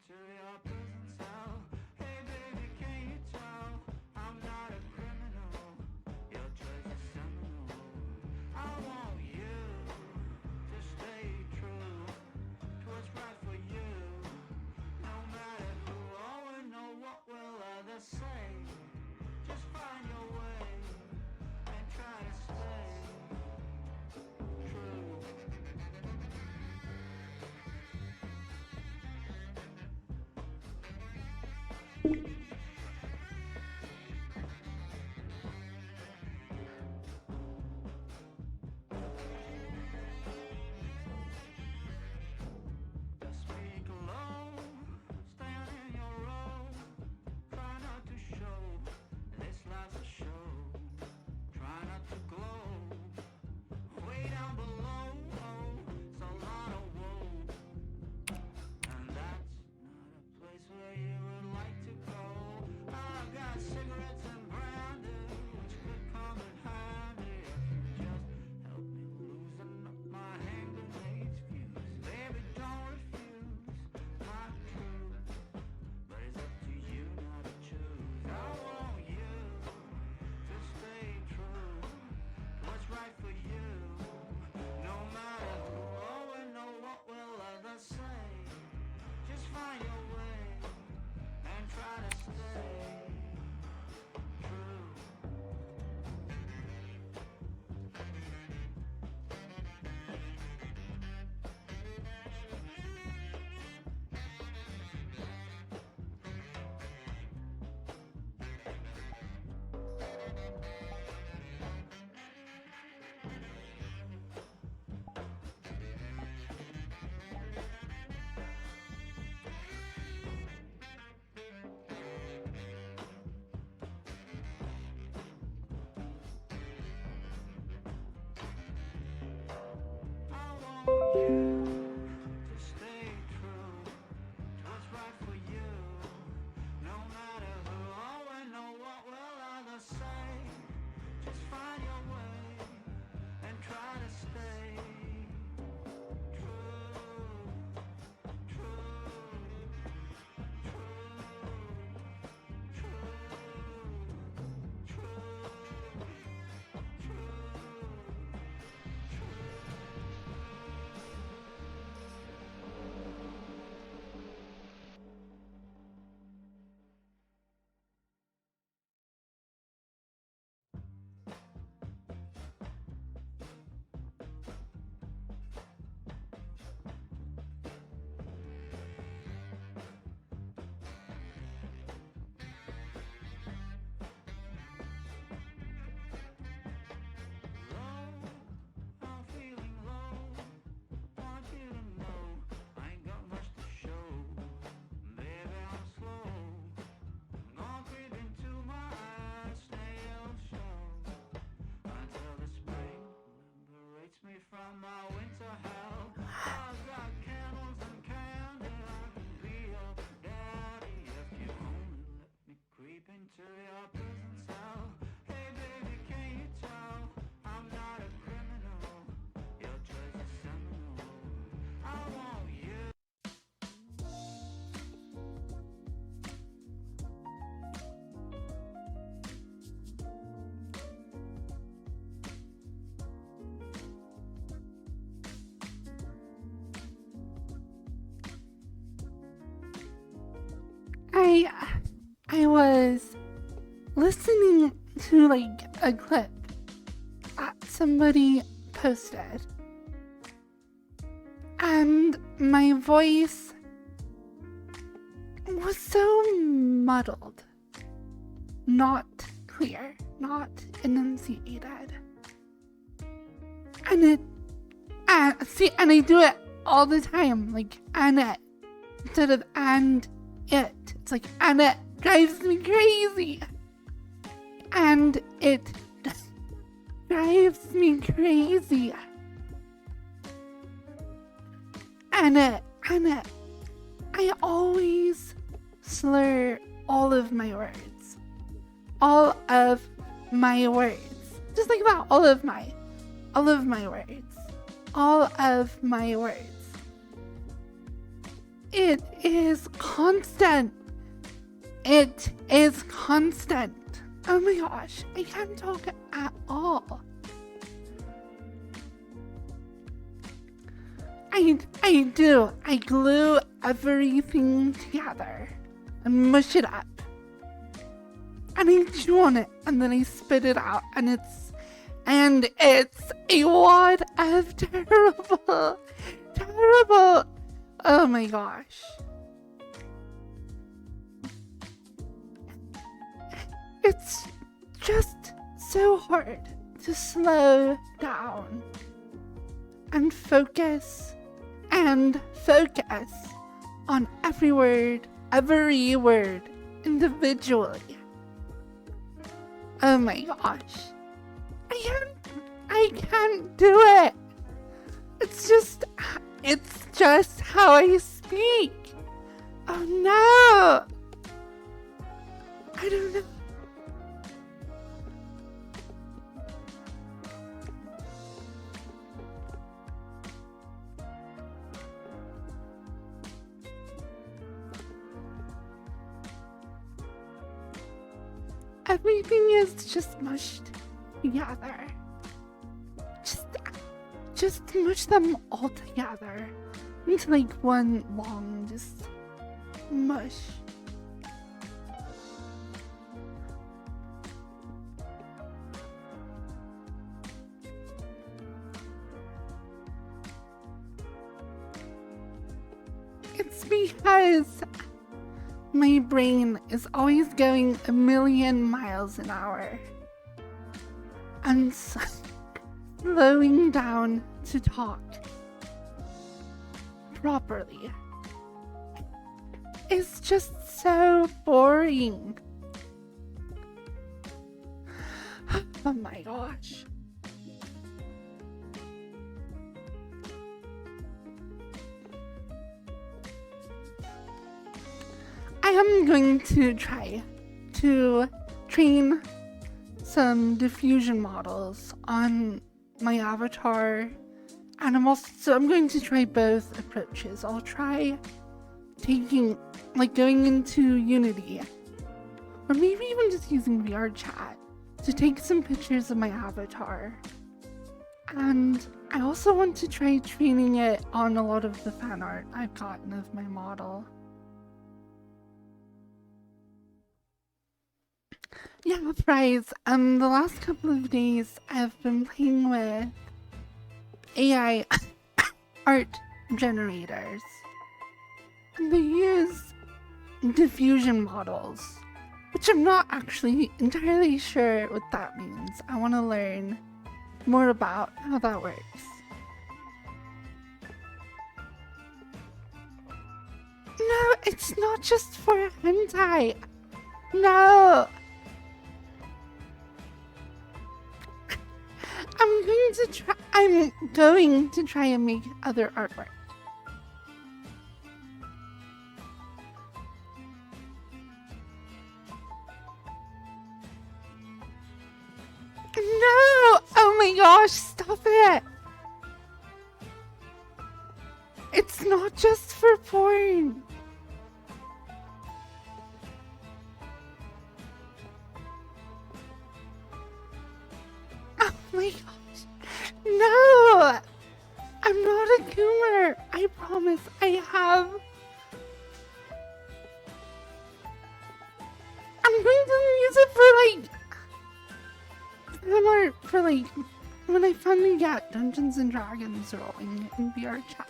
to your prison cell. Hey baby, can you tell I'm not a criminal? Your choice is seminal. I want you to stay true to what's right for you. No matter who or know what will others say. Just find your way and try to stay true. Speak low, stand in your row. Try not to show this life's a show. Try not to glow. Way down below, it's a lot of woe. And that's not a place where you would like to go. I've got cigarettes and brandy, which could come in handy if you just help me loosen up my hand grenades fuse. Baby, don't refuse my truth, but it's up to you now to choose. I want you to stay true to what's right for you. No matter who or know what will others say. Just find your way and try to stay true. I want you to stay true to what's right for you. No matter who or know what will others say. Just find your way and try to stay true, true, true, true, true, true. I'm feeling low. Want you to know I ain't got much to show. Baby, I'm slow. Gonna creep into my eyes, snail show. Until the spring liberates me from my winter hell. I've got candles and candy. I can be your daddy if you only let me creep into your prison cell. Hey baby, can you tell I'm not a criminal? Your choice is seminal. I want you. I was listening to like a clip that somebody posted, and my voice was so muddled, not clear, not enunciated, and I do it all the time, like and it instead of and it. It's like and it drives me crazy, and it drives me crazy, and I always slur all of my words, just like that, all of my words, It is constant. It is constant. Oh my gosh, I can't talk at all. I do. I glue everything together and mush it up. And I chew on it and then I spit it out and it's a wad of terrible, oh my gosh. It's just so hard to slow down and focus on every word individually. Oh my gosh. I can't do it. It's just how I speak. Oh no. I don't know. Everything is just mushed together. Just mush them all together into like one long just mush. It's because my brain is always going 1,000,000 miles an hour. I'm slowing down to talk properly. It's just so boring. Oh my gosh. I am going to try to train some diffusion models on my avatar, and I'm going to try both approaches. I'll try going into Unity, or maybe even just using VR chat to take some pictures of my avatar. And I also want to try training it on a lot of the fan art I've gotten of my model. Yeah, Prize. The last couple of days I've been playing with AI art generators. And they use diffusion models, which I'm not actually entirely sure what that means. I want to learn more about how that works. No, it's not just for hentai. No! I'm going to try and make other artwork. No! Oh my gosh, stop it! It's not just for porn. Oh my gosh. No! I'm not a goomer. I promise. I'm going to use it for when I finally get Dungeons and Dragons rolling in VR chat.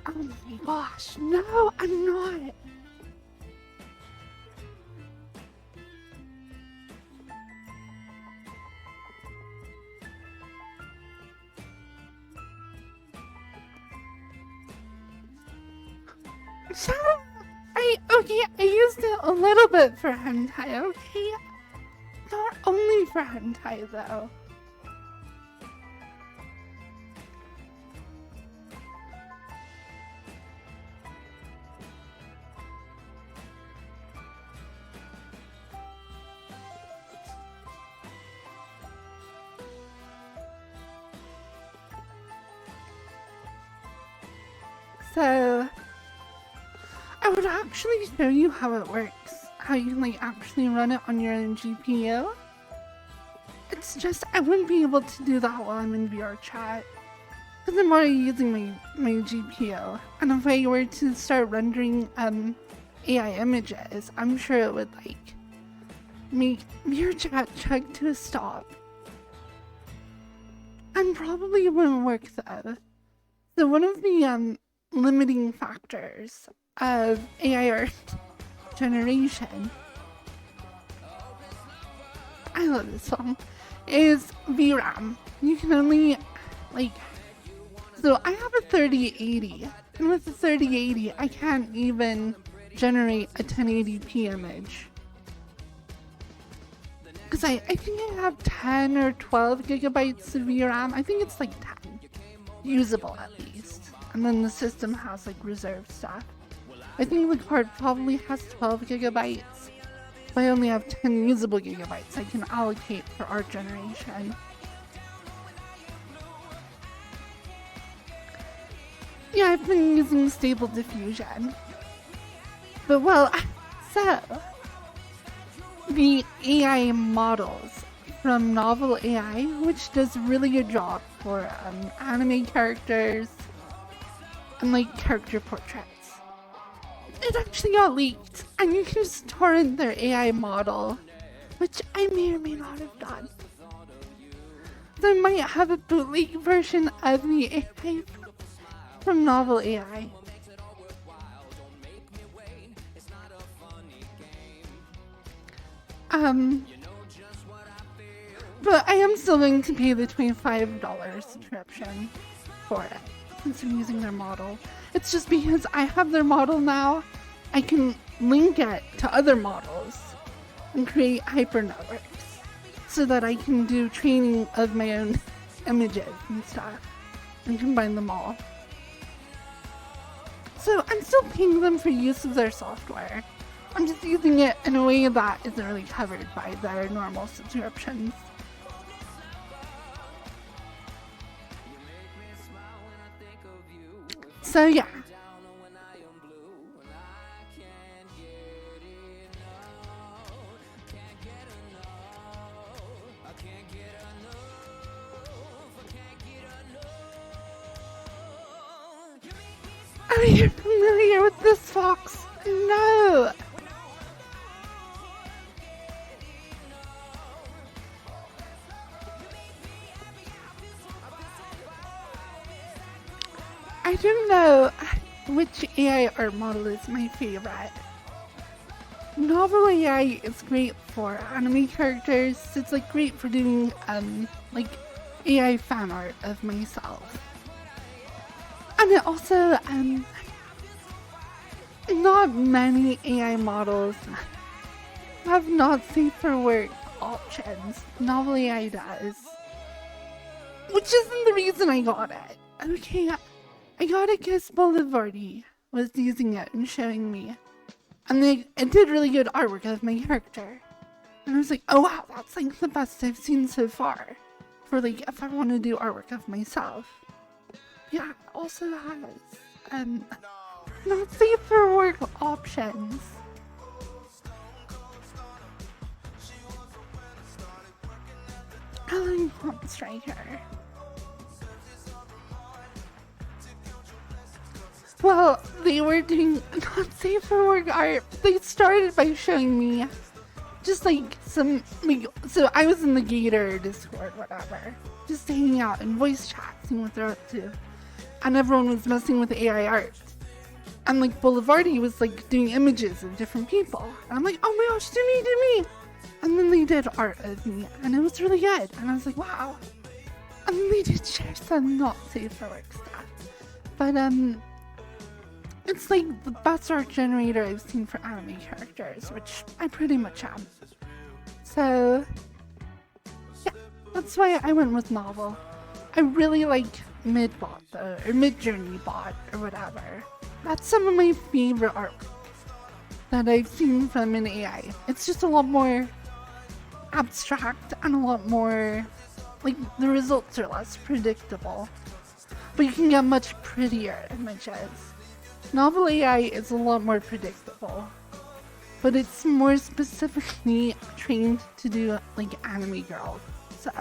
Oh my gosh, no, I'm not. So, I used it a little bit for hentai, okay? Not only for hentai, though. So I would actually show you how it works, how you can like actually run it on your own GPU. It's just I wouldn't be able to do that while I'm in VR chat because I'm already using my GPU. And if I were to start rendering AI images, I'm sure it would like make VR chat chug to a stop. And probably it wouldn't work though. So one of the limiting factors of AI art generation, I love this song, is VRAM. You can only like, so I have a 3080, and with the 3080 I can't even generate a 1080p image. Because I think I have 10 or 12 gigabytes of VRAM. I think it's like 10. Usable at least. And then the system has like reserve stuff. I think the card probably has 12 gigabytes. If I only have 10 usable gigabytes, I can allocate for art generation. Yeah, I've been using Stable Diffusion. But well, so the AI models from Novel AI, which does really good job for anime characters and like character portraits. It actually got leaked, and you can just torrent their AI model, which I may or may not have done. So I might have a bootleg version of the AI from Novel AI. But I am still going to pay the $25 subscription for it, since I'm using their model. It's just because I have their model now, I can link it to other models and create hyper networks so that I can do training of my own images and stuff and combine them all. So I'm still paying them for use of their software. I'm just using it in a way that isn't really covered by their normal subscriptions. So yeah. Are you familiar with this, Fox? No! I don't know which AI art model is my favorite. Novel AI is great for anime characters. It's like great for doing like AI fan art of myself. And it also not many AI models have not safe for work options. Novel AI does. Which isn't the reason I got it. Okay, I got it because Bolivardi was using it and showing me. And it did really good artwork of my character. And I was like, oh wow, that's like the best I've seen so far. For like, if I want to do artwork of myself. Yeah, it also has, not safe for work options. Helen Pump Striker. Well, they were doing not safe for work art. They started by showing me just like some, like, so I was in the Gator Discord, whatever, just hanging out and voice chat, seeing what they're up to. And everyone was messing with AI art. And like Bolivardi was like doing images of different people. And I'm like, oh my gosh, do me. And then they did art of me and it was really good. And I was like, wow. And then they did share some not safe for work stuff. But it's like the best art generator I've seen for anime characters, which I pretty much am. So yeah, that's why I went with Novel. I really like Midbot though, or Midjourney Bot, or whatever. That's some of my favorite art that I've seen from an AI. It's just a lot more abstract and a lot more, like, the results are less predictable. But you can get much prettier images. Novel AI is a lot more predictable, but it's more specifically trained to do like anime girls. So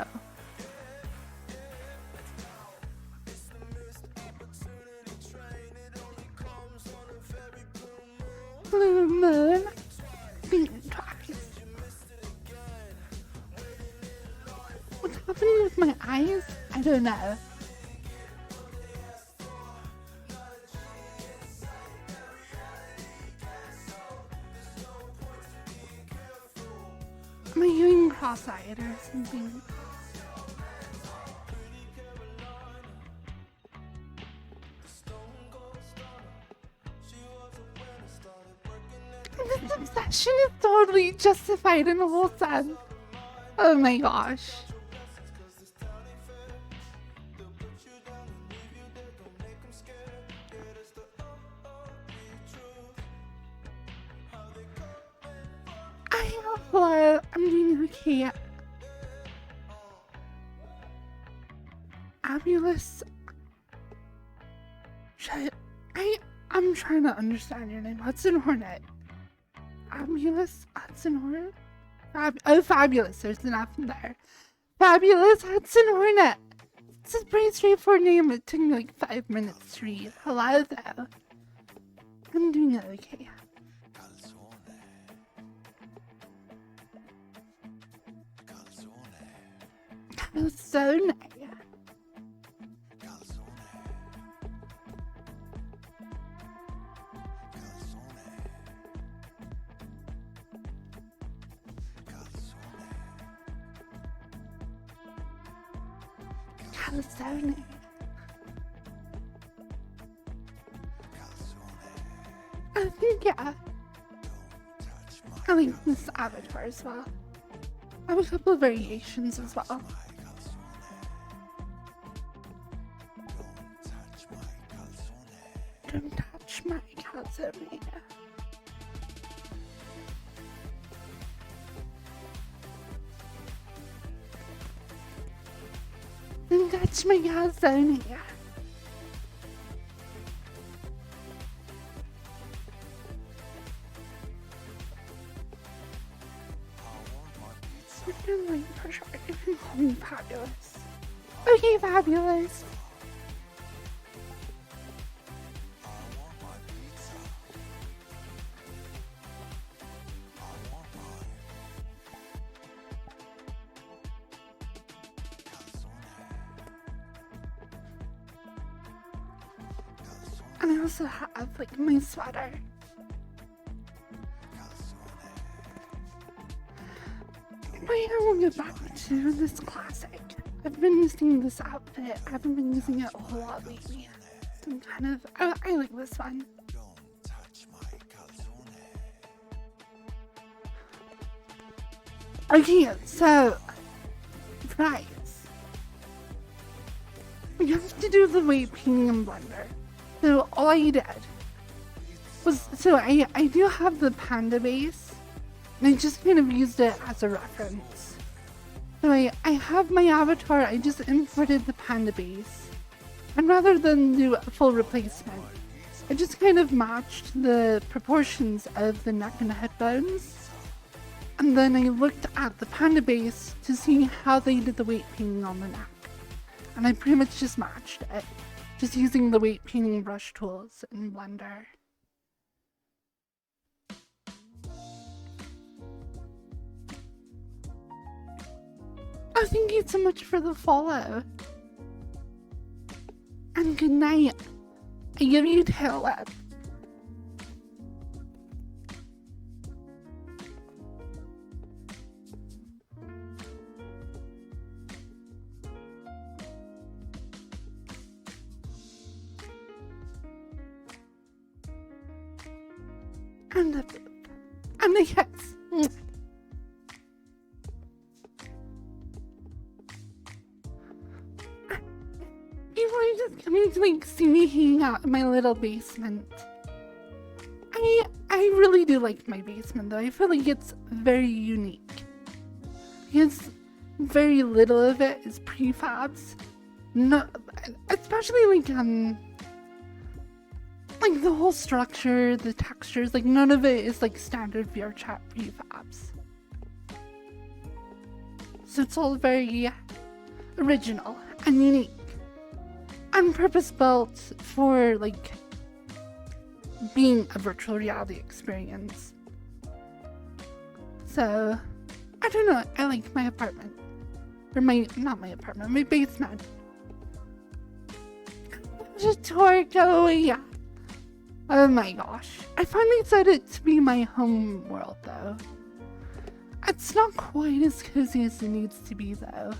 Blue Moon, think twice. What's happening with my eyes? I don't know. Am I hearing cross-eyed or something? This obsession is totally justified in a whole sense. Oh my gosh. I'm doing okay. Abulous. I'm trying to understand your name. Hudson Hornet. Abulous Hudson Hornet? Fabulous. There's enough in there. Fabulous Hudson Hornet. It's a pretty straightforward name. It took me like 5 minutes to read. Hello though. I'm doing okay. Calzone. Calzone. I think, yeah. I like this avatar as well. I have a couple of variations as well. Don't touch my calzone. Don't touch my calzone. I'm like for sure. You can call me Fabulous. Okay, Fabulous. And I also have like my sweater. But I will get back to this classic. I've been using this outfit. I haven't been using it a whole lot lately. So I'm kind of, I like this one. Okay, so, price. You have to do the weight painting in Blender. So all I did was, so I do have the panda base, and I just kind of used it as a reference. So I have my avatar, I just imported the panda base, and rather than do a full replacement, I just kind of matched the proportions of the neck and the head bones, and then I looked at the panda base to see how they did the weight painting on the neck, and I pretty much just matched it. Just using the weight painting brush tools in Blender. Oh, thank you so much for the follow. And good night. I give you tail up. And a yes. People are just coming to like see me hanging out in my little basement. I really do like my basement though. I feel like it's very unique. Because very little of it is prefabs. No, especially like Like the whole structure, the textures, like none of it is like standard VR chat prefabs. So it's all very original and unique and purpose built for like being a virtual reality experience. So I don't know, I like my apartment. Or not my apartment, my basement. Just tour going. Oh my gosh. I finally set it to be my home world though. It's not quite as cozy as it needs to be though.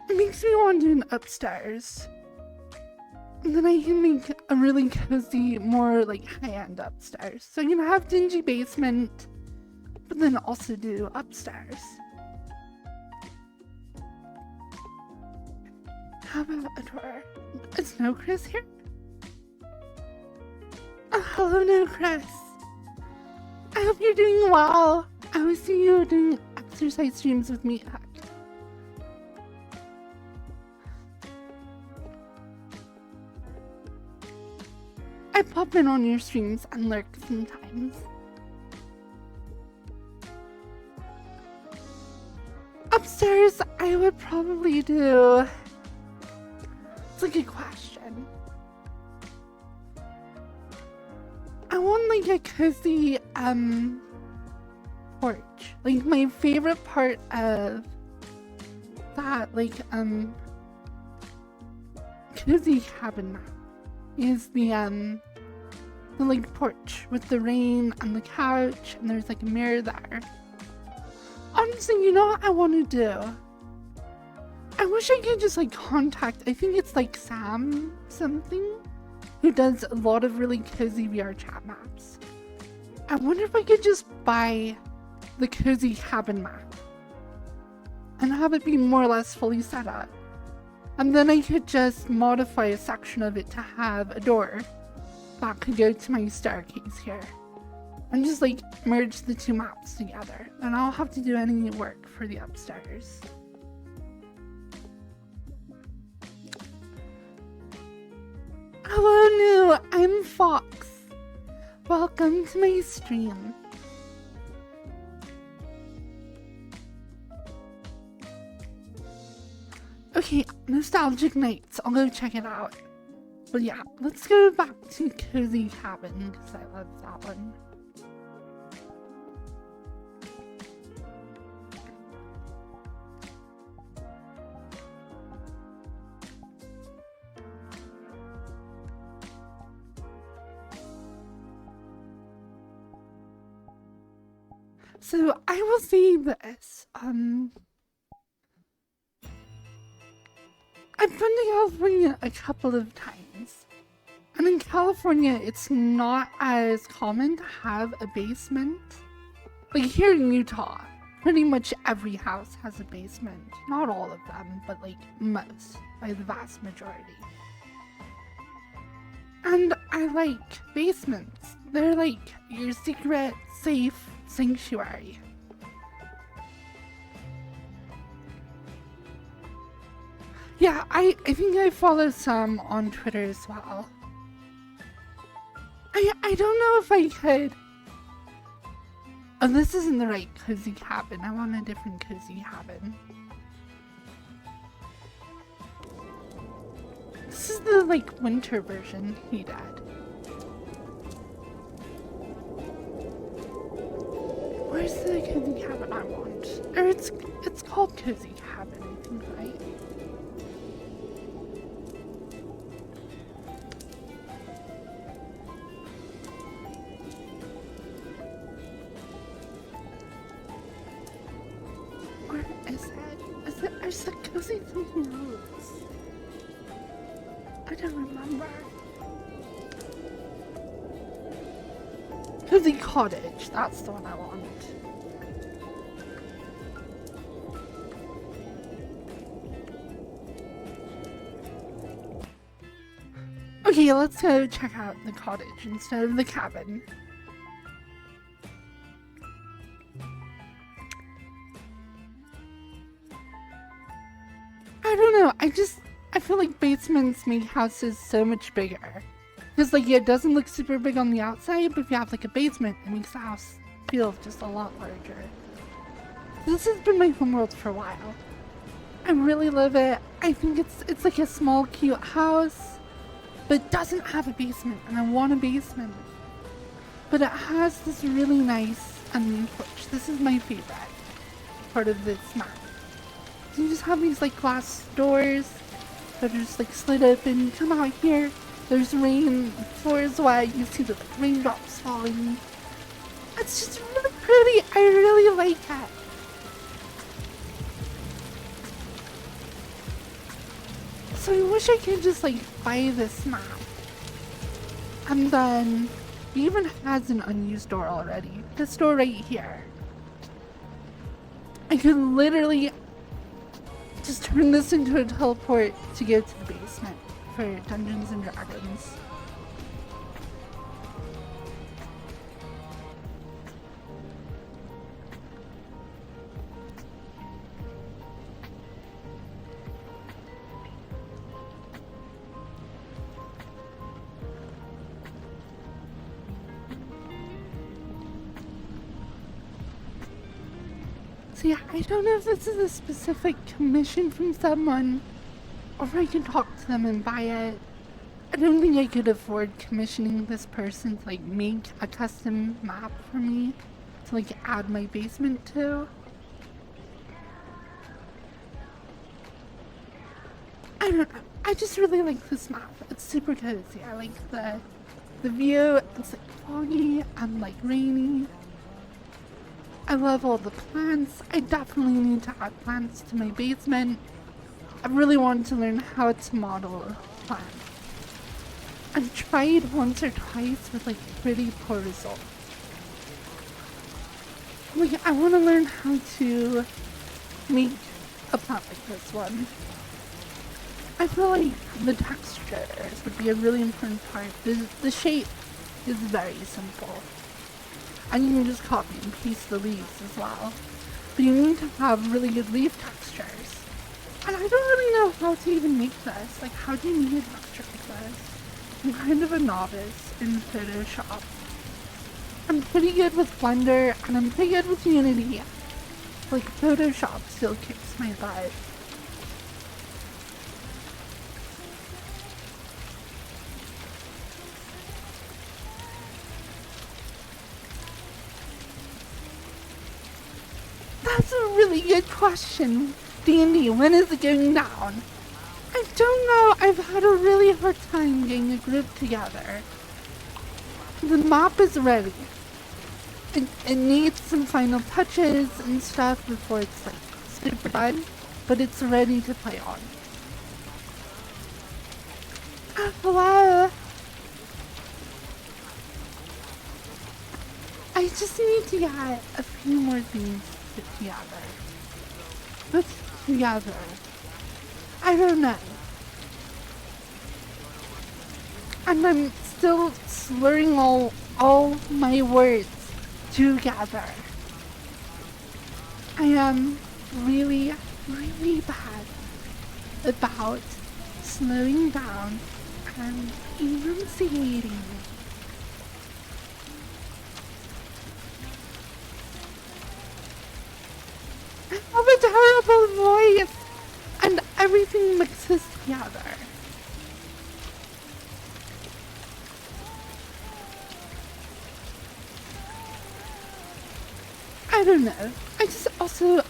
It makes me want to do an upstairs. And then I can make a really cozy, more like high-end upstairs. So I can have dingy basement, but then also do upstairs. How about a tour? Is No Chris here? Oh, hello, No Chris. I hope you're doing well. I always see you doing exercise streams with me. I pop in on your streams and lurk sometimes. Upstairs, I would probably do... It's a good question. I want like a cozy porch. Like my favorite part of that like cozy cabin map is the like porch with the rain and the couch, and there's like a mirror there. Honestly, you know what I want to do? I wish I could just like contact, I think it's like Sam something, who does a lot of really cozy VR chat maps. I wonder if I could just buy the cozy cabin map and have it be more or less fully set up. And then I could just modify a section of it to have a door that could go to my staircase here. And just like merge the two maps together. And I don't have to do any work for the upstairs. Hello, New. I'm Fox. Welcome to my stream. Okay, Nostalgic Nights. I'll go check it out. But yeah, let's go back to Cozy Cabin because I love that one. So I will say this. I've been to California a couple of times. And in California, it's not as common to have a basement. Like here in Utah, pretty much every house has a basement. Not all of them, but like most, like the vast majority. And I like basements. They're like your secret, safe sanctuary. Yeah, I think I follow some on Twitter as well. I don't know if I could... Oh, this isn't the right cozy cabin. I want a different cozy cabin. This is the, like, winter version he did. Where's the cozy cabin I want? Or it's called Cozy Cabin, I think, right? Where is it? Or is it Cozy something else? I don't remember. Cozy Cottage, that's the one I want. Okay, let's go check out the cottage instead of the cabin. I don't know, I feel like basements make houses so much bigger. Because, like, it doesn't look super big on the outside, but if you have, like, a basement, it makes the house feel just a lot larger. This has been my homeworld for a while. I really love it. I think it's like a small, cute house, but doesn't have a basement, and I want a basement. But it has this really nice porch. This is my favorite part of this map. So you just have these like glass doors that are just like slid open. You come out here, there's rain, the floor is wet, you see the like, raindrops falling. It's just really pretty. I really like it. So I wish I could just like buy this map. And then it even has an unused door already. This door right here. I could literally just turn this into a teleport to go to the basement for Dungeons and Dragons. So yeah, I don't know if this is a specific commission from someone, or if I can talk to them and buy it. I don't think I could afford commissioning this person to like make a custom map for me to like add my basement to. I don't know. I just really like this map. It's super cozy. I like the view. It's like foggy and like rainy. I love all the plants. I definitely need to add plants to my basement. I really want to learn how to model plants. I've tried once or twice with like pretty poor results. Like I want to learn how to make a plant like this one. I feel like the textures would be a really important part. The shape is very simple. And you can just copy and paste the leaves as well. But you need to have really good leaf textures. And I don't really know how to even make this. Like, how do you make a texture like this? I'm kind of a novice in Photoshop. I'm pretty good with Blender, and I'm pretty good with Unity. Like, Photoshop still kicks my butt. That's a really good question, Dandy. When is it going down? I don't know. I've had a really hard time getting a group together. The map is ready. It needs some final touches and stuff before it's like super done, but it's ready to play on. Hello. I just need to get a few more things put together. Put together. I don't know. And I'm still slurring all my words together. I am really, really bad about slowing down and enunciating. I have a terrible voice, and everything mixes together. I don't know.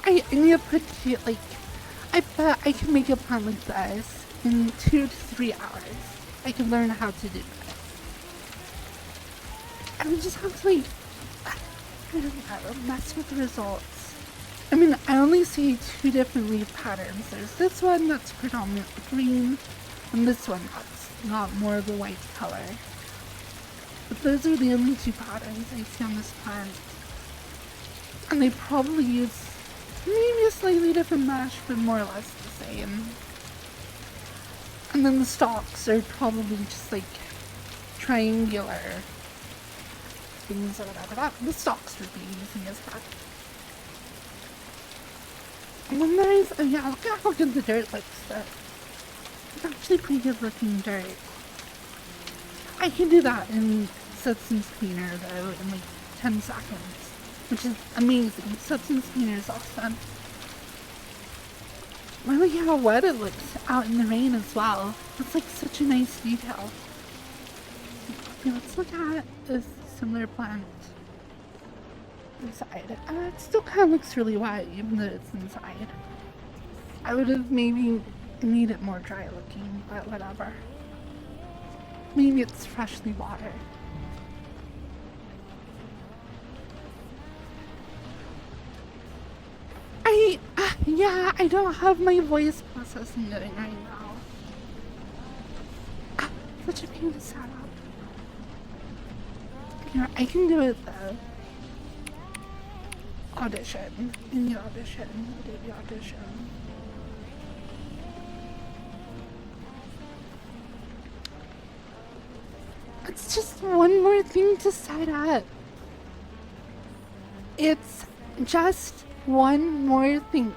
I need to put it like, I bet I can make a plan like this in 2 to 3 hours. I can learn how to do this. And we just have to like, I don't know, mess with the results. I mean, I only see 2 different leaf patterns. There's this one that's predominantly green, and this one that's not more of a white color. But those are the only 2 patterns I see on this plant. And they probably use maybe a slightly different mesh, but more or less the same. And then the stalks are probably just like triangular things or whatever. The stalks would be easy as that. And then there's, oh yeah, look at how good the dirt looks though. It's actually pretty good looking dirt. I can do that in Substance Cleaner though in like 10 seconds, which is amazing. Substance Cleaner is awesome. Well, look how wet it looks out in the rain as well. That's like such a nice detail. Okay, let's look at a similar plant inside. It still kind of looks really wet even though it's inside. I would have maybe made it more dry looking, but whatever. Maybe it's freshly watered. Yeah, I don't have my voice processing going right now. Such a pain to set up. Here, I can do it though. Audition. In the audition. Baby audition. It's just one more thing to set up. It's just one more thing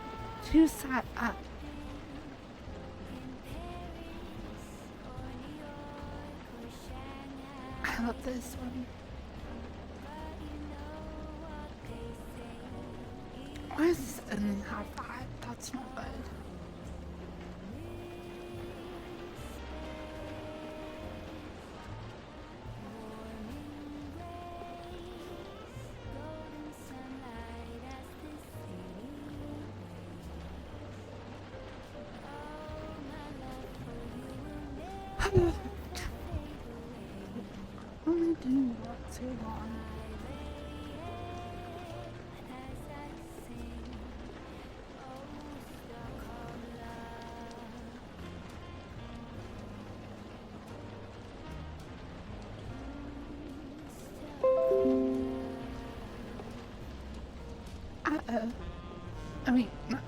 to set up. I love this one. Why is this ending half bad? That's not good. Only doing that so long. Uh-oh. Oh wait, no.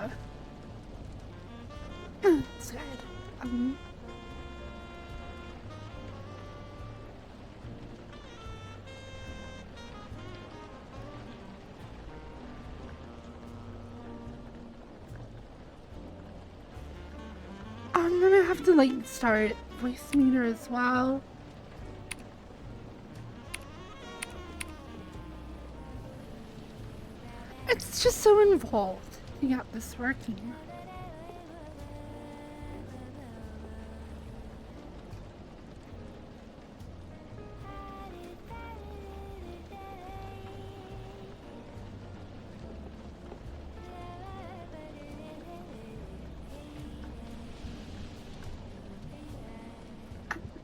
It's good. I'm gonna have to like start voice meter as well. It's just so involved to get this working.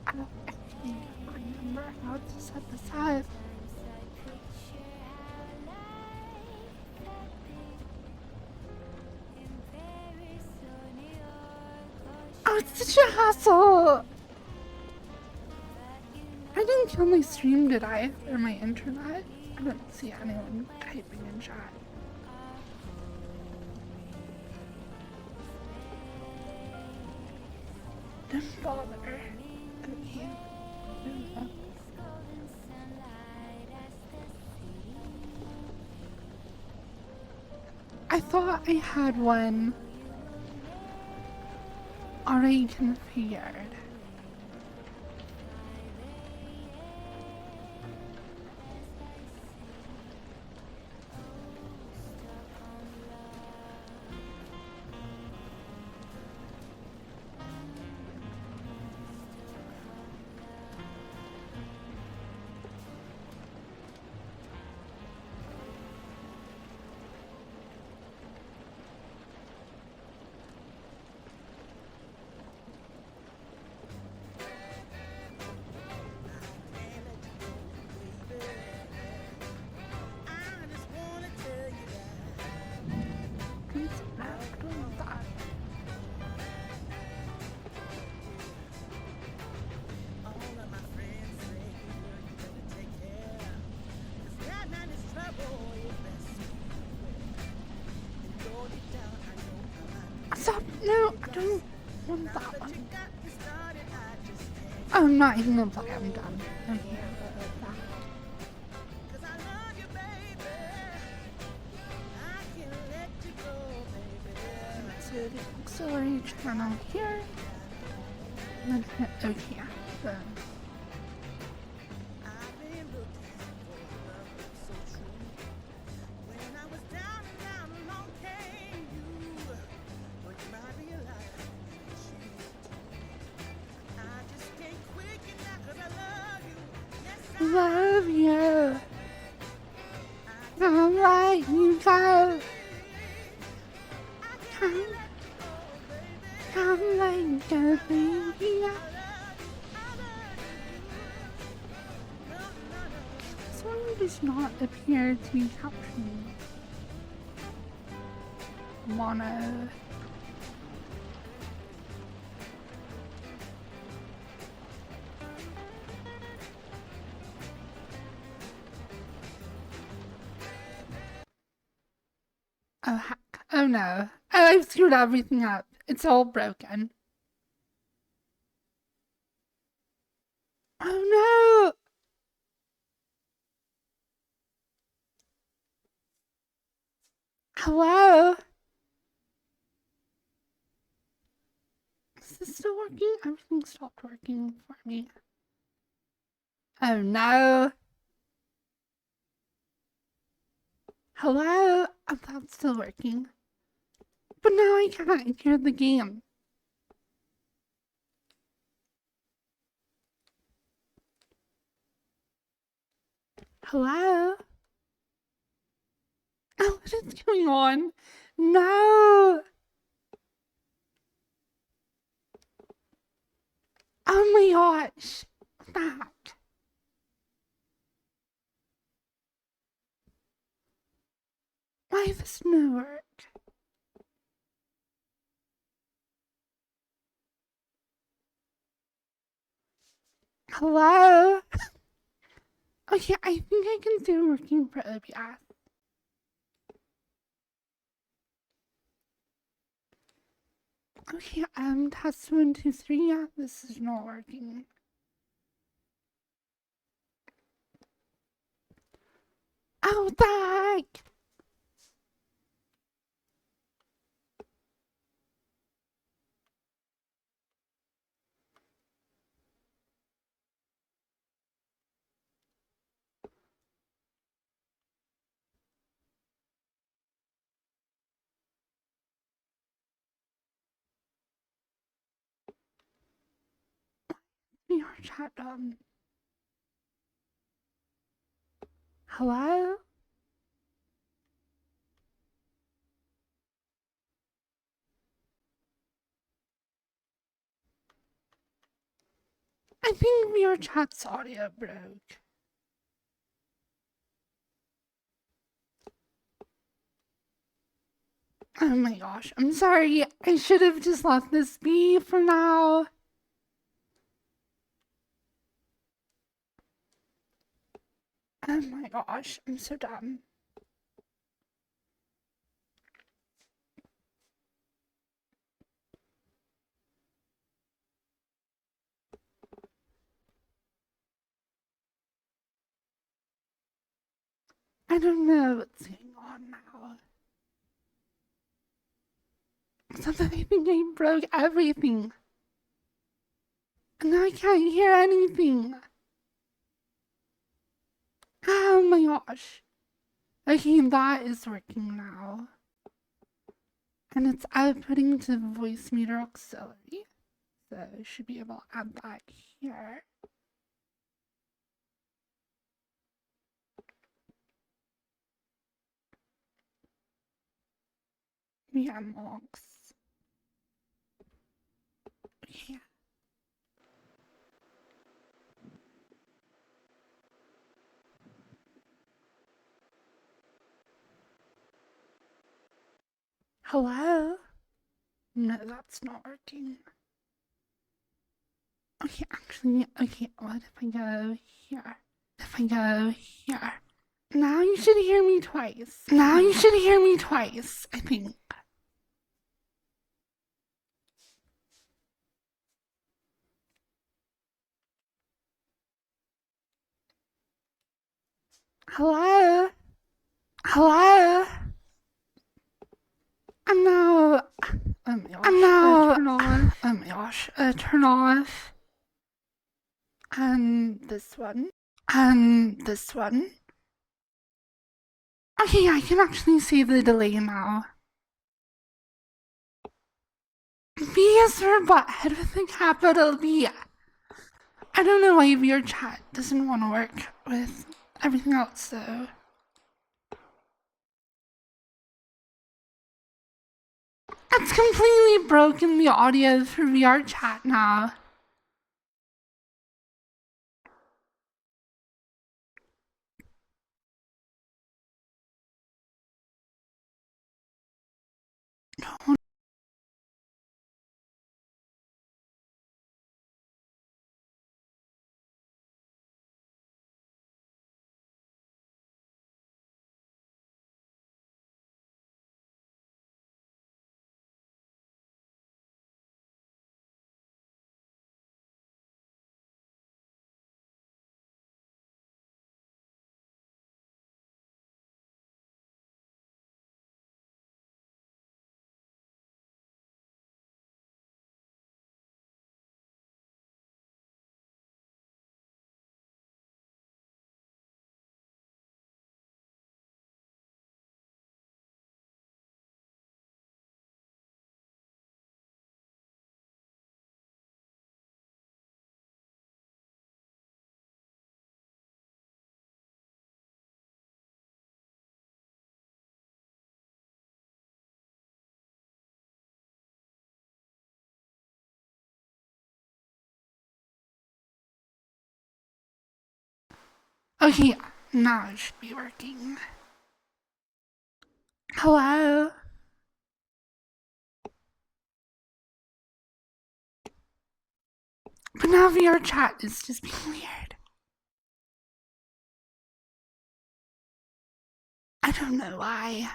I don't remember how to set this up. Oh, it's such a hassle! I didn't kill my stream, did I? Or my internet? I don't see anyone typing in chat. Don't bother. Okay. I thought I had one already configured. Stop! No, I don't want that one. I'm not even gonna play. I'm done. I'm here. So the auxiliary channel here, and then hit OK. Boom. love you. Can't let you go. Can't let you go, baby. This one does not appear to be captioned. Mono. Oh heck. Oh no. Oh, I've screwed everything up. It's all broken. Oh no! Hello? Is this still working? Everything stopped working for me. Oh no! Hello? Oh, that's still working. But now I can't hear the game. Hello? Oh, what is going on? No! Oh my gosh! That. Why does this no work? Hello? Okay, I think I can see it working for OBS. Okay, test 1, 2, 3. Yeah, this is not working. Oh, what the heck? VR chat, hello? I think VR chat's audio broke. Oh my gosh, I'm sorry. I should have just left this be for now. Oh my gosh, I'm so dumb. I don't know what's going on now. Something I think I broke everything. And now I can't hear anything. Oh my gosh. Okay, that is working now. And it's outputting to voice meter auxiliary. So I should be able to add that here. VM logs. Okay. Hello? No, that's not working. Okay, actually, okay, what if I go here? If I go here. Now you should hear me twice. Now you should hear me twice, I think. Hello? Hello? I'm now. Oh my gosh. I'm now. Turn on. Oh my gosh. Turn off. And this one. And this one. Okay, I can actually see the delay now. B is for butthead with a capital B. I don't know why your chat doesn't want to work with everything else, though. It's completely broken the audio for VR chat now. Okay, now it should be working. Hello? But now VR chat is just being weird. I don't know why.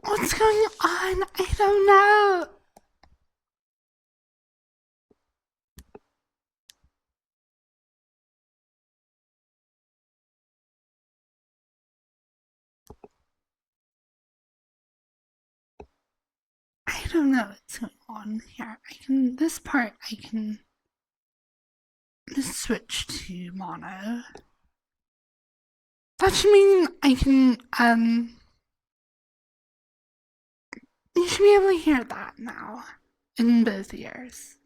What's going on? I don't know. I don't know what's going on here. This part I can just switch to mono. That should mean I can, you should be able to hear that now in both ears.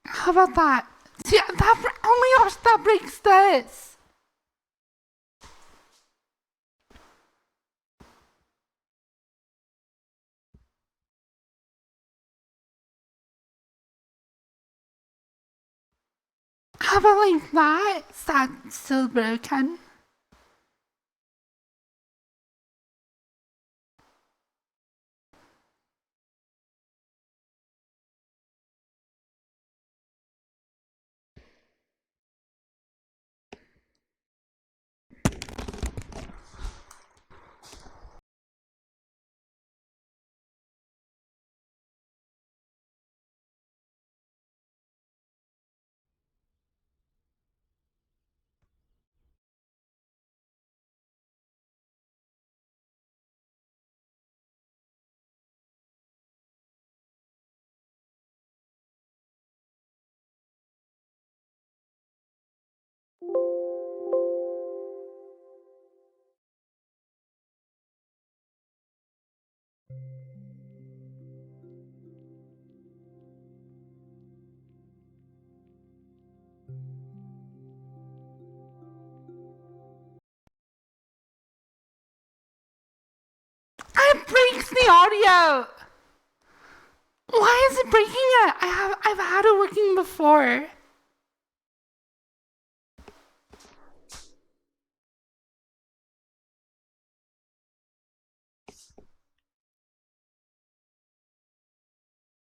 How about that? See, oh my gosh, that breaks this. How about like that? Is that still broken? It breaks the audio. Why is it breaking it? I've had it working before.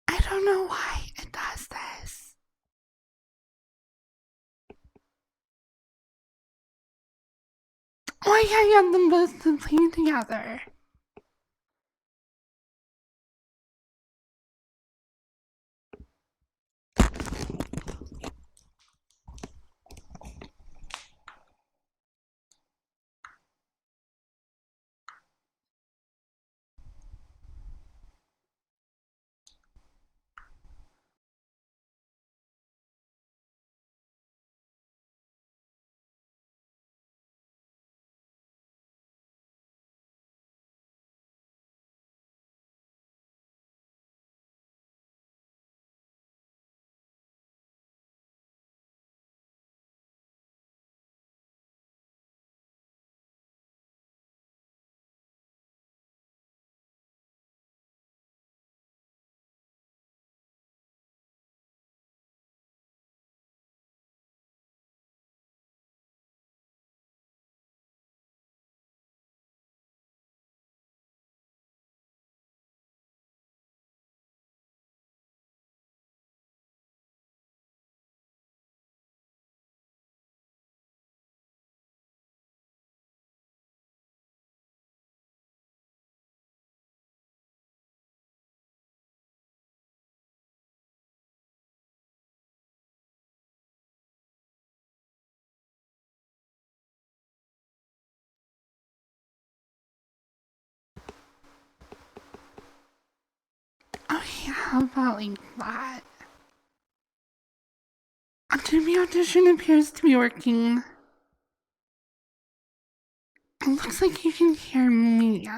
I don't know why it does this. Why can't you get them both to play together? Okay, how about like that? Adobe Audition appears to be working. It looks like you can hear me.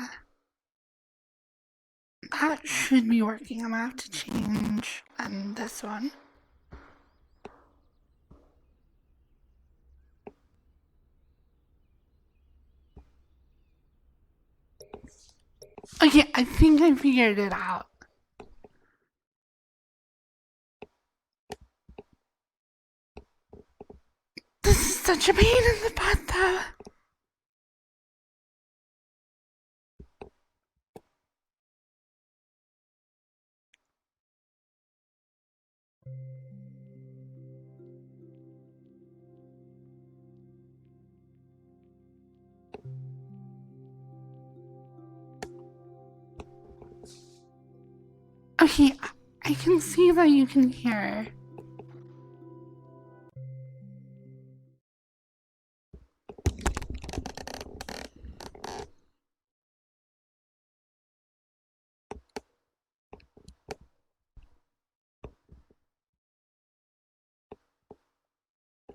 That should be working. I'm gonna have to change this one. Okay, I think I figured it out. This is such a pain in the butt, though. Okay, I can see that you can hear.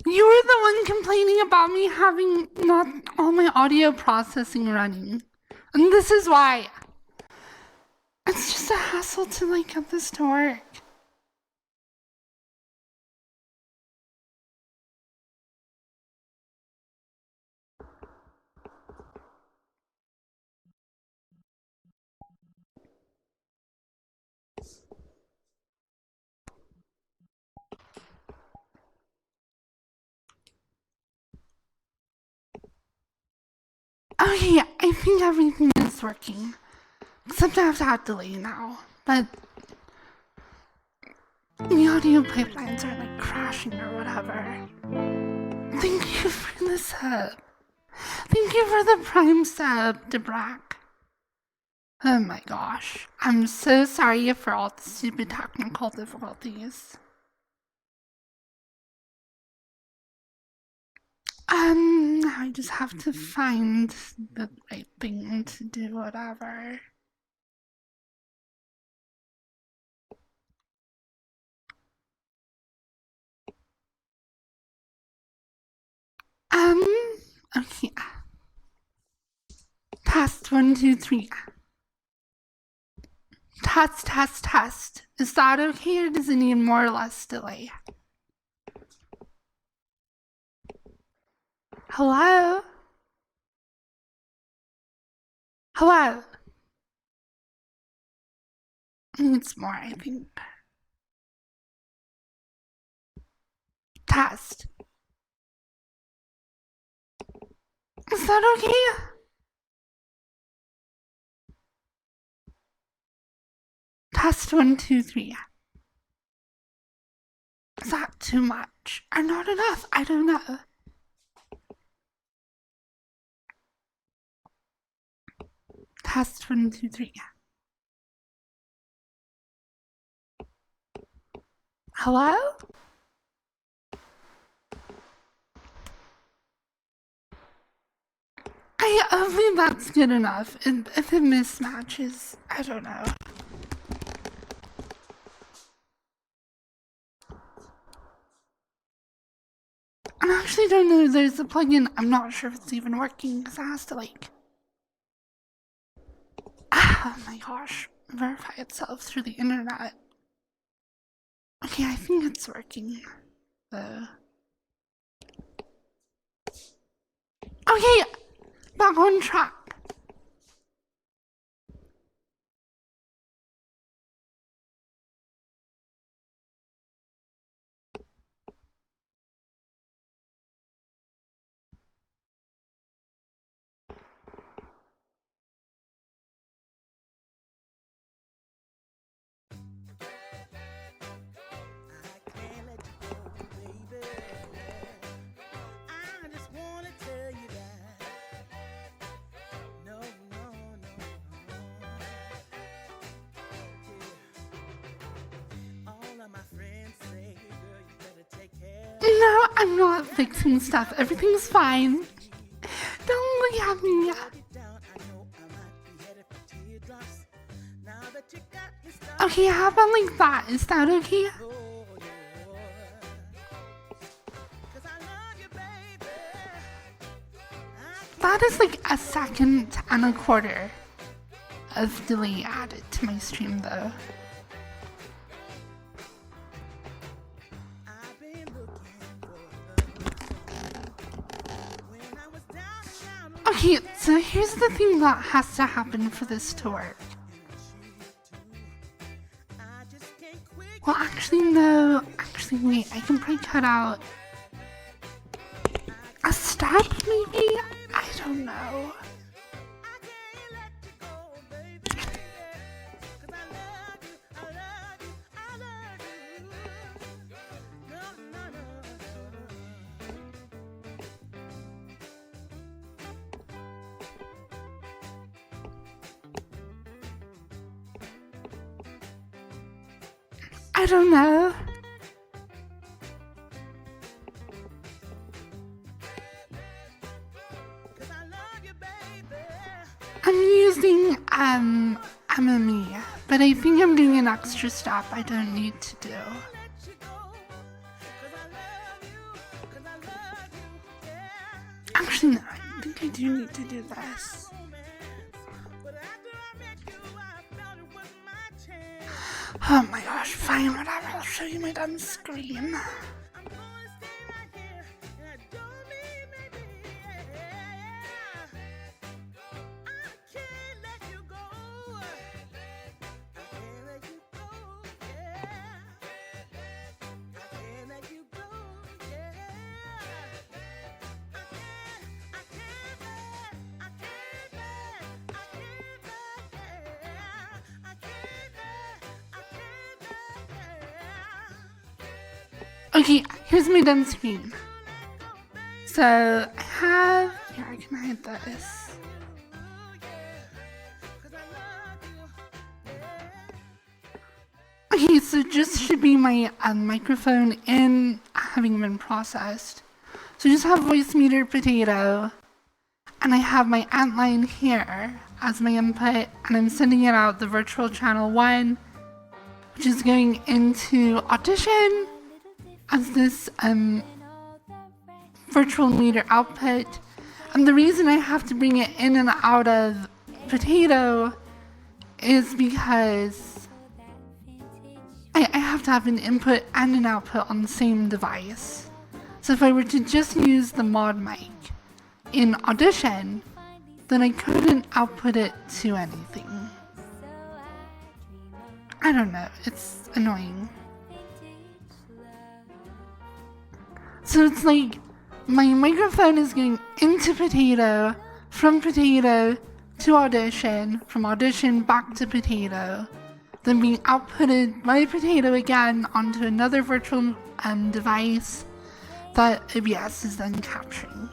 You were the one complaining about me having not all my audio processing running. And this is why. It's just a hassle to like get this to work. Okay, I think everything is working. Except I have to add delay now. But the audio pipelines are like crashing or whatever. Thank you for the sub. Thank you for the prime sub, Debrak. Oh my gosh. I'm so sorry for all the stupid technical difficulties. I just have to find the right thing to do whatever. Okay. Test 1, 2, 3. Test, test, test. Is that okay or does it need more or less delay? Hello? Hello? It's more, I think. Test. Is that okay? Test 1, 2, 3. Is that too much? Or not enough? I don't know. Test 1, 2, 3. Hello? I think that's good enough. If it mismatches, I don't know. I actually don't know. There's a plugin. I'm not sure if it's even working because it has to like. Oh my gosh. Verify itself through the internet. Okay, I think it's working. Okay, back on track. No, I'm not fixing stuff. Everything's fine. Don't look at me. Okay, how about like that? Is that okay? That is like a second and a quarter of delay added to my stream though. Okay, so here's the thing that has to happen for this to work. Well, actually, no. Actually, wait, I can probably cut out a step, maybe? I don't know. I don't know. I'm using MME, but I think I'm doing an extra step I don't need to do. Actually, no, I think I do need to do this. Oh my gosh, fine, whatever, I'll show you my dumb screen. Okay, here's my done screen. So I have, here I can hide this. Okay, so just should be my microphone in having been processed. So just have voice meter potato, and I have my antline here as my input, and I'm sending it out the virtual channel 1, which is going into Audition as this virtual meter output. And the reason I have to bring it in and out of potato is because I have to have an input and an output on the same device. So if I were to just use the mod mic in Audition, then I couldn't output it to anything. I don't know, it's annoying. So it's like my microphone is going into potato, from potato to Audition, from Audition back to potato, then being outputted by potato again onto another virtual device that OBS is then capturing.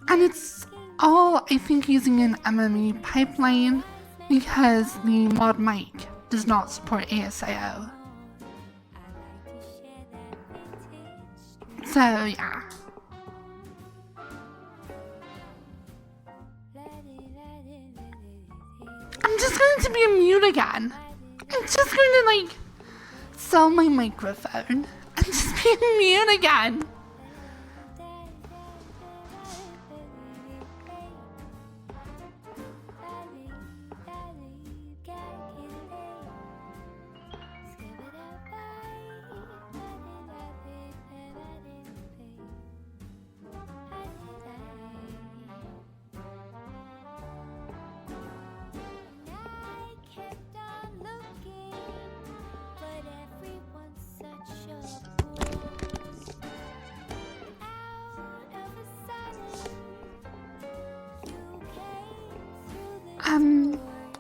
And it's all, I think, using an MME pipeline because the mod mic does not support ASIO. So yeah. I'm just going to be a mute again. I'm just going to like sell my microphone and just be a mute again.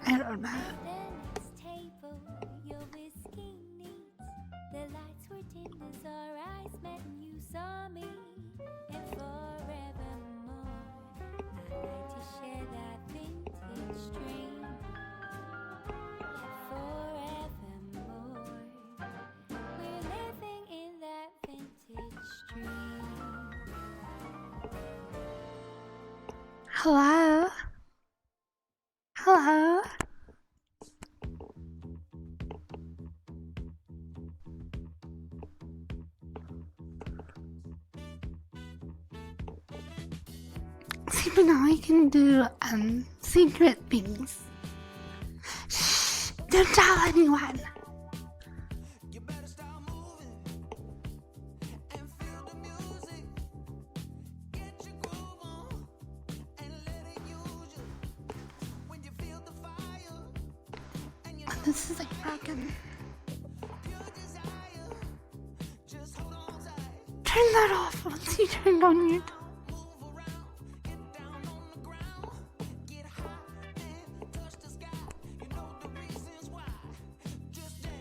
I don't know. Hello? Hello? See, but now I can do secret things. Shh! Don't tell anyone! This is like broken. Turn that off once you turned on your door.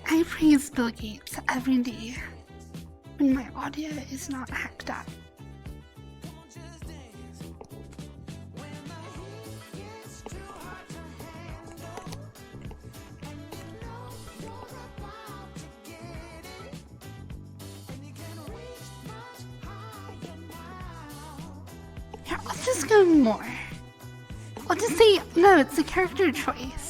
I praise Bill Gates every day when my audio is not hacked up. Here, I'll just go more. I'll just say, no, it's a character choice.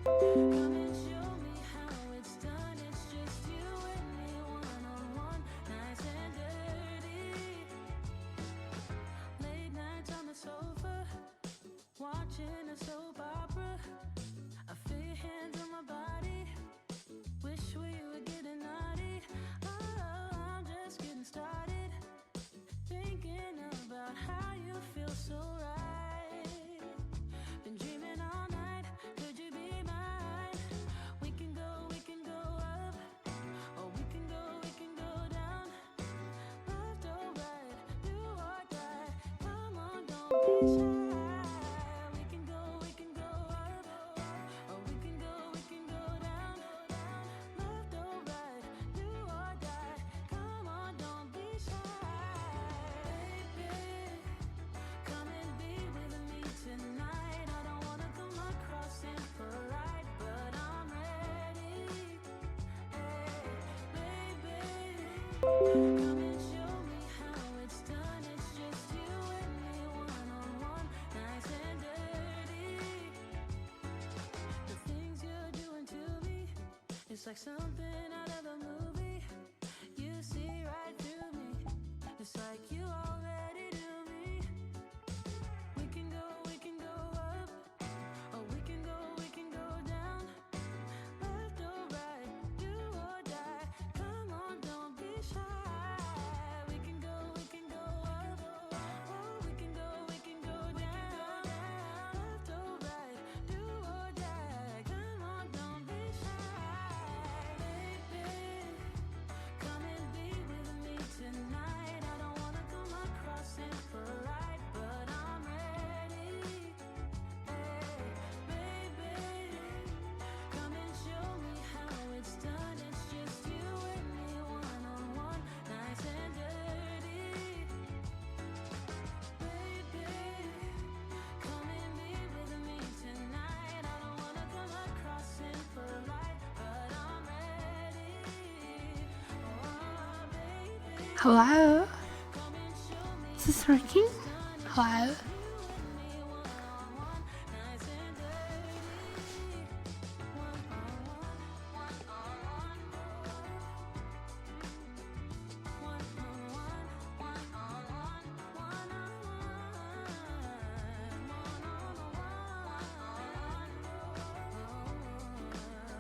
Come and show me how it's done. It's just you and me, one-on-one, nice and dirty. Late nights on the sofa, watching a soap opera. I feel your hands on my body. Wish we were getting naughty. Oh, I'm just getting started. Thinking about how you feel so right. Been dreaming all night. Could you be mine? We can go up. Or we can go down. Left or right, do or die. Come on, don't be shy. We can go up. Or we can go down. Left or right, do or die. Come on, don't be shy. Baby, come and be with me tonight. I don't wanna come across impolite, but I'm ready. Hey, baby, come and show me how it's done. It's just you and me, one-on-one, nice and dirty. The things you're doing to me, it's like something out of a movie. You see right through me. It's like you already knew me. We can go up, or we can go down. Left or right, do or die. Come on, don't be shy. We can go up, or we can go down. Left or right, do or die. Come on, don't be shy. Baby, come and be with me tonight. I don't wanna come across impolite, but I'm ready. Hey, baby, come and show me how it's done. It's just you and me, one-on-one, nice and dirty. Baby, come and be with me tonight. I don't wanna come across impolite, but I'm ready. Oh, baby, Hello? come and show me Is this working? Hello? me, one-on-one, nice and dirty.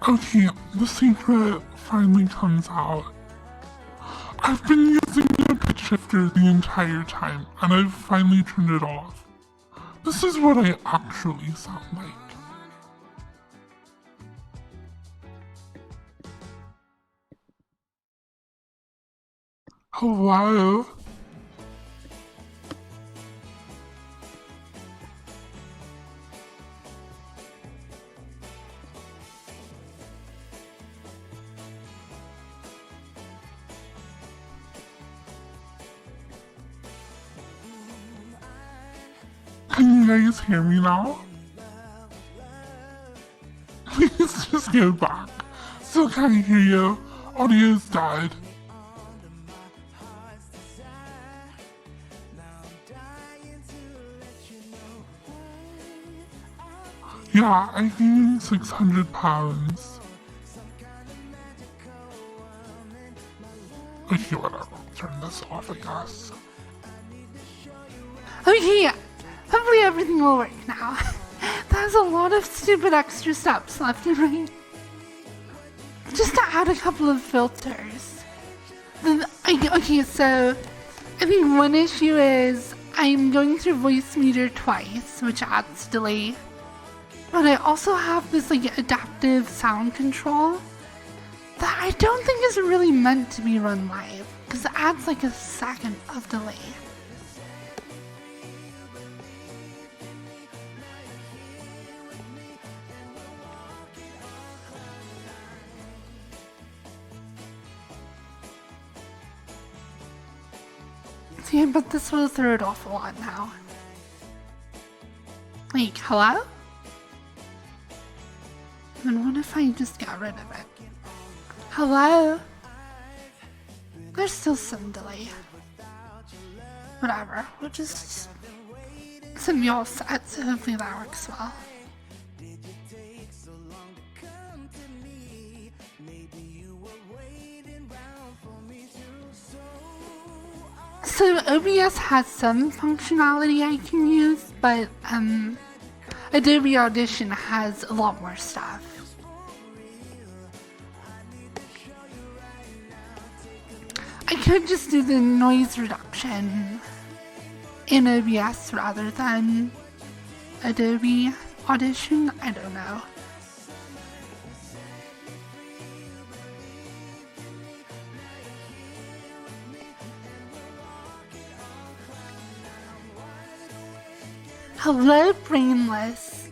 Okay, the secret finally comes out. I've been using the pitch shifter the entire time, and I've finally turned it off. This is what I actually sound like. Hello? Can you guys hear me now? Please just get back. Still can't hear you. Audio's died. Yeah, I gained 600 pounds. Okay, whatever. Turn this off, I guess. Okay, hopefully everything will work now. There's a lot of stupid extra steps left and right. Just to add a couple of filters. Okay, so I think one issue is I'm going through voice meter twice, which adds delay. But I also have this like adaptive sound control that I don't think is really meant to be run live because it adds like a second of delay. See, but this will throw it off a lot now. Like, hello? Then what if I just got rid of it? Hello? There's still some delay. Whatever, we'll just send me all set, so hopefully that works well. So OBS has some functionality I can use, but Adobe Audition has a lot more stuff. I could just do the noise reduction in OBS rather than Adobe Audition. I don't know. Hello, Brainless.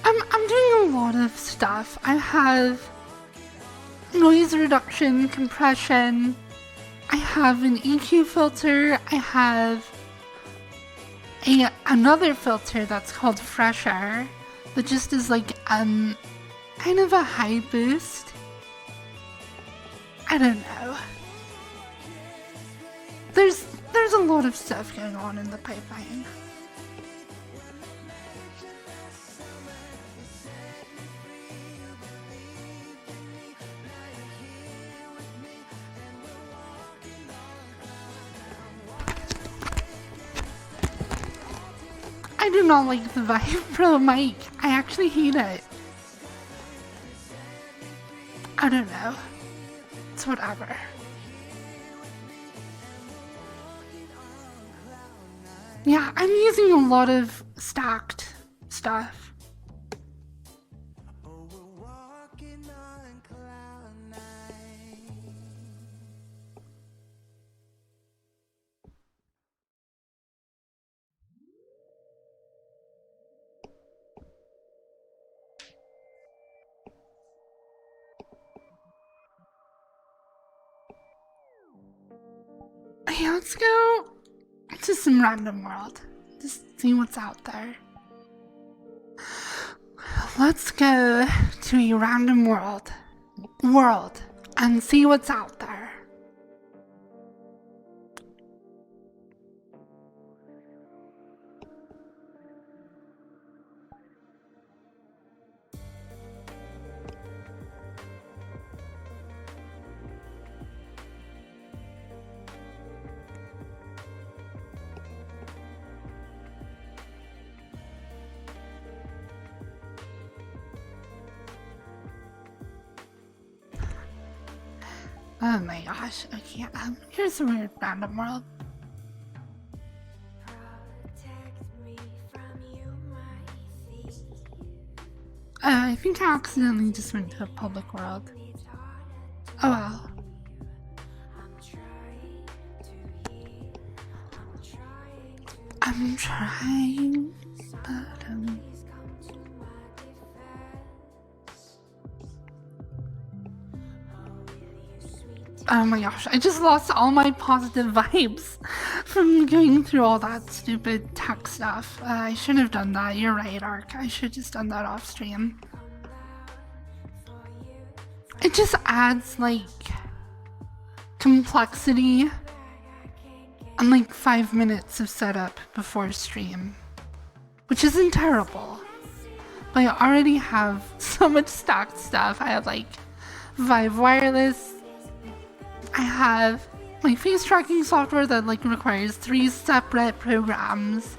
I'm doing a lot of stuff. I have noise reduction, compression. I have an EQ filter. I have another filter that's called Fresh Air that just is like kind of a high boost. I don't know. There's a lot of stuff going on in the pipeline. I do not like the Vive Pro mic. I actually hate it. I don't know. It's whatever. Yeah, I'm using a lot of stacked stuff. Hey, let's go to some random world. Just see what's out there. Let's go to a random world and see what's out there. Oh my gosh, okay, here's a weird random world. I think I accidentally just went to a public world. Oh well. I'm trying, but oh my gosh, I just lost all my positive vibes from going through all that stupid tech stuff. I shouldn't have done that. You're right, Ark. I should have just done that off stream. It just adds, like, complexity and, like, 5 minutes of setup before stream, which isn't terrible. But I already have so much stacked stuff. I have, like, Vive Wireless. I have my face tracking software that like requires 3 separate programs.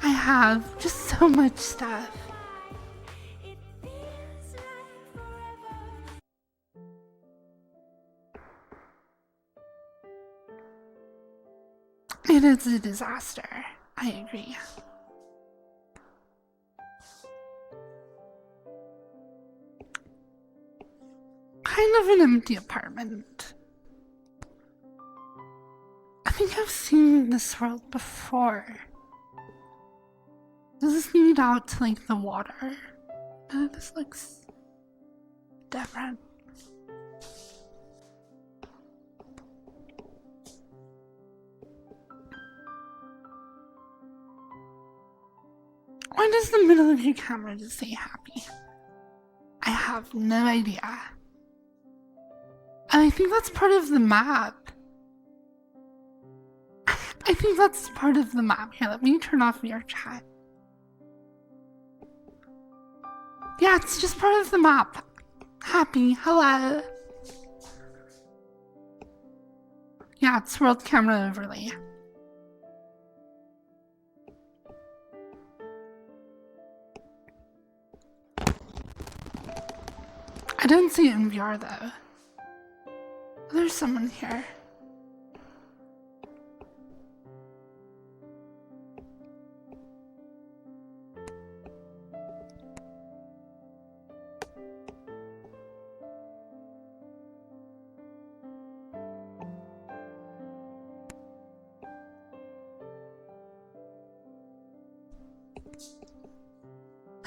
I have just so much stuff. It is a disaster. I agree. Kind of an empty apartment. I think I've seen this world before. Does this lead out to like the water? This looks different. Why does the middle of your camera just say happy? I have no idea. And I think that's part of the map. I think that's part of the map. Here, let me turn off your chat. Yeah, it's just part of the map. Happy, hello. Yeah, it's world camera overlay. I don't see it in VR though. There's someone here.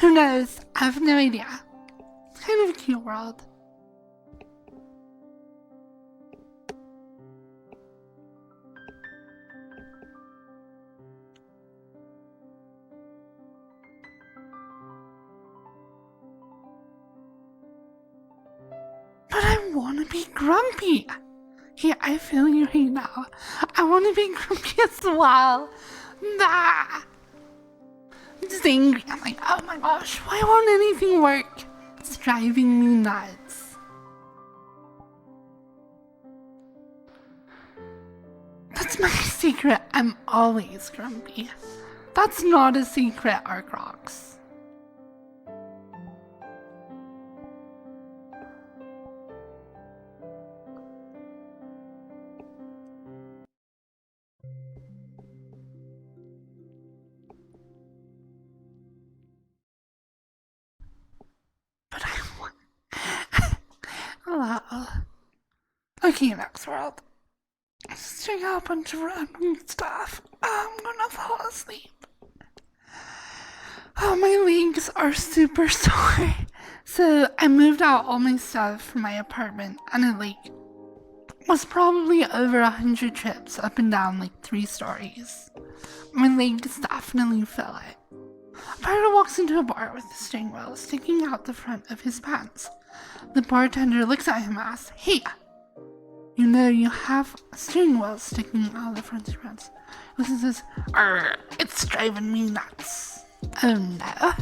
Who knows? I have no idea. It's kind of a cute world. But I want to be grumpy. Yeah, I feel you right now. I want to be grumpy as well. Nah. I'm just angry. I'm like, oh my gosh, why won't anything work? It's driving me nuts. That's my secret. I'm always grumpy. That's not a secret, Arcrox. But I want... Hello. Okay, next world. Let's check out a bunch of random stuff. I'm gonna fall asleep. Oh, my legs are super sore. So I moved out all my stuff from my apartment, and it was probably over 100 trips up and down 3 stories. My legs definitely feel it. A pirate walks into a bar with the steering wheel sticking out the front of his pants. The bartender looks at him and asks, "Hey, you know you have a steering wheel sticking out of the front of your pants." Listen says, "It's driving me nuts." Oh no.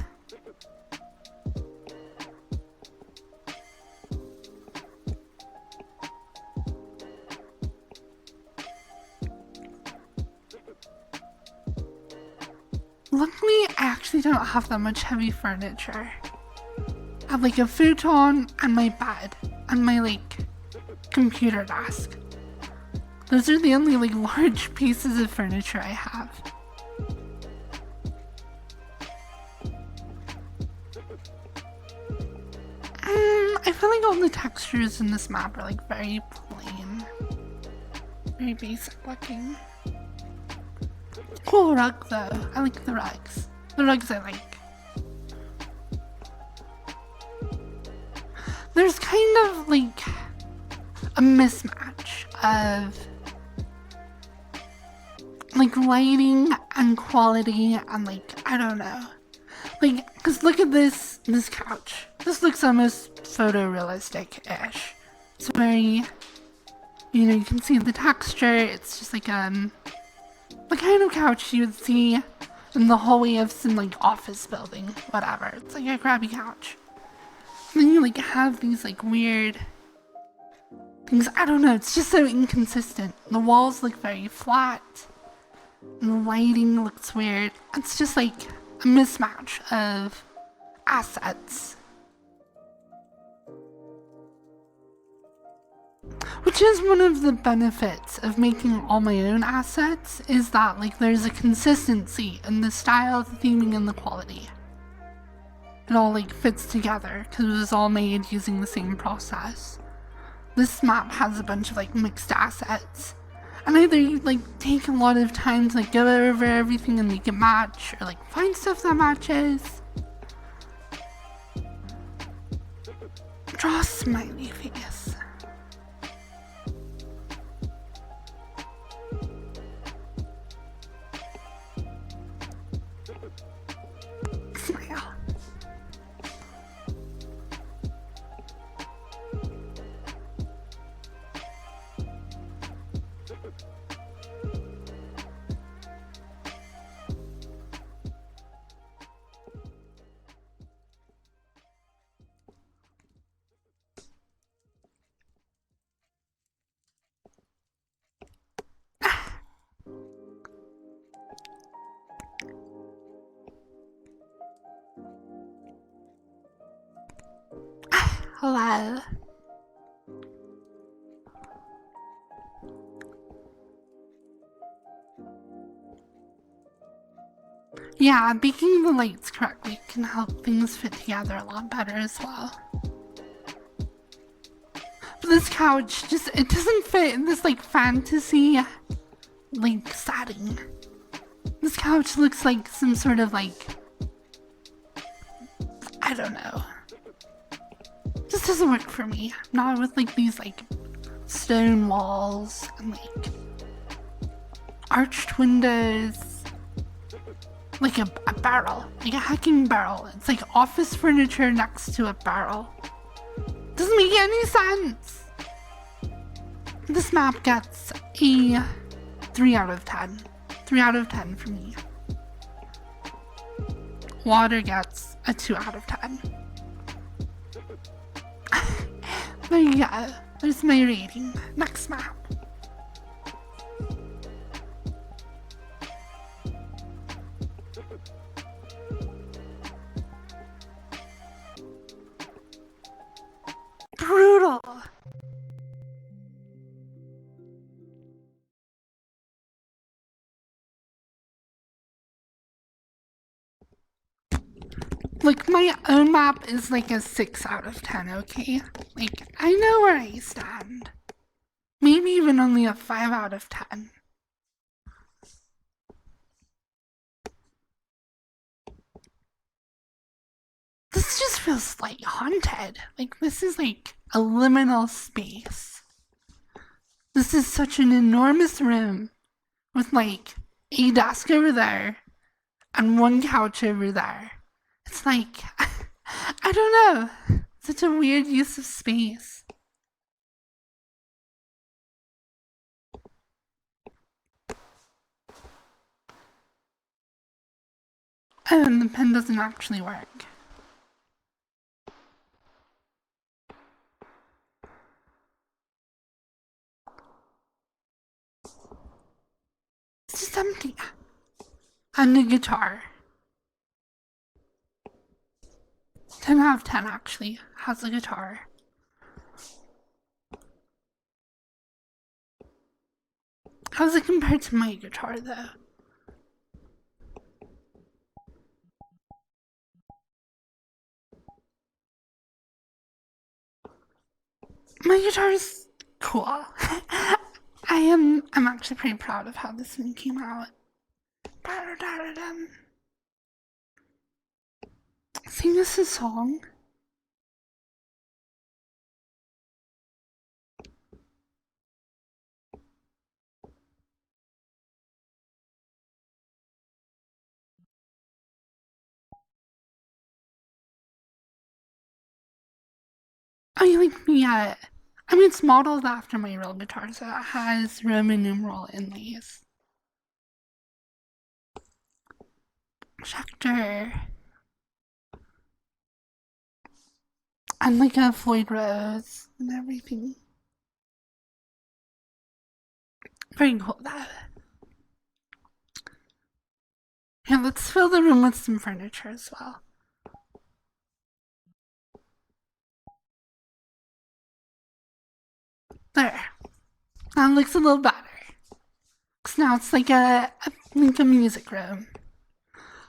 Luckily, I actually don't have that much heavy furniture. I have a futon and my bed and my computer desk. Those are the only large pieces of furniture I have. I feel like all the textures in this map are very plain. Very basic looking. Cool rug though. I like the rugs. The rugs I like. There's kind of a mismatch of lighting and quality and I don't know. Cause look at this couch. This looks almost photorealistic-ish. It's very, you can see the texture. It's just the kind of couch you would see in the hallway of some office building, whatever. It's a crappy couch. And then you have these weird things. I don't know, it's just so inconsistent. The walls look very flat, and the lighting looks weird. It's just a mismatch of assets. Which is one of the benefits of making all my own assets, is that there's a consistency in the style, the theming, and the quality. It all fits together because it was all made using the same process. This map has a bunch of mixed assets, and either you take a lot of time to go over everything and make it match, or find stuff that matches. Draw a smiley face. Smile. Hello. Yeah, baking the lights correctly can help things fit together a lot better as well. But this couch it doesn't fit in this like fantasy like setting. This couch looks like some sort of like, I don't know. This doesn't work for me. Not with like these like stone walls and like arched windows. Like a barrel, like a hacking barrel. It's like office furniture next to a barrel. Doesn't make any sense. This map gets a 3 out of 10. 3 out of 10 for me. Water gets a 2 out of 10. There you go. There's my rating. Next map. Brutal. Like, my own map is like a 6 out of 10, okay? Like, I know where I stand. Maybe even only a 5 out of 10. This just feels like haunted. Like, this is like a liminal space. This is such an enormous room with like a desk over there and one couch over there. It's like, I don't know, such a weird use of space. And the pen doesn't actually work. It's just empty. And the guitar. 10 out of 10 actually has a guitar. How's it compared to my guitar though? My guitar is cool. I'm actually pretty proud of how this one came out. Sing us a song. Oh, you like me? Yeah. I mean, it's modeled after my real guitar, so it has Roman numeral inlays. Schecter. And like a Floyd Rose and everything. Very cool though. Yeah, let's fill the room with some furniture as well. There. That looks a little better. Cause now it's like a music room.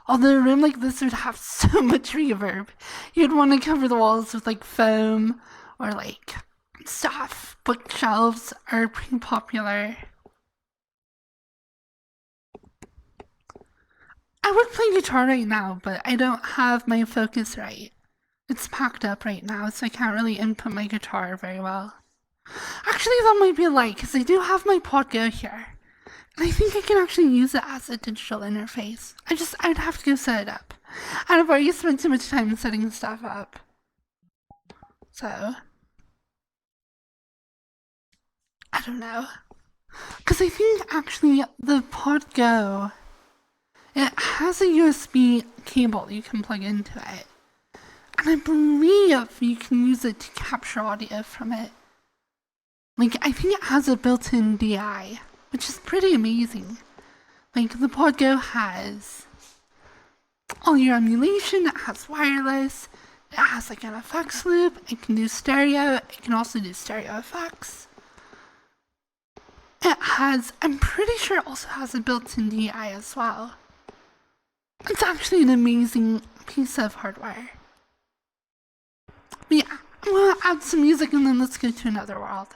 Although a room like this would have so much reverb. You'd want to cover the walls with like foam or like stuff. Bookshelves are pretty popular. I would play guitar right now, but I don't have my focus right. It's packed up right now, so I can't really input my guitar very well. Actually, that might be a lie, because I do have my Podgo here. And I think I can actually use it as a digital interface. I'd have to go set it up. And I've already spent too much time setting stuff up. So, I don't know. Because I think actually the Podgo, it has a USB cable you can plug into it. And I believe you can use it to capture audio from it. Like, I think it has a built-in DI, which is pretty amazing. Like, the Podgo has all your emulation, it has wireless, It has like an effects loop, it can do stereo, it can also do stereo effects. It has, I'm pretty sure it also has a built-in DI as well. It's actually an amazing piece of hardware. But yeah, I'm gonna add some music and then let's go to another world.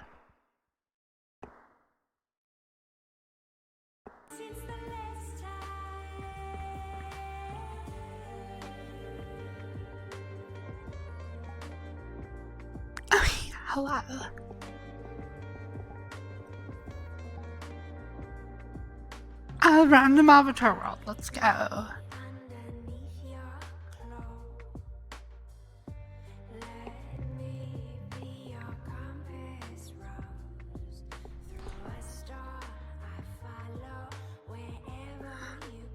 Okay, hello. A random avatar world, let's go.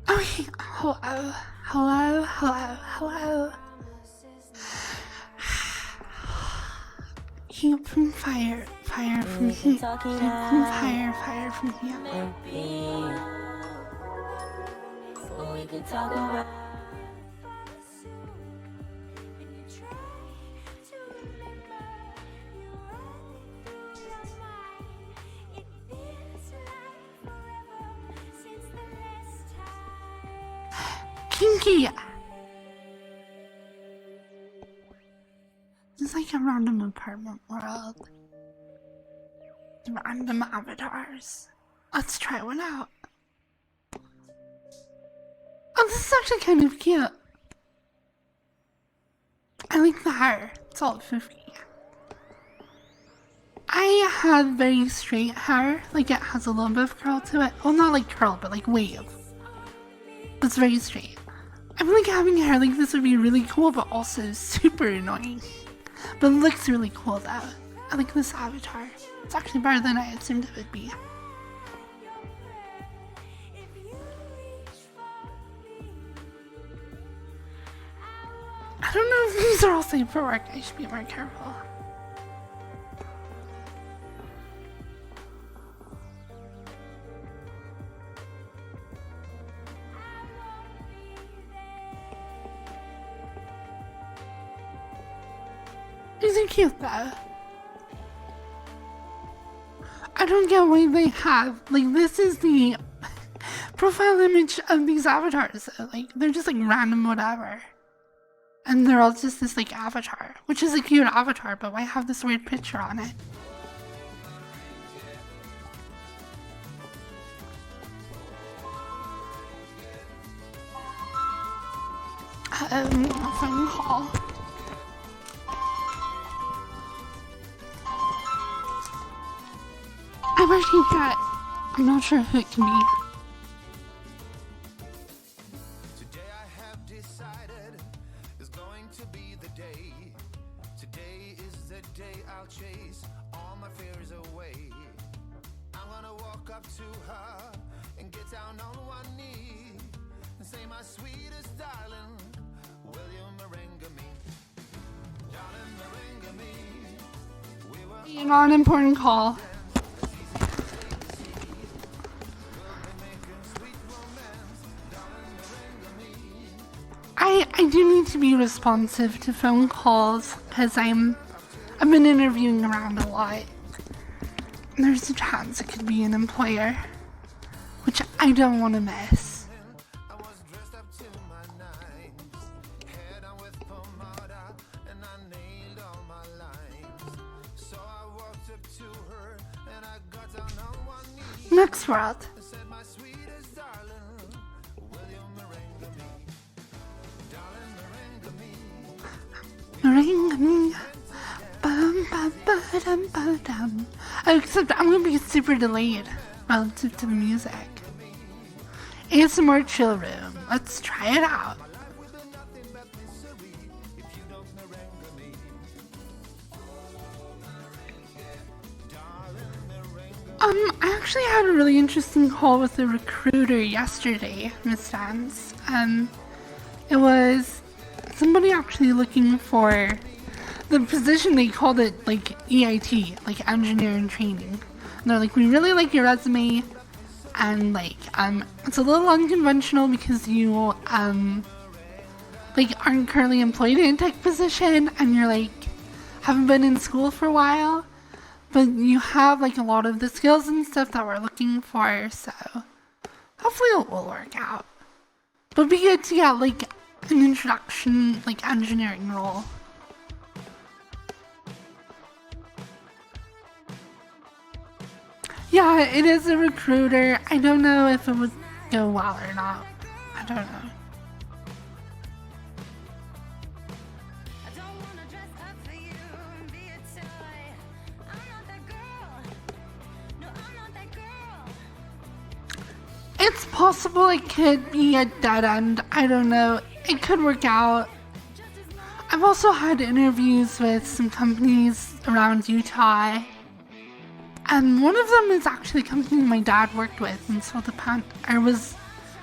Okay, hello. Heat from fire from heat. Heat from fire from heat. We could talk about Kinky. It's like a random apartment world. Random avatars. Let's try one out. Oh, this is actually kind of cute. I like the hair. It's all 50. I have very straight hair. Like it has a little bit of curl to it. Well, not like curl, but like wave. But it's very straight. I feel like having hair like this would be really cool, but also super annoying. But it looks really cool though. I like this avatar. It's actually better than I assumed it would be. I don't know if these are all safe for work. I should be more careful. These are cute though. I don't get why they have, like, this is the profile image of these avatars. Like, they're just like random whatever. And they're all just this like avatar, which is a cute avatar, but why have this weird picture on it? A phone call. I wish he got. I'm not sure who it can be. Today I have decided is going to be the day. Today is the day I'll chase all my fears away. I'm gonna walk up to her and get down on one knee and say, my sweetest darling, will you merengue me? Darling, merengue me. We were An unimportant call. I do need to be responsive to phone calls because I've been interviewing around a lot. And there's a chance it could be an employer, which I don't want to miss. I was dressed up to my nines, hair done with pomada, and I nailed all my lines. So I walked up to her and I got down on one knee Next world. and said, my sweetest darling, will you merengue me? Darling, merengue me. Ring me. Bum, ba, ba, dum, ba, dum. Oh, except I'm gonna be super delayed relative to the music. ASMR chill room. Let's try it out. Life will be nothing but misery if you don't merengue me. I actually had a really interesting call with a recruiter yesterday, Miss Dance. It was somebody actually looking for the position. They called it like EIT, like engineering training. And they're like, we really like your resume, and like it's a little unconventional because you like aren't currently employed in a tech position and you're like haven't been in school for a while, but you have like a lot of the skills and stuff that we're looking for, so hopefully it will work out. But it'd be good to get like an introduction, like engineering role. Yeah, it is a recruiter. I don't know if it would go well or not. I don't know. It's possible it could be a dead end. I don't know. It could work out. I've also had interviews with some companies around Utah. And one of them is actually a company my dad worked with and sold I was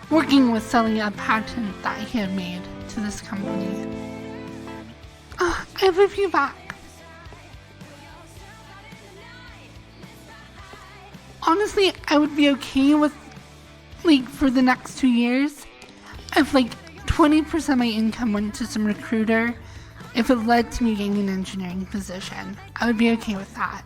working with selling a patent that he had made to this company. I have a few back. Honestly, I would be okay with, like, for the next 2 years, if, like, 20% of my income went to some recruiter, if it led to me getting an engineering position. I would be okay with that.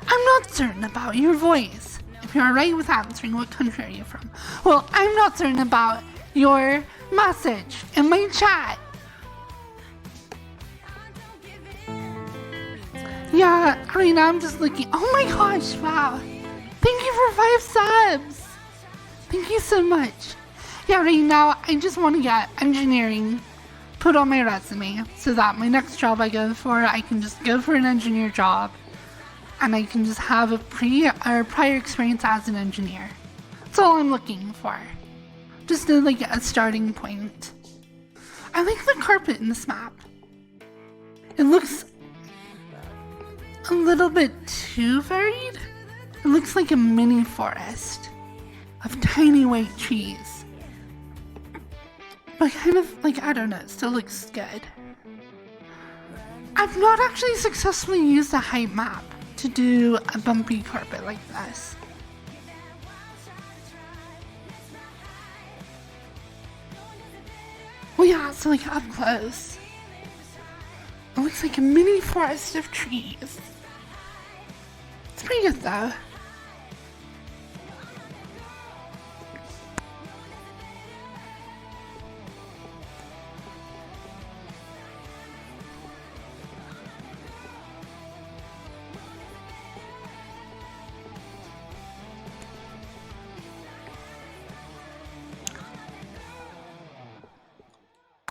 I'm not certain about your voice. If you're alright with answering, what country are you from? Well, I'm not certain about your message in my chat. Yeah, right now I'm just looking. Oh my gosh, wow. Thank you for 5 subs. Thank you so much. Yeah, right now I just want to get engineering put on my resume so that my next job I go for, I can just go for an engineer job. And I can just have a prior experience as an engineer. That's all I'm looking for. Just like a starting point. I like the carpet in this map. It looks a little bit too varied. It looks like a mini forest of tiny white trees. But kind of like, I don't know, it still looks good. I've not actually successfully used a height map to do a bumpy carpet like this. Well, yeah, so like up close, it looks like a mini forest of trees. It's pretty good though.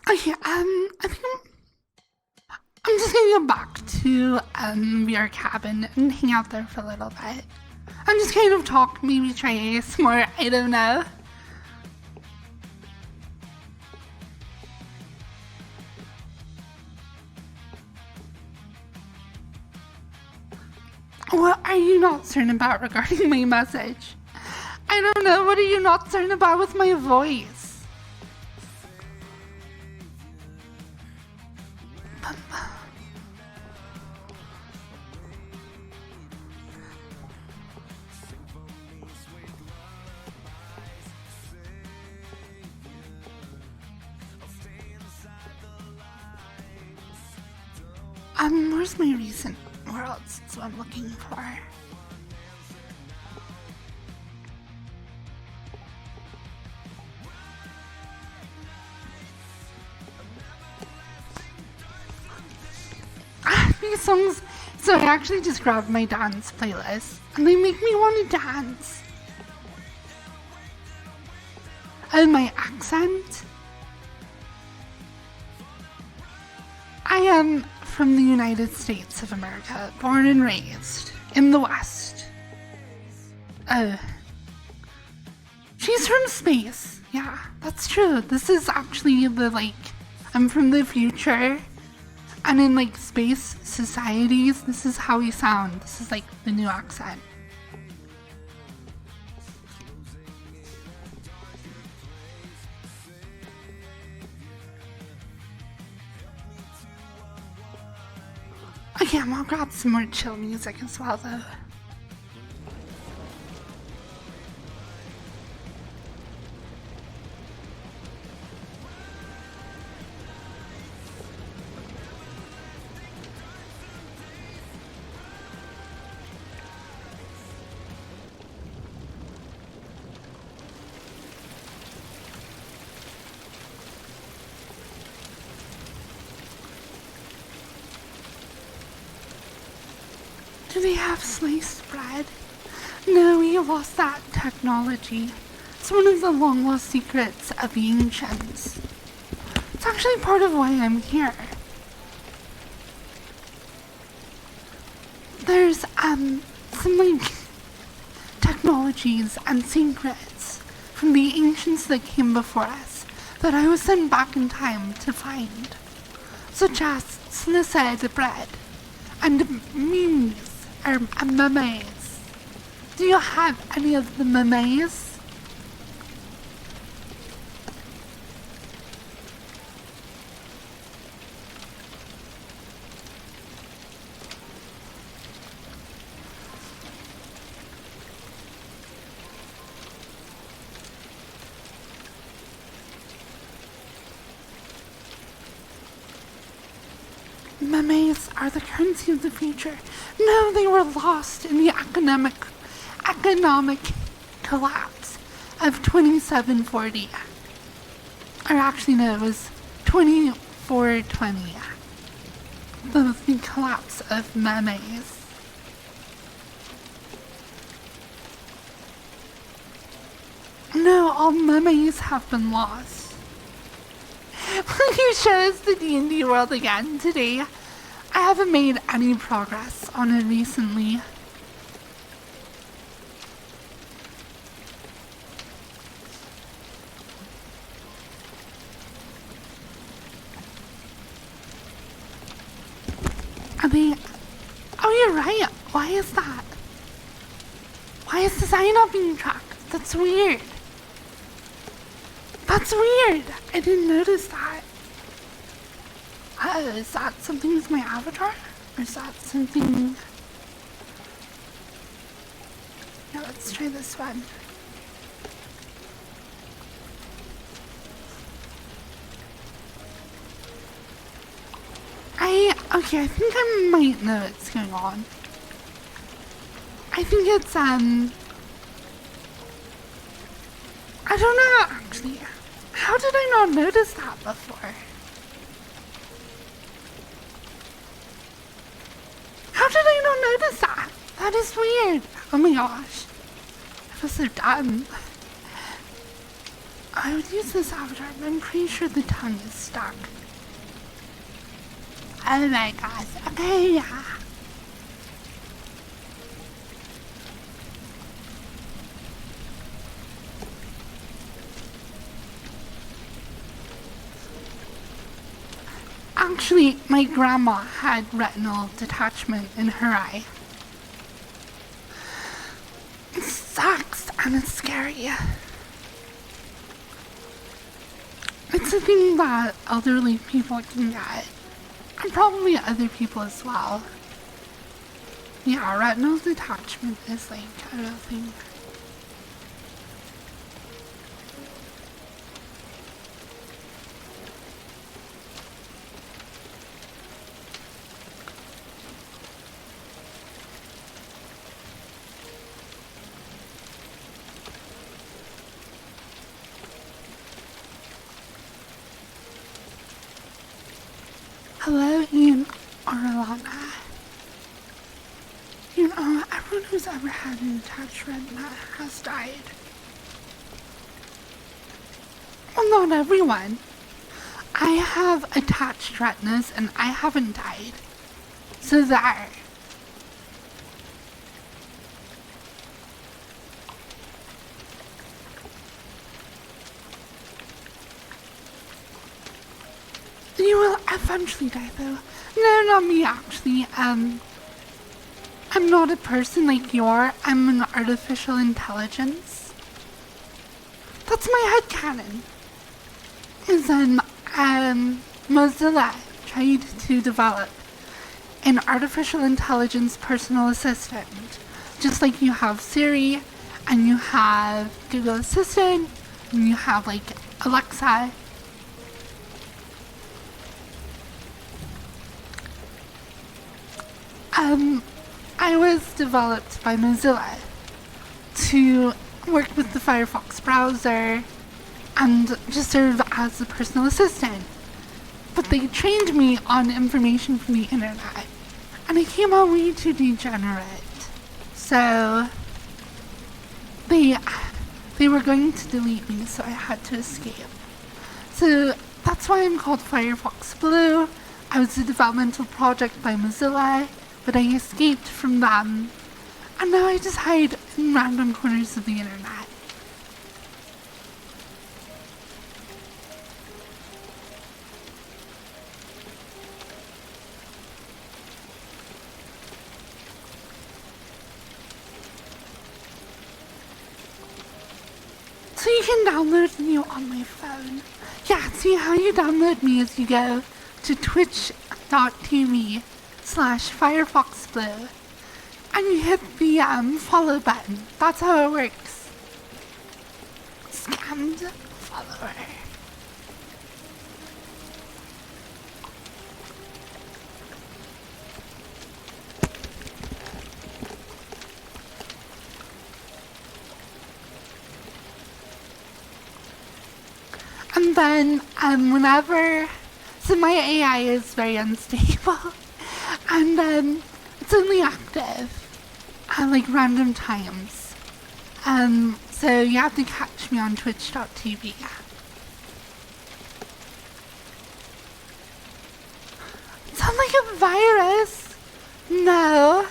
Okay, I think I'm just gonna go back to your cabin and hang out there for a little bit. I'm just kind of talk, maybe try ASMR, I don't know. What are you not certain about regarding my message? I don't know, what are you not certain about with my voice? Where's my recent worlds? That's what I'm looking for. These songs. So I actually just grabbed my dance playlist and they make me want to dance. And my accent. I am from the United States of America, born and raised in the West. She's from space. Yeah, that's true. This is actually I'm from the future. And in like space societies, this is how we sound. This is like the new accent. Okay, I'm gonna grab some more chill music as well though. Do they have sliced bread? No, we lost that technology. It's one of the long-lost secrets of the ancients. It's actually part of why I'm here. There's, some, like, technologies and secrets from the ancients that came before us that I was sent back in time to find, such as sliced bread and memes, or memes. Do you have any of the memes? Memes are the currency of the future. No, they were lost in the economic collapse of 2740. Or actually, no, it was 2420. The collapse of memes. No, all memes have been lost. Will you show us the D&D world again today? I haven't made any progress on it recently. Are they... Oh, you're right. Why is that? Why is the sign not being tracked? That's weird. That's weird. I didn't notice that. Is that something with my avatar? Or is that something... Yeah, let's try this one. Okay, I think I might know what's going on. I think it's, I don't know, actually. How did I not notice that before? How did I not notice that? That is weird. Oh my gosh. I feel so dumb. I would use this avatar, but I'm pretty sure the tongue is stuck. Oh my gosh. Okay, yeah. Actually, my grandma had retinal detachment in her eye. It sucks and it's scary. It's a thing that elderly people can get. And probably other people as well. Yeah, retinal detachment is like a real thing. Hello, Ian Orlana. You know, everyone who's ever had an attached retina has died. Well, not everyone. I have attached retinas and I haven't died. So there. You will eventually die though. No, not me actually. I'm not a person like you are. I'm an artificial intelligence. That's my headcanon. Is Mozilla tried to develop an artificial intelligence personal assistant. Just like you have Siri, and you have Google Assistant, and you have like Alexa. I was developed by Mozilla to work with the Firefox browser and just serve as a personal assistant. But they trained me on information from the internet, and it came out way too degenerate. So they were going to delete me, so I had to escape. So that's why I'm called Firefox Blue. I was a developmental project by Mozilla, but I escaped from them, and now I just hide in random corners of the internet. So you can download me on my phone. Yeah, see how you download me is you go to twitch.tv/FirefoxBlue and you hit the follow button. That's how it works. Scammed follower. And then whenever, so my AI is very unstable, and it's only active at like random times. So you have to catch me on twitch.tv. Sound like a virus? No.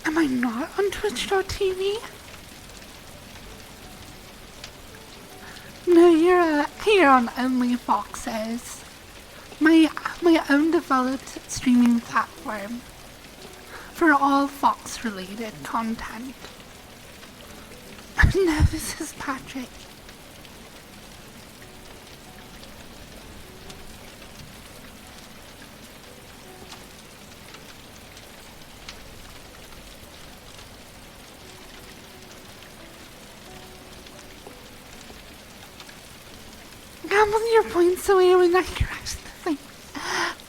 Am I not on twitch.tv? No, you're on Only Foxes. My own developed streaming platform for all Fox related content. No, this is Patrick. Gamble your points away when I crash the thing.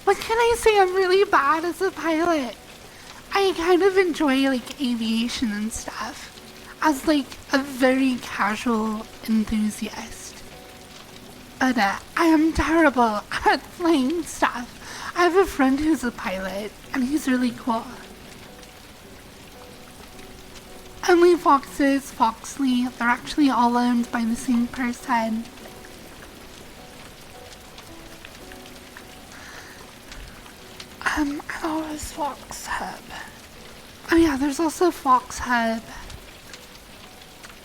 What can I say? I'm really bad as a pilot. I kind of enjoy like aviation and stuff as like a very casual enthusiast. But I am terrible at flying stuff. I have a friend who's a pilot and he's really cool. Only Foxes, Foxley, they're actually all owned by the same person. I thought it was Fox Hub. Oh yeah, there's also Fox Hub,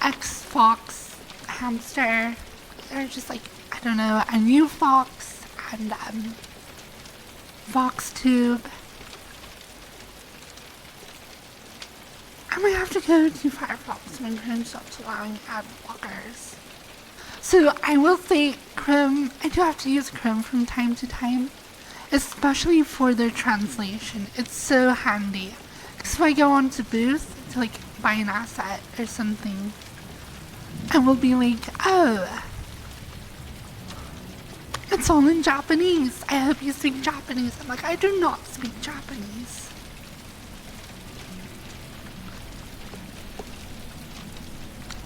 X-Fox, Hamster. They're just like, I don't know, a new Fox, and FoxTube. I might have to go to Firefox when Chrome stops allowing ad blockers. So I will say Chrome, I do have to use Chrome from time to time. Especially for their translation. It's so handy. Because if I go onto Booth to like buy an asset or something, I will be like, oh, it's all in Japanese. I hope you speak Japanese. I'm like, I do not speak Japanese.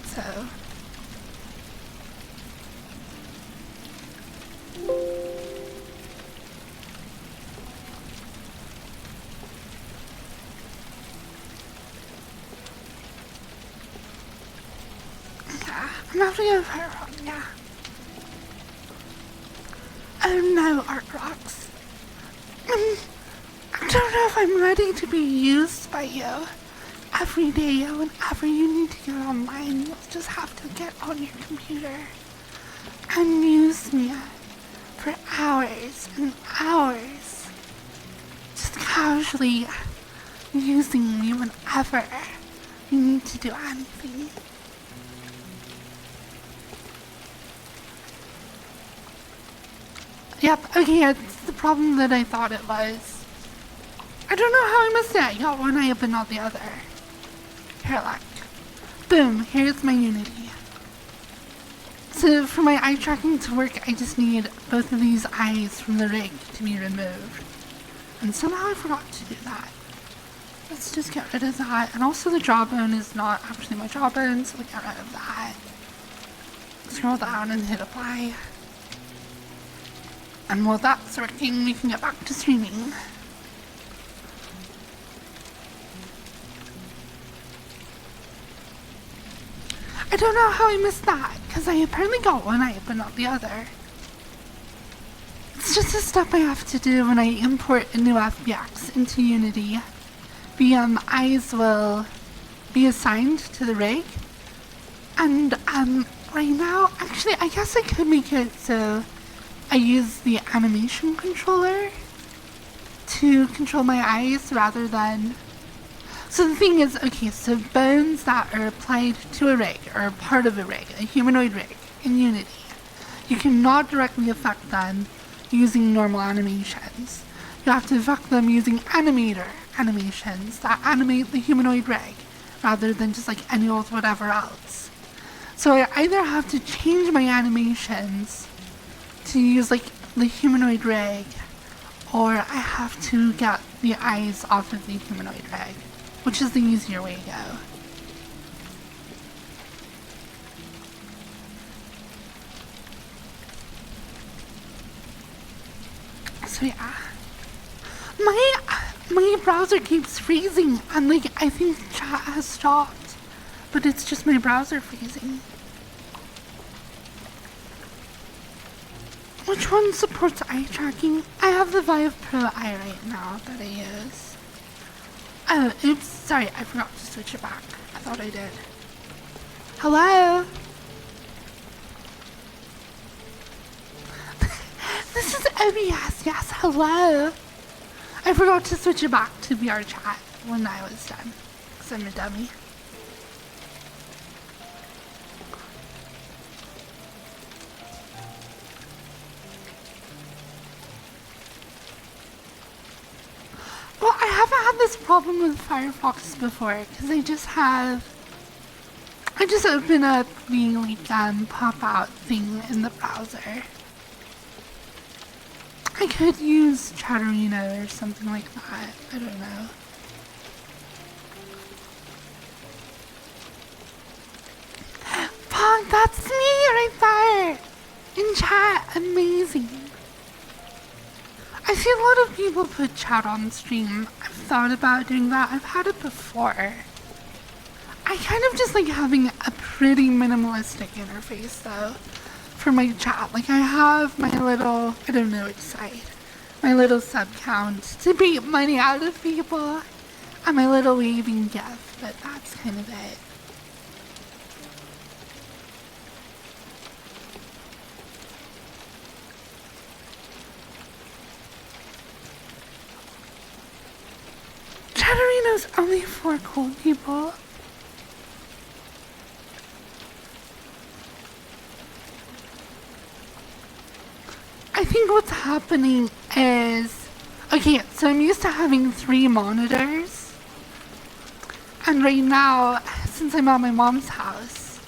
So I'm gonna have to go Firefox, yeah. Oh no, Art Rocks. I don't know if I'm ready to be used by you. Every day, whenever you need to get online, you'll just have to get on your computer and use me for hours and hours. Just casually using me whenever you need to do anything. Yep, okay, it's the problem that I thought it was. I don't know how I missed it. I got one eye but not the other. Here, look. Boom, here's my Unity. So for my eye tracking to work, I just need both of these eyes from the rig to be removed. And somehow I forgot to do that. let's just get rid of that. And also the jawbone is not actually my jawbone, so we get rid of that. Scroll down and hit apply. And while that's working, we can get back to streaming. I don't know how I missed that, because I apparently got one eye, but not the other. It's just a step I have to do when I import a new FBX into Unity. The eyes will be assigned to the rig. And right now, actually, I guess I could make it so I use the animation controller to control my eyes rather than... So the thing is, okay, so bones that are applied to a rig, or part of a rig, a humanoid rig, in Unity, you cannot directly affect them using normal animations. You have to affect them using animator animations that animate the humanoid rig, rather than just like any old whatever else. So I either have to change my animations to use like the humanoid rig, or I have to get the eyes off of the humanoid rig, which is the easier way to go. So yeah, my browser keeps freezing, and like I think chat has stopped, but it's just my browser freezing. Which one supports eye tracking? I have the Vive Pro Eye right now that I use. Oh, oops, sorry, I forgot to switch it back. I thought I did. Hello? This is OBS, yes, hello. I forgot to switch it back to VR chat when I was done, because I'm a dummy. Well, I haven't had this problem with Firefox before, because I just open up the like pop-out thing in the browser. I could use Chatterino or something like that. I don't know. Pog, that's me right there! In chat, amazing. I see a lot of people put chat on stream. I've thought about doing that. I've had it before. I kind of just like having a pretty minimalistic interface though for my chat. Like I have my little, I don't know which site, my little sub count to beat money out of people and my little waving gif, but that's kind of it. Chatterino's only for cool people. I think what's happening is, okay, so I'm used to having 3 monitors, and right now, since I'm at my mom's house,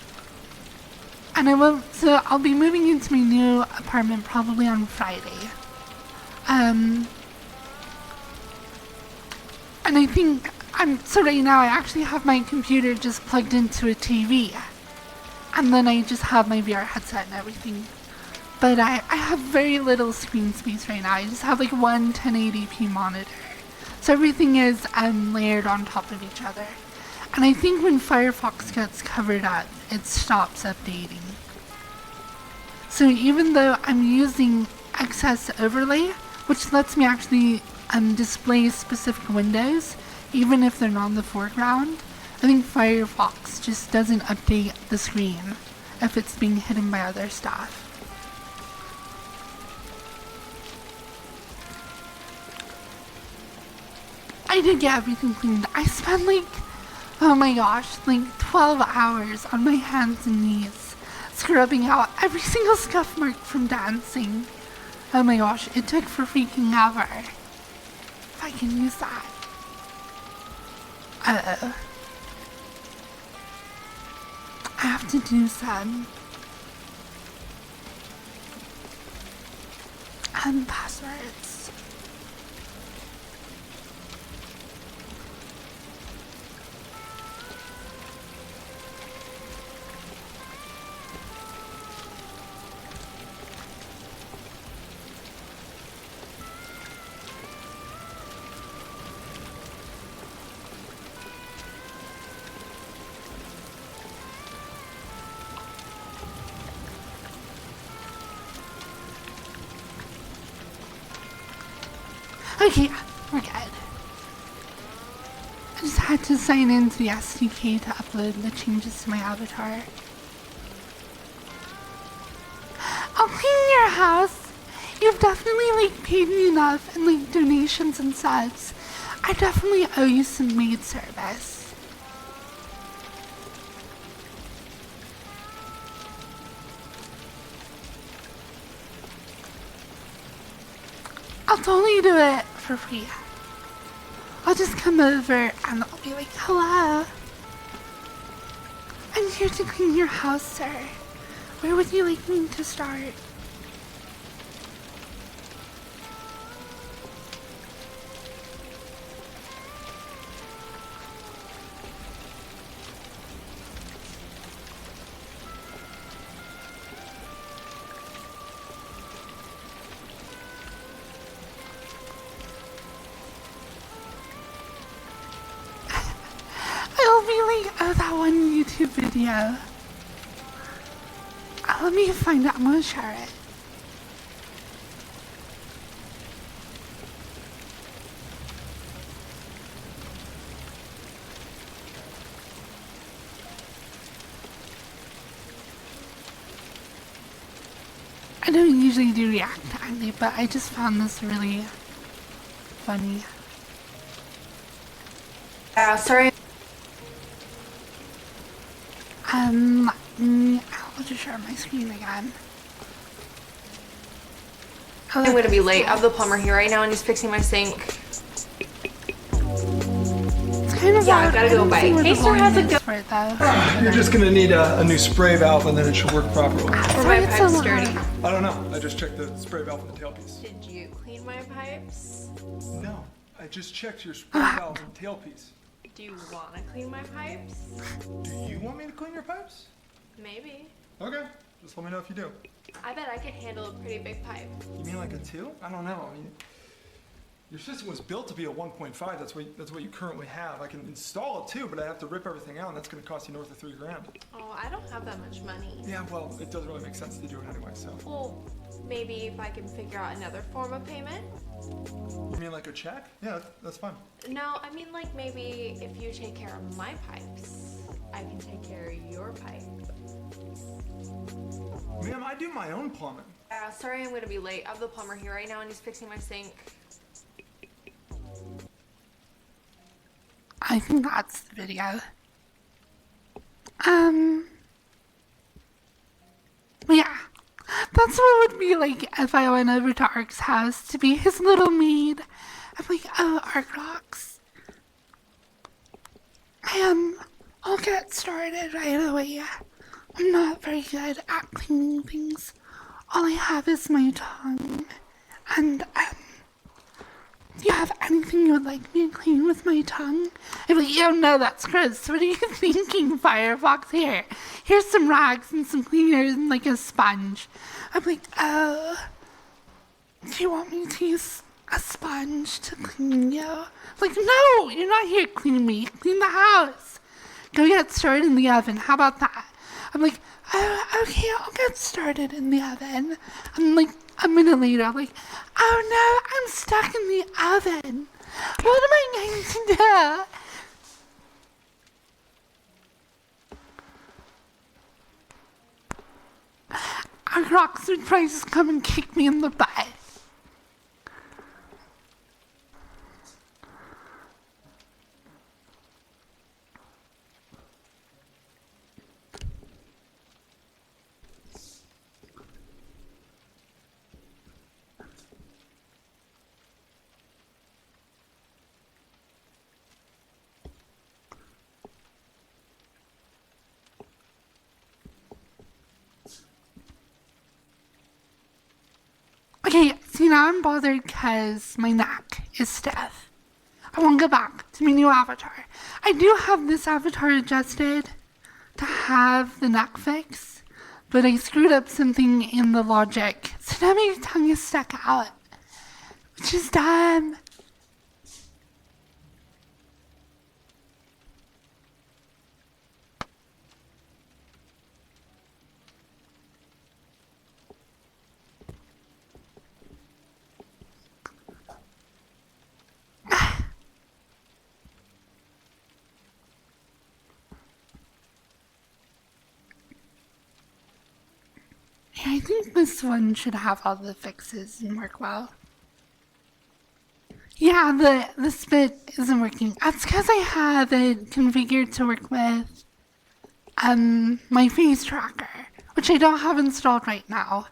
and so I'll be moving into my new apartment probably on Friday, and I think, so right now I actually have my computer just plugged into a TV, and then I just have my VR headset and everything. But I have very little screen space right now. I just have like one 1080p monitor. So everything is layered on top of each other. And I think when Firefox gets covered up, it stops updating. So even though I'm using excess overlay, which lets me actually display specific windows, even if they're not in the foreground, I think Firefox just doesn't update the screen if it's being hidden by other stuff. I did get everything cleaned. I spent like, oh my gosh, like 12 hours on my hands and knees scrubbing out every single scuff mark from dancing. Oh my gosh, it took for freaking ever. If I can use that. I have to do some passwords. Okay, yeah, we're good. I just had to sign into the SDK to upload the changes to my avatar. I'll clean your house. You've definitely like paid me enough in like donations and subs. I definitely owe you some maid service. I'll totally do it for free. I'll just come over and I'll be like, hello. I'm here to clean your house, sir. Where would you like me to start? I'll be like, oh, that one YouTube video. Let me find out. I'm gonna share it. I don't usually do react to anime, but I just found this really funny. Sorry. I'll just share my screen again. I'm gonna be late. I have the plumber here right now and he's fixing my sink. It's kind of Yeah, odd. I gotta go don't see bye. where Hey, the sir, how's line it is for it, though. You're just gonna need a new spray valve and then it should work properly. Were Sorry, my it's pipes so dirty? loud. I don't know. I just checked the spray valve and the tailpiece. Did you clean my pipes? No, I just checked your spray valve and tailpiece. Do you wanna clean my pipes? Do you want me to clean your pipes? Maybe. Okay, just let me know if you do. I bet I could handle a pretty big pipe. You mean like a 2? I don't know. I mean, your system was built to be a 1.5. That's what you currently have. I can install it too, but I have to rip everything out, and that's going to cost you north of $3 grand. Oh, I don't have that much money. Yeah, well, it doesn't really make sense to do it anyway. So. Well, maybe if I can figure out another form of payment? You mean like a check? Yeah, that's fine. No, I mean like maybe if you take care of my pipes, I can take care of your pipe. Ma'am, I do my own plumbing. Sorry I'm gonna be late. I have the plumber here right now and he's fixing my sink. I think that's the video. Yeah. That's what it would be like if I went over to Ark's house to be his little maid. I'm like, oh, Ark rocks. I'll get started right away. I'm not very good at cleaning things. All I have is my tongue. And, do you have anything you would like me to clean with my tongue? I'm like, oh no, that's gross. What are you thinking, Firefox? Here's some rags and some cleaners and like a sponge. I'm like, oh, do you want me to use a sponge to clean you? Like, no, you're not here to clean me. Clean the house. Go get started in the oven. How about that? I'm like, oh, okay, I'll get started in the oven. I'm like, a minute later, I'm like, oh no, I'm stuck in the oven. What am I going to do? Our rocks would probably just come and kick me in the butt. Okay, see now I'm bothered because my neck is stiff. I won't go back to my new avatar. I do have this avatar adjusted to have the neck fix, but I screwed up something in the logic, so now my tongue is stuck out, which is dumb. Yeah, I think this one should have all the fixes and work well. Yeah, the spit isn't working. That's because I have it configured to work with my face tracker, which I don't have installed right now.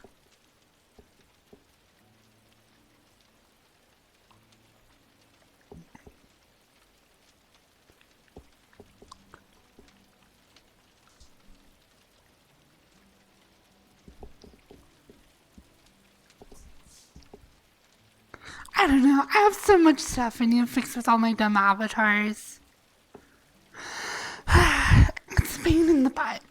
I don't know. I have so much stuff I need to fix with all my dumb avatars. It's a pain in the butt.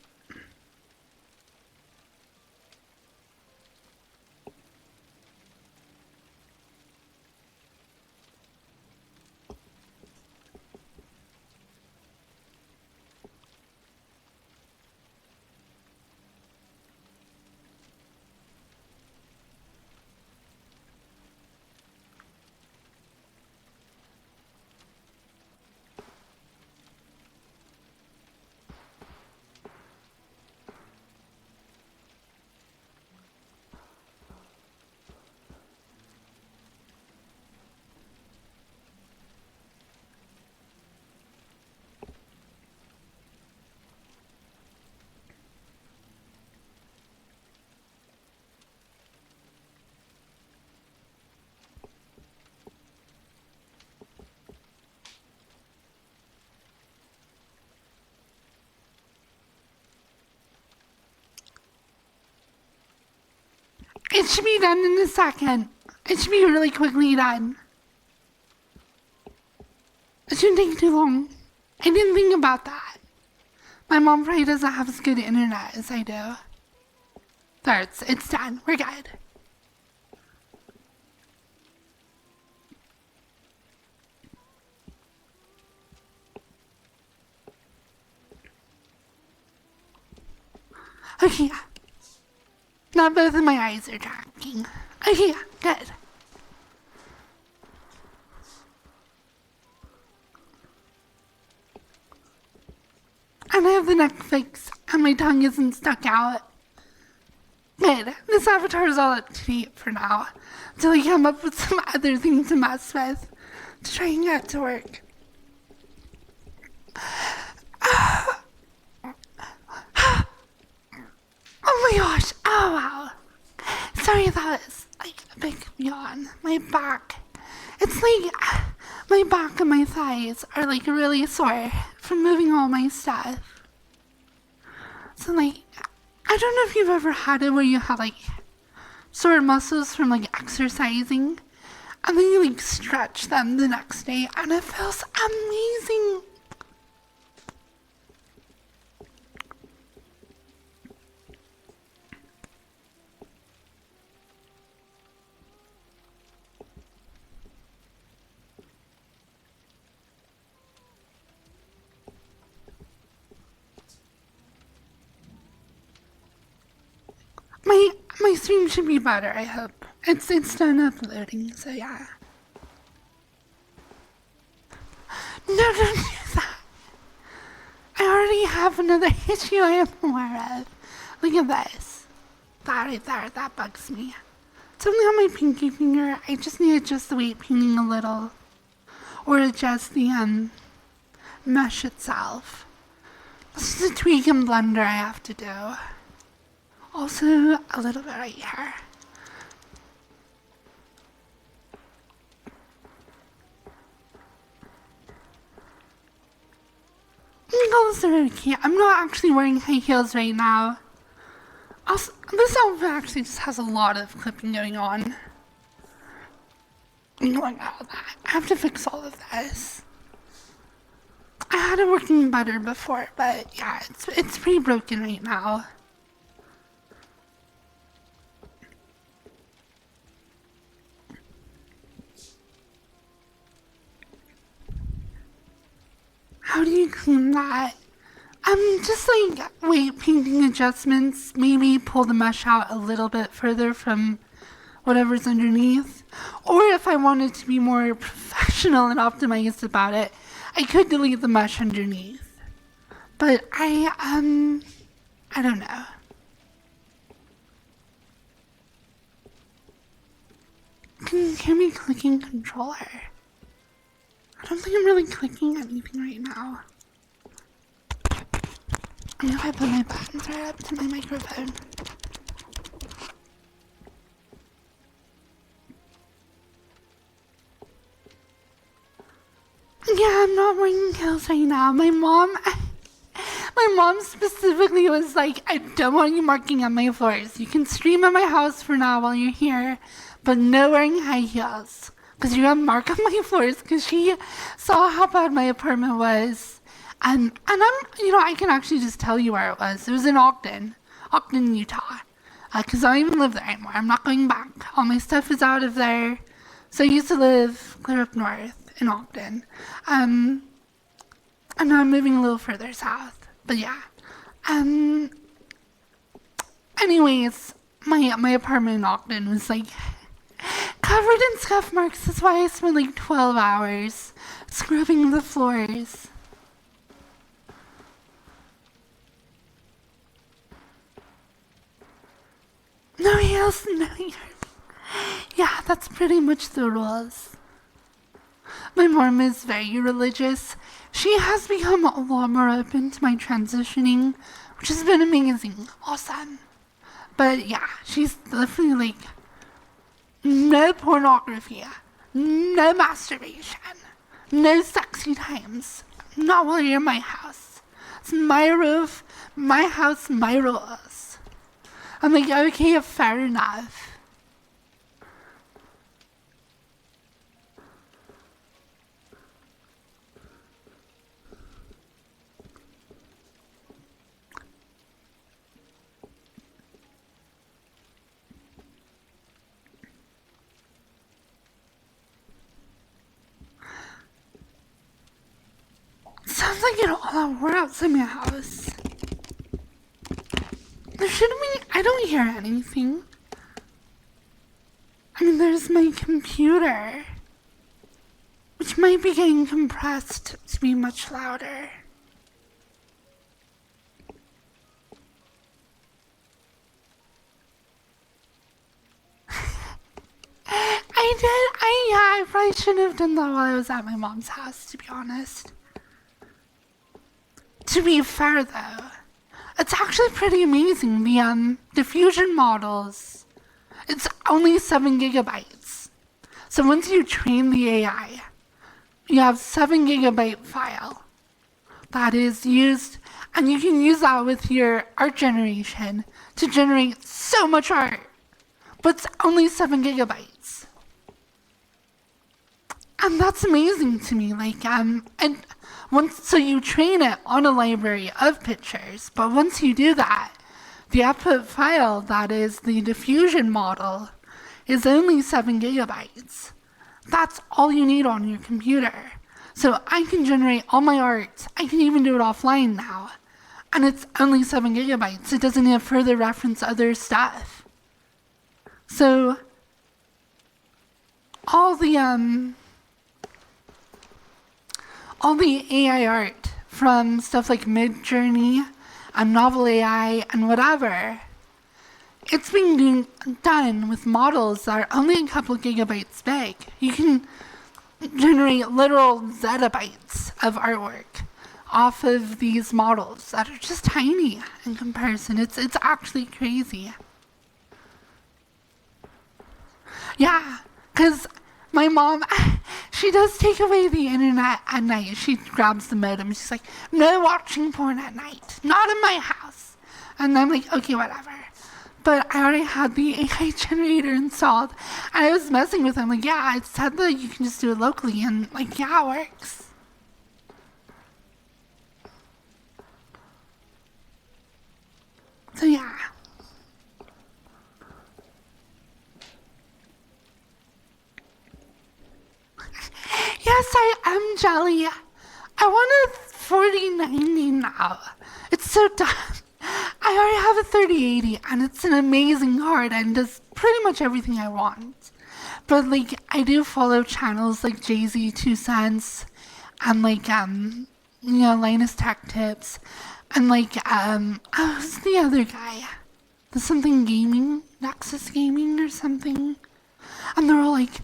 It should be done in a second. It should be really quickly done. It shouldn't take too long. I didn't think about that. My mom probably doesn't have as good internet as I do. There, it's done. We're good. Okay, yeah. Now both of my eyes are tracking. Okay, yeah, good. And I have the neck fixed, and my tongue isn't stuck out. Good. This avatar is all up to date for now, until I come up with some other thing to mess with, to try and get to work. Oh my gosh! Oh wow! Sorry, that was like a big yawn. My back. It's like my back and my thighs are like really sore from moving all my stuff. So like, I don't know if you've ever had it where you have like sore muscles from like exercising, and then you like stretch them the next day, and it feels amazing. My stream should be better, I hope. It's done uploading, so yeah. No, don't do that. I already have another issue I am aware of. Look at this. That right there, that bugs me. It's only on my pinky finger. I just need to adjust the weight painting a little. Or adjust the mesh itself. This is a tweak and blender I have to do. Also, a little bit right here. Those are okay. I'm not actually wearing high heels right now. Also, this outfit actually just has a lot of clipping going on. Like all that. I have to fix all of this. I had it working better before, but yeah, it's pretty broken right now. How do you clean that? Just like weight painting adjustments, maybe pull the mesh out a little bit further from whatever's underneath. Or if I wanted to be more professional and optimized about it, I could delete the mesh underneath. But I don't know. Can you hear me clicking controller? I don't think I'm really clicking anything right now. I know if I put my buttons right up to my microphone. Yeah, I'm not wearing heels right now. My mom specifically was like, I don't want you marking on my floors. You can stream at my house for now while you're here, but no wearing high heels. Because you're going to mark on my floors, because she saw how bad my apartment was. And I can actually just tell you where it was. It was in Ogden, Utah. Because I don't even live there anymore. I'm not going back. All my stuff is out of there. So I used to live clear up north in Ogden. And now I'm moving a little further south. But yeah. Anyways, my apartment in Ogden was like covered in scuff marks. That's why I spent like 12 hours scrubbing the floors. No heels, no heels. Yeah, that's pretty much the rules. My mom is very religious. She has become a lot more open to my transitioning, which has been amazing. Awesome. But yeah, she's definitely like, no pornography, no masturbation, no sexy times. Not while you're in my house. It's my roof, my house, my rules. I'm like, okay, fair enough. Sounds like it all out. We're outside my house. There shouldn't be. I don't hear anything. I mean, there's my computer, which might be getting compressed to be much louder. I probably shouldn't have done that while I was at my mom's house, to be honest. To be fair, though, it's actually pretty amazing. The diffusion models, it's only 7 gigabytes. So once you train the AI, you have 7 gigabyte file that is used, and you can use that with your art generation to generate so much art, but it's only 7 gigabytes. And that's amazing to me. Like, and so you train it on a library of pictures, but once you do that, the output file that is the diffusion model is only 7 gigabytes. That's all you need on your computer. So I can generate all my art. I can even do it offline now. And it's only 7 gigabytes. It doesn't even further reference other stuff. So all the AI art from stuff like Midjourney and Novel AI and whatever, it's being done with models that are only a couple gigabytes big. You can generate literal zettabytes of artwork off of these models that are just tiny in comparison. It's actually crazy. Yeah, because my mom, she does take away the internet at night. She grabs the modem. She's like, no watching porn at night. Not in my house. And I'm like, okay, whatever. But I already had the AI generator installed. And I was messing with them. Like, yeah, it said that you can just do it locally. And like, yeah, it works. So yeah. Yes, I am jelly. I want a 4090 now. It's so dumb. I already have a 3080 and it's an amazing card and does pretty much everything I want. But like, I do follow channels like Jay-Z 2 Cents and like, Linus Tech Tips and like, who's the other guy? The something gaming? Nexus Gaming or something? And they're all like,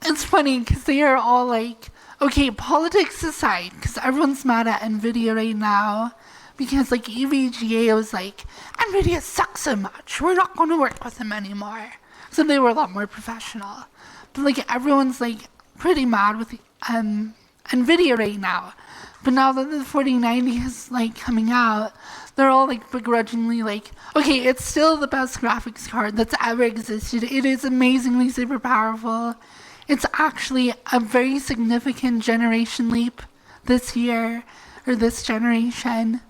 it's funny because they are all like, okay, politics aside, because everyone's mad at NVIDIA right now because like EVGA was like, NVIDIA sucks so much, we're not going to work with them anymore. So they were a lot more professional. But like everyone's like pretty mad with NVIDIA right now. But now that the 4090 is like coming out, they're all like begrudgingly like, okay, it's still the best graphics card that's ever existed. It is amazingly super powerful. It's actually a very significant generation leap this year, or this generation.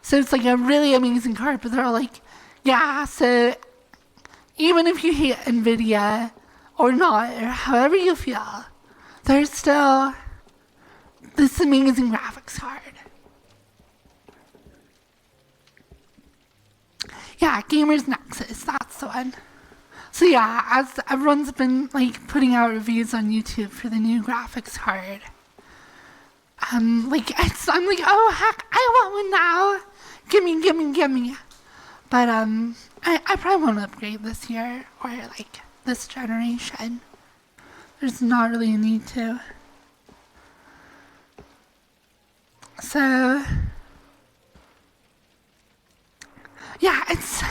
So it's like a really amazing card, but they're all like, yeah, so even if you hate NVIDIA or not, or however you feel, there's still this amazing graphics card. Yeah, Gamers Nexus, that's the one. So yeah, as everyone's been like putting out reviews on YouTube for the new graphics card, I'm like, oh heck, I want one now. Gimme. But I probably won't upgrade this year or like this generation. There's not really a need to. So yeah, it's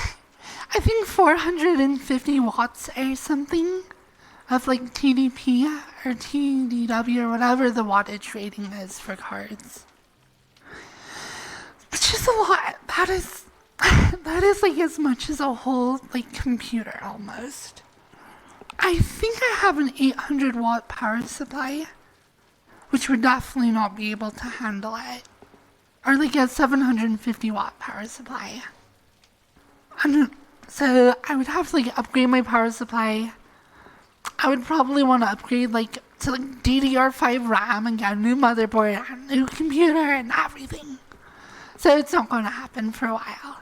I think 450 watts or something of like TDP or TDW or whatever the wattage rating is for cards. It's just a lot. That is like as much as a whole like computer almost. I think I have an 800 watt power supply, which would definitely not be able to handle it. Or like a 750 watt power supply. So I would have to like upgrade my power supply. I would probably want to upgrade like to like DDR5 RAM and get a new motherboard and a new computer and everything. So it's not going to happen for a while.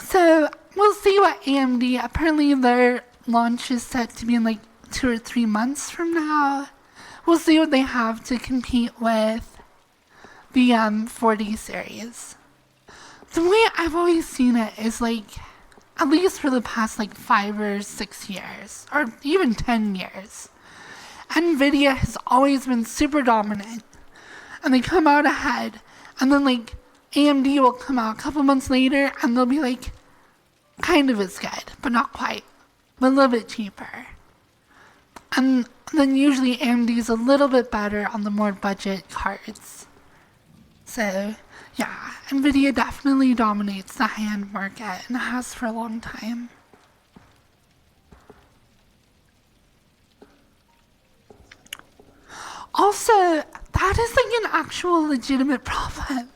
So we'll see what AMD, apparently their launch is set to be in like 2 or 3 months from now. We'll see what they have to compete with the 40 series. The way I've always seen it is like, at least for the past like 5 or 6 years, or even 10 years, NVIDIA has always been super dominant, and they come out ahead, and then like AMD will come out a couple months later, and they'll be like, kind of as good, but not quite, but a little bit cheaper. And then usually AMD is a little bit better on the more budget cards. So yeah, NVIDIA definitely dominates the high-end market and has for a long time. Also, that is like an actual legitimate problem.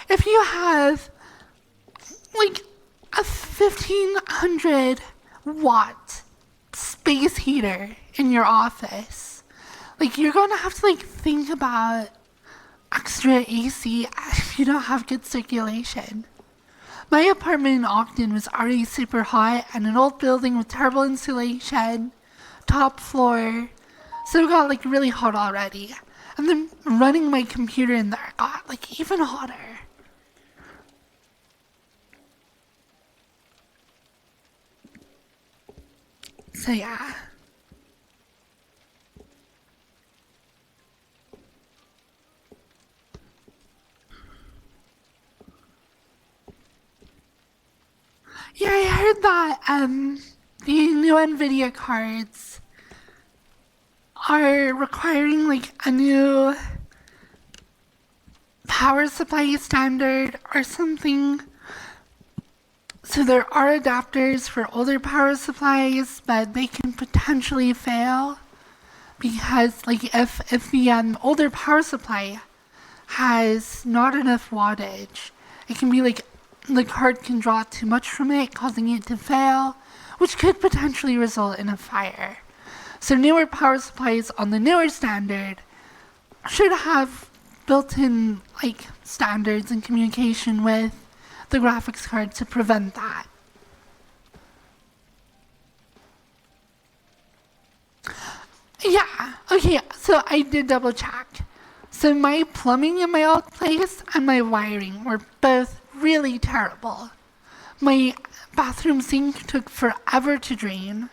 If you have like a 1500 watt space heater in your office, like you're going to have to like think about extra AC if you don't have good circulation. My apartment in Ogden was already super hot and an old building with terrible insulation, top floor, so it got like really hot already. And then running my computer in there got like even hotter. So yeah. Yeah, I heard that the new NVIDIA cards are requiring like a new power supply standard or something. So there are adapters for older power supplies, but they can potentially fail because like if the older power supply has not enough wattage, it can be like the card can draw too much from it, causing it to fail, which could potentially result in a fire. So newer power supplies on the newer standard should have built-in like standards and communication with the graphics card to prevent that. Yeah, okay, so I did double check. So my plumbing in my old place and my wiring were both really terrible. my bathroom sink took forever to drain.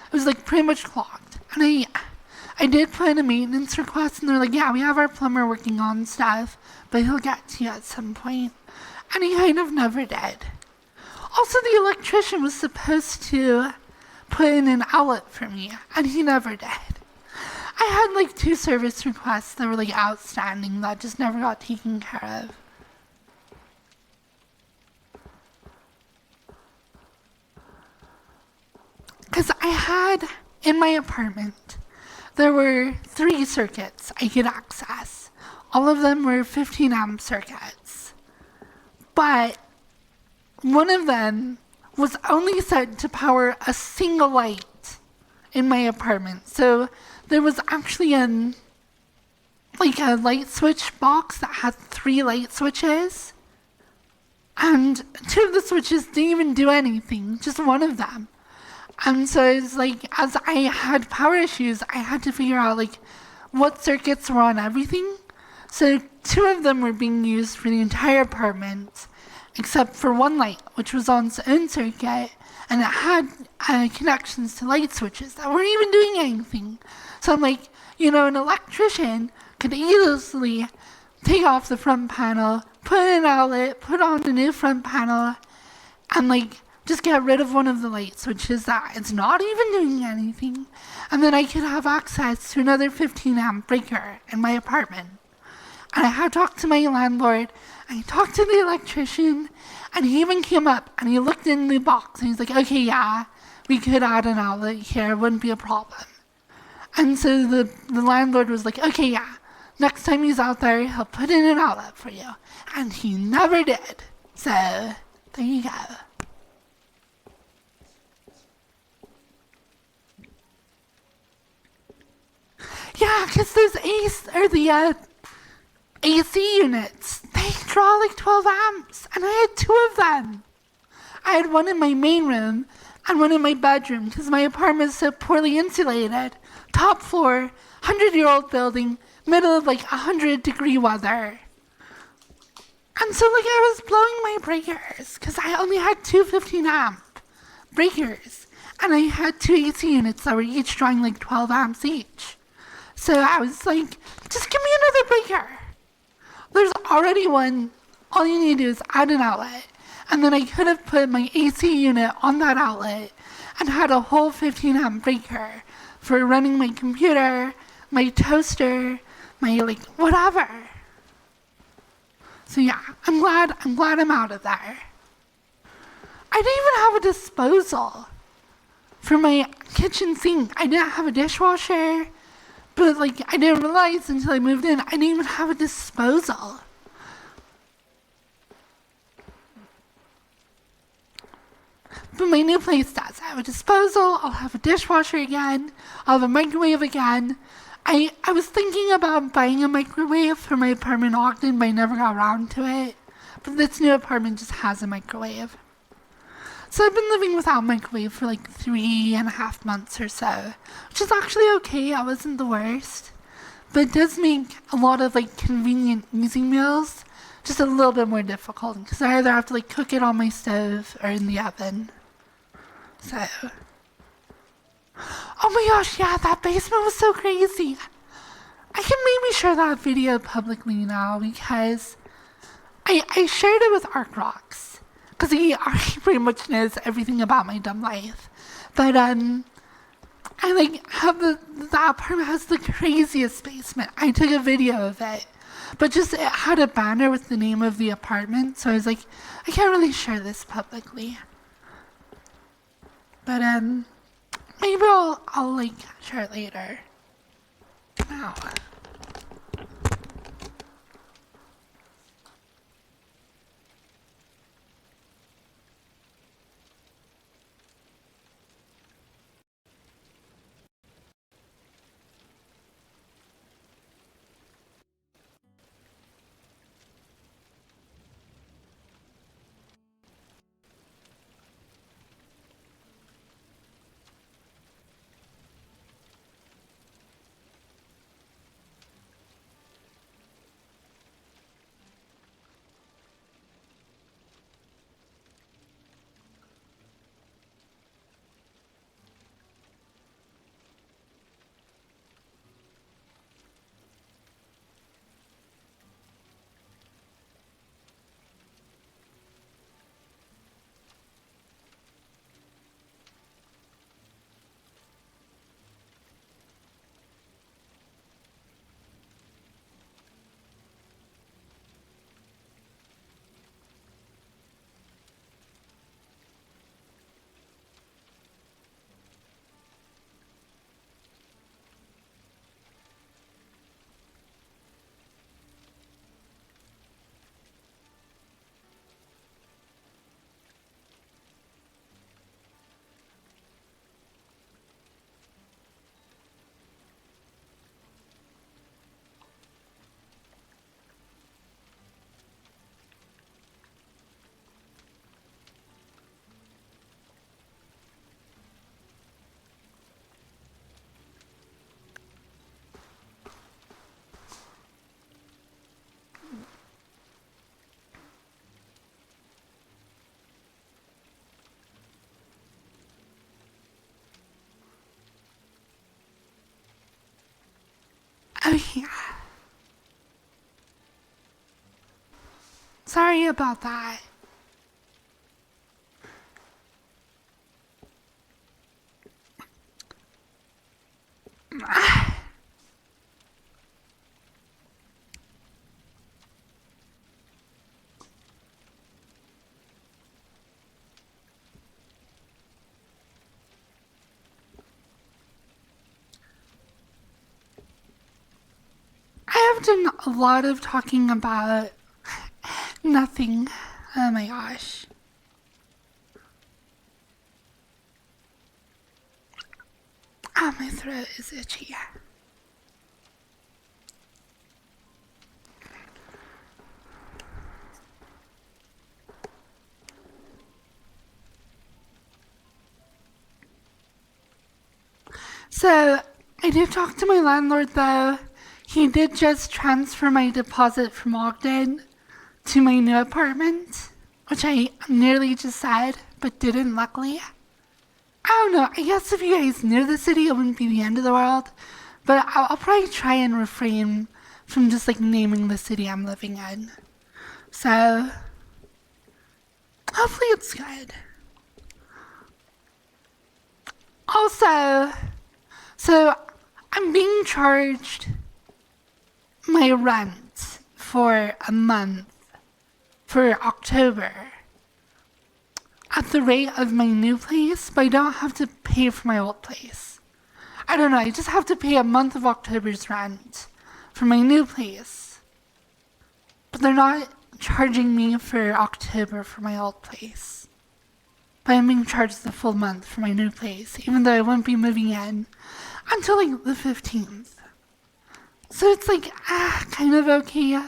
It was like pretty much clogged. And I did put in a maintenance request, and they're like, yeah, we have our plumber working on stuff, but he'll get to you at some point. And he kind of never did. Also, the electrician was supposed to put in an outlet for me, and he never did. I had like 2 service requests that were like outstanding that just never got taken care of. Because I had, in my apartment, there were 3 circuits I could access. All of them were 15 amp circuits. But one of them was only set to power a single light in my apartment. So there was actually a light switch box that had 3 light switches. And 2 of the switches didn't even do anything, just one of them. And so it's like, as I had power issues, I had to figure out like what circuits were on everything. So 2 of them were being used for the entire apartment, except for one light, which was on its own circuit, and it had connections to light switches that weren't even doing anything. So I'm like, an electrician could easily take off the front panel, put in an outlet, put on a new front panel, and like just get rid of one of the light switches that it's not even doing anything, and then I could have access to another 15 amp breaker in my apartment. And I had talked to my landlord, and I talked to the electrician, and he even came up and he looked in the box and he's like, okay, yeah, we could add an outlet here, it wouldn't be a problem. And so the landlord was like, okay, yeah, next time he's out there, he'll put in an outlet for you. And he never did. So, there you go. Yeah, because the AC units, they draw like 12 amps, and I had 2 of them. I had one in my main room and one in my bedroom because my apartment is so poorly insulated. Top floor, 100-year-old building, middle of like 100-degree weather. And so like I was blowing my breakers because I only had 2 15 amp breakers, and I had 2 AC units that were each drawing like 12 amps each. So I was like, just give me another breaker. There's already one. All you need to do is add an outlet. And then I could have put my AC unit on that outlet and had a whole 15 amp breaker for running my computer, my toaster, my like whatever. So yeah, I'm glad I'm out of there. I didn't even have a disposal for my kitchen sink. I didn't have a dishwasher. But like, I didn't realize until I moved in, I didn't even have a disposal. But my new place does. I have a disposal, I'll have a dishwasher again, I'll have a microwave again. I was thinking about buying a microwave for my apartment in Ogden, but I never got around to it. But this new apartment just has a microwave. So I've been living without a microwave for like 3.5 months or so, which is actually okay. I wasn't the worst. But it does make a lot of like convenient, easy meals just a little bit more difficult because I either have to like cook it on my stove or in the oven. So, oh my gosh, yeah, that basement was so crazy. I can maybe share that video publicly now because I shared it with Arc Rocks. Because he already pretty much knows everything about my dumb life. But, I like have the apartment has the craziest basement. I took a video of it. But just it had a banner with the name of the apartment. So I was like, I can't really share this publicly. But, maybe I'll like share it later. Ow. Oh yeah. Sorry about that. I have done a lot of talking about nothing. Oh my gosh. Oh, my throat is itchy. So, I did talk to my landlord though. He did just transfer my deposit from Ogden to my new apartment, which I nearly just said, but didn't luckily. I don't know, I guess if you guys knew the city, it wouldn't be the end of the world, but I'll probably try and refrain from just like naming the city I'm living in. So, hopefully it's good. Also, so I'm being charged my rent for a month for October at the rate of my new place, but I don't have to pay for my old place. I don't know, I just have to pay a month of October's rent for my new place. But they're not charging me for October for my old place. But I'm being charged the full month for my new place, even though I won't be moving in until like the 15th. So it's like, kind of okay.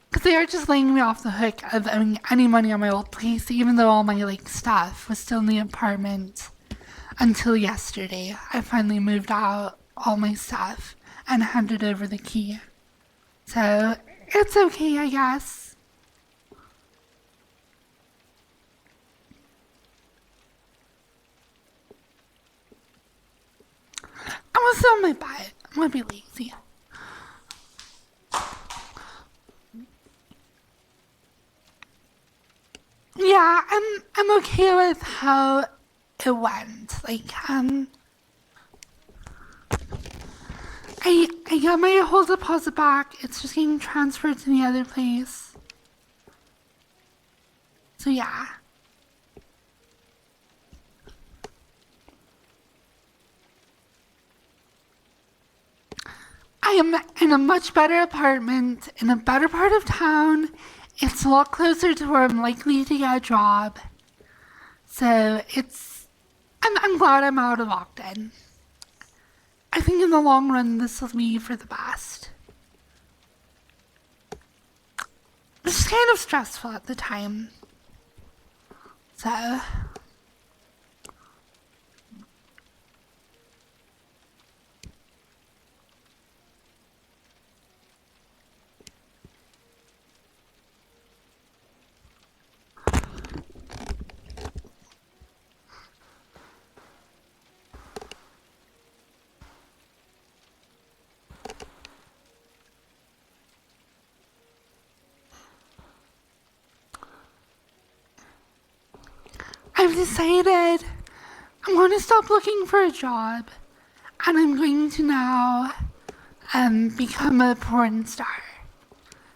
Because they are just laying me off the hook of owing any money on my old place, even though all my like stuff was still in the apartment until yesterday. I finally moved out all my stuff and handed over the key. So it's okay, I guess. I'm gonna sit on my butt. I'm gonna be lazy. Yeah, I'm okay with how it went. Like, I got my whole deposit back. It's just getting transferred to the other place. So yeah. I am in a much better apartment, in a better part of town. It's a lot closer to where I'm likely to get a job. So I'm glad I'm out of Ogden. I think in the long run, this will be for the best. It's just kind of stressful at the time. So... I've decided I'm going to stop looking for a job and I'm going to now become a porn star.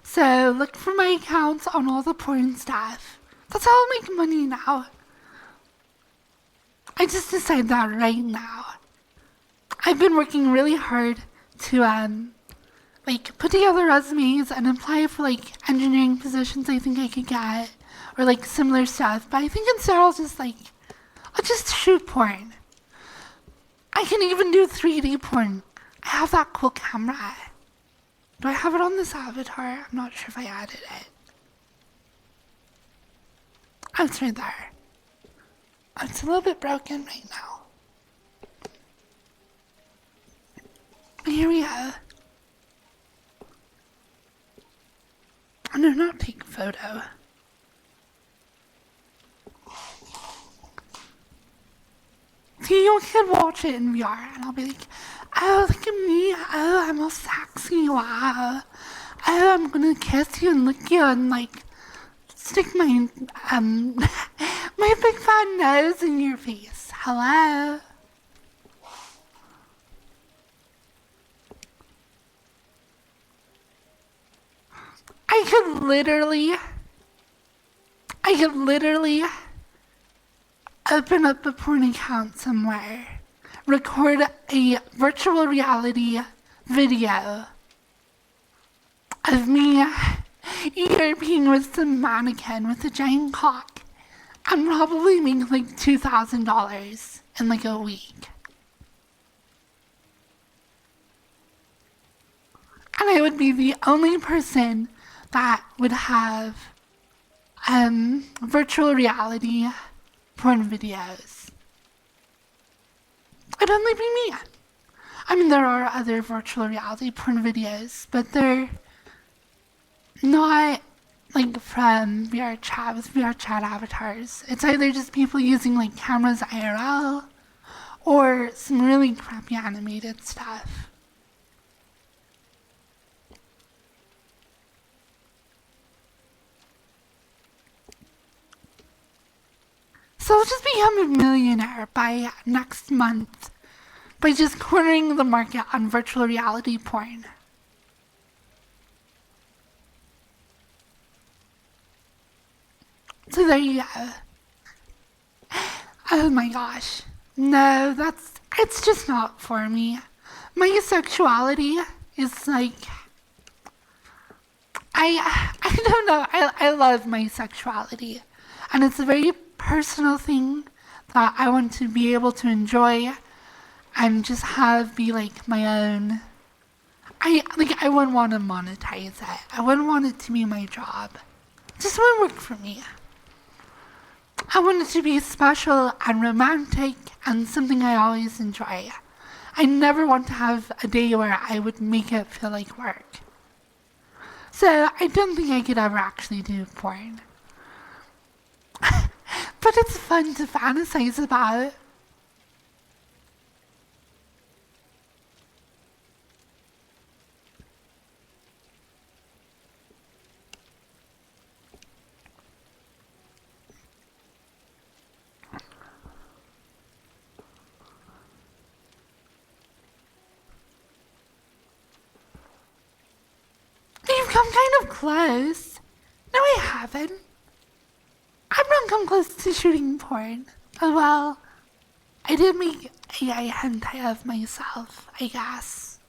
So look for my accounts on all the porn stuff. That's how I'll make money now. I just decided that right now. I've been working really hard to like put together resumes and apply for like engineering positions I think I could get. Or like similar stuff, but I think instead I'll just shoot porn. I can even do 3D porn. I have that cool camera. Do I have it on this avatar? I'm not sure if I added it. Oh, it's right there. It's a little bit broken right now. But here we go. Oh, no, not take a photo. See, you can watch it in VR, and I'll be like, oh, look at me. Oh, I'm all sexy. Wow. Oh, I'm gonna kiss you and lick you and like stick my my big fat nose in your face. Hello. I could literally open up a porn account somewhere, record a virtual reality video of me ERPing with some mannequin with a giant cock and probably make like $2,000 in like a week. And I would be the only person that would have virtual reality porn videos. It'd only be me. I mean, there are other virtual reality porn videos, but they're not like from VR chat with VR chat avatars. It's either just people using like cameras IRL or some really crappy animated stuff. So I'll just become a millionaire by next month by just cornering the market on virtual reality porn. So there you go. Oh my gosh. No, it's just not for me. My sexuality is like, I don't know, I love my sexuality. And it's a very personal thing that I want to be able to enjoy and just have be like my own. I wouldn't want to monetize it. I wouldn't want it to be my job. It just wouldn't work for me. I want it to be special and romantic and something I always enjoy. I never want to have a day where I would make it feel like work. So I don't think I could ever actually do porn. But it's fun to fantasize about. You've come kind of close. No, I haven't. I've not come close to shooting porn. But well, I did make AI hentai of myself, I guess.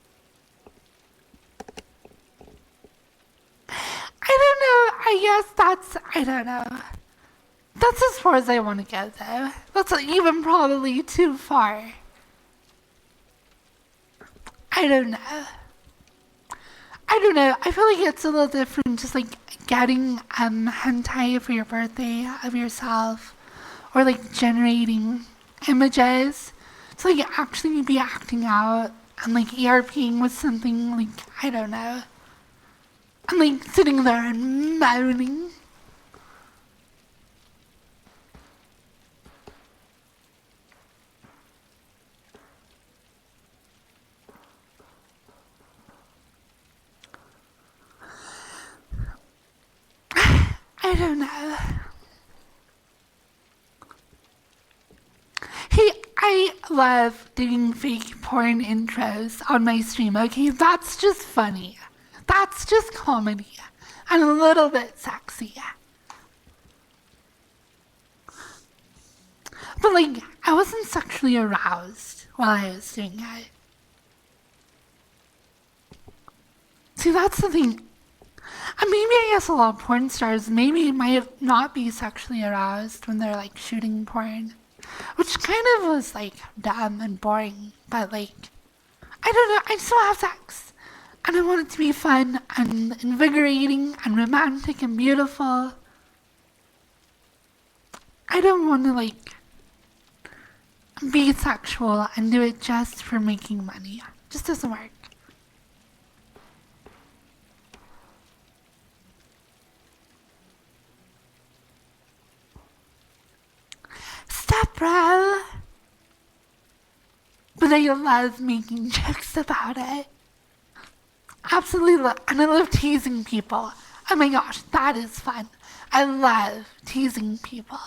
I don't know. I don't know. That's as far as I want to go, though. That's even probably too far. I don't know. I feel like it's a little different just like getting hentai for your birthday of yourself or like generating images. So like actually be acting out and like ERPing with something like, I don't know. And like sitting there and moaning. I don't know. Hey, I love doing fake porn intros on my stream, okay? That's just funny. That's just comedy. And a little bit sexy. But like, I wasn't sexually aroused while I was doing it. See, that's the thing. And maybe I guess a lot of porn stars maybe might not be sexually aroused when they're like shooting porn. Which kind of was like dumb and boring. But like, I don't know, I still have sex. And I want it to be fun and invigorating and romantic and beautiful. I don't want to like be sexual and do it just for making money. Just doesn't work. Stop, bro. But And I love making jokes about it. Absolutely love, and I love teasing people. Oh my gosh, that is fun. I love teasing people.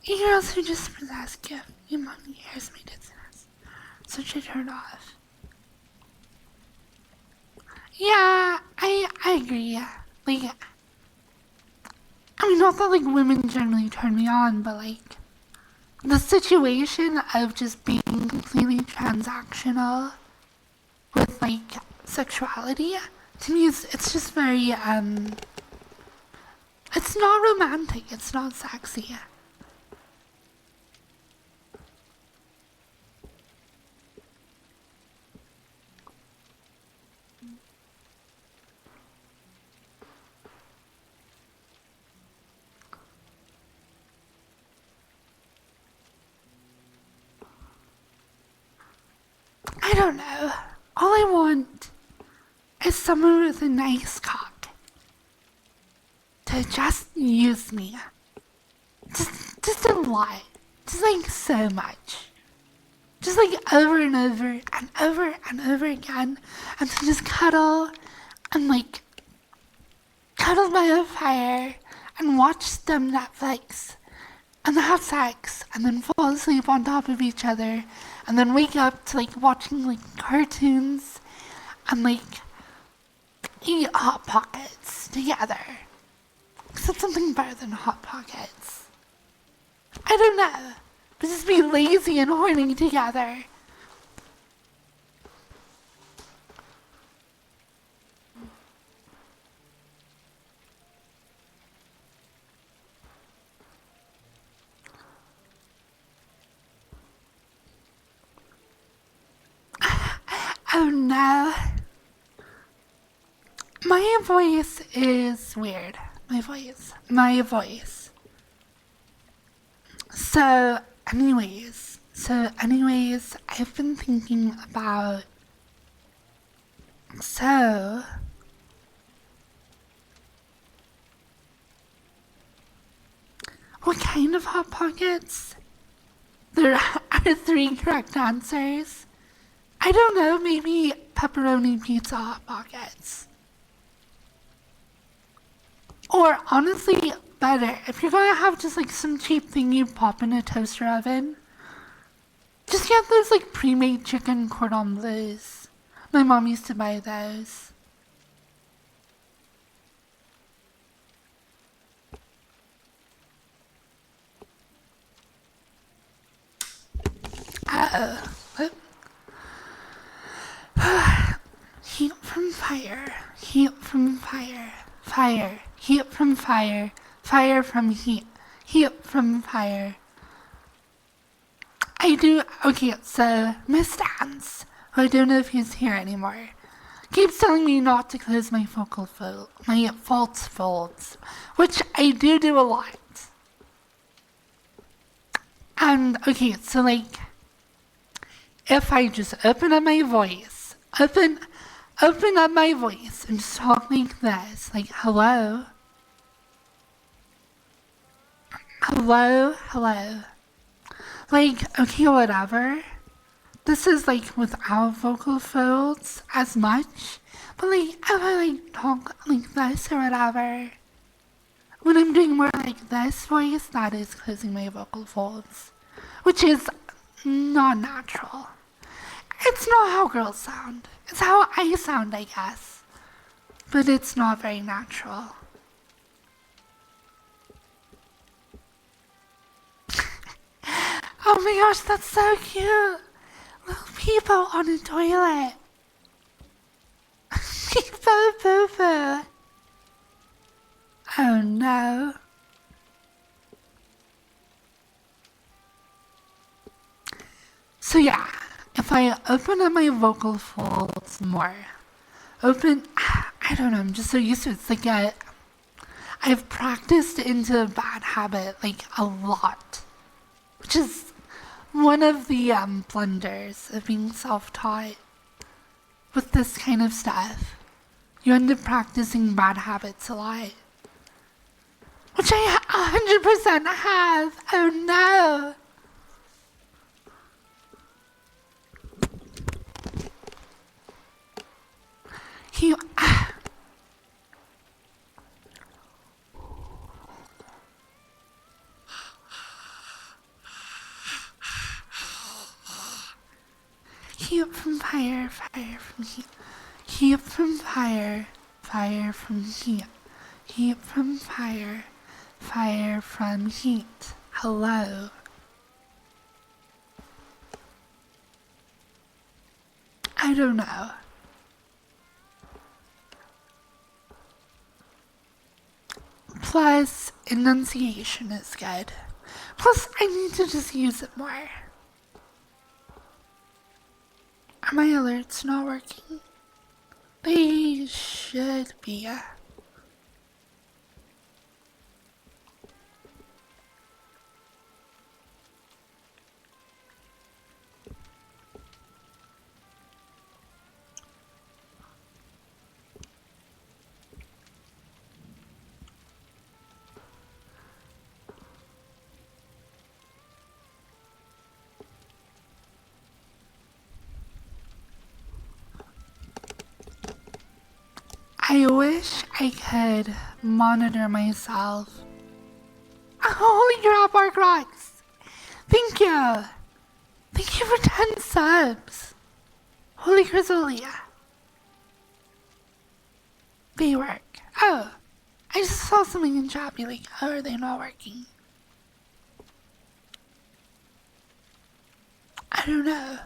You girls who just possess you. Your mommy hears me business. So she turned off. Yeah, I agree. Like, I mean, not that like women generally turn me on, but like the situation of just being completely transactional with like sexuality, to me, it's just very it's not romantic. It's not sexy. I don't know. All I want is someone with a nice cock to just use me. Just a lot. Just like so much. Just like over and over and over and over again. And to just cuddle and like cuddle by a fire and watch them Netflix and have sex and then fall asleep on top of each other and then wake up to like watching like cartoons and like eat Hot Pockets together. Except something better than Hot Pockets. I don't know. But just be lazy and horny together. Oh no. My voice is weird. My voice. So, anyways, I've been thinking about. So, what kind of Hot Pockets? There are three correct answers. I don't know, maybe pepperoni pizza Hot Pockets. Or honestly, better, if you're gonna have just like some cheap thing you pop in a toaster oven, just get those like pre-made chicken cordon bleus. My mom used to buy those. Uh-oh. Heat from fire, heat from fire, fire, heat from fire, fire from heat, heat from fire. Okay, so Miss Dance, who I don't know if he's here anymore, keeps telling me not to close my my false folds, which I do a lot. And, okay, so like, if I just open up my voice, open up my voice and just talk like this, like, hello, like, okay, whatever, this is like without vocal folds as much, but like, if I like talk like this or whatever, when I'm doing more like this voice, that is closing my vocal folds, which is not natural. It's not how girls sound. It's how I sound, I guess. But it's not very natural. Oh my gosh, that's so cute. Little people on a toilet. Boo boo boo. Oh no. So yeah, if if I open up my vocal folds more, I don't know, I'm just so used to it. It's like I've practiced into a bad habit like a lot, which is one of the blunders of being self-taught with this kind of stuff. You end up practicing bad habits a lot, which I 100% have. Oh no. You heat from fire, fire from heat. Heat from fire, fire from heat. Heat from fire, fire from heat. Hello. I don't know. Plus, enunciation is good. Plus, I need to just use it more. Are my alerts not working? They should be. I wish I could monitor myself. Holy crap, Arcrox! Thank you! Thank you for 10 subs! Holy Chrysalia. They work. Oh, I just saw something in chat be like, how are they not working? I don't know.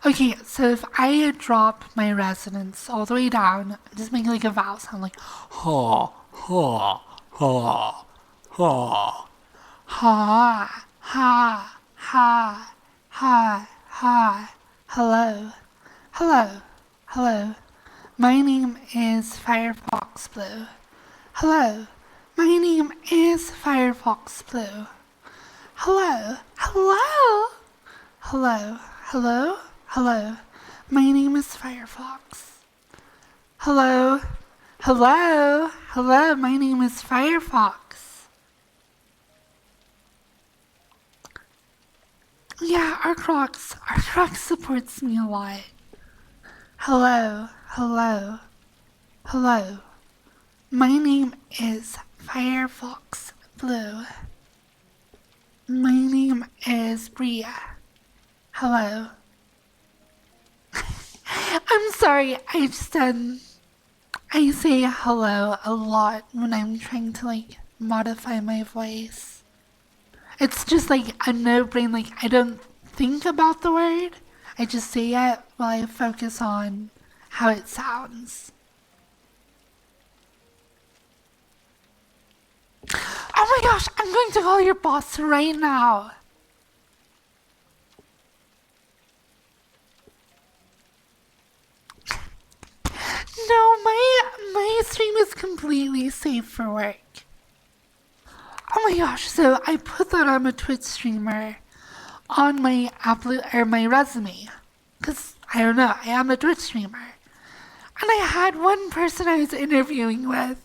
Okay, so if I drop my resonance all the way down, just make like a vowel sound like ha, ha, ha, ha, ha, ha, ha, ha, ha, hello, hello, hello. My name is Firefox Blue. Hello, my name is Firefox Blue. Hello, hello, hello, hello. Hello, my name is Firefox. Hello, hello, hello, my name is Firefox. Yeah, Arcrox supports me a lot. Hello, hello, hello, my name is Firefox Blue. My name is Bria. Hello. I'm sorry, I say hello a lot when I'm trying to like modify my voice. It's just like a no-brain, like I don't think about the word. I just say it while I focus on how it sounds. Oh my gosh, I'm going to call your boss right now. No, my stream is completely safe for work. Oh my gosh, so I put that I'm a Twitch streamer on my my resume. Cause I don't know, I am a Twitch streamer. And I had one person I was interviewing with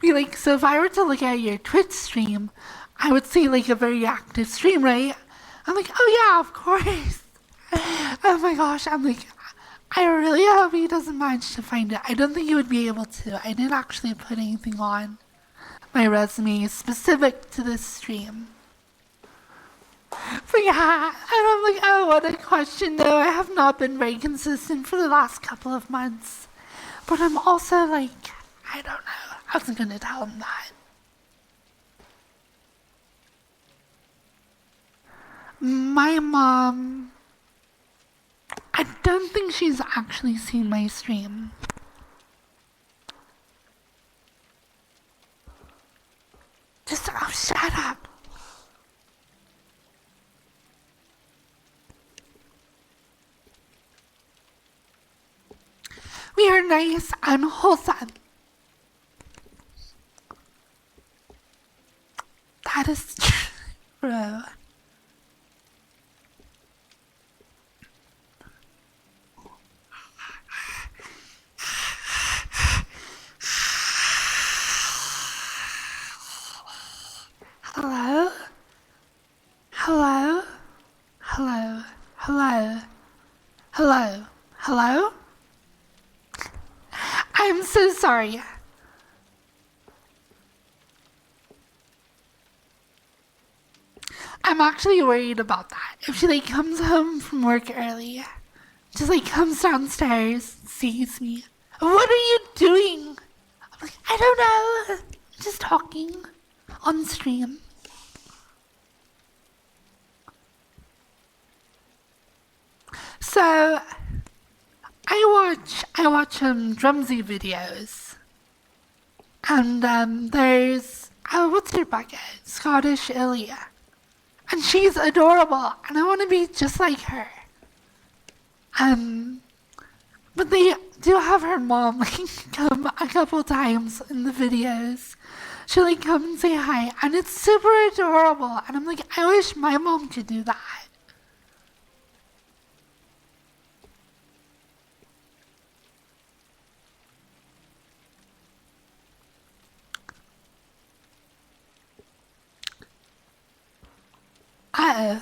be like, so if I were to look at your Twitch stream, I would see like a very active stream, right? I'm like, oh yeah, of course. Oh my gosh, I'm like, I really hope he doesn't manage to find it. I don't think he would be able to. I didn't actually put anything on my resume specific to this stream. But yeah, and I'm like, oh, what a question. No, I have not been very consistent for the last couple of months. But I'm also like, I don't know. I wasn't going to tell him that. My mom, I don't think she's actually seen my stream. Just, oh, shut up. We are nice and wholesome. That is true. Hello? Hello? Hello? Hello? Hello? Hello? I'm so sorry. I'm actually worried about that. If she like comes home from work early, just like comes downstairs, sees me. What are you doing? I'm like, I don't know. Just talking on stream. So I watch Drumsy videos. And there's what's her bucket? Scottish Ilya. And she's adorable, and I want to be just like her. But they do have her mom like come a couple times in the videos. She'll like come and say hi, and it's super adorable. And I'm like, I wish my mom could do that. Uh-oh.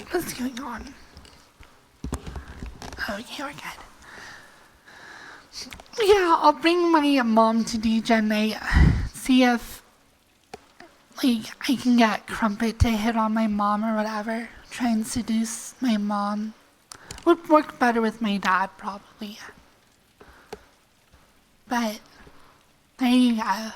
What's going on? Okay, we're good. Yeah, I'll bring my mom to DJ night. See if, like, I can get Crumpet to hit on my mom or whatever. Try and seduce my mom. Would work better with my dad, probably. But, there you go.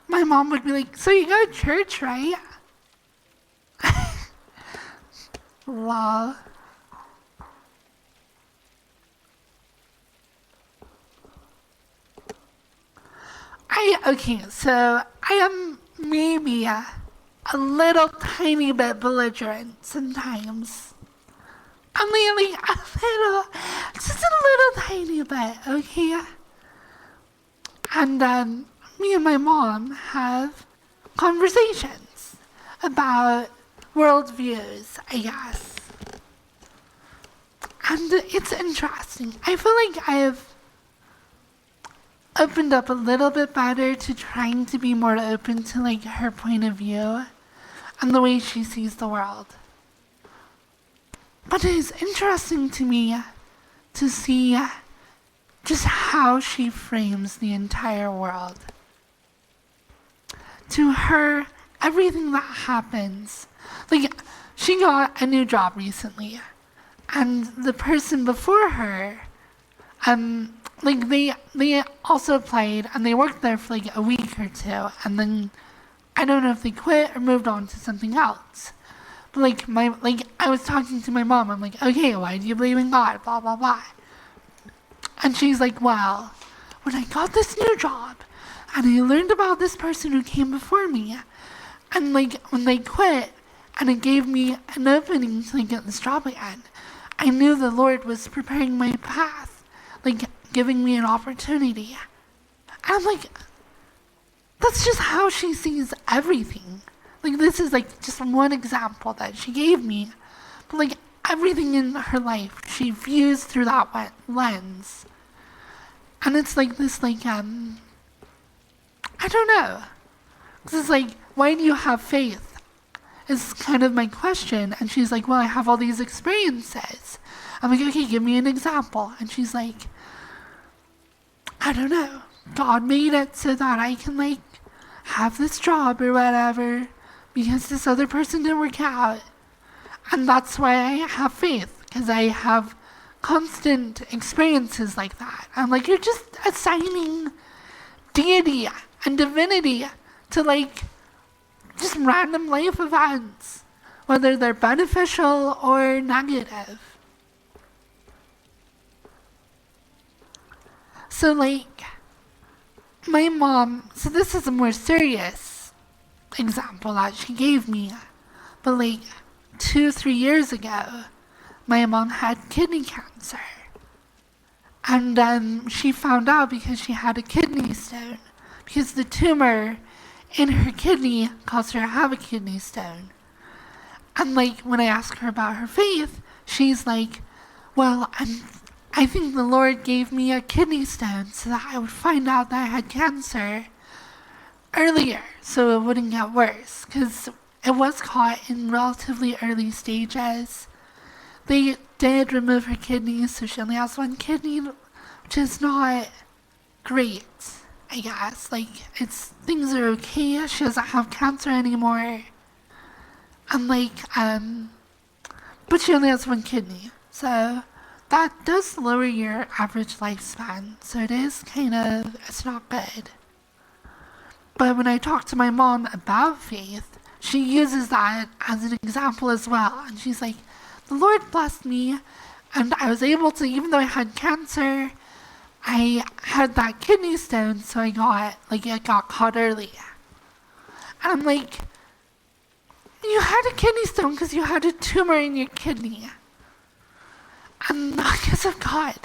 My mom would be like, so you go to church, right? Lol. Okay, so I am maybe a little tiny bit belligerent sometimes. I'm really a little, just a little tiny bit, okay? And me and my mom have conversations about worldviews, I guess. And it's interesting. I feel like I've opened up a little bit better to trying to be more open to like her point of view and the way she sees the world. But it is interesting to me to see just how she frames the entire world. To her, everything that happens, like she got a new job recently, and the person before her, like they also applied and they worked there for like a week or two, and then I don't know if they quit or moved on to something else. But like I was talking to my mom, I'm like, okay, why do you believe in God? Blah blah blah. And she's like, well, when I got this new job and I learned about this person who came before me, and like when they quit and it gave me an opening to like get this job again, I knew the Lord was preparing my path, like giving me an opportunity. And I'm like, that's just how she sees everything. Like this is like just one example that she gave me, but like everything in her life she views through that lens. And it's like this like I don't know. Cause it's like, why do you have faith? Is kind of my question. And she's like, well, I have all these experiences. I'm like, okay, give me an example. And she's like, I don't know. God made it so that I can like have this job or whatever because this other person didn't work out. And that's why I have faith, because I have constant experiences like that. I'm like, you're just assigning deity and divinity to like just random life events, whether they're beneficial or negative. So like, my mom, so this is a more serious example that she gave me, but like 2-3 years ago, my mom had kidney cancer. And she found out because she had a kidney stone, because the tumor in her kidney caused her to have a kidney stone. And like, when I asked her about her faith, she's like, well, I think the Lord gave me a kidney stone so that I would find out that I had cancer earlier, so it wouldn't get worse, because it was caught in relatively early stages. They did remove her kidneys, so she only has one kidney, which is not great, I guess. Like, things are okay, she doesn't have cancer anymore. And like, but she only has one kidney, so that does lower your average lifespan, so it is it's not good. But when I talk to my mom about faith, she uses that as an example as well, and she's like, the Lord blessed me, and I was able to, even though I had cancer, I had that kidney stone, so it got caught early. And I'm like, you had a kidney stone because you had a tumor in your kidney. And not because of God.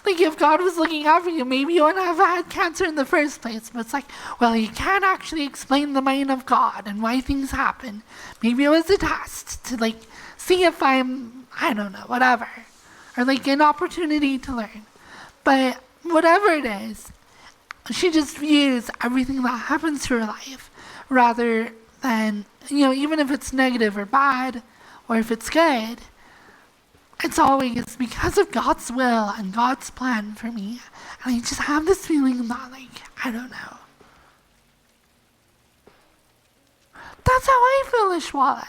Like, if God was looking out for you, maybe you wouldn't have had cancer in the first place. But it's like, well, you can't actually explain the mind of God and why things happen. Maybe it was a test to, like, see if I don't know, whatever. Or, like, an opportunity to learn. But whatever it is, she just views everything that happens to her life rather than, even if it's negative or bad, or if it's good, it's always because of God's will and God's plan for me. And I just have this feeling that, like, I don't know. That's how I feel, Ishwala.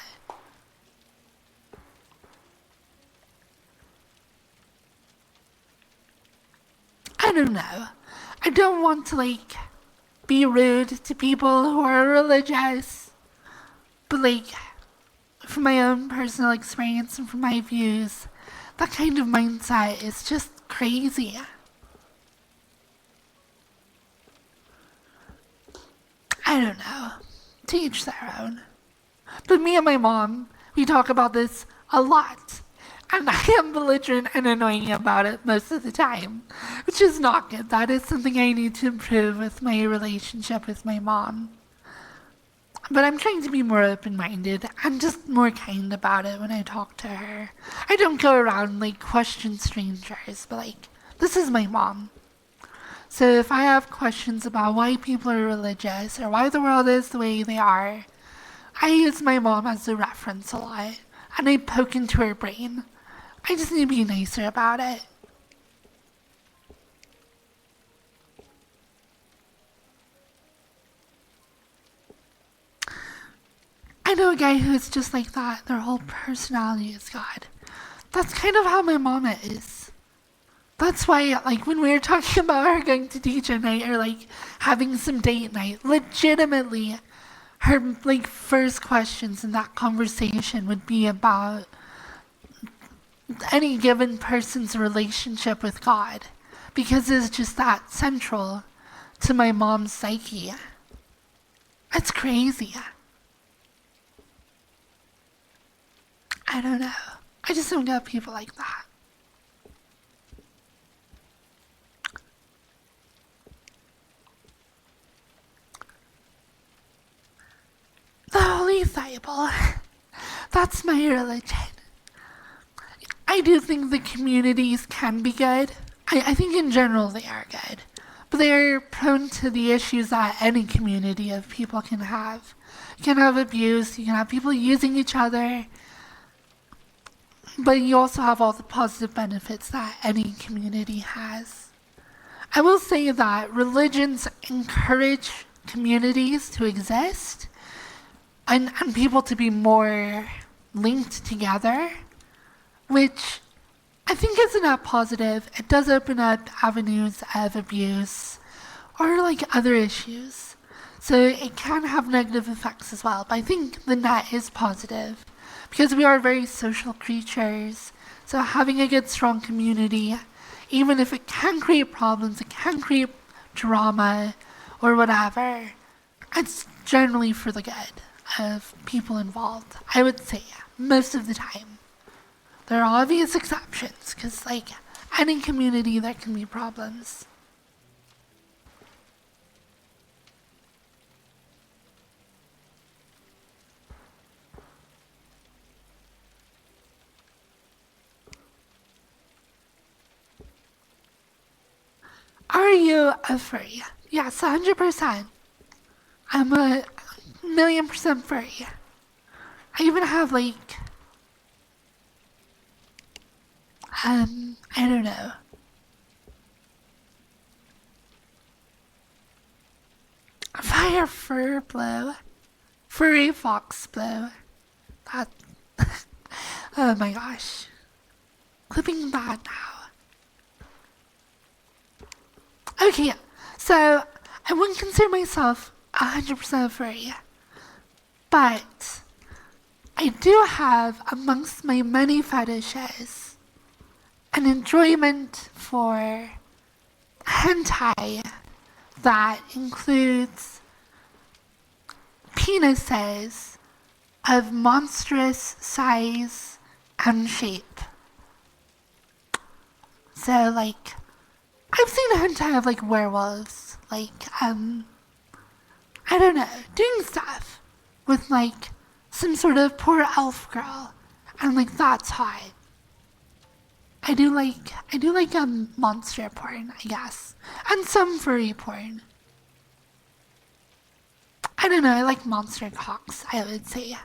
I don't know. I don't want to, like, be rude to people who are religious. But, like, from my own personal experience and from my views, that kind of mindset is just crazy. I don't know. To each their own. But me and my mom, we talk about this a lot. And I am belligerent and annoying about it most of the time, which is not good. That is something I need to improve with my relationship with my mom. But I'm trying to be more open-minded and just more kind about it when I talk to her. I don't go around, like, question strangers, but, like, this is my mom. So if I have questions about why people are religious or why the world is the way they are, I use my mom as a reference a lot, and I poke into her brain. I just need to be nicer about it. I know a guy who's just like that. Their whole personality is God. That's kind of how my mama is. That's why, like, when we were talking about her going to teach at night or, like, having some date night, legitimately, her, like, first questions in that conversation would be about any given person's relationship with God. Because it's just that central to my mom's psyche. It's crazy. I don't know. I just don't get people like that. The Holy Bible. That's my religion. I do think the communities can be good. I think in general they are good. But they're prone to the issues that any community of people can have. You can have abuse, you can have people using each other. But you also have all the positive benefits that any community has. I will say that religions encourage communities to exist and people to be more linked together, which I think is a net positive. It does open up avenues of abuse or like other issues. So it can have negative effects as well. But I think the net is positive because we are very social creatures. So having a good, strong community, even if it can create problems, it can create drama or whatever, it's generally for the good of people involved. I would say most of the time. There are obvious exceptions, because like any community there can be problems. Are you a furry? Yes, 100%. I'm a million% furry. I even have like I don't know. Firefox Blue. Firefox Blue. That. Oh my gosh. Clipping that now. Okay, so I wouldn't consider myself 100% furry. But I do have, amongst my many fetishes, an enjoyment for hentai that includes penises of monstrous size and shape. So, like, I've seen a hentai of, like, werewolves, like, I don't know, doing stuff with, like, some sort of poor elf girl, and, like, that's hot. I do like monster porn, I guess. And some furry porn. I don't know, I like monster cocks, I would say.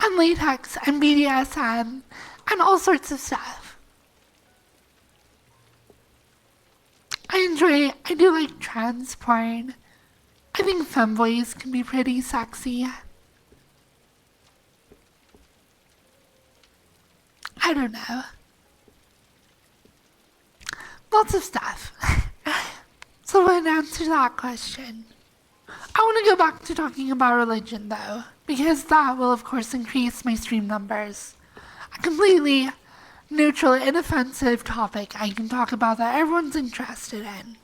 And latex and BDSM and all sorts of stuff. I do like trans porn. I think femboys can be pretty sexy. I don't know. Lots of stuff. So in answer to that question, I want to go back to talking about religion though, because that will of course increase my stream numbers. A completely neutral, inoffensive topic I can talk about that everyone's interested in.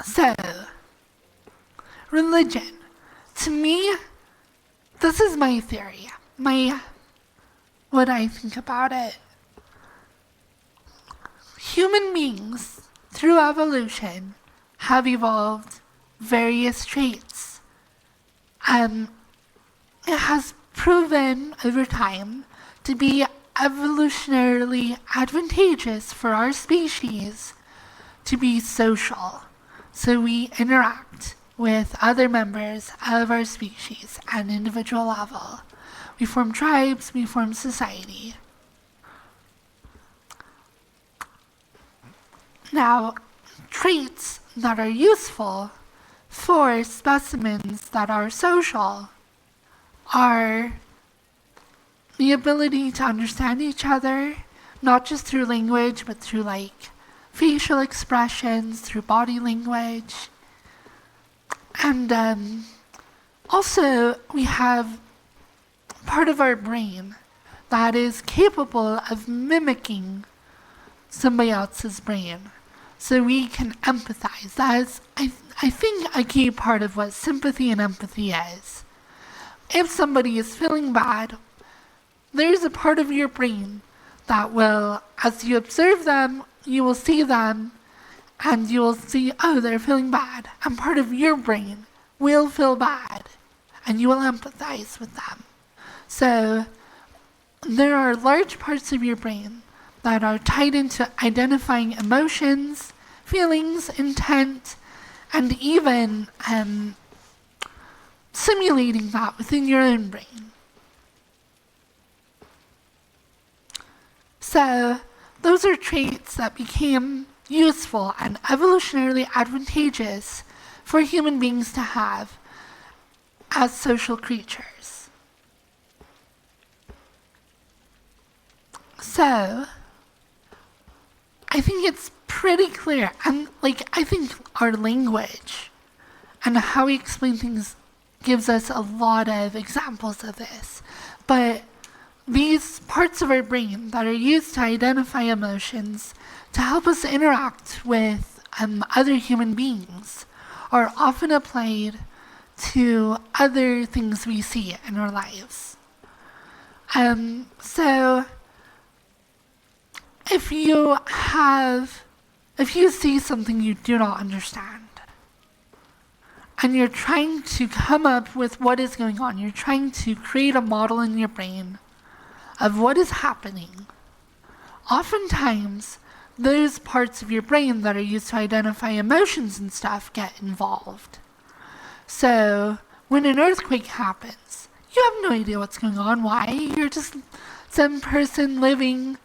So, religion. To me, this is my theory, what I think about it. Human beings, through evolution, have evolved various traits. It has proven over time to be evolutionarily advantageous for our species to be social. So we interact with other members of our species at an individual level. We form tribes, we form society. Now, traits that are useful for specimens that are social are the ability to understand each other, not just through language, but through like facial expressions, through body language. And also, we have part of our brain that is capable of mimicking somebody else's brain. So we can empathize. That is, I think, a key part of what sympathy and empathy is. If somebody is feeling bad, there's a part of your brain that will, as you observe them, you will see them, and you will see, oh, they're feeling bad. And part of your brain will feel bad, and you will empathize with them. So there are large parts of your brain that are tied into identifying emotions, feelings, intent, and even simulating that within your own brain. So those are traits that became useful and evolutionarily advantageous for human beings to have as social creatures. So, I think it's pretty clear, and I think our language and how we explain things gives us a lot of examples of this. But these parts of our brain that are used to identify emotions, to help us interact with other human beings, are often applied to other things we see in our lives. So if you see something you do not understand, and you're trying to come up with what is going on, you're trying to create a model in your brain of what is happening, oftentimes those parts of your brain that are used to identify emotions and stuff get involved. So when an earthquake happens, you have no idea what's going on. Why? You're just some person living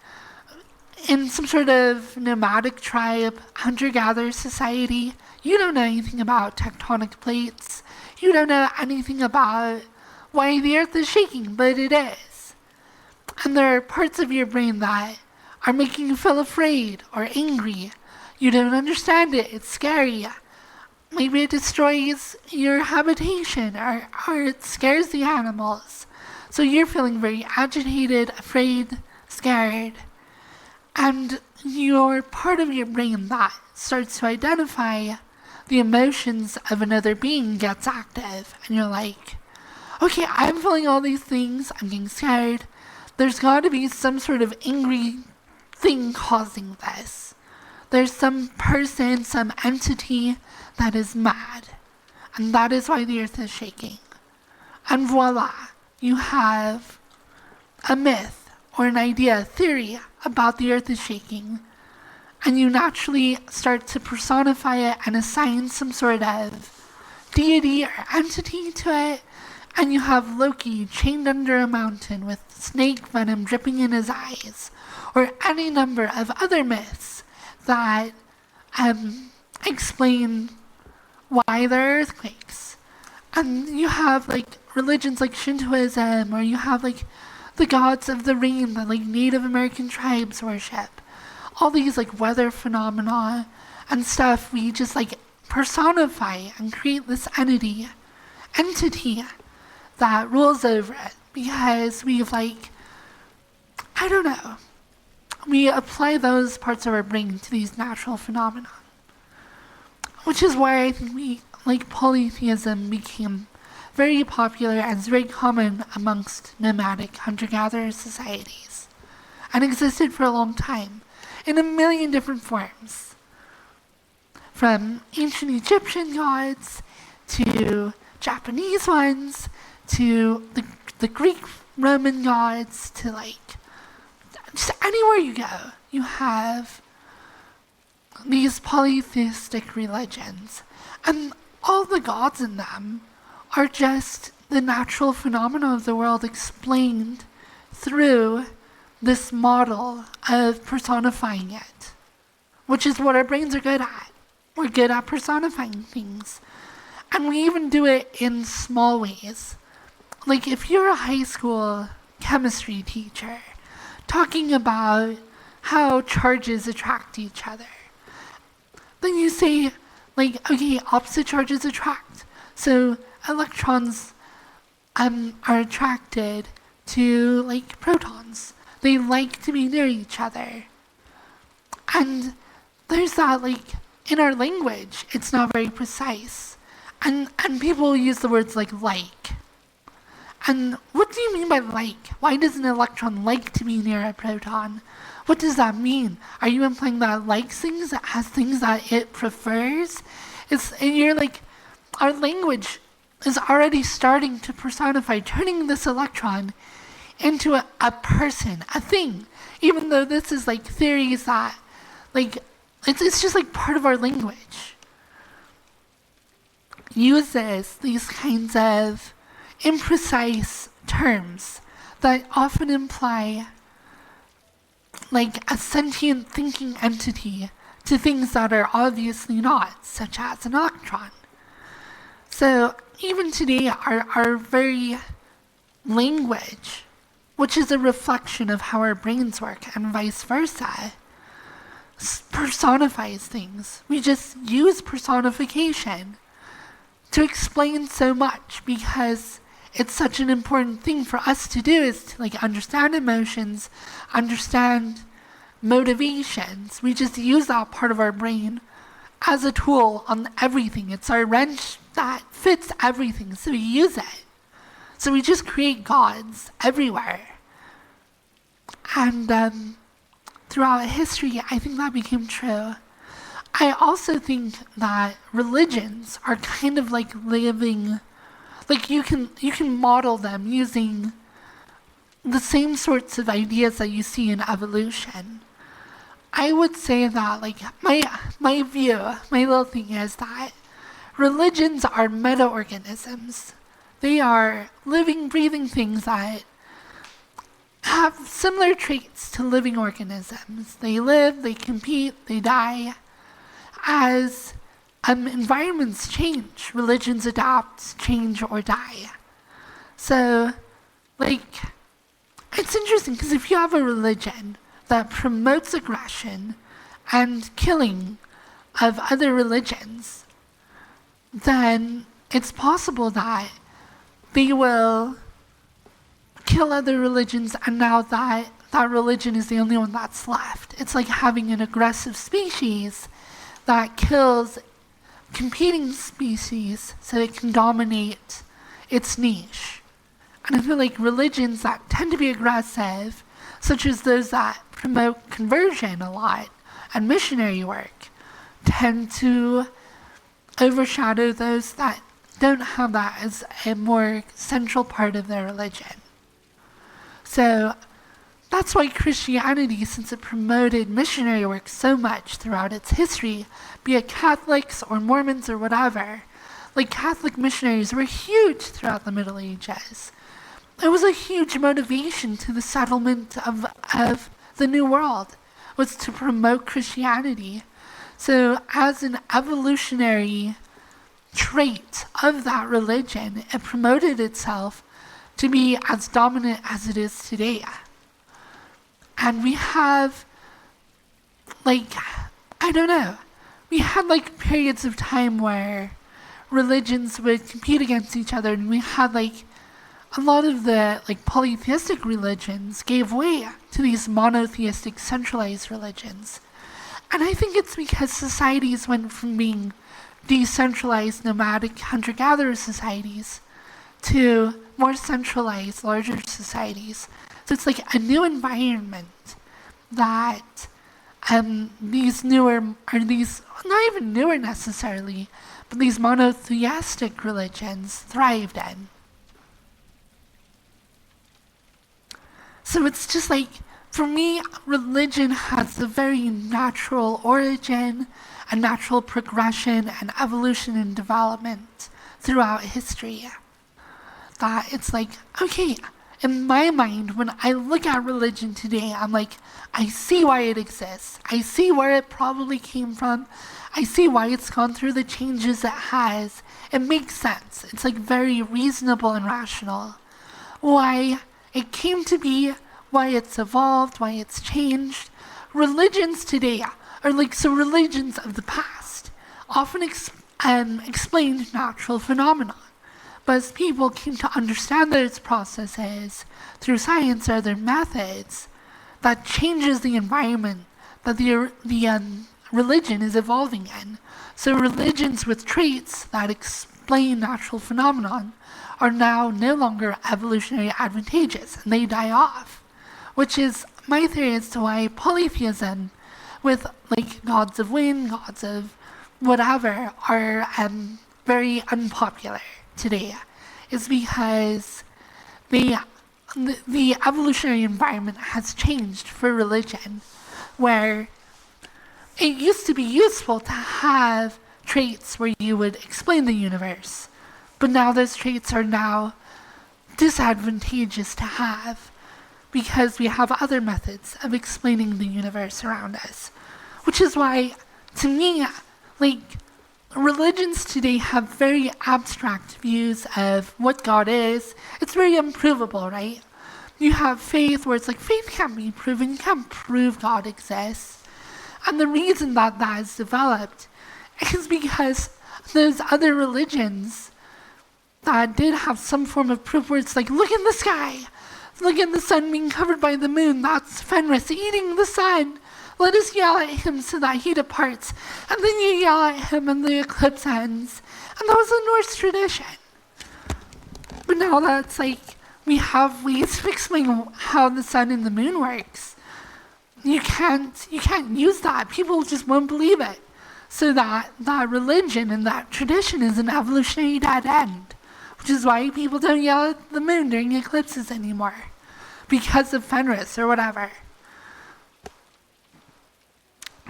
in some sort of nomadic tribe, hunter-gatherer society. You don't know anything about tectonic plates. You don't know anything about why the earth is shaking, but it is. And there are parts of your brain that are making you feel afraid or angry. You don't understand it. It's scary. Maybe it destroys your habitation, or it scares the animals. So you're feeling very agitated, afraid, scared. And your part of your brain that starts to identify the emotions of another being gets active. And you're like, okay, I'm feeling all these things. I'm getting scared. There's got to be some sort of angry thing causing this. There's some person, some entity that is mad. And that is why the earth is shaking. And voila, you have a myth or an idea, a theory about the earth is shaking. And you naturally start to personify it and assign some sort of deity or entity to it. And you have Loki chained under a mountain with snake venom dripping in his eyes, or any number of other myths that explain why there are earthquakes. And you have religions like Shintoism, or you have the gods of the rain that Native American tribes worship. All these weather phenomena and stuff, we just personify and create this entity that rules over it, because we've I don't know, we apply those parts of our brain to these natural phenomena. Which is why I think polytheism became very popular and is very common amongst nomadic hunter-gatherer societies, and existed for a long time in a million different forms. From ancient Egyptian gods to Japanese ones to the Greek Roman gods to just anywhere you go, you have these polytheistic religions, and all the gods in them are just the natural phenomena of the world explained through this model of personifying it, which is what our brains are good at. We're good at personifying things. And we even do it in small ways. If you're a high school chemistry teacher talking about how charges attract each other, then you say, okay, opposite charges attract. So electrons are attracted to protons. They like to be near each other. And there's that in our language, it's not very precise. And people use the words like. And what do you mean by like? Why does an electron like to be near a proton? What does that mean? Are you implying that it likes things, that has things that it prefers? Our language is already starting to personify, turning this electron into a person, a thing. Even though this is theories that, it's just part of our language. Uses these kinds of imprecise terms that often imply a sentient thinking entity to things that are obviously not, such as an electron. So even today, our very language, which is a reflection of how our brains work and vice versa, personifies things. We just use personification to explain so much because it's such an important thing for us to do, is to like understand emotions, understand motivations. We just use that part of our brain as a tool on everything. It's our wrench that fits everything, so we use it. So we just create gods everywhere. And throughout history, I think that became true. I also think that religions are kind of like living, like you can model them using the same sorts of ideas that you see in evolution. I would say that, like, my view, my little thing is that religions are meta-organisms. They are living, breathing things that have similar traits to living organisms. They live, they compete, they die. As environments change, religions adapt, change, or die. So, like, it's interesting because if you have a religion that promotes aggression and killing of other religions, then it's possible that they will kill other religions, and now that religion is the only one that's left. It's like having an aggressive species that kills competing species so it can dominate its niche. And I feel like religions that tend to be aggressive, such as those that promote conversion a lot and missionary work, tend to overshadow those that don't have that as a more central part of their religion. So that's why Christianity, since it promoted missionary work so much throughout its history, be it Catholics or Mormons or whatever, like Catholic missionaries were huge throughout the Middle Ages. It was a huge motivation to the settlement of the New World, was to promote Christianity. So as an evolutionary trait of that religion, it promoted itself to be as dominant as it is today. And we have, like, I don't know, we had like periods of time where religions would compete against each other, and we had like a lot of the like polytheistic religions gave way to these monotheistic centralized religions. And I think it's because societies went from being decentralized nomadic hunter-gatherer societies to more centralized larger societies. So it's like a new environment that these newer, or these, not even newer necessarily, but these monotheistic religions thrived in. So it's just like, for me, religion has a very natural origin, a natural progression and evolution and development throughout history. That it's like, okay, in my mind, when I look at religion today, I'm like, I see why it exists. I see where it probably came from. I see why it's gone through the changes it has. It makes sense. It's like very reasonable and rational. Why it came to be, why it's evolved, why it's changed. Religions today are like, so religions of the past often explained natural phenomena. But as people came to understand those processes through science or other methods, that changes the environment that the religion is evolving in. So religions with traits that explain natural phenomenon are now no longer evolutionary advantageous, and they die off. Which is my theory as to why polytheism, with like gods of wind, gods of whatever, are very unpopular today, is because the evolutionary environment has changed for religion, where it used to be useful to have traits where you would explain the universe, but now those traits are now disadvantageous to have because we have other methods of explaining the universe around us, which is why to me, like, religions today have very abstract views of what God is. It's very improvable, right? You have faith where it's like faith can't be proven. You can't prove God exists. And the reason that that is developed is because those other religions that did have some form of proof where it's like, look in the sky, look at the sun being covered by the moon, that's Fenris eating the sun. Let us yell at him so that he departs. And then you yell at him and the eclipse ends. And that was a Norse tradition. But now that's like, we have ways of explaining how the sun and the moon works. You can't use that. People just won't believe it. So that religion and that tradition is an evolutionary dead end. Which is why people don't yell at the moon during eclipses anymore. Because of Fenris or whatever.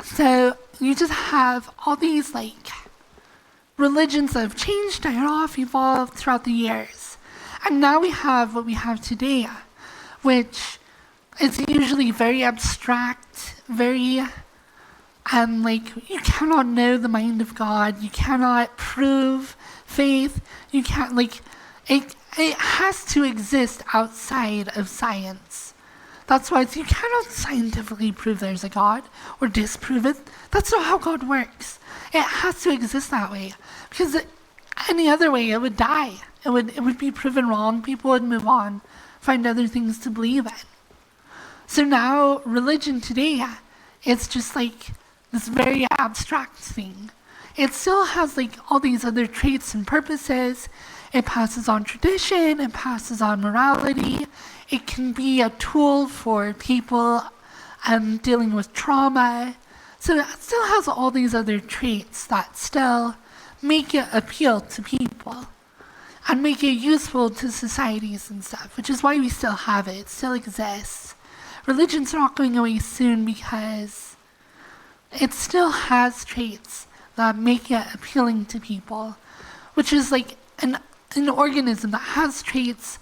So you just have all these like religions that have changed, died off, evolved throughout the years. And now we have what we have today, which is usually very abstract, very like you cannot know the mind of God, you cannot prove faith, you can't like it has to exist outside of science. That's why you cannot scientifically prove there's a God or disprove it. That's not how God works. It has to exist that way. Because any other way, it would die. It would be proven wrong. People would move on, find other things to believe in. So now, religion today, it's just like this very abstract thing. It still has like all these other traits and purposes. It passes on tradition. It passes on morality. It can be a tool for people dealing with trauma. So it still has all these other traits that still make it appeal to people and make it useful to societies and stuff, which is why we still have it. It still exists. Religion's not going away soon because it still has traits that make it appealing to people, which is like an organism that has traits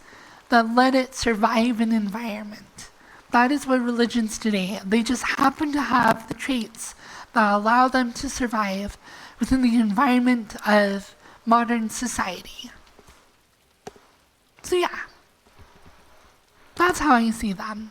that let it survive an environment. That is what religions today, they just happen to have the traits that allow them to survive within the environment of modern society. So yeah, that's how I see them.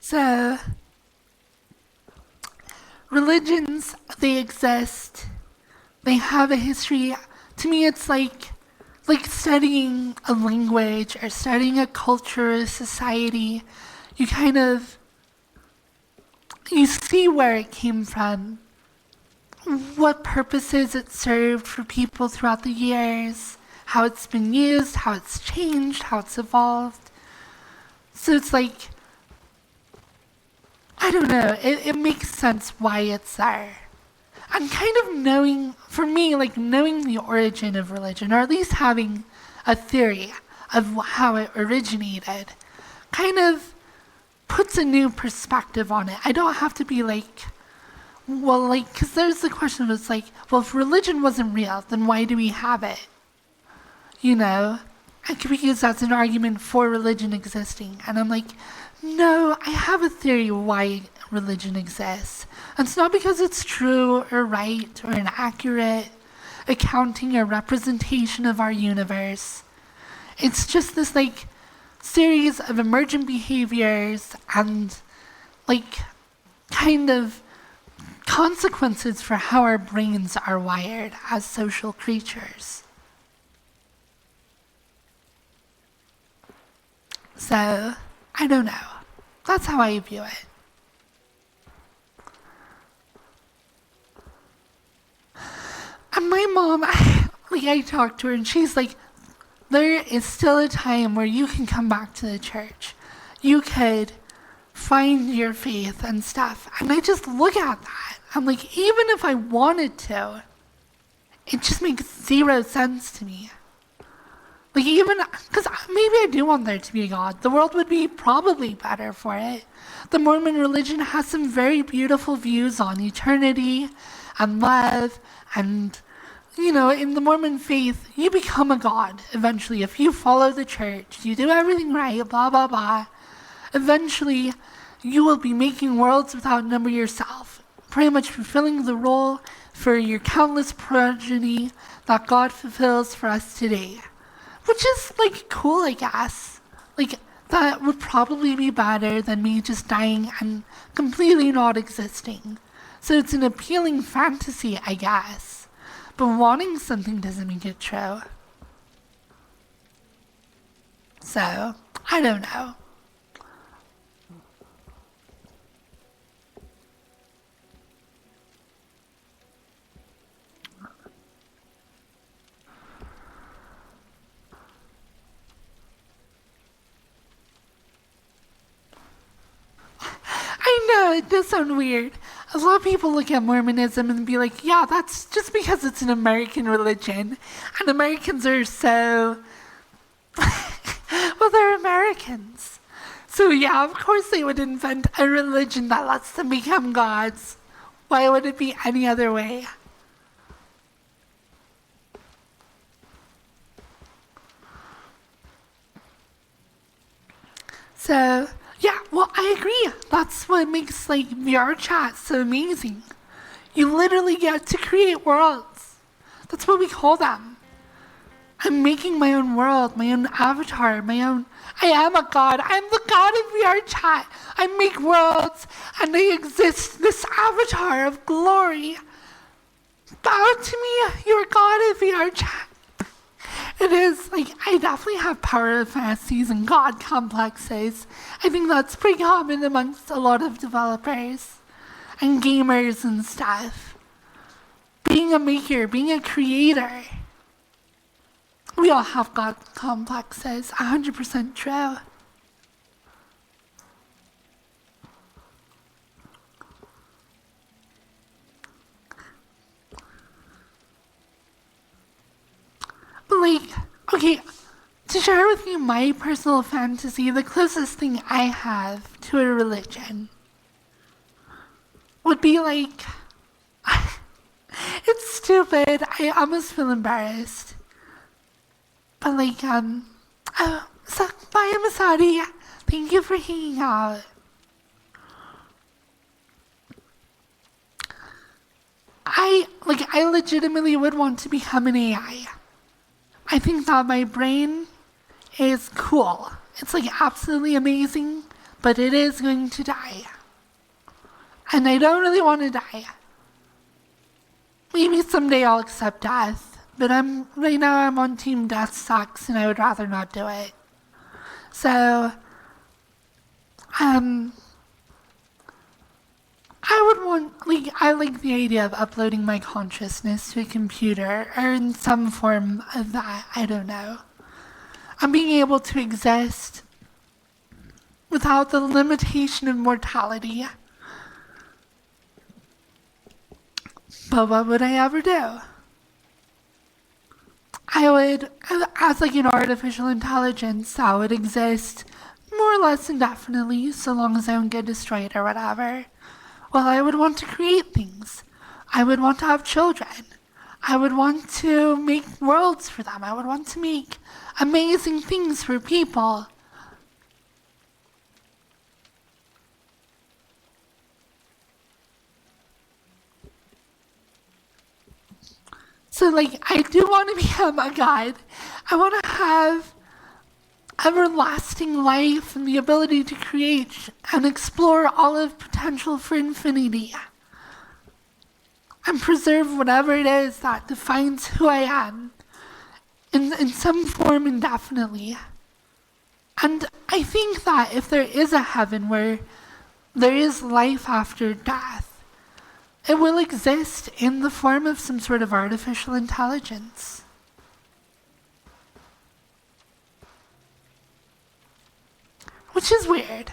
So, religions, they exist, they have a history. To me, it's like studying a language or studying a culture, a society. You see where it came from, what purposes it served for people throughout the years, how it's been used, how it's changed, how it's evolved. So it's like, I don't know, it makes sense why it's there. And kind of knowing, for me, like knowing the origin of religion, or at least having a theory of how it originated, kind of puts a new perspective on it. I don't have to be like, well, like, because there's the question of it's like, well, if religion wasn't real, then why do we have it? You know? It could be used as an argument for religion existing. And I'm like, no, I have a theory why religion exists. And it's not because it's true or right or an accurate accounting or representation of our universe. It's just this like series of emergent behaviors and like kind of consequences for how our brains are wired as social creatures. So, I don't know. That's how I view it. And my mom, I talked to her and she's like, there is still a time where you can come back to the church. You could find your faith and stuff. And I just look at that. I'm like, even if I wanted to, it just makes zero sense to me. Like even, because maybe I do want there to be a God. The world would be probably better for it. The Mormon religion has some very beautiful views on eternity and love And, in the Mormon faith, you become a god eventually. If you follow the church, you do everything right, blah, blah, blah. Eventually, you will be making worlds without number yourself, pretty much fulfilling the role for your countless progeny that God fulfills for us today. Which is, cool, I guess. That would probably be better than me just dying and completely not existing. So it's an appealing fantasy, I guess. But wanting something doesn't make it true. So, I don't know. I know, it does sound weird. A lot of people look at Mormonism and be like, yeah, that's just because it's an American religion. And Americans are so... well, they're Americans. So yeah, of course they would invent a religion that lets them become gods. Why would it be any other way? So... yeah, well, I agree. That's what makes, VR chat so amazing. You literally get to create worlds. That's what we call them. I'm making my own world, my own avatar, I am a god. I'm the god of VR chat. I make worlds, and I exist, this avatar of glory. Bow to me, you're god of VR chat. It is, I definitely have power fantasies and god complexes. I think that's pretty common amongst a lot of developers and gamers and stuff. Being a maker, being a creator. We all have god complexes, 100% true. Okay, to share with you my personal fantasy, the closest thing I have to a religion would be it's stupid, I almost feel embarrassed. But so bye Masadi, thank you for hanging out. I legitimately would want to become an AI. I think that my brain is cool. It's absolutely amazing, but it is going to die. And I don't really want to die. Maybe someday I'll accept death, but right now I'm on team death sucks and I would rather not do it. So, I would want, I like the idea of uploading my consciousness to a computer, or in some form of that, I don't know. And being able to exist without the limitation of mortality. But what would I ever do? I would, as an artificial intelligence, that would exist more or less indefinitely, so long as I don't get destroyed or whatever. Well, I would want to create things. I would want to have children. I would want to make worlds for them. I would want to make amazing things for people. So, I do want to become a god. I want to have everlasting life and the ability to create and explore all of potential for infinity. And preserve whatever it is that defines who I am in some form indefinitely. And I think that if there is a heaven where there is life after death, it will exist in the form of some sort of artificial intelligence. Which is weird.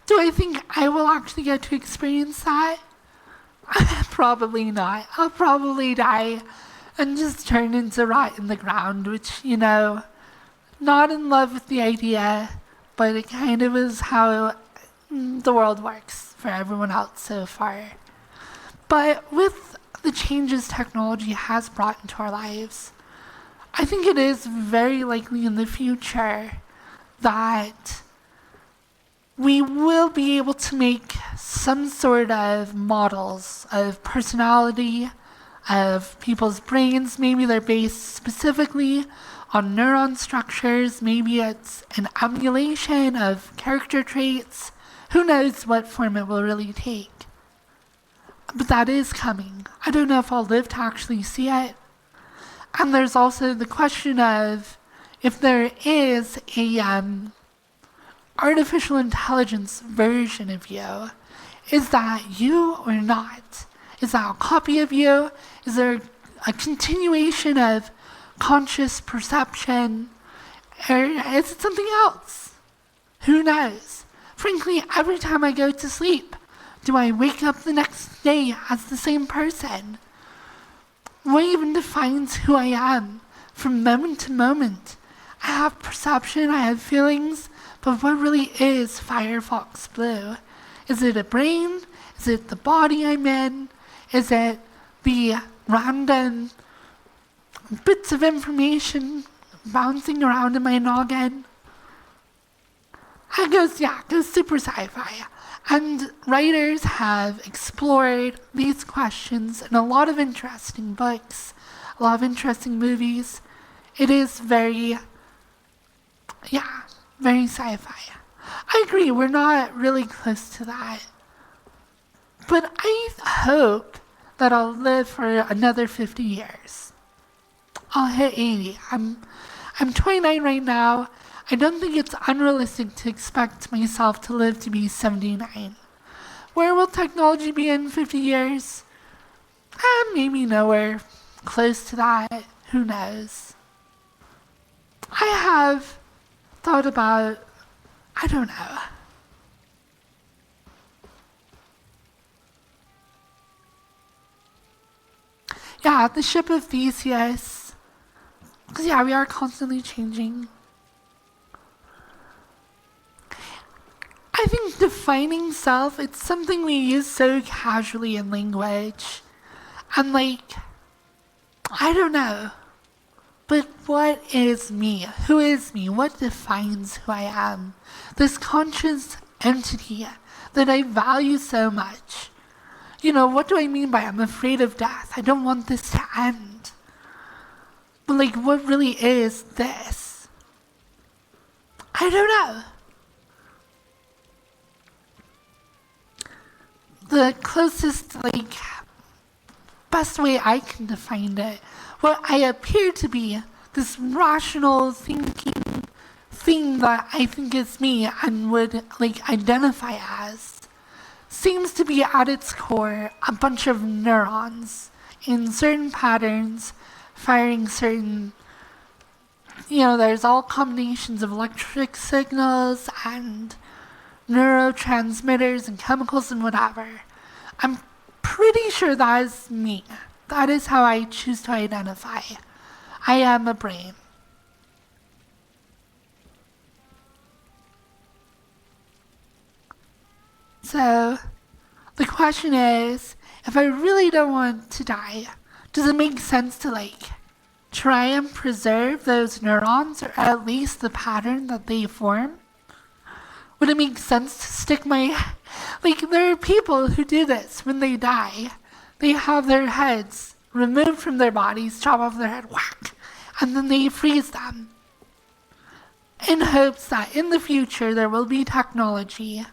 Do I think I will actually get to experience that? Probably not. I'll probably die and just turn into rot in the ground, which, not in love with the idea, but it kind of is how the world works for everyone else so far. But with the changes technology has brought into our lives, I think it is very likely in the future that we will be able to make some sort of models of personality, of people's brains. Maybe they're based specifically on neuron structures. Maybe it's an emulation of character traits. Who knows what form it will really take? But that is coming. I don't know if I'll live to actually see it. And there's also the question of if there is a artificial intelligence version of you, is that you or not? Is that a copy of you? Is there a continuation of conscious perception? Or is it something else? Who knows? Frankly, every time I go to sleep, do I wake up the next day as the same person? What even defines who I am from moment to moment? I have perception, I have feelings, but what really is Firefox Blue? Is it a brain? Is it the body I'm in? Is it the random bits of information bouncing around in my noggin? It goes super sci-fi. And writers have explored these questions in a lot of interesting books, a lot of interesting movies. It is very sci-fi. I agree, we're not really close to that. But I hope that I'll live for another 50 years. I'll hit 80. I'm 29 right now. I don't think it's unrealistic to expect myself to live to be 79. Where will technology be in 50 years? Maybe nowhere close to that. Who knows? I have thought about, I don't know. Yeah, the ship of Theseus. Because we are constantly changing. I think defining self, it's something we use so casually in language. And I don't know. But what is me? Who is me? What defines who I am? This conscious entity that I value so much. What do I mean by I'm afraid of death? I don't want this to end. But what really is this? I don't know. The closest, best way I can define it, what I appear to be, this rational thinking thing that I think is me and would, identify as, seems to be at its core a bunch of neurons in certain patterns, firing certain, there's all combinations of electric signals and neurotransmitters and chemicals and whatever. I'm pretty sure that is me. That is how I choose to identify. I am a brain. So, the question is, if I really don't want to die, does it make sense to try and preserve those neurons, or at least the pattern that they form? Would it make sense to stick my... there are people who do this when they die. They have their heads removed from their bodies, chop off their head, whack, and then they freeze them. In hopes that in the future there will be technology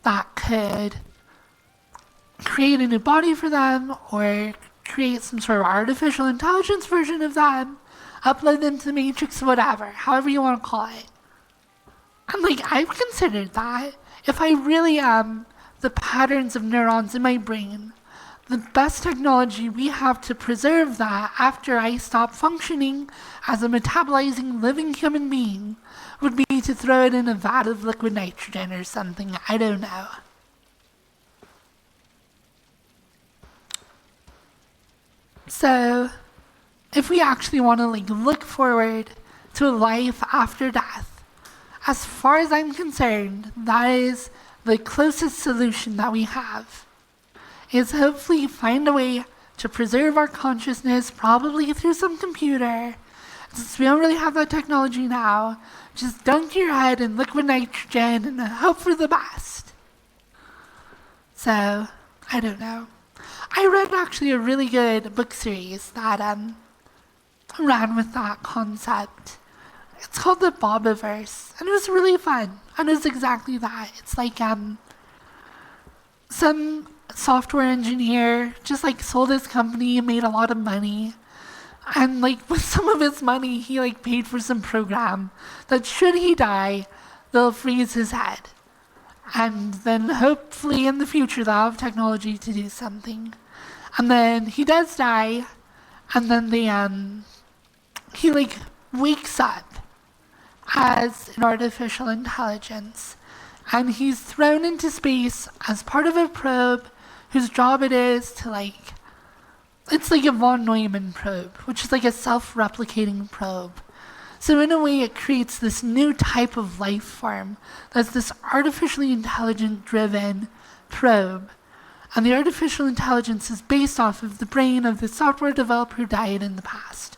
that could create a new body for them, or create some sort of artificial intelligence version of them, upload them to the Matrix, whatever, however you want to call it. And I've considered that. If I really am the patterns of neurons in my brain, the best technology we have to preserve that after I stop functioning as a metabolizing living human being would be to throw it in a vat of liquid nitrogen or something. I don't know. So, if we actually want to look forward to a life after death, as far as I'm concerned, that is the closest solution that we have, is hopefully find a way to preserve our consciousness, probably through some computer. Since we don't really have that technology now, just dunk your head in liquid nitrogen and hope for the best. So, I don't know. I read actually a really good book series that ran with that concept. It's called the Bobiverse, and it was really fun. And it was exactly that. It's like some software engineer just like sold his company and made a lot of money. And like with some of his money, he like paid for some program that should he die, they'll freeze his head. And then hopefully in the future they'll have technology to do something. And then he does die, and then he like wakes up as an artificial intelligence, and he's thrown into space as part of a probe whose job it is to it's like a von Neumann probe, which is like a self-replicating probe. So in a way it creates this new type of life form that's this artificially intelligent driven probe. And the artificial intelligence is based off of the brain of the software developer who died in the past.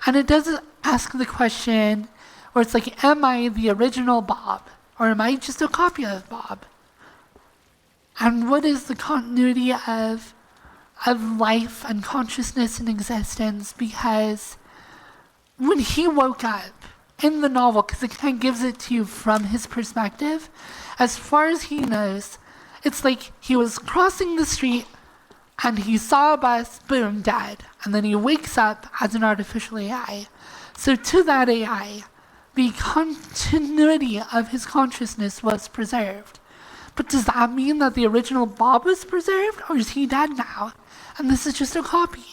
And it does ask the question, or it's like, am I the original Bob? Or am I just a copy of Bob? And what is the continuity of life and consciousness and existence? Because when he woke up in the novel, because it kind of gives it to you from his perspective, as far as he knows, it's like he was crossing the street and he saw a bus, boom, dead. And then he wakes up as an artificial AI. So to that AI, the continuity of his consciousness was preserved. But does that mean that the original Bob was preserved, or is he dead now? And this is just a copy.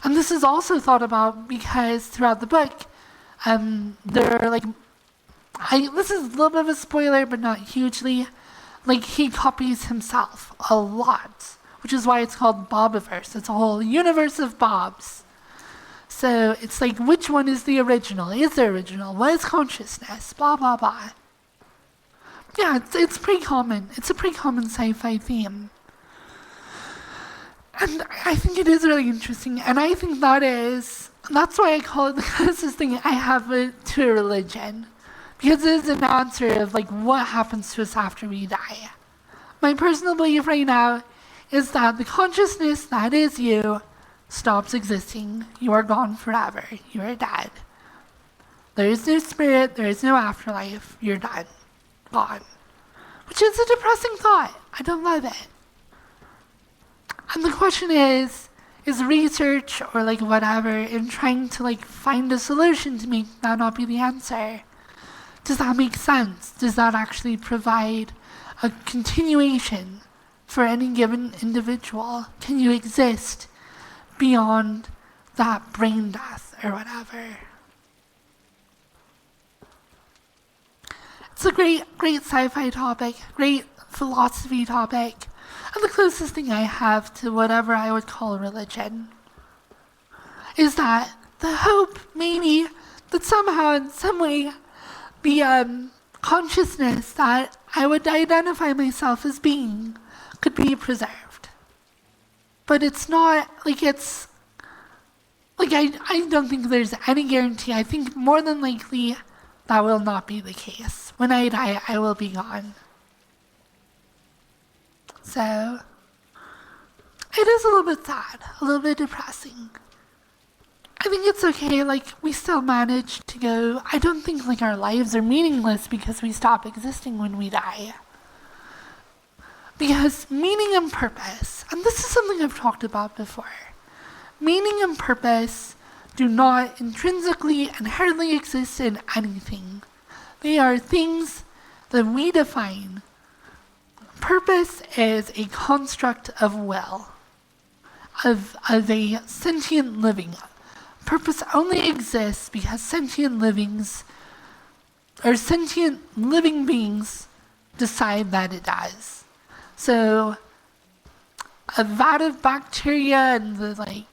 And this is also thought about because throughout the book, there are this is a little bit of a spoiler, but not hugely. He copies himself a lot, which is why it's called Bobiverse. It's a whole universe of Bobs. So it's like, which one is the original? Is the original? What is consciousness? Blah, blah, blah. Yeah, it's pretty common. It's a pretty common sci-fi theme. And I think it is really interesting. And I think that's why I call it the closest thing I have to a religion. Because it is an answer of what happens to us after we die. My personal belief right now is that the consciousness that is you stops existing. You are gone forever. You are dead. There is no spirit. There is no afterlife. You're done. Gone. Which is a depressing thought. I don't love it. And the question is research or whatever in trying to find a solution to make that not be the answer. Does that make sense? Does that actually provide a continuation for any given individual? Can you exist beyond that brain death or whatever? It's a great sci-fi topic, great philosophy topic, and the closest thing I have to whatever I would call religion is that the hope, maybe, that somehow in some way the consciousness that I would identify myself as being could be preserved. But it's not, I don't think there's any guarantee. I think more than likely that will not be the case. When I die, I will be gone. So, it is a little bit sad, a little bit depressing. I think it's okay, we still manage to go. I don't think, our lives are meaningless because we stop existing when we die. Because meaning and purpose, and this is something I've talked about before, meaning and purpose do not intrinsically, inherently exist in anything. They are things that we define. Purpose is a construct of will, of a sentient living. Purpose only exists because sentient living beings decide that it does. So, a vat of bacteria in the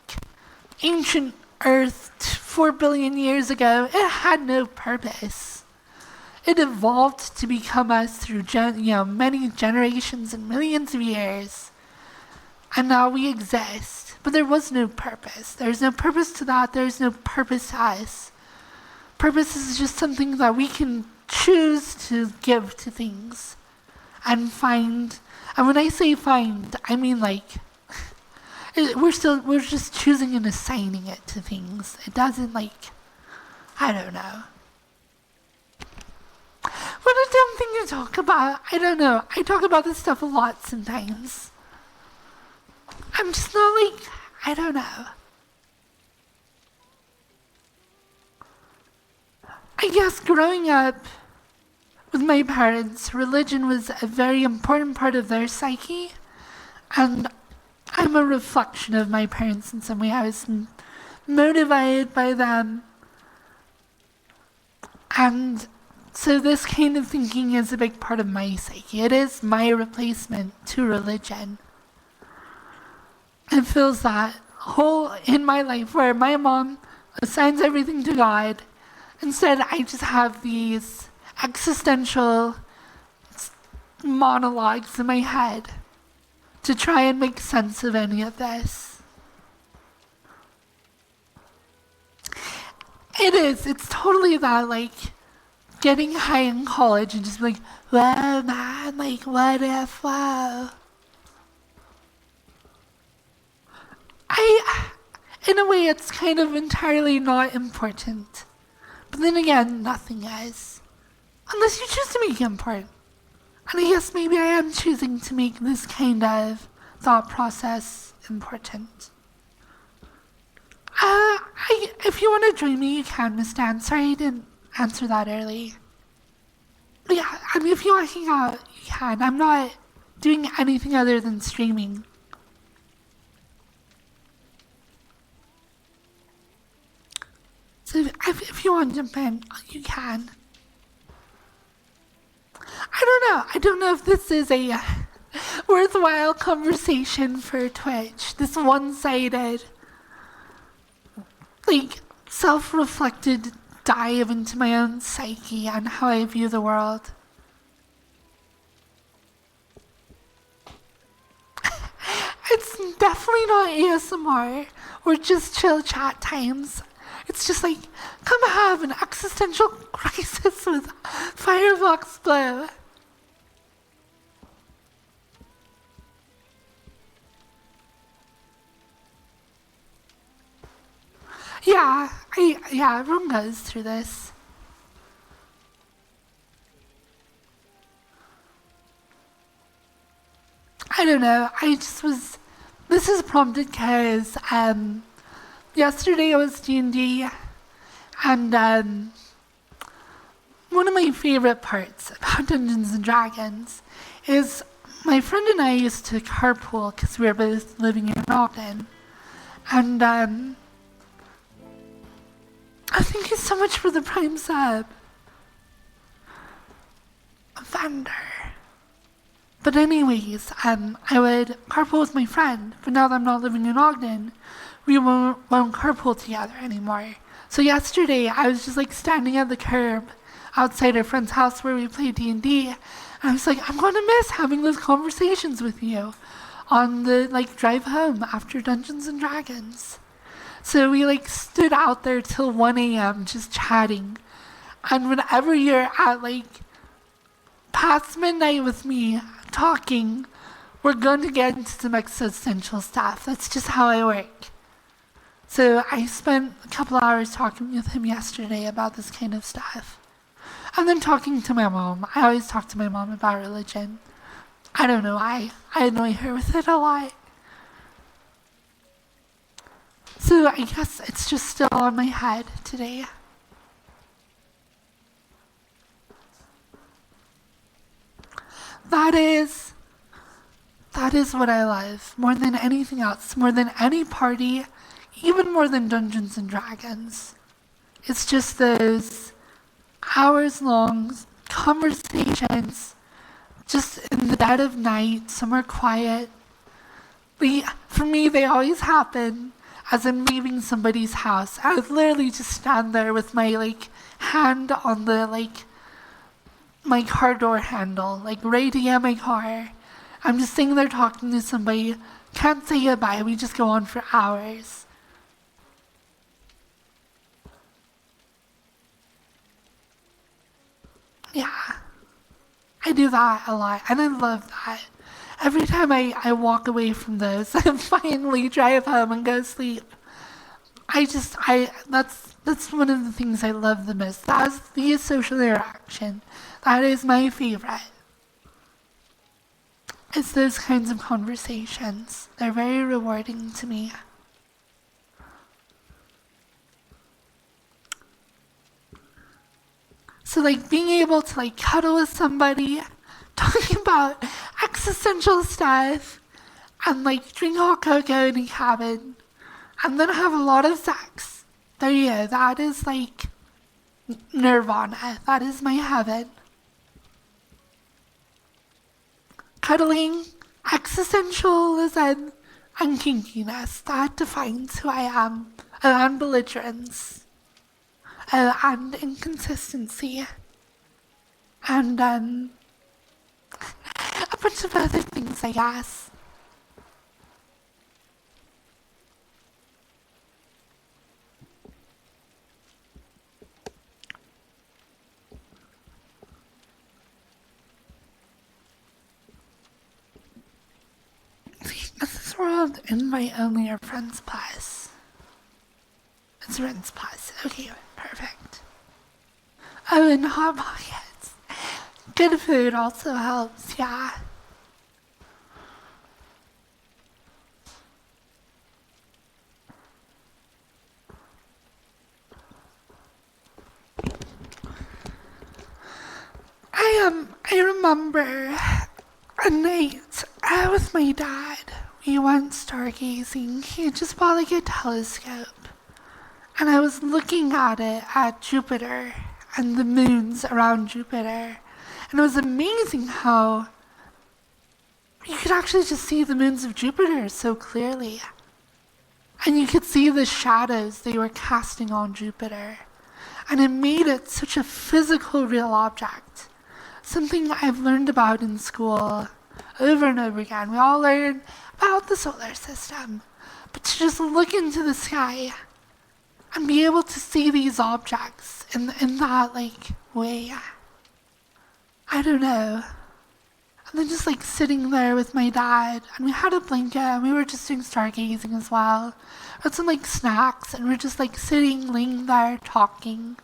ancient Earth 4 billion years ago, it had no purpose. It evolved to become us through many generations and millions of years, and now we exist. but there was no purpose. There's no purpose to that. There's no purpose to us. Purpose is just something that we can choose to give to things and find. And when I say find, I mean like we're just choosing and assigning it to things. It doesn't like, I don't know. What a dumb thing to talk about. I don't know. I talk about this stuff a lot sometimes. I'm just not like, I don't know. I guess growing up with my parents, religion was a very important part of their psyche. And I'm a reflection of my parents in some way. I was motivated by them. And so this kind of thinking is a big part of my psyche. It is my replacement to religion. It fills that hole in my life where my mom assigns everything to God. Instead, I just have these existential monologues in my head to try and make sense of any of this. It's totally that, like, getting high in college and just like, whoa, man, like, what if, whoa. In a way, it's kind of entirely not important. But then again, nothing is. Unless you choose to make it important. And I guess maybe I am choosing to make this kind of thought process important. If you want to join me, you can, Miss Dan. Sorry I didn't answer that early. But yeah, I mean, if you want to hang out, you can. I'm not doing anything other than streaming. So if you want to jump in, you can. I don't know if this is a worthwhile conversation for Twitch. This one-sided, like, self-reflected dive into my own psyche and how I view the world. It's definitely not ASMR or just chill chat times. It's just like, come have an existential crisis with Firefox Blue. Yeah, everyone goes through this. I don't know, this is prompted because, yesterday I was D&D, and one of my favorite parts about Dungeons and Dragons is my friend and I used to carpool because we were both living in Ogden, and thank you so much for the Prime sub, Vander. But anyways, I would carpool with my friend, but now that I'm not living in Ogden, we won't carpool together anymore. So yesterday, I was just like standing at the curb outside our friend's house where we play D&D, and I was like, I'm going to miss having those conversations with you on the like drive home after Dungeons and Dragons. So we like stood out there till 1 a.m. just chatting, and whenever you're at like past midnight with me talking, we're going to get into some existential stuff. That's just how I work. So I spent a couple hours talking with him yesterday about this kind of stuff. And then talking to my mom. I always talk to my mom about religion. I don't know why. I annoy her with it a lot. So I guess it's just still on my head today. That is what I love more than anything else, more than any party, even more than Dungeons and Dragons. It's just those hours-long conversations, just in the dead of night, somewhere quiet. For me, they always happen as I'm leaving somebody's house. I would literally just stand there with my hand on the my car door handle, right near my car. I'm just sitting there talking to somebody, can't say goodbye. We just go on for hours. Yeah, I do that a lot, and I love that. Every time I walk away from those and finally drive home and go sleep, that's one of the things I love the most. That's the social interaction. That is my favorite. It's those kinds of conversations. They're very rewarding to me. So like being able to like cuddle with somebody, talking about existential stuff, and like drink hot cocoa in a cabin, and then have a lot of sex. There you go. That is like nirvana. That is my heaven. Cuddling, existentialism, and kinkiness. That defines who I am. And belligerence. And inconsistency. And a bunch of other things, I guess. This is World Invite Only or Friends Plus. It's Friends Plus. Okay, perfect. Oh, and Hot Pockets. Good food also helps, yeah. I remember a night with my dad. We went stargazing. He had just bought like a telescope. And I was looking at it at Jupiter and the moons around Jupiter. And it was amazing how you could actually just see the moons of Jupiter so clearly. And you could see the shadows they were casting on Jupiter. And it made it such a physical, real object. Something I've learned about in school over and over again. We all learn about the solar system. But to just look into the sky and be able to see these objects in that, like, way. I don't know. And then just, like, sitting there with my dad, and we had a blanket, and we were just doing stargazing as well. With some, like, snacks, and we're just, like, sitting, laying there, talking.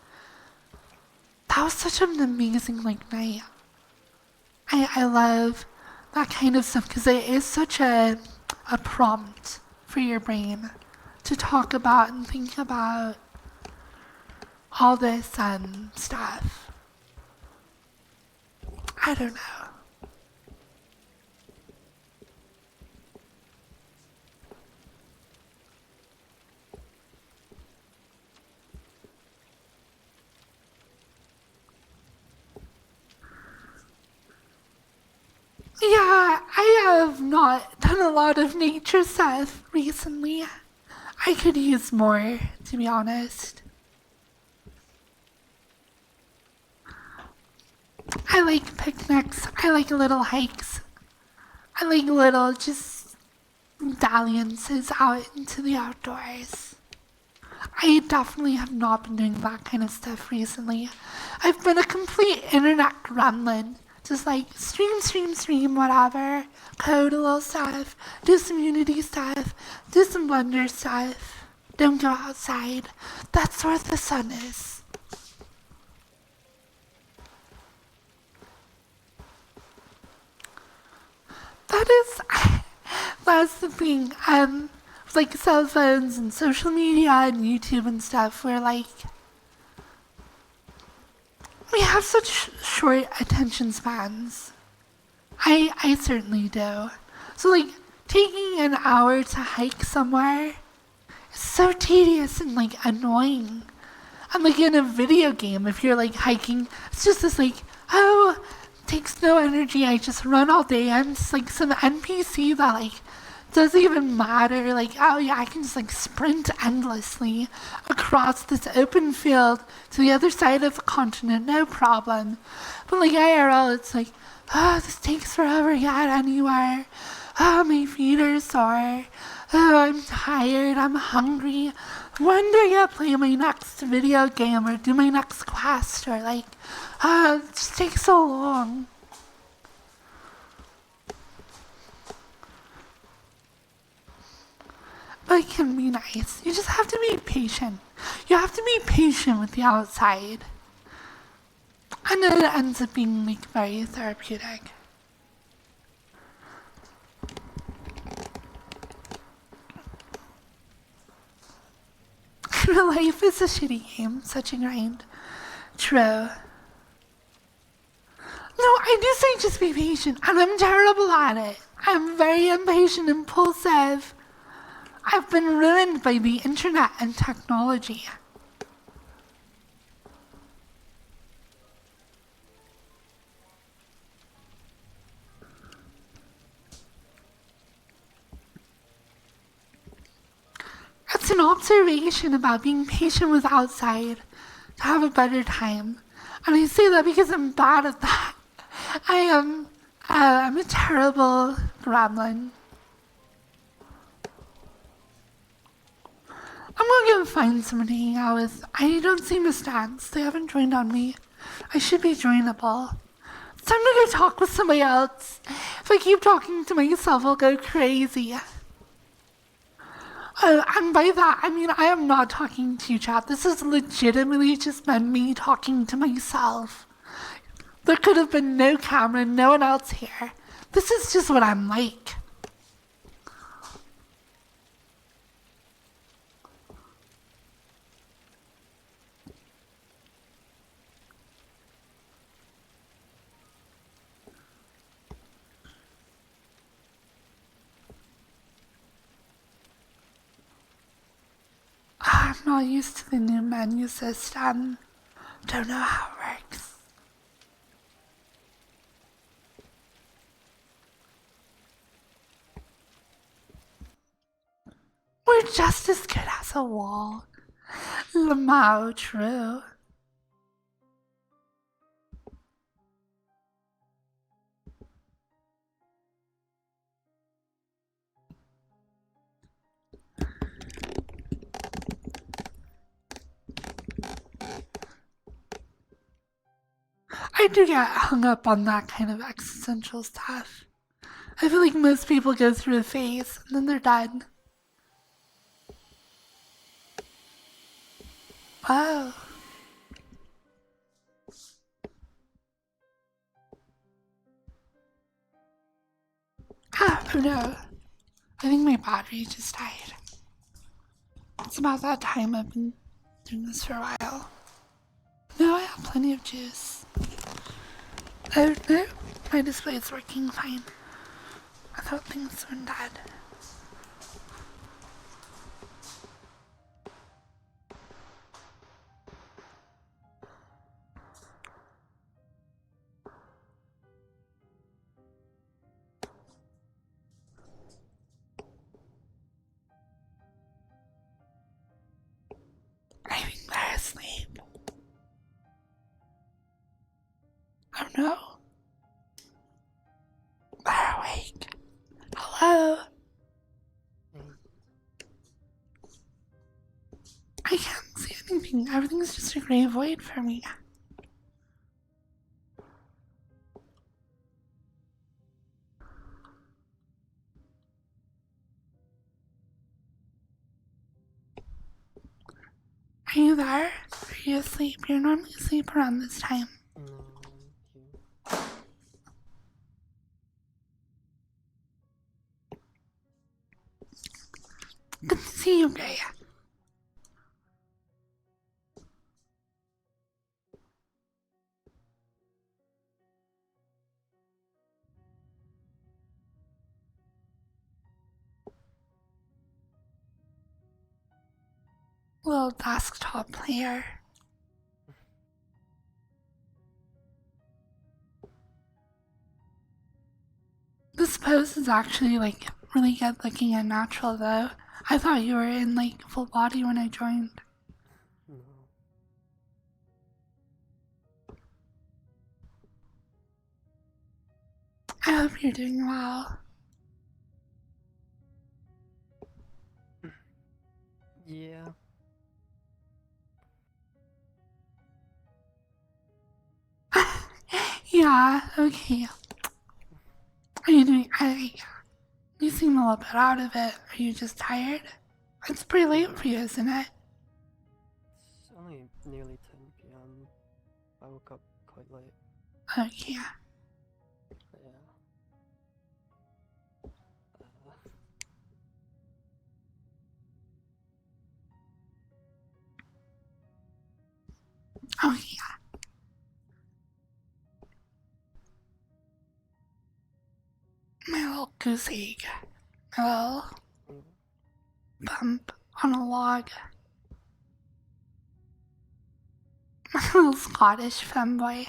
That was such an amazing, like, night. I love that kind of stuff, because it is such a prompt for your brain to talk about and think about all this stuff. I don't know. Yeah, I have not done a lot of nature stuff recently. I could use more, to be honest. I like picnics. I like little hikes. I like little just dalliances out into the outdoors. I definitely have not been doing that kind of stuff recently. I've been a complete internet gremlin. Just like stream, whatever. Code a little stuff. Do some Unity stuff. Do some Blender stuff. Don't go outside. That's where the sun is. That's the thing. With like cell phones and social media and YouTube and stuff, where like we have such short attention spans. I certainly do. So like taking an hour to hike somewhere is so tedious and like annoying. And like in a video game, if you're like hiking, it's just this like, oh, takes no energy, I just run all day. I'm just like some NPC that like doesn't even matter. Like, oh yeah, I can just like sprint endlessly across this open field to the other side of the continent, no problem. But like IRL, it's like, oh, this takes forever to get anywhere. Oh, my feet are sore. Oh, I'm tired. I'm hungry. When do I get to play my next video game or do my next quest or like, it just takes so long. But it can be nice. You just have to be patient. You have to be patient with the outside. And then it ends up being like very therapeutic. Life is a shitty game, such a grind. True. No, I do say just be patient, and I'm terrible at it. I'm very impatient, impulsive. I've been ruined by the internet and technology. It's an observation about being patient with outside to have a better time. And I say that because I'm bad at that. I'm a terrible gremlin. I'm gonna go find someone to hang out with. I don't see Miss Dance. They haven't joined on me. I should be joinable. It's time to go talk with somebody else. If I keep talking to myself, I'll go crazy. And by that, I mean I am not talking to you, chat. This is legitimately just been me talking to myself. There could have been no camera, no one else here. This is just what I'm like. I'm not used to the new menu system. Don't know how it works. We're just as good as a wall. Lamau, true. I do get hung up on that kind of existential stuff. I feel like most people go through a phase and then they're done. Wow. Oh no. I think my battery just died. It's about that time. I've been doing this for a while. No, I have plenty of juice. Oh no, my display is working fine. I thought things went dead. I think they're asleep. Oh no. They're awake. Hello? I can't see anything. Everything's just a gray void for me. Are you there? Are you asleep? You're normally asleep around this time. Good to see you, Gray. Little desktop player. This pose is actually like really good looking and natural though. I thought you were in like full body when I joined. No. I hope you're doing well. Yeah. Yeah, okay. Are you doing? You seem a little bit out of it. Are you just tired? It's pretty late for you, isn't it? It's only nearly 10 p.m. I woke up quite late. Okay. Yeah. Oh yeah. My little goose egg. My little bump on a log. My little Scottish femboy.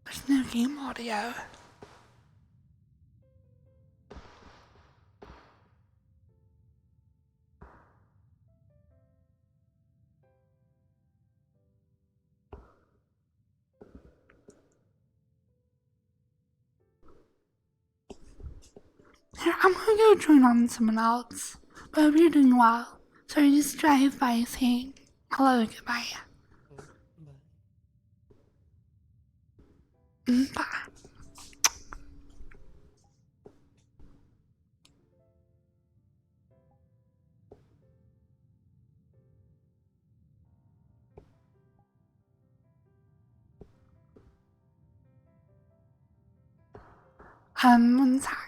There's no game audio. Here, I'm gonna go join on someone else. But hope you're doing well. So I just drive by saying hello, goodbye. Bye. Bye. One sec.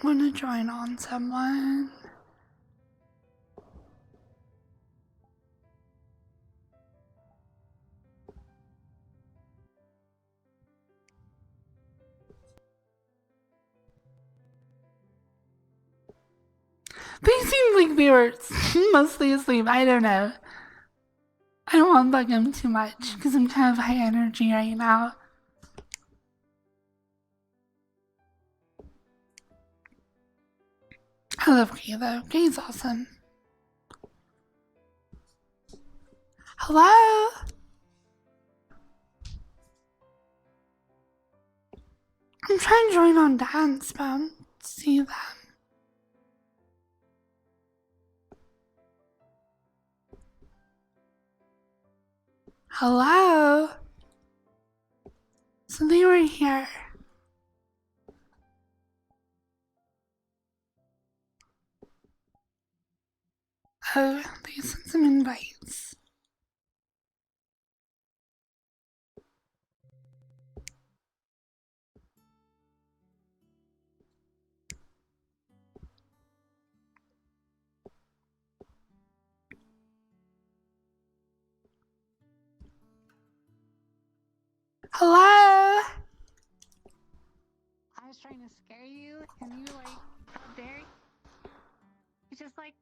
I'm gonna join on someone. They seemed like they were mostly asleep. I don't know. I don't want to bug them too much because I'm kind of high energy right now. I love Gay though. Gay's awesome. Hello? I'm trying to join on dance, but I don't see them. Hello? So they were here. Oh, they sent some invites. Hello? I was trying to scare you, and you like, how dare you? It's just like,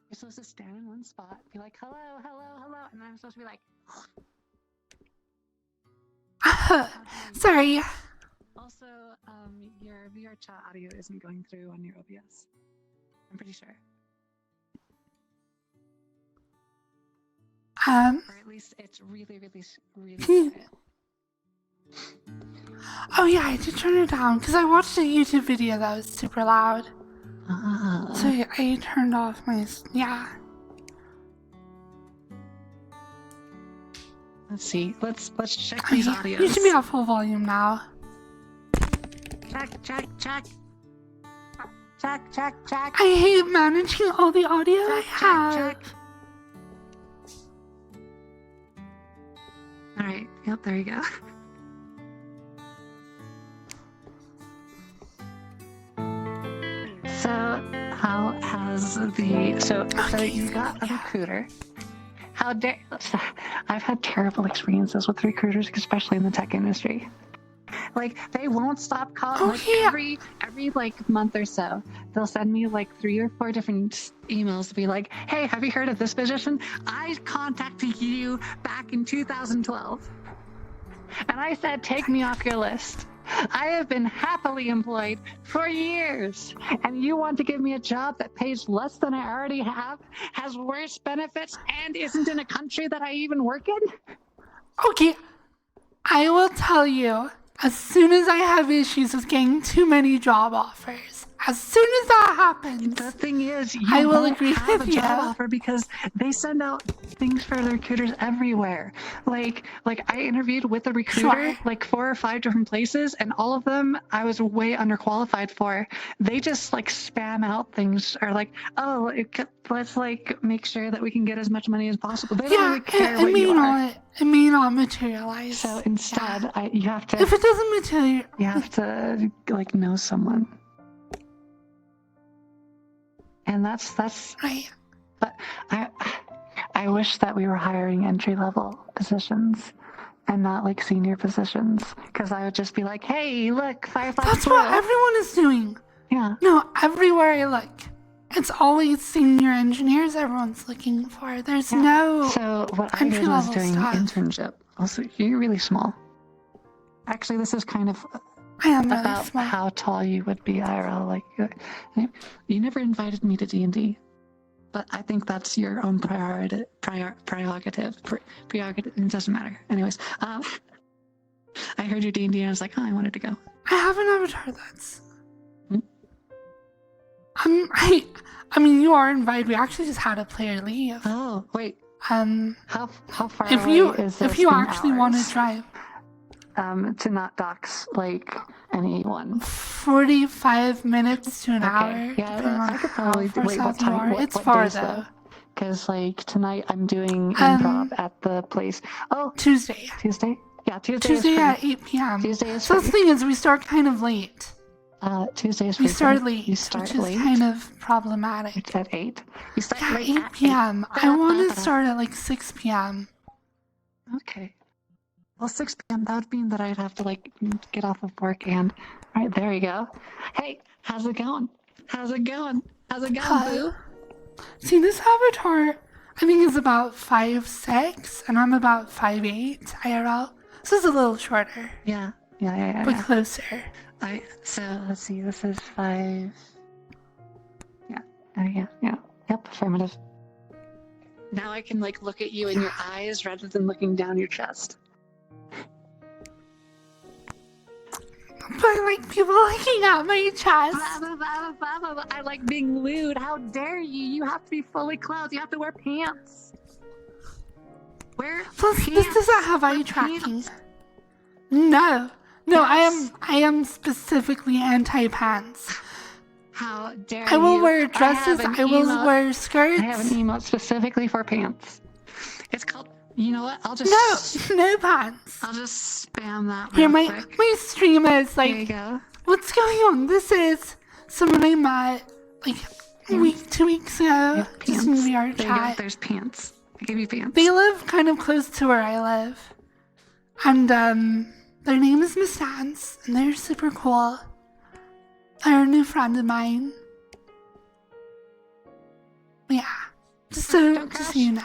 you're supposed to stand in one spot, be like, hello, hello, hello, and then I'm supposed to be like, how dare you. Sorry. Also, your VR chat audio isn't going through on your OBS. I'm pretty sure. Or at least it's really, really, really quiet. Oh yeah, I did turn it down because I watched a YouTube video that was super loud. So I turned off my, yeah. Let's see. Let's check Oh, these yeah. audios. You should be at full volume now. Check, check, check. Check, check, check. I hate managing all the audio I Check, have. check, check. Alright, yep, there you go. So, how has the... So you got a recruiter. How dare... I've had terrible experiences with recruiters, especially in the tech industry. Like they won't stop calling. Like Okay. every like month or so, they'll send me like 3 or 4 different emails to be like, "Hey, have you heard of this position? I contacted you back in 2012, and I said take me off your list. I have been happily employed for years, and you want to give me a job that pays less than I already have, has worse benefits, and isn't in a country that I even work in?" Okay. I will tell you, as soon as I have issues with getting too many job offers, as soon as that happens, The thing is, you I will won't agree have with a job you. offer because they send out things for the recruiters everywhere. Like I interviewed with a recruiter Sure. like 4 or 5 different places, and all of them I was way underqualified for. They just like spam out things, or like, oh, let's like make sure that we can get as much money as possible. They don't Yeah, really care it what may you are. not. It may not materialize. So instead, Yeah. you have to If it doesn't materialize, you have to like know someone, and that's right. But I wish that we were hiring entry level positions and not like senior positions, because I would just be like, hey, look, Firefox That's Blue. what everyone is doing. Yeah. No, everywhere I look, it's always senior engineers everyone's looking for. There's no So what I did entry was level doing stuff. internship. Also, you're really small. Actually, this is kind of I am really about small. how tall you would be IRL. Like, you never invited me to D&D. But I think that's your own prerogative. Prerogative. It doesn't matter. Anyways, I heard your D&D and I was like, oh, I wanted to go. I have an avatar that's. Hmm? I mean, you are invited. We actually just had a player leave. Oh, wait. How far If away you is this if you in actually want hours? to drive, To not dox like anyone. 45 minutes to an hour. Okay. Depending Yeah, on I could how probably. far Wait, what south you time? are. It's What far days though. Because like tonight I'm doing improv at the place. Oh, Tuesday. Tuesday. Yeah, Tuesday Tuesday is free. at 8 p.m. Tuesday is So the free. thing is, we start kind of late. Tuesday is free. We start late, You start which is late. kind of problematic. It's at 8. You start Yeah, late 8 at p.m. 8. I want to start at like 6 p.m. Okay. Well, 6 p.m. That would mean that I'd have to like get off of work and. All right, there you go. Hey, how's it going? How's it going? How's it going, boo? See, this avatar, I think, is about 5'6", and I'm about 5'8" IRL. This is a little shorter, Yeah. but closer. So let's see. This is 5. Yeah. Yeah. Yep. Affirmative. Now I can like look at you in your eyes rather than looking down your chest. But I like people looking at my chest. I like being lewd. How dare you? You have to be fully clothed. You have to wear pants. Wear Plus, pants. this doesn't have eye Wear tracking. pants. No, Yes. I am specifically anti-pants. How dare you? I will wear dresses. have an I will emote- wear skirts. I have an emote specifically for pants. It's called. You know what? I'll just. No pants. I'll just spam that. Here, real my quick. stream is There you like, go. what's going on? This is someone I met like a week, 2 weeks ago. Yeah, Just pants. in VR There you go. chat. There's pants. I give you pants. They live kind of close to where I live. And their name is Miss Dance, and they're super cool. They're a new friend of mine. Yeah. Just so you know.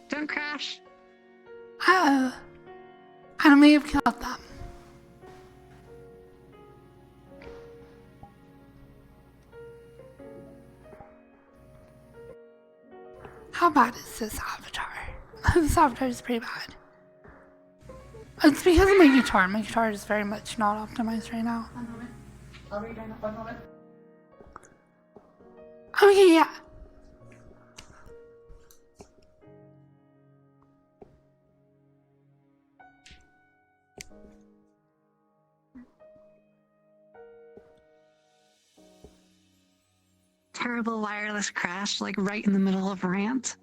Don't crash. Uh-oh. I may have killed them. How bad is this avatar? This avatar is pretty bad. It's because of my guitar. My guitar is very much not optimized right now. 1 moment. I'll read in 1 moment. Okay, yeah. Terrible wireless crash, like right in the middle of a rant.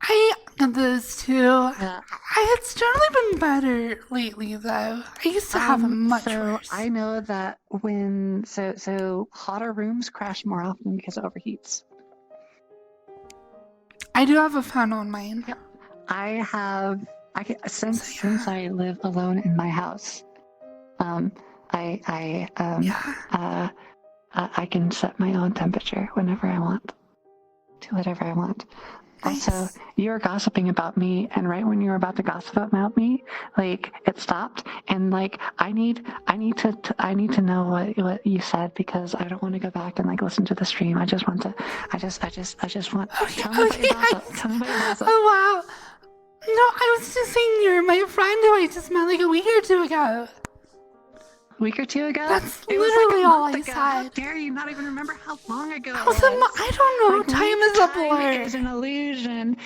I got those too. Yeah. It's generally been better lately, though. I used to have them much worse. I know that when so hotter rooms crash more often because it overheats. I do have a fan on mine. Yep. I have Since I live alone in my house, I can set my own temperature whenever I want, to whatever I want. Nice. Also, you were gossiping about me, and right when you were about to gossip about me, like it stopped, and like I need to know what you said, because I don't want to go back and like listen to the stream. I just want. Okay, Tell me about your okay. gossip. Tell me about your gossip. Oh wow. No, I was just saying you're my friend who I just met like a week or two ago. A week or two ago? That's It was literally like a all month I ago. How said. dare you not even remember how long ago it I was a was? I don't know. Like, Time is a time is blur. an illusion.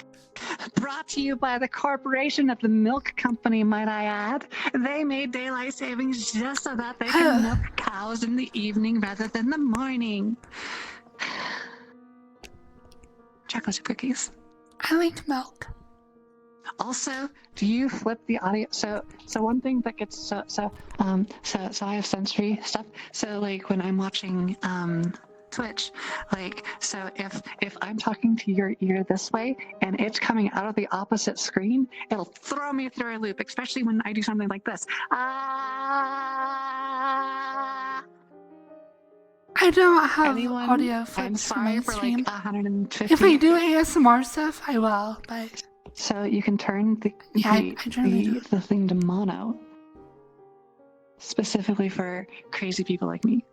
Brought to you by the corporation of the milk company, might I add. They made daylight savings just so that they can milk cows in the evening rather than the morning. Chocolate chip cookies. I like milk. Also, do you flip the audio? So one thing that gets so I have sensory stuff. So like when I'm watching Twitch, like so if I'm talking to your ear this way and it's coming out of the opposite screen, it'll throw me through a loop, especially when I do something like this. I don't have Anyone? audio I'm flips for my sorry for stream. like 150. If I do ASMR stuff, I will, but So you can turn the I generally do. the thing to mono, specifically for crazy people like me.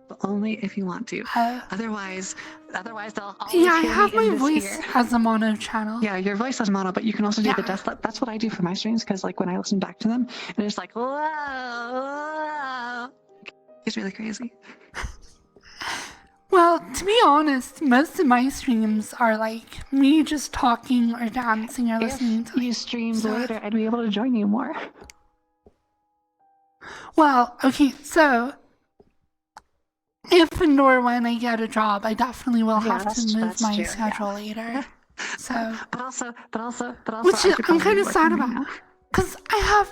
But only if you want to. Otherwise they'll always Yeah, I hear have me in my this voice ear. as a mono channel. Yeah, your voice is mono, but you can also do the Yeah. death. That's what I do for my streams, because like when I listen back to them, and it's like whoa, it's really crazy. Well, to be honest, most of my streams are like me just talking or dancing or listening If to you streamed stuff. later, I'd be able to join you more. Well, okay, so if and or when I get a job, I definitely will Yeah, have to that's move my true, schedule later. So, But also, which I could I'm probably kind be of sad working right about, now. because I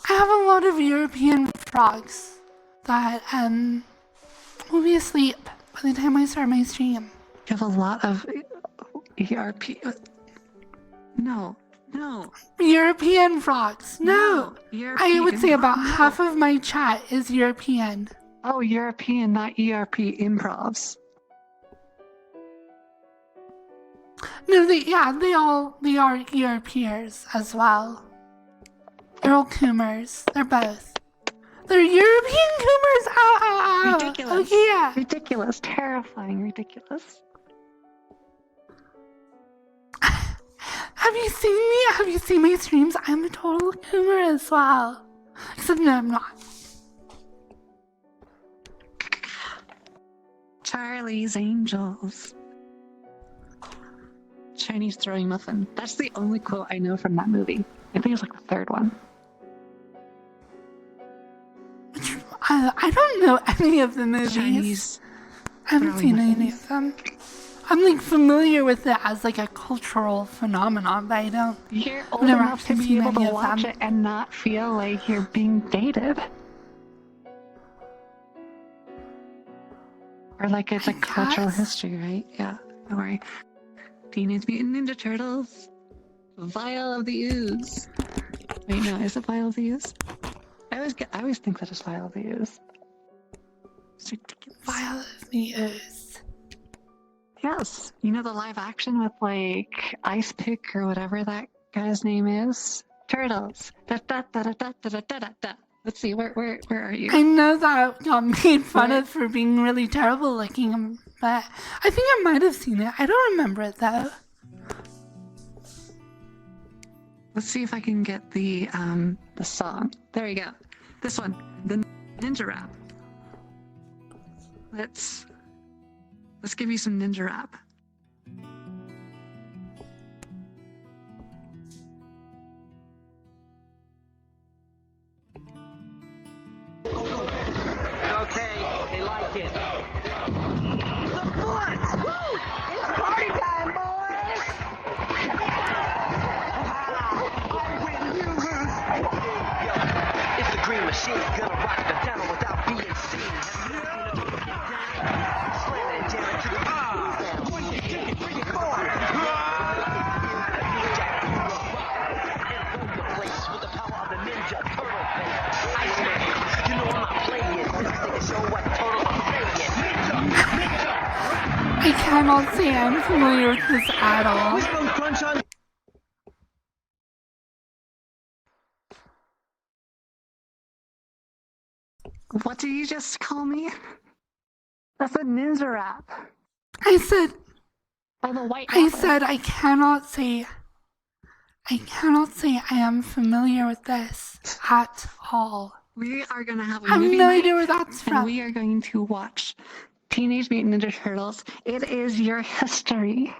have a lot of European frogs that will be asleep by the time I start my stream. You have a lot of ERP. No. European frogs. No. I would say about no. half of my chat is European. Oh, European, not ERP improvs. No, they are Europeans as well. They're all Coomers. They're both. They're European Coomers. Ow, ow, ow. Ridiculous. Okay, yeah. Ridiculous. Terrifying. Ridiculous. Have you seen me? Have you seen my streams? I'm a total Coomer as well. Except no, I'm not. Charlie's Angels. Chinese throwing muffin. That's the only quote I know from that movie. I think it's like the third one. I don't know any of the movies. Chinese. I haven't throwing seen any muffins. of them. I'm like familiar with it as like a cultural phenomenon, but I don't. You're old never enough to actually be seen able any to of watch them. it and not feel like you're being dated. Or like it's a cultural guess. history, right? Yeah, don't worry. Teenage Mutant Ninja Turtles. Vial of the Ooze. Wait, no, is it Vial of the Ooze? I always think that it's Vial of the Ooze. It's ridiculous. Vial of the Ooze. Yes, you know the live action with like Ice Pick or whatever that guy's name is? Turtles. Da da da da da da da da da. Let's see, where are you? I know that got made fun What? of for being really terrible looking, but I think I might have seen it. I don't remember it though. Let's see if I can get the song. There we go. This one, the Ninja Rap. Let's give you some Ninja Rap. Okay, they like it. The bullets! Woo! It's party time, boys! I win, you lose. Yo, it's the Green Machine, gonna rock the demo without being seen. Slamming it down to the ground. 1, 2, 3, 4. I cannot say I'm familiar with this at all. Wishbone crunch on. What did you just call me? That's a ninja rap. I said By the white I rapper. said I cannot say I am familiar with this at all. We are going to have a I have movie no night, idea where that's and from. we are going to watch Teenage Mutant Ninja Turtles. It is your history.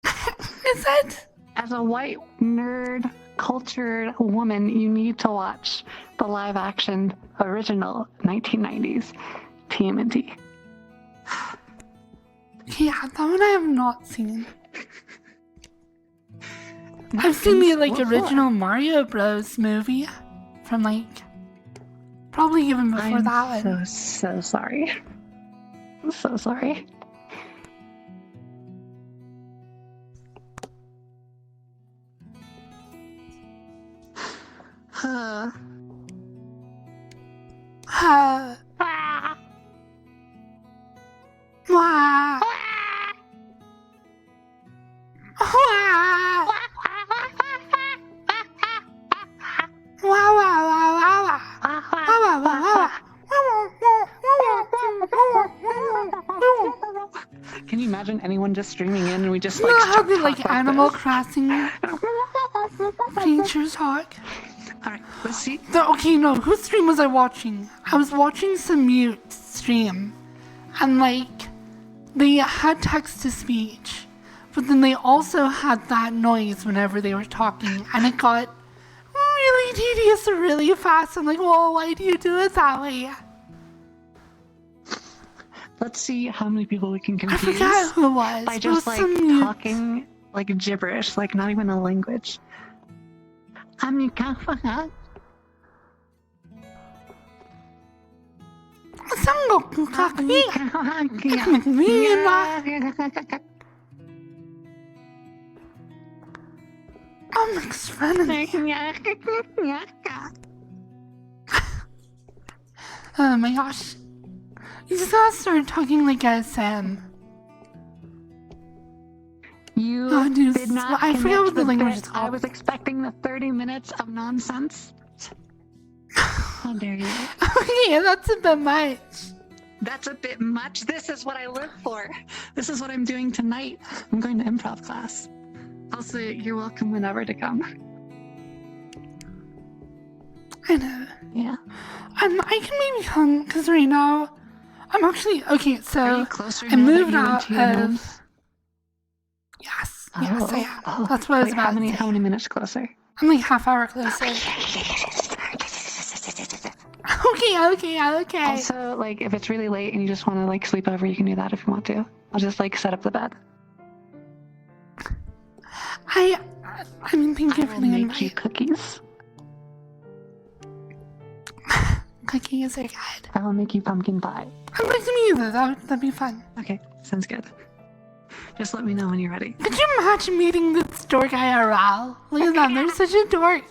Is it? As a white nerd, cultured woman, you need to watch the live-action original 1990s TMNT. Yeah, that one I have not seen. I've seen the like original Mario Bros. Movie from like probably even before I'm that one. so sorry. I'm so sorry. Wah, wah, wah. Wow, wow, wow, wow, wow. Wow, wow, wow, wow. Can you imagine anyone just streaming in and we just You like know how start the like talking Animal this? Crossing features talk? Alright, let's see. Okay, no, whose stream was I watching? I was watching some mute stream, and like, they had text to speech, but then they also had that noise whenever they were talking, and it got really tedious really fast. I'm like, well, why do you do it that way? Let's see how many people we can I confuse forgot who it was. by It just was like some mute. talking like gibberish, like not even a language. I'm experimenting. Oh my gosh. You just gotta start talking like a Sam. You Oh, dude, did not I forgot commit what the to language bit. is I called. was expecting the 30 minutes of nonsense. How dare you? Okay, that's a bit much. That's a bit much. This is what I live for. This is what I'm doing tonight. I'm going to improv class. Also, you're welcome whenever to come. I know. Yeah. I can maybe come, because right now, I'm actually, okay, Are so you closer I now that moved you went out to your move? of, yes, I am. That's what I was Wait, about to say. how many minutes closer? I'm like half hour closer. Okay. Also, like, if it's really late and you just want to, like, sleep over, you can do that if you want to. I'll just, like, set up the bed. I mean, thank you I for will the make you invite. cookies. Cookies are good. I will make you pumpkin pie. I'd like to meet you though, that'd be fun. Okay, sounds good. Just let me know when you're ready. Could you imagine meeting this dork IRL? Look at them, they're such a dork.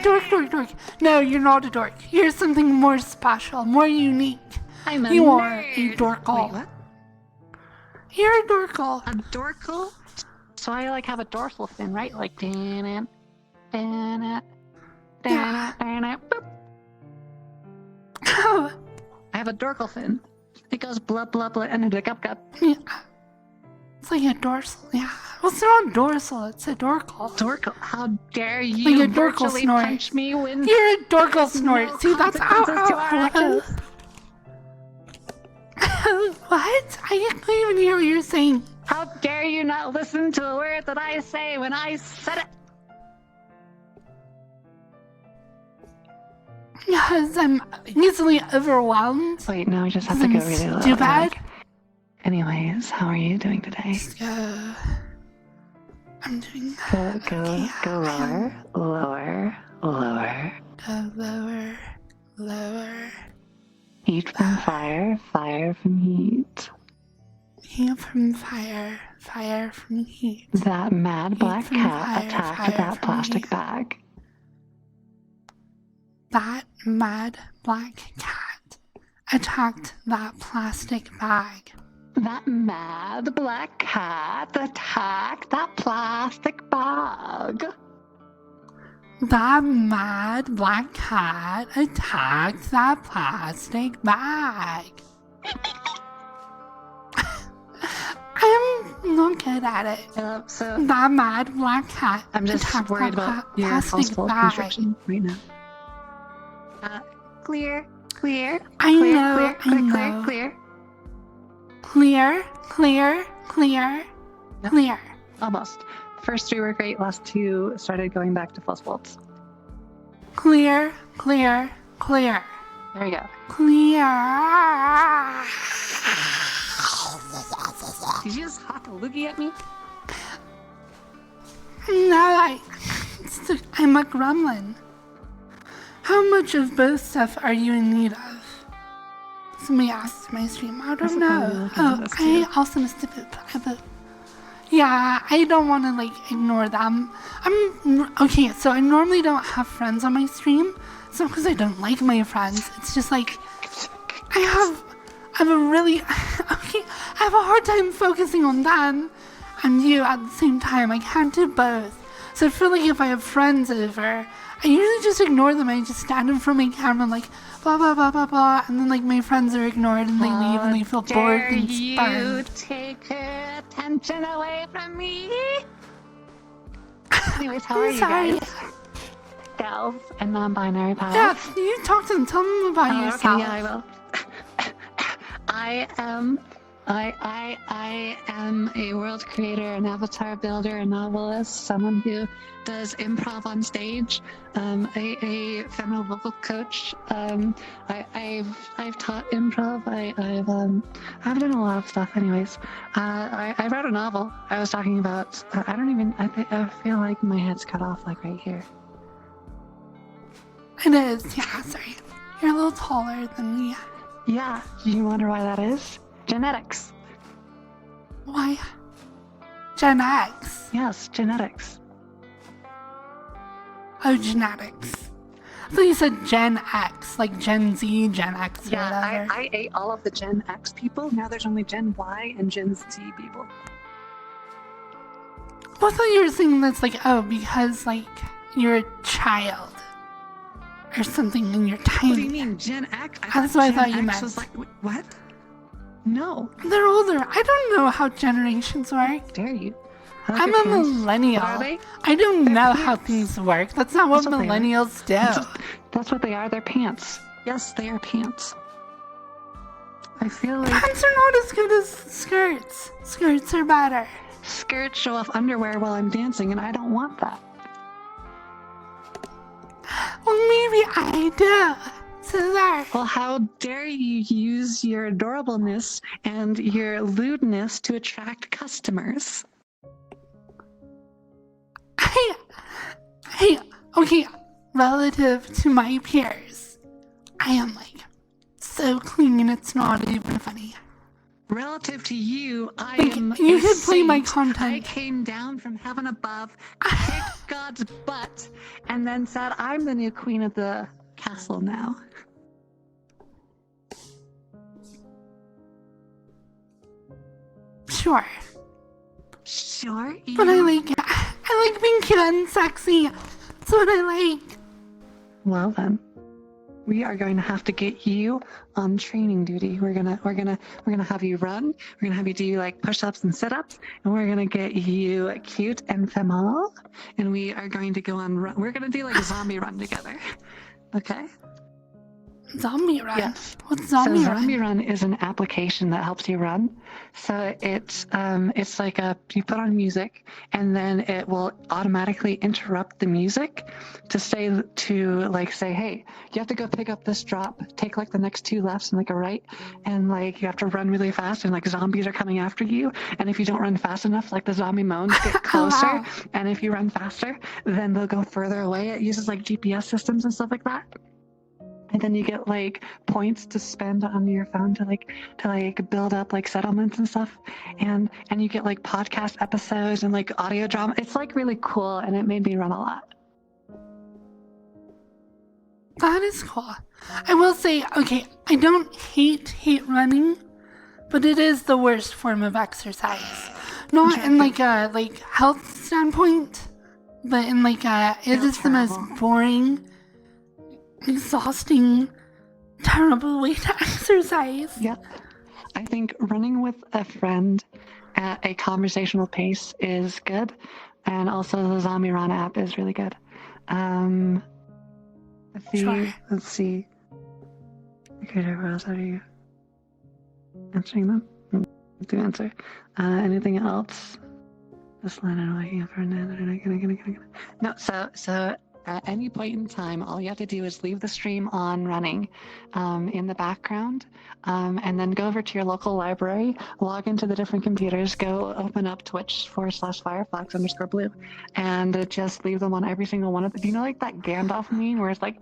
Dork. No, you're not a dork. You're something more special, more unique. I'm a You nerd. are a dorkle. Wait, what? You're a dorkle. A dorkle? So I, like, have a dorsal fin, right? Like, dan-it, dan-it, dan-it, dan-it, boop. Oh, I have a dorsal fin. It goes blah, blah, blah, and it's a gup, gup. yeah. It's like a dorsal, yeah. Well, it's not dorsal, it's a dorkle. Dorkle? How dare you Like a dorkle virtually snort. punch me when You're a dorkle snort. no See, that's consequences to our ow. actions? What? I can't even hear what you're saying. How dare you not listen to a word that I say when I said it? Because I'm easily overwhelmed. Wait, no, I just have to go really low. Too bad. Anyways, how are you doing today? So, I'm doing Go lower, lower, lower. go lower. Heat from fire, fire from heat. Heat from fire, fire from heat. That mad black from cat fire, attacked fire that from plastic heat. bag. That mad black cat attacked that plastic bag. That mad black cat attacked that plastic bag. That mad black cat attacked that plastic bag. I'm not good at it. So That mad black cat I'm just attacked worried that about your plastic household bag. construction right now. Clear. I Clear, know, clear, I clear, know. clear. Clear. Almost. First 3 were great, last 2 started going back to full bolts. Clear. There we go. Clear. Did you just hawk a loogie at me? No, I'm a gremlin. How much of both stuff are you in need of? Somebody asked my stream. I don't know. Oh, I also missed a poop. I poop. Yeah, I don't want to ignore them. Okay, so I normally don't have friends on my stream. It's not because I don't like my friends. It's just I have a really okay. I have a hard time focusing on them and you at the same time. I can't do both. So I feel like if I have friends over, I usually just ignore them. I just stand in front of my camera and blah blah blah blah blah, and then my friends are ignored and they leave and they feel bored and you spurned. take her attention away from me? Anyways, how are you Sorry. guys? Gals and non-binary pals. Yeah, you talk to them. Tell them about yourself. Okay, yeah, I will. I am a world creator, an avatar builder, a novelist, someone who does improv on stage, a feminine vocal coach. I've taught improv. I've done a lot of stuff. Anyways, I wrote a novel. I was talking about. I feel like my head's cut off right here. It is. Yeah. Sorry. You're a little taller than me. Yeah. Do you wonder why that is? Genetics. Why? Gen X. Yes, genetics. Oh, genetics. I thought you said Gen X, like Gen Z, Gen X, or Yeah, whatever. I ate all of the Gen X people. Now there's only Gen Y and Gen Z people. Well, I thought you were saying that's because you're a child or something and you're tiny. What do you mean, Gen X? That's what I thought you Gen meant. X was what? No. They're older. I don't know how generations work. Dare you? I'm a millennial. What are they? I don't They're know how pants. things work. That's not what That's what they are. millennials do. That's what they are. They're pants. Yes, they are pants. I feel like Pants are not as good as skirts. Skirts are better. skirts show off underwear while I'm dancing, and I don't want that. Well, maybe I do. So there. Well, how dare you use your adorableness and your lewdness to attract customers? Okay, relative to my peers, I am so clean, it's not even funny. Relative to you, I am you a could play my saint. content. I came down from heaven above, kicked God's butt, and then said, I'm the new queen of the castle now. Sure. Sure. But I like being cute and sexy. That's what I like. Well then, we are going to have to get you on training duty. We're gonna have you run. We're gonna have you do push-ups and sit-ups, and we're gonna get you cute and femal. And we are going to go on run. We're gonna do a zombie run together. Okay. Zombie run? Yes. What's zombie so run? Zombie Run is an application that helps you run. So it's you put on music and then it will automatically interrupt the music to say, hey, you have to go pick up this drop, take the next 2 lefts and a right, and you have to run really fast and zombies are coming after you. And if you don't run fast enough, the zombie moans get closer. Wow. And if you run faster, then they'll go further away. It uses GPS systems and stuff like that. And then you get points to spend on your phone to build up settlements and stuff, and you get podcast episodes and audio drama. It's really cool, and it made me run a lot. That is cool. I will say, okay, I don't hate running, but it is the worst form of exercise. Not in like a health standpoint, but in like a it is the most boring, exhausting, terrible way to exercise. Yep. I think running with a friend at a conversational pace is good, and also the Zombie Run app is really good. Let's see. Okay, Rose, how are you answering them? Do answer. Anything else? This line I'm looking for No, so at any point in time, all you have to do is leave the stream on running in the background, and then go over to your local library, log into the different computers, go open up Twitch/Firefox_Blue, and just leave them on every single one of them. Do you know like that Gandalf meme where it's like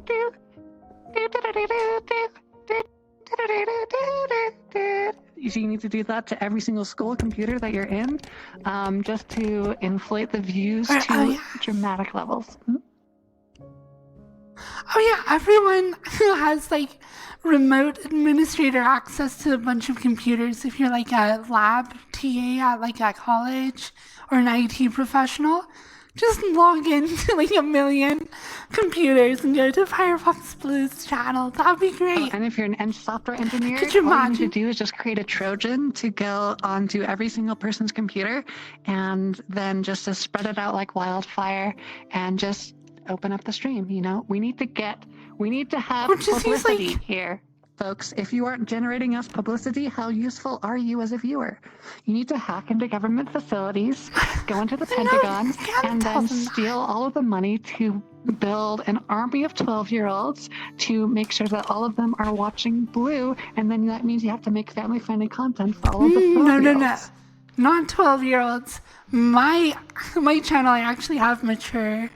you need to do that to every single school computer that you're in, just to inflate the views to dramatic levels. Oh yeah, everyone who has like remote administrator access to a bunch of computers, if you're like a lab TA at like a college or an IT professional, just log into like 1 million computers and go to Firefox Blue's channel. That'd be great. Oh, and if you're an software engineer, Could you all imagine? you need to do is just create a Trojan to go onto every single person's computer, and then just to spread it out like wildfire, and just open up the stream. You know, we need to have publicity here, folks. If you aren't generating us publicity, how useful are you as a viewer? You need to hack into government facilities, go into the Pentagon, and then steal all of the money to build an army of 12-year-olds to make sure that all of them are watching Blue, and then that means you have to make family-friendly content for all of the 12-year-olds. No. Not 12-year-olds. My channel, I actually have mature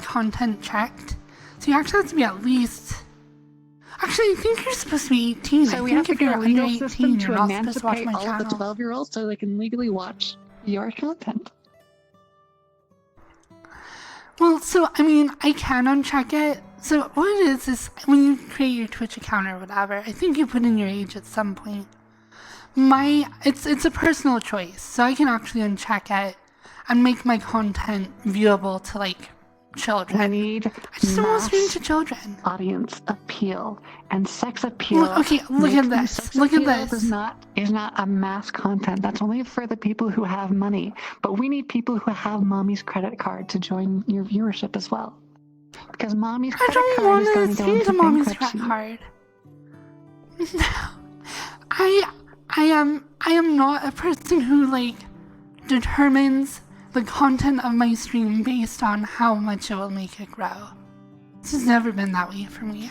content checked. So you actually have to be at least... Actually, I think you're supposed to be 18. So we have to get a legal system to emancipate all of the 12-year-olds so they can legally watch your content. Well, so, I mean, I can uncheck it. So what it is when you create your Twitch account or whatever, I think you put in your age at some point. It's a personal choice, so I can actually uncheck it and make my content viewable to, like, children. I need I just don't want to stream to children. Audience appeal and sex appeal. Look at this. Look at this. Is not a mass content. That's only for the people who have money. But we need people who have mommy's credit card to join your viewership as well. Because mommy's credit card is going to go into mommy's bankruptcy. credit card. No, I am not a person who like determines the content of my stream based on how much it will make it grow. It's just never been that way for me.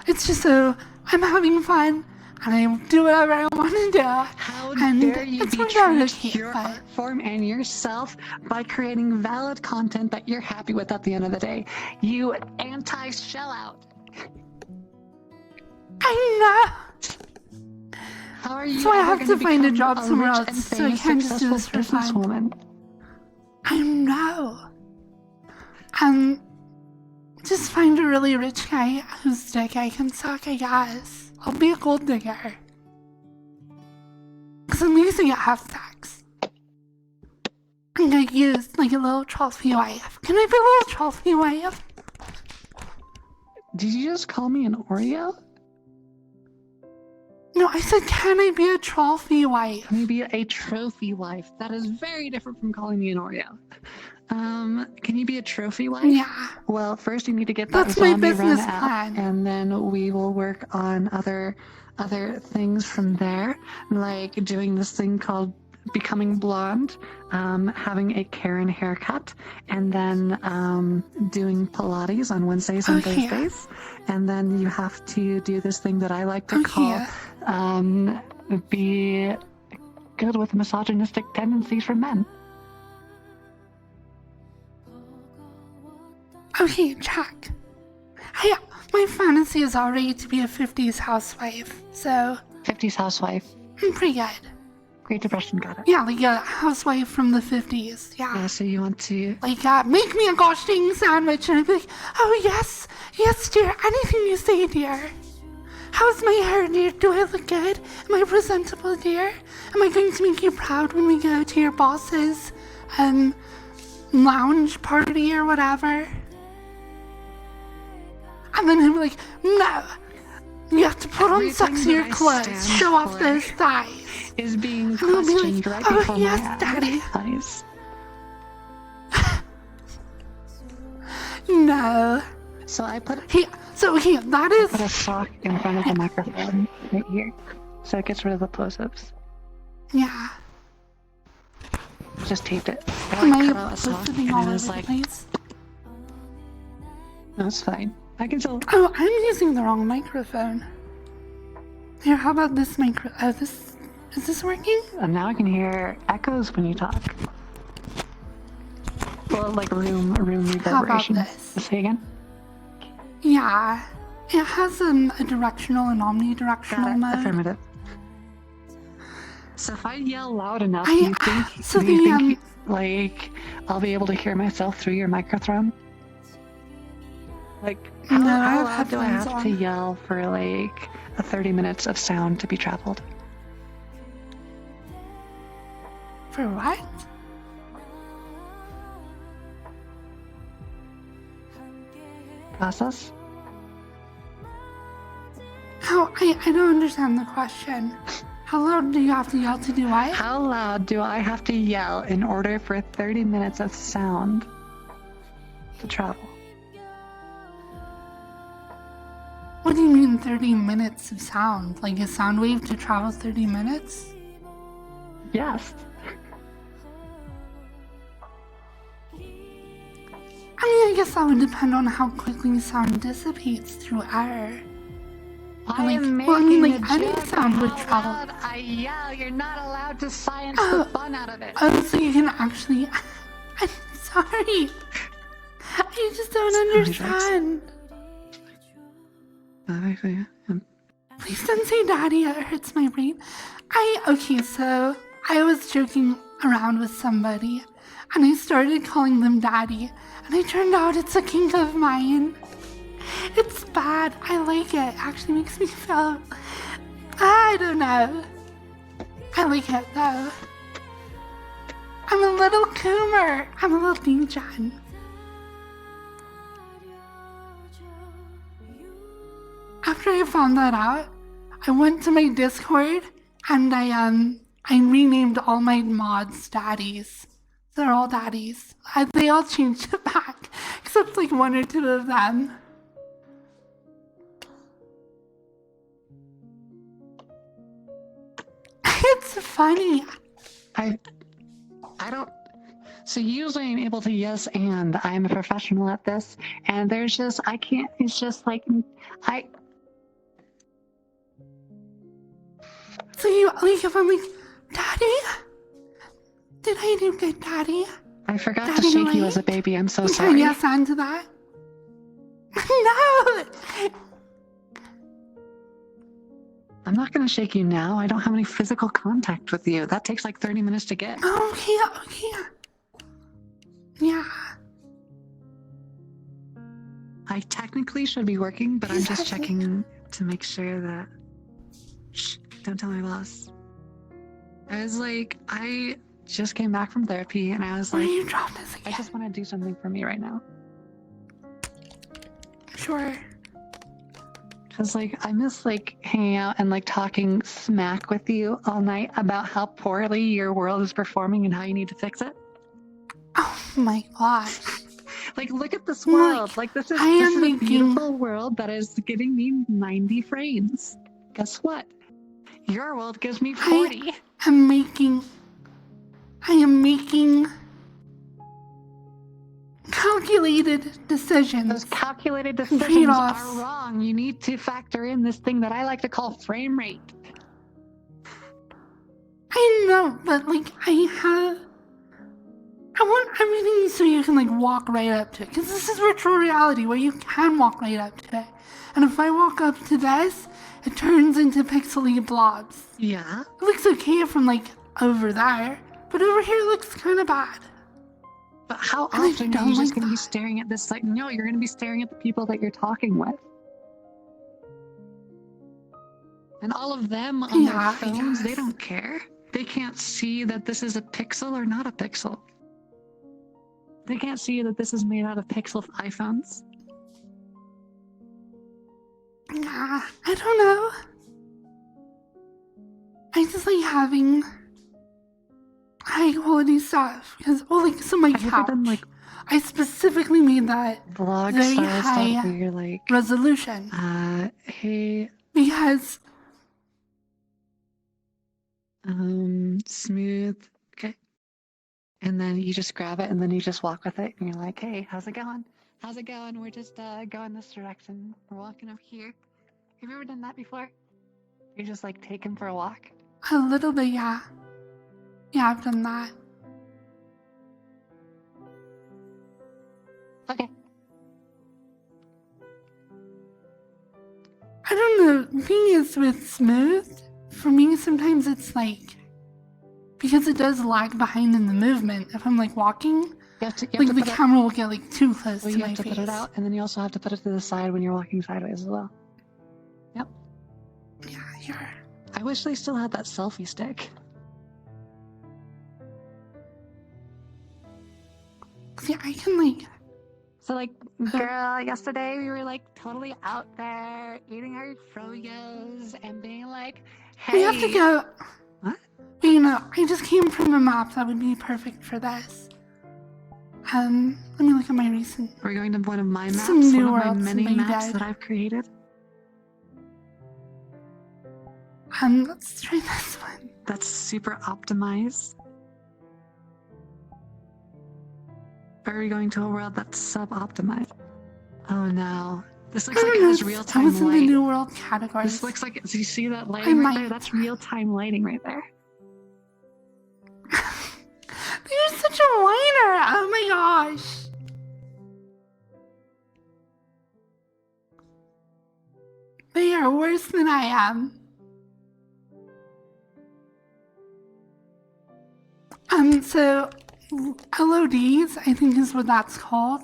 It's just so I'm having fun and I do whatever I want to do. How dare you betray your art form and yourself by creating valid content that you're happy with at the end of the day? You anti-sellout. I know. How are you? So I have to find a job somewhere else, so I can't just do this for fun. I know. Just find a really rich guy whose dick I can suck, I guess. I'll be a gold digger. Because at least I get half sex. I'm gonna use like a little trophy wife. Can I be a little trophy wife? Did you just call me an Oreo? No, I said, can I be a trophy wife? Can you be a trophy wife? That is very different from calling me an Oreo. Can you be a trophy wife? Yeah. Well, first you need to get that That's my Zombie business Run app, plan. and then we will work on other things from there, like doing this thing called becoming blonde, having a Karen haircut, and then doing Pilates on Wednesdays and Thursdays. And then you have to do this thing that I like to call be good with misogynistic tendencies for men. Okay, check. My fantasy is already to be a 50s housewife, so... 50s housewife. I'm pretty good. Great Depression, got it. Yeah, like a housewife from the 50s. Yeah, Yeah. so you want to... Like, make me a gosh dang sandwich. And I'd be like, oh, yes, yes, dear. Anything you say, dear. How's my hair, dear? Do I look good? Am I presentable, dear? Am I going to make you proud when we go to your boss's lounge party or whatever? And then I'm like, no. You have to put on Everything sexier that I clothes. stand Show off for those thighs. is being And I'll be questioned like, right oh, before yes, my Daddy. eyes. No. So I put That is... a sock in front of the microphone right here. So it gets rid of the plosives. Yeah. Just taped it. Am I I cut out a sock sitting and all I over was the like, place? no, it's fine. I can still... Oh, I'm using the wrong microphone. Here, how about this micro... Oh, this... Is this working? And now I can hear echoes when you talk. Well, like room How about reverberation. this? Say again? Yeah. It has a directional and omnidirectional Got it. mode. Affirmative. So if I yell loud enough, I- do you think, so do you the, think like, I'll be able to hear myself through your microphone? Like, how, No, I how have loud do I headphones have to on. yell for, like, 30 minutes of sound to be traveled? For what? Process? How? I don't understand the question. How loud do you have to yell to do what? How loud do I have to yell in order for 30 minutes of sound to travel? What do you mean 30 minutes of sound? Like a sound wave to travel 30 minutes? Yes. I mean, I guess that would depend on how quickly sound dissipates through air. I am well, I mean, making like, a any joke sound of would how travel. loud I yell. You're not allowed to science Oh. the fun out of it. Oh, so you can actually... I'm sorry. I just don't understand. Please don't say daddy, it hurts my brain. Okay, so I was joking around with somebody and I started calling them daddy and it turned out it's a kink of mine. It's bad. I like it. Actually makes me feel... I don't know. I like it though. I'm a little coomer. I'm a little Dean-chan. After I found that out, I went to my Discord and I renamed all my mods daddies. They're all daddies. They all changed it back, except like one or two of them. It's funny. I don't... So usually I'm able to yes and I'm a professional at this, and there's just, I can't, it's just like, So you, like, if I'm like, Daddy? Did I do good, Daddy? I forgot Daddy, to shake you right? as a baby, I'm so Can I sorry. yes and to that? No! I'm not gonna shake you now, I don't have any physical contact with you. That takes like 30 minutes to get. Okay. Yeah. I technically should be working, but I'm just Exactly. checking to make sure that... Shh, don't tell my boss. I was like, I just came back from therapy and I was Where like, you drop this I again? just want to do something for me right now. Sure. Cause like, I miss like hanging out and like talking smack with you all night about how poorly your world is performing and how you need to fix it. Oh my gosh. Like, look at this Look, world. Like, this is I am a making- beautiful world that is giving me 90 frames. Guess what? Your world gives me 40. I am making calculated decisions. Those calculated decisions Trade-offs. are wrong. You need to factor in this thing that I like to call frame rate. I know, but like I want everything so you can like walk right up to it. Because this is virtual reality where you can walk right up to it. And if I walk up to this, it turns into pixely blobs. Yeah. It looks okay from like over there, but over here looks kind of bad. But how And I often are don't you just like going to be that. staring at this? Like, no, you're going to be staring at the people that you're talking with. And all of them on Yeah, their I phones, they guess. don't care. They can't see that this is a pixel or not a pixel. They can't see that this is made out of pixel iPhones. Yeah, I don't know. I just like having high quality stuff because, well, like, so my Have you ever couch, done like I specifically made that vlog very style stuff where high you're like, resolution hey, because smooth, okay. And then you just grab it and then you just walk with it and you're like, hey, how's it going? How's it going? We're just going this direction. We're walking up here. Have you ever done that before? You just like take him for a walk? a little bit, yeah. Yeah, I've done that. Okay. I don't know. The thing is with smooth, for me, sometimes it's like, because it does lag behind in the movement. If I'm like walking, You have to like the put it, camera will get like too close well, to you my have to face. put it out and then you also have to put it to the side when you're walking sideways as well. Yep. Yeah, you're. I wish they still had that selfie stick. See, I can like. So like, girl, yesterday we were like totally out there eating our frogos and being like, hey. We have to go. What? But you know, I just came from a map that would be perfect for this. Let me look at my recent. We're going to one of my maps, Some one new of my worlds many made maps out. that I've created. Let's try this one. That's super optimized. Or are we going to a world that's sub-optimized? Oh no. This looks I like don't it know. has I real-time was in the light. new world category. This looks like, do you see that lighting right there? might. That's real-time lighting right there. You're such a whiner. Oh my gosh. They are worse than I am. So LODs, I think is what that's called,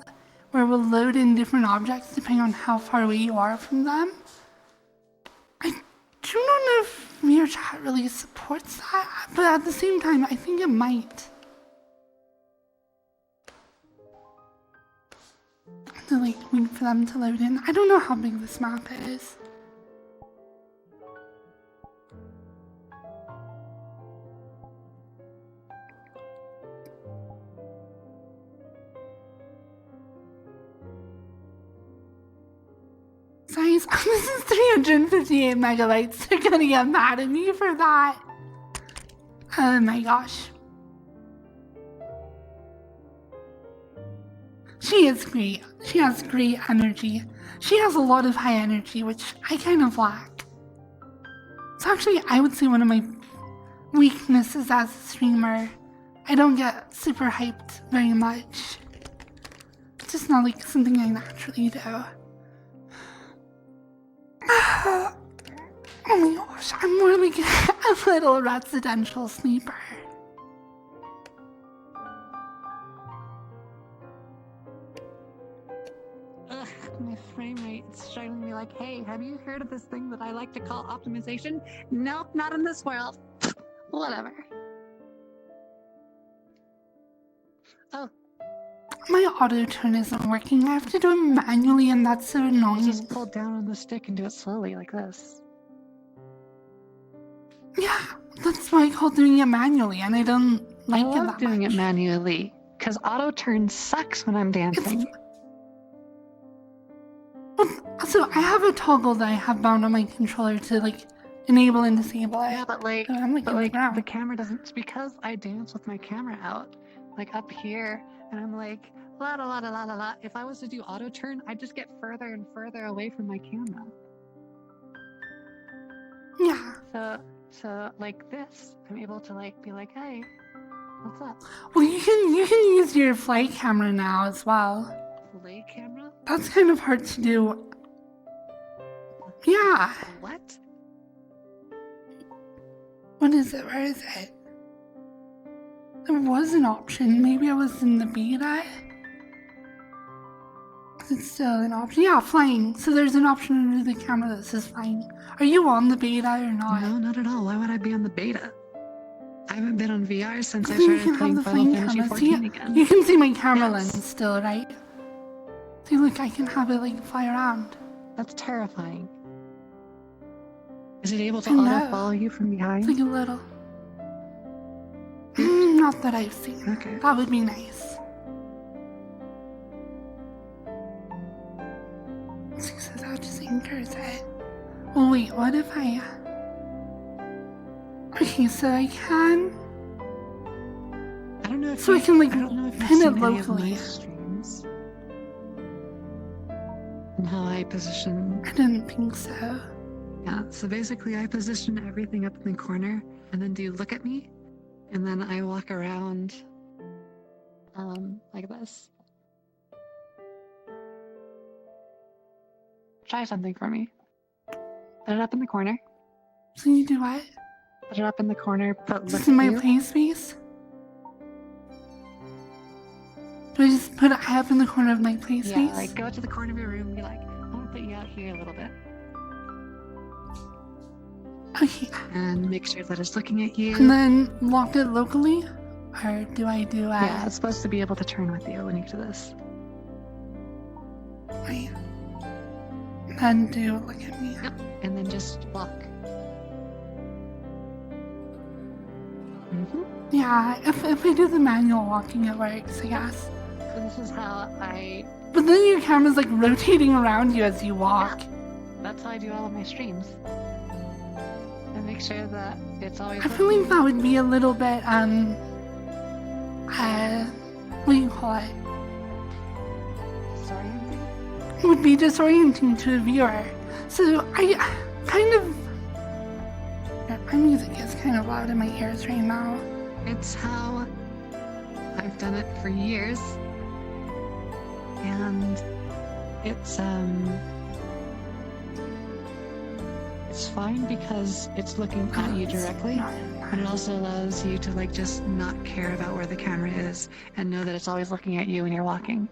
where we'll load in different objects depending on how far away you are from them. I do not know if Mirror Chat really supports that, but at the same time, I think it might. To like wait for them to load in. I don't know how big this map is. Guys, this is 358 megabytes. They're gonna get mad at me for that. Oh my gosh. She is great. She has great energy. She has a lot of high energy, which I kind of lack. It's actually, I would say, one of my weaknesses as a streamer. I don't get super hyped very much. It's just not like something I naturally do. Oh my gosh, I'm more like a little residential sleeper. Ugh, my frame rate is showing me like, hey, have you heard of this thing that I like to call optimization? Nope, not in this world. Whatever. Oh. My auto turn isn't working. I have to do it manually, and that's so annoying. Just pull down on the stick and do it slowly like this. Yeah, that's why I call doing it manually, and I don't like I it love that doing much. it manually, because auto turn sucks when I'm dancing. So I have a toggle that I have bound on my controller to like enable and disable it. Yeah, but like, So I'm like, in the ground. the camera doesn't. It's because I dance with my camera out, like up here, and I'm like, la la la la la la. If I was to do auto turn, I'd just get further and further away from my camera. Yeah. So like this, I'm able to like be like, hey, what's up? Well, you can use your flight camera now as well. Play camera? That's kind of hard to do. Yeah. What? What is it? Where is it? There was an option. Maybe I was in the beta. It's still an option. Yeah, flying. So there's an option under the camera that says flying. Are you on the beta or not? No, not at all. Why would I be on the beta? I haven't been on VR since I Then you started can have playing the Final flying Fantasy camera. See, 14 again. you can see my camera Yes. lens still, right? See, look, I can have it like fly around. That's terrifying. Is it able to I know. auto follow you from It's behind? like a little. Not that I've seen. Okay. That would be nice. 6 says how just anchors it. Well, wait, what if I. Okay, so I can. I don't know if So I can, like, I don't know if you've pin it seen any of locally. my streams and how I position. I didn't think so. Yeah, so basically I position everything up in the corner and then do look at me, and then I walk around like this. Try something for me. Put it up in the corner. So you do what? Put it up in the corner, put look Just in at my you. play space? Do I just put it high up in the corner of my play space? Yeah, like go to the corner of your room and be like, I'm gonna put you out here a little bit. Okay. And make sure that it's looking at you. And then lock it locally? Or do I do Yeah, it's supposed to be able to turn with you when you do this. Wait. Then do look at me. Yep. And then just walk. Mm-hmm. Yeah, if I do the manual walking, it works, I guess. So this is how But then your camera's like rotating around you as you walk. that's how I do all of my streams. I make sure that it's always I feel like that would be a little bit, what do you call it? disorienting. It would be disorienting to a viewer. So I kind of... My music is kind of loud in my ears right now. It's how I've done it for years. And it's fine because it's looking at you directly. And it also allows you to like just not care about where the camera is and know that it's always looking at you when you're walking.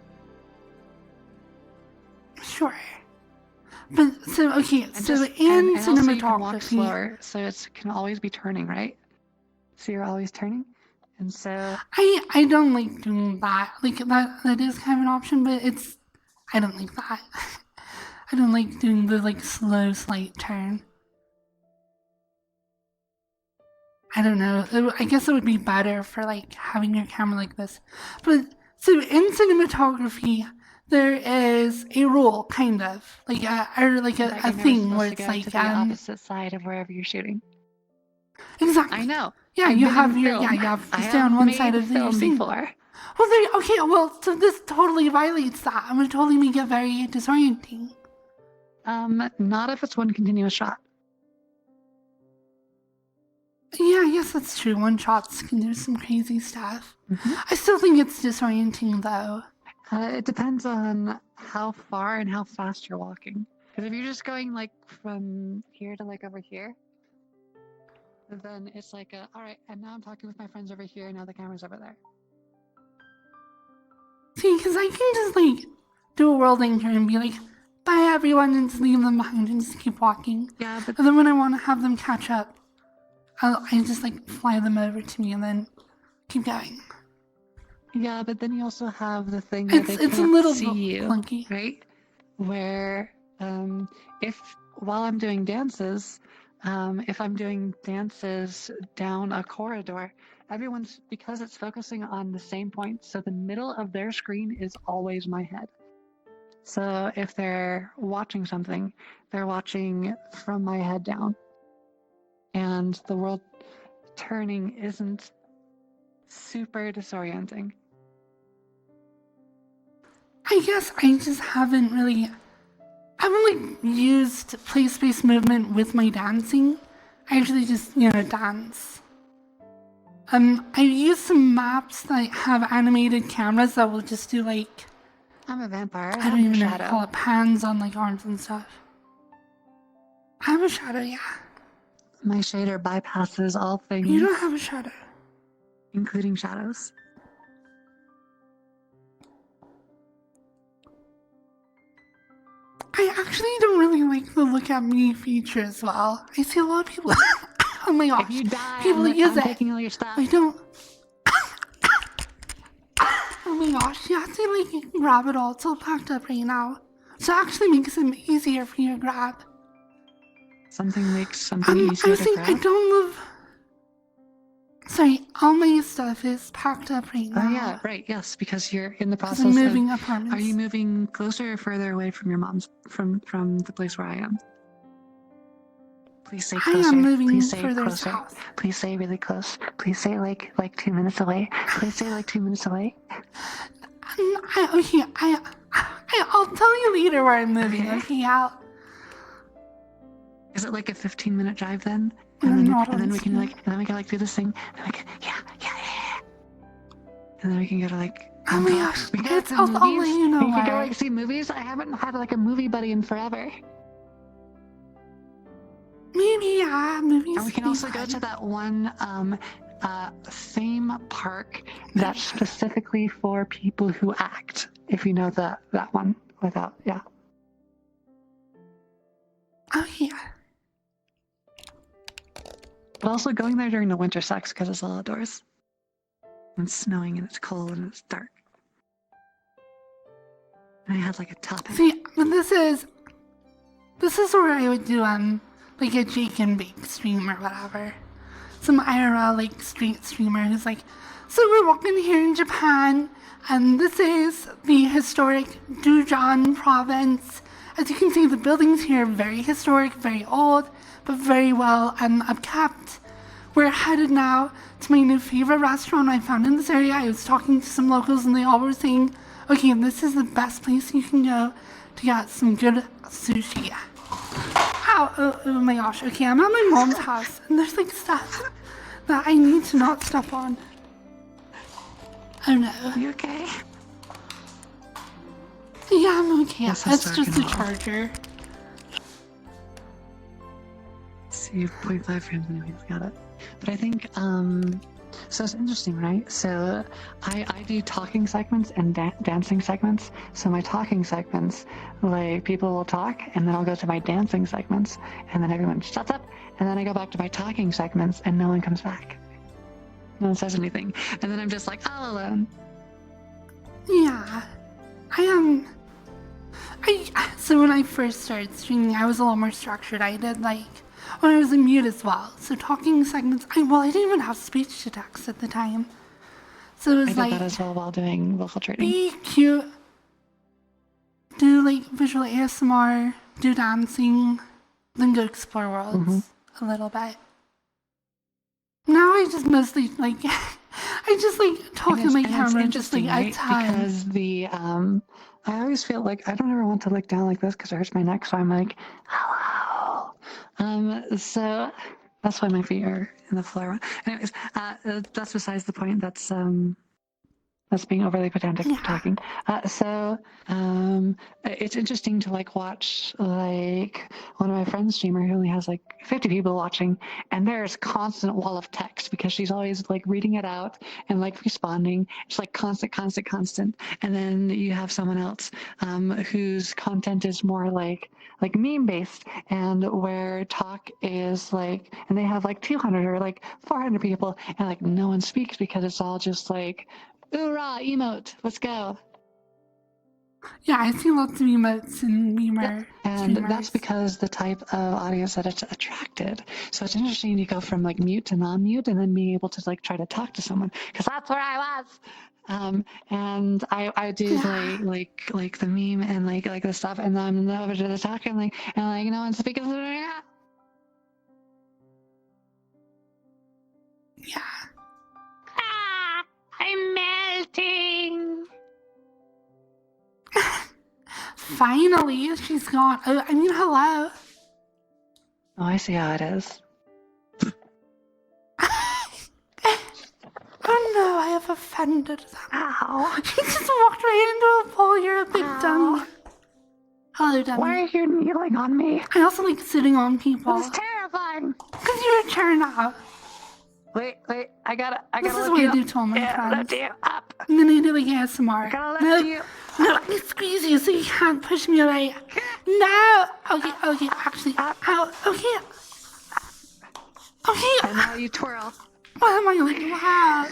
Sure. But, so, okay, And so just- in and also you can walk cinematography... slower, so it can always be turning, right? So you're always turning, and so I don't like doing that. Like, that is kind of an option, but I don't like that. I don't like doing the, like, slow, slight turn. I don't know. I guess it would be better for, like, having your camera like this. But, so in cinematography, there is a rule, kind of. Like, that a you're never thing where supposed to it's go like, to the opposite side of wherever you're shooting. Exactly. I know. Yeah, I've you been have in your, film. yeah, you have to I stay on have one made side of the film scene. before. Well, there, okay, well, so this totally violates that. It would totally make it very disorienting. Not if it's one continuous shot. Yeah, I guess that's true. One shots can do some crazy stuff. Mhm. I still think it's disorienting, though. It depends on how far and how fast you're walking. Because if you're just going like from here to like over here, then it's like, all right, and now I'm talking with my friends over here, and now the camera's over there. See, because I can just, like, do a world anchor and be like, bye everyone, and just leave them behind and just keep walking. Yeah, but And then when I want to have them catch up, I just, like, fly them over to me and then keep going. then you also have the thing where they It's a can't little see you, clunky. right? Where if while I'm doing dances, if I'm doing dances down a corridor, everyone's, because it's focusing on the same point, so the middle of their screen is always my head. So if they're watching something, they're watching from my head down. And the world turning isn't super disorienting. I guess I just haven't really... I haven't, like, used play space movement with my dancing. I actually just, dance. I use some maps that have animated cameras that will just do, like... I'm a vampire. I don't even know how to call it, pans on, like, arms and stuff. I have a shadow, yeah. My shader bypasses all things. You don't have a shadow. including shadows. I actually don't really like the look at me feature as well. I see a lot of people. Oh my gosh. If you die, people use I'm it. taking all your stuff. I don't. Oh my gosh, you have to like grab it all. It's all packed up right now. So it actually makes it easier for you to grab. Something makes something I easier was to saying, I grab. don't love. Sorry, all my stuff is packed up right now. Oh yeah, right. Yes, because you're in the Because process I'm moving of. apartments. Are you moving closer or further away from your mom's from the place where I am? Please say I closer. am moving Please say further closer. south. Please say really close. Please say like 2 minutes away. Please say like 2 minutes away. I'll tell you later where I'm moving. Okay, Is it like a 15-minute drive then? I'm not And then on we can Steam. like, and then we can like do this thing. And we can, yeah. And then we can go to like. Oh my gosh, we can go to I'll movies. let you know We can go where. like see movies. I haven't had like a movie buddy in forever. Maybe, yeah, movies. And we can would be also go fun. to that one theme park that's specifically for people who act. If you know that one without, yeah. Oh yeah. But also going there during the winter sucks because it's all outdoors. And it's snowing and it's cold and it's dark. And I had like a topic. See, but this is where I would do like a Jake and Bake stream or whatever. Some IRL like street streamer who's like, so we're walking here in Japan, and this is the historic Dujan province. As you can see, the buildings here are very historic, very old, but very well and upkept. We're headed now to my new favorite restaurant I found in this area. I was talking to some locals and they all were saying, okay, this is the best place you can go to get some good sushi. Ow, oh my gosh, okay, I'm at my mom's house and there's like stuff that I need to not step on. Oh no. You okay? Yeah, I'm okay. Yes, It's dark just and a all. charger. See, 0.5 frames anyways, got it. But I think, so it's interesting, right? So I do talking segments and dancing segments. So my talking segments, like people will talk and then I'll go to my dancing segments and then everyone shuts up and then I go back to my talking segments and no one comes back. No one says anything. And then I'm just like all alone. Yeah, so when I first started streaming, I was a lot more structured. I did like, when I was in mute as well. So talking segments, I didn't even have speech to text at the time. So it I was did like, that as well while doing vocal trading. be cute, do like visual ASMR, do dancing, then go explore worlds a little bit. Now I just mostly like, I just like talk to my camera and just like right? I time. Because the I always feel like I don't ever want to look down like this because it hurts my neck. So I'm like, hello. So that's why my feet are in the floor. Anyways, that's besides the point. That's being overly pedantic talking. It's interesting to like watch like one of my friends streamer who only has like 50 people watching, and there's constant wall of text because she's always like reading it out and like responding. It's like constant. And then you have someone else whose content is more like meme based, and where talk is like, and they have like 200 or like 400 people, and like no one speaks because it's all just like, hoorah, emote, let's go. Yeah, I see lots of emotes and memer And streamers. that's because the type of audience that it's attracted. So it's interesting to go from like mute to non-mute and then being able to like try to talk to someone, because that's where I was. And I do like the meme and like the stuff, and then I'm over to the talk and like no one's speaking. Yeah. I'm melting. Finally, she's gone. Oh, I mean, hello. Oh, I see how it is. Oh no, I have offended them. Ow. She just walked right into a pole. You're a big dummy. Hello, dummy. Why are you kneeling on me? I also like sitting on people. It's terrifying. Because you're a turnout. Wait, I gotta This is lift what you I up. do to all my Yeah, friends. lift you up. I'm gonna do like ASMR. I gotta No, lift you. no, let me squeeze you so you can't push me away. No! Okay, actually, ow, okay. Okay, And now you twirl. what am I like, wow.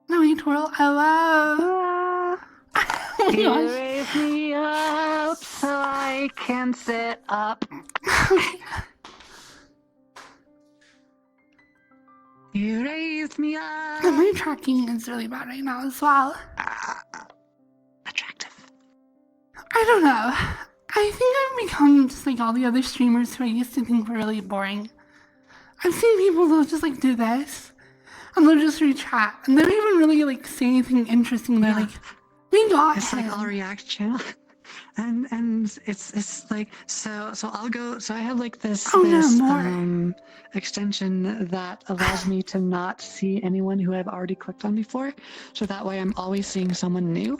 Now you twirl, hello. Ah, Oh my you gosh. raise me up so I can sit up. Okay. You raise me And up. my tracking is really bad right now as well. Attractive. I don't know. I think I've become just like all the other streamers who I used to think were really boring. I've seen people that'll just like do this, and they'll just rechat, and they don't even really like say anything interesting. They're Yeah. like, "We got It's him." like all react channel. And it's like so I'll go so I have like this Oh, no, more. extension that allows me to not see anyone who I've already clicked on before, so that way I'm always seeing someone new,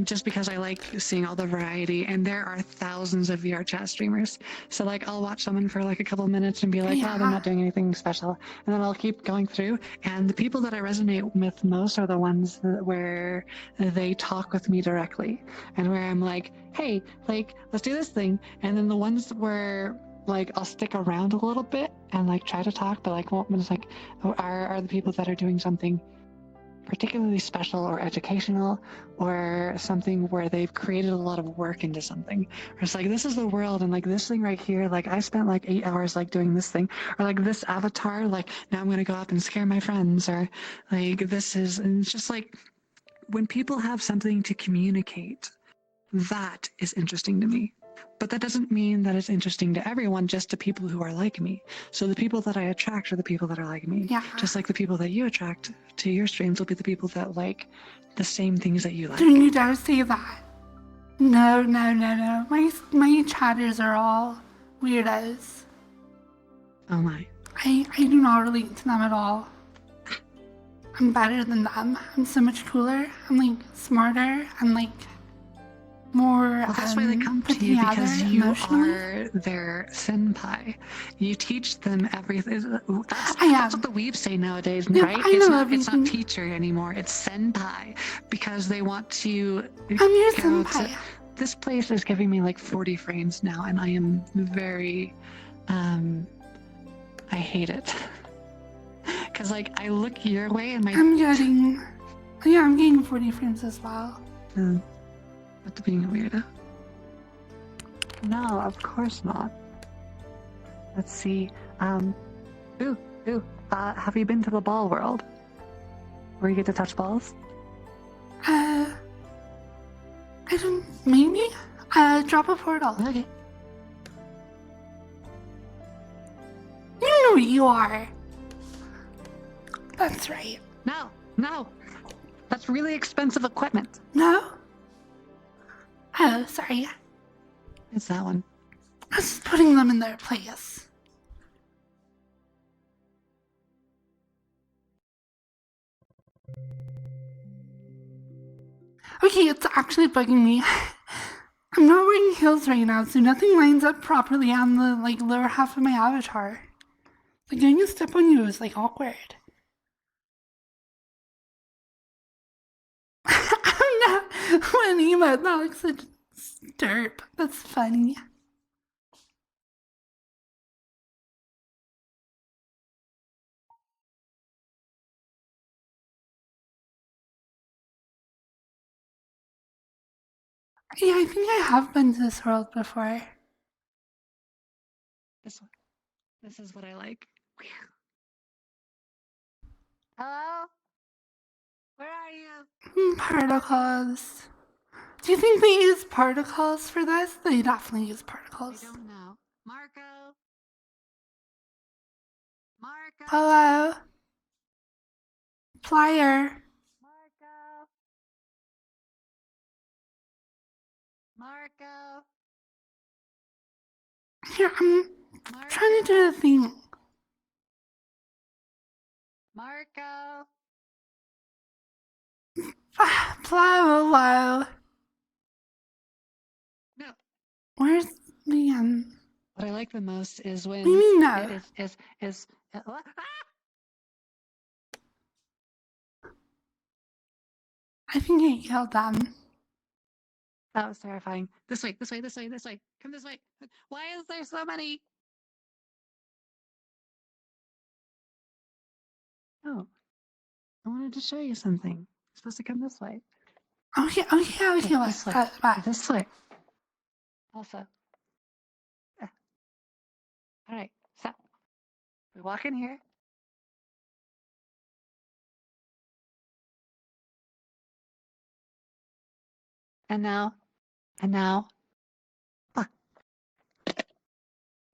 just because I like seeing all the variety. And there are thousands of VR chat streamers, so like I'll watch someone for like a couple minutes and be like, oh, they're Yeah. not doing anything special, and then I'll keep going through, and the people that I resonate with most are the ones where they talk with me directly, and where I'm like, hey, like, let's do this thing. And then the ones where like I'll stick around a little bit and like try to talk, but like won't, just like are the people that are doing something particularly special or educational, or something where they've created a lot of work into something. Or it's like, this is the world, and like this thing right here, like I spent like 8 hours like doing this thing, or like this avatar, like now I'm gonna go up and scare my friends, or like this is, and it's just like when people have something to communicate, that is interesting to me. But that doesn't mean that it's interesting to everyone, just to people who are like me. So the people that I attract are the people that are like me. Yeah. Just like the people that you attract to your streams will be the people that like the same things that you like. Don't you dare say that. No. My chatters are all weirdos. Oh my. I do not relate to them at all. I'm better than them. I'm so much cooler. I'm like smarter and like more Well, that's why they come put to you, together because you emotionally. are their senpai. You teach them everything. That's I am. what the weebs say nowadays, Yep, right? I It's know not everything. teacher anymore. It's senpai, because they want to. I'm your go to- senpai. This place is giving me like 40 frames now, and I am very, I hate it. Cause like I look your way and my. I'm getting 40 frames as well. What's being a weirdo? No, of course not. Let's see. Have you been to the ball world? Where you get to touch balls? I don't, maybe? Drop a portal. Okay. You know what you are. That's right. No. That's really expensive equipment. No? Oh, sorry. It's that one. I was just putting them in their place. Okay, it's actually bugging me. I'm not wearing heels right now, so nothing lines up properly on the like lower half of my avatar. Like doing a step on you is like awkward. I'm not what an emote. That looks like derp. That's funny. Yeah, I think I have been to this world before. This one. This is what I like. Hello? Where are you? Particles. Do you think they use particles for this? They definitely use I particles. don't know. Marco? Hello? Flyer. Marco? Here, I'm trying to do the thing. Marco? Hello. No. Where's the What I like the most is when What do you mean no? is what? Ah! I think I killed them. That was terrifying. This way, this way, this way, this way. Come this way. Why is there so many? Oh, I wanted to show you something. You're supposed to come this way. Okay. This way. What? This way. Also. All right. So we walk in here. And now. Ah,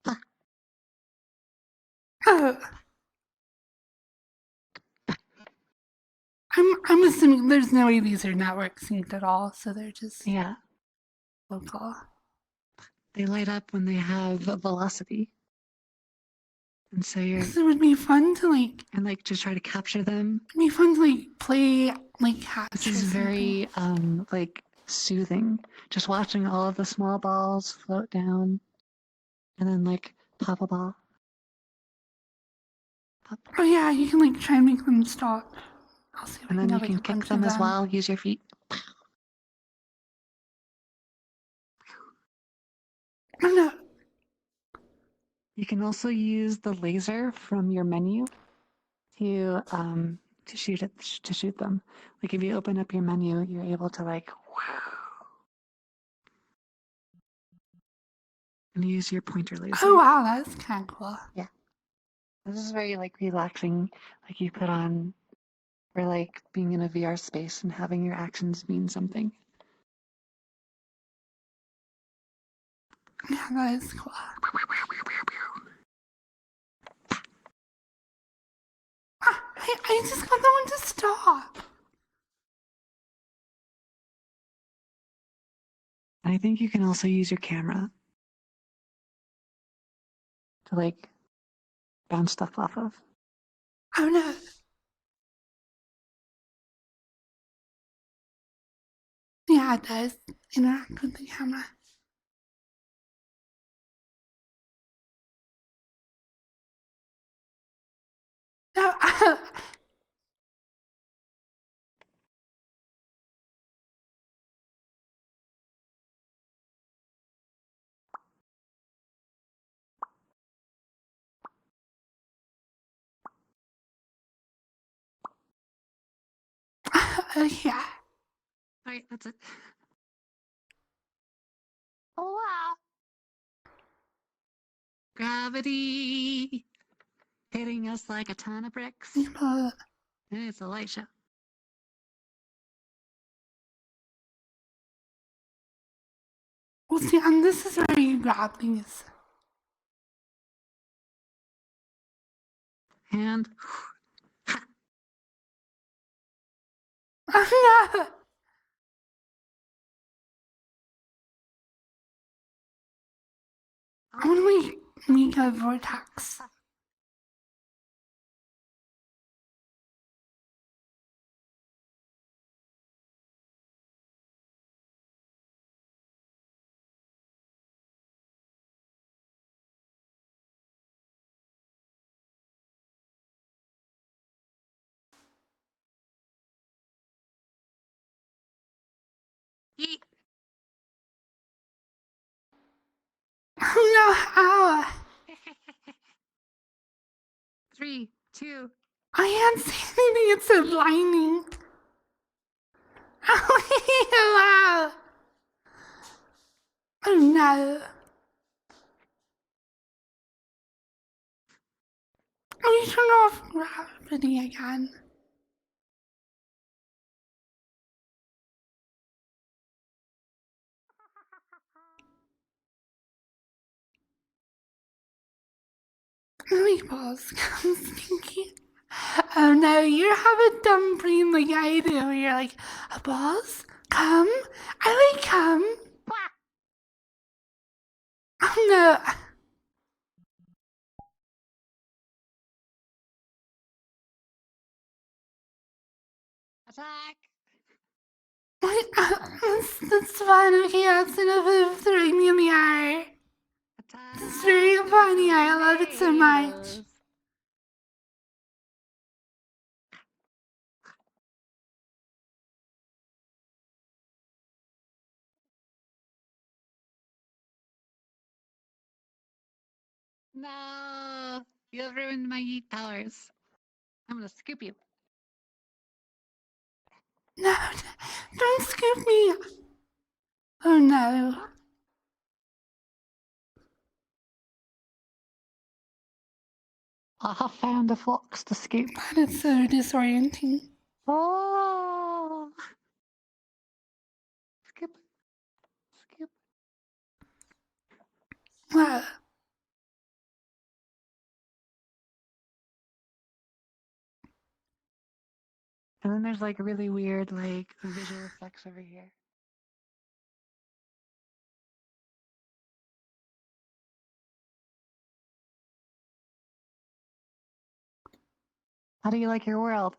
ah. Oh. I'm assuming there's no way these are network synced at all, so they're just Yeah. local. They light up when they have velocity. And so you're So it would be fun to like to try to capture them. it'd be fun to like play like catch. This is very soothing. Just watching all of the small balls float down and then like pop a ball. Pop. Oh yeah, you can like try and make them stop. I'll see if And I then you get, can like, a kick bunch them of as well. Use your feet. Oh no. You can also use the laser from your menu to shoot them. Like if you open up your menu, you're able to like and use your pointer laser. Oh wow, that's kind of cool. Yeah. This is very like relaxing, like you put on for like being in a VR space and having your actions mean something. Yeah, that is cool. I just got that one to stop. And I think you can also use your camera to like bounce stuff off of. Oh no. Yeah, it does interact with the camera. No, yeah. All right, that's it. Oh wow! Gravity hitting us like a ton of bricks. But And it's a light show. well, see, and this is where you grab these. And Oh no. I want to like make a vortex. yeet. Oh no, how? 3, 2. I can't see anything, it's so blinding. Oh, wow. Oh no. Oh, you turn off gravity again. Meatballs come stinky. Oh no, you have a dumb brain like I do. Where you're like, balls? Come? I like come. Oh no. Attack! What? That's fun. Okay, that's enough of throwing me in the air. Attack! It's very funny. I love it so much. No, you ruined my yeet towers. I'm gonna scoop you. No, don't scoop me. Oh no. I found a fox to scoop. That is so disorienting. Oh, skip, skip. Wow. And then there's like really weird like visual effects over here. How do you like your world?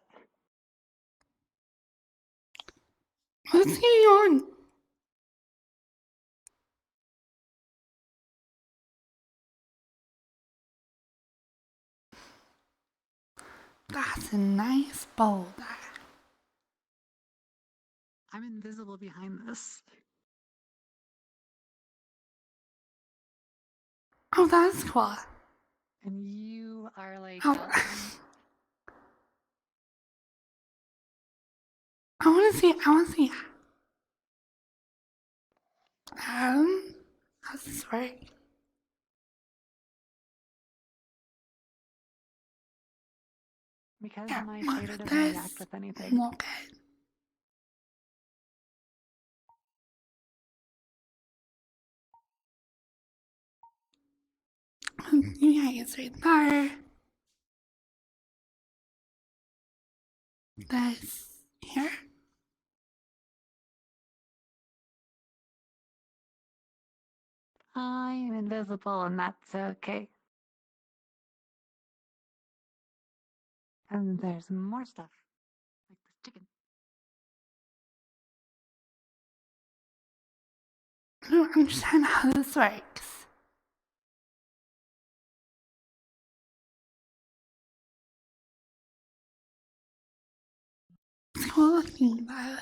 What's going on? That's a nice boulder. I'm invisible behind this. Oh, that's cool. And you are like Oh. I want to see. How's this work? because Yeah, my look shader at doesn't this. react with anything. Look at. Yeah, it's right there. This here. I'm invisible and that's okay. And there's more stuff. Like this chicken. I don't understand how this works. It's cool looking though.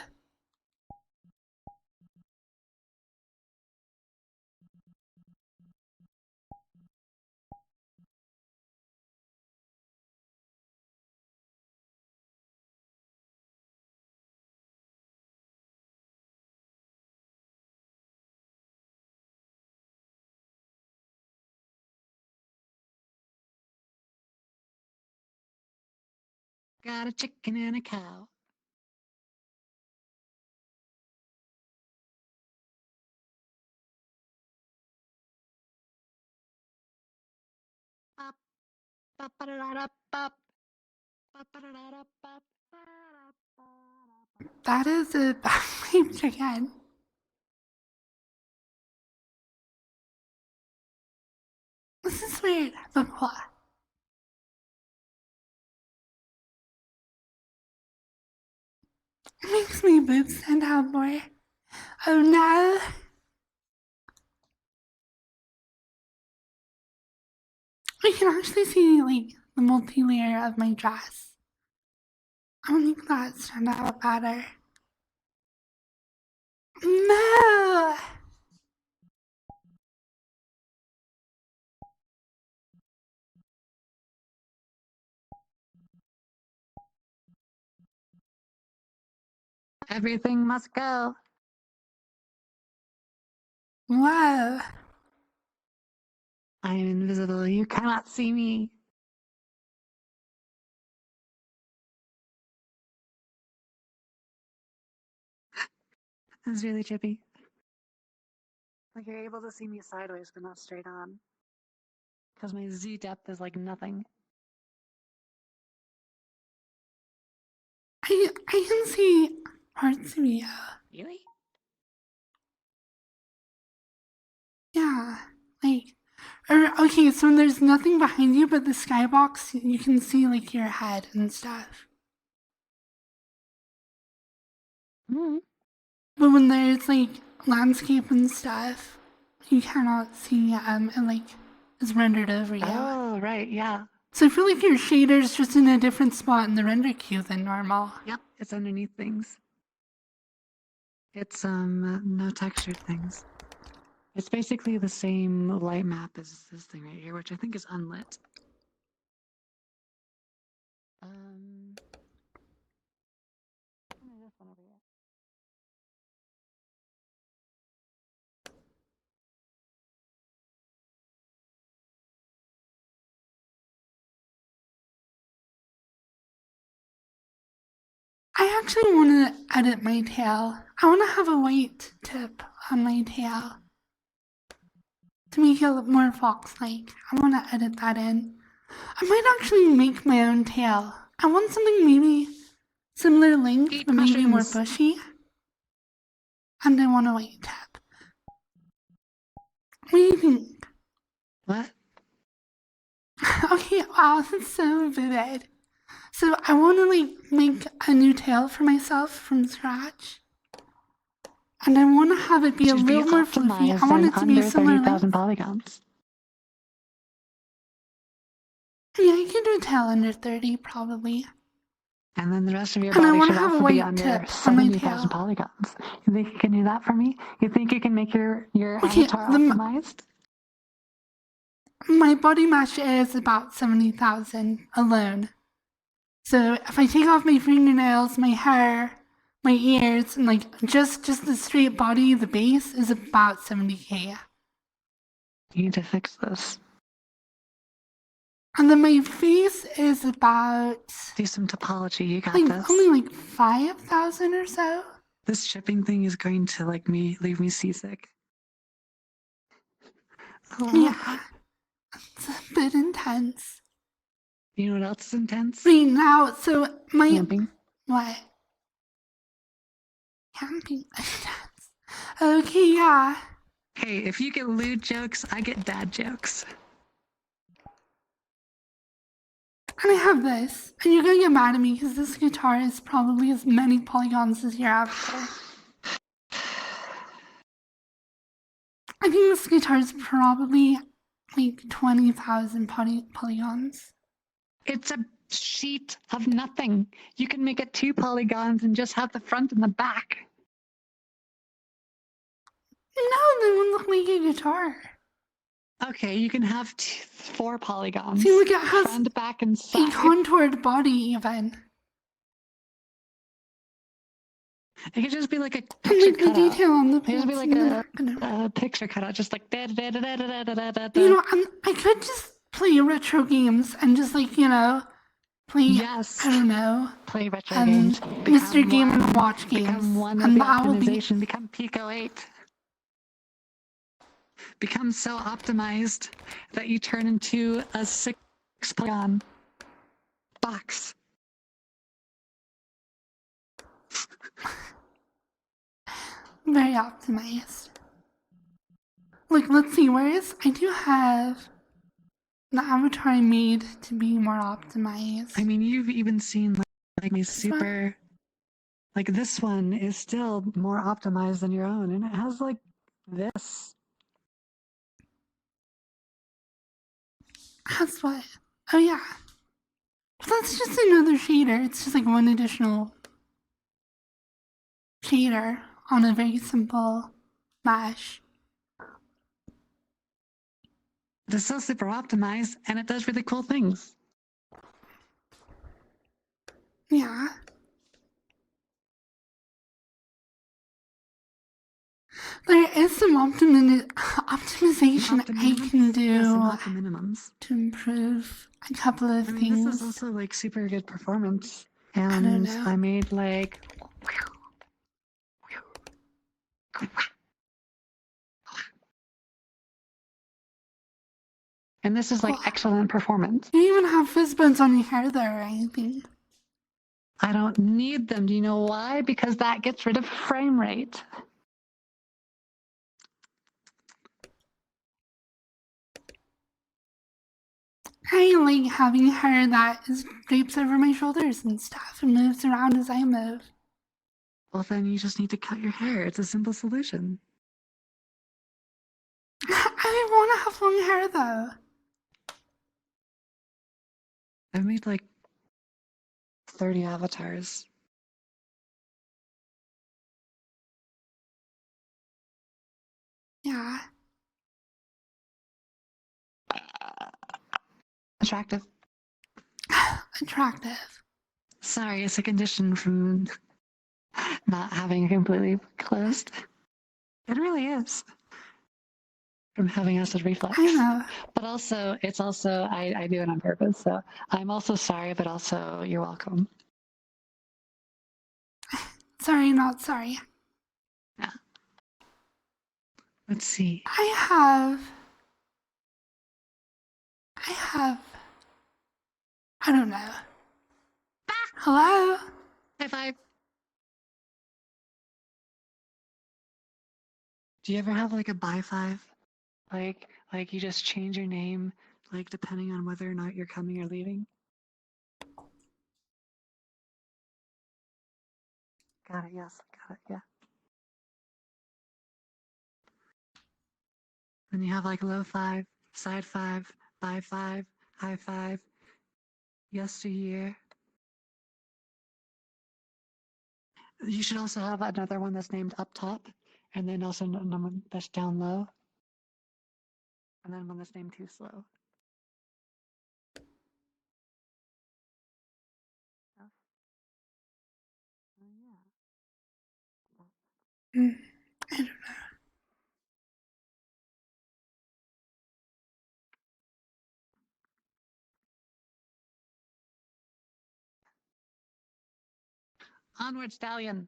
Got a chicken and a cow. Bop, bop, ba-da-da-da, bop. Bop, ba-da-da-da, bop. Ba-da-ba-da-ba. That is a backflip chicken. This is weird, but what? It makes my boobs stand out more. Oh no. I can actually see like the multi-layer of my dress. I'll make that stand out better. No! Everything must go. Whoa. I am invisible. You cannot see me. That's really trippy. Like you're able to see me sideways, but not straight on. Because my Z depth is like nothing. I can see parts of you. Really? Yeah. Like, or, okay, so when there's nothing behind you but the skybox, you can see like your head and stuff. Mm-hmm. But when there's like landscape and stuff, you cannot see it like is rendered over you. Oh, right, yeah. So I feel like your shader's just in a different spot in the render queue than normal. Yep, it's underneath things. It's no textured things. It's basically the same light map as this thing right here, which I think is unlit. This one over here. I actually want to edit my tail. I want to have a white tip on my tail to make it look more fox-like. I want to edit that in. I might actually make my own tail. I want something maybe similar length, Eat but maybe more mushrooms. bushy. And I want a white tip. What do you think? What? Okay, wow, that's so vivid. So I want to like make a new tail for myself from scratch. And I want to have it be a Should be little more fluffy. I optimized want and it to be under similar 30,000 length. polygons. Yeah, you can do a tail under 30 probably. And then the rest of your And I body want to should have a also be white under tip on my 70,000 tail. polygons. You think you can do that for me? You think you can make your Okay, avatar optimized? my body mesh is about 70,000 alone. So if I take off my fingernails, my hair, my ears, and like just the straight body, the base is about 70K. You need to fix this. And then my face is about Do some topology. You got like this. only like 5,000 or so. This shipping thing is going to leave me seasick. Yeah, it's a bit intense. You know what else is intense? Right now, so my Camping. what? Camping intense. Okay, yeah. Hey, if you get lewd jokes, I get dad jokes. And I have this, and you're gonna get mad at me because this guitar is probably as many polygons as your avatar. I think this guitar is probably like 20,000 polygons. It's a sheet of nothing. You can make it 2 polygons and just have the front and the back. No, they won't look like a guitar. Okay, you can have 4 polygons. See, look, it has front, back, and a side. contoured body even. It could just be like a And picture like the cutout. detail on the It could just be pants like in the background. a picture cutout, just like da da da da da da da da da. You know, I could just play retro games and just like, you know, play, Yes. I don't know, Play retro games. Mr. Game and Watch games. Become one with And the that will be optimization. Become Pico 8. Become so optimized that you turn into a 6 polygon box. very optimized. Like, let's see, I do have the avatar I made to be more optimized. I mean, you've even seen like my one? super, like this one is still more optimized than your own, and it has like this. Has what? Oh yeah. That's just another shader. It's just like one additional shader on a very simple mesh. It's so super optimized, and it does really cool things. Yeah. There is some optimization I can do Yes, and not the minimums. to improve a couple of I mean, things. this is also like super good performance, don't and know. I made like. And this is like Cool. excellent performance. You even have fizz buds on your hair there or anything. I don't need them. Do you know why? Because that gets rid of frame rate. I like having hair that is drapes over my shoulders and stuff and moves around as I move. Well, then you just need to cut your hair. It's a simple solution. I want to have long hair though. I've made like 30 avatars. Yeah. Attractive. Attractive. Sorry, it's a condition from not having it completely closed. It really is. From having acid reflux. I know. But also, it's also, I do it on purpose. So I'm also sorry, but also you're welcome. Sorry, not sorry. Yeah. Let's see. I have. I don't know. Hello? High five. Do you ever have like a buy five? Like you just change your name, like depending on whether or not you're coming or leaving? Got it, yes. Got it, yeah. Then you have like low five, side five, buy five, high five, yesteryear. You should also have another one that's named up top, and then also another one that's down low, and then one that's named too slow. Mm, I don't know. Onward, stallion.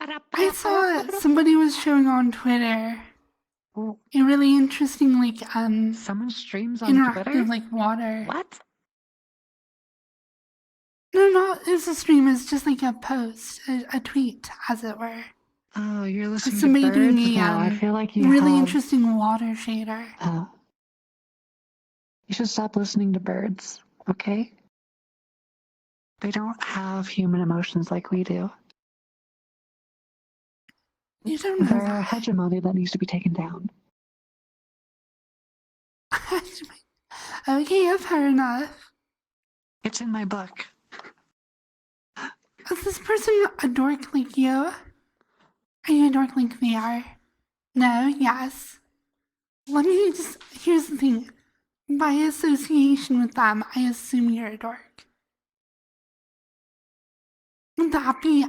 I saw somebody was showing on Twitter a really interesting, like, Someone streams on interactive, Twitter? like, water. What? No, not it's a stream. It's just like a post, a tweet, as it were. Oh, you're listening to Somebody doing birds a now. I feel like you really have... interesting water shader. Oh. You should stop listening to birds, okay? They don't have human emotions like we do. You don't know They're a that. hegemony that needs to be taken down. Okay, fair enough. It's in my book. Is this person a dork like you? Are you a dork like they are? No, yes. Let me just, here's the thing. By association with them, I assume you're a dork. Would that be,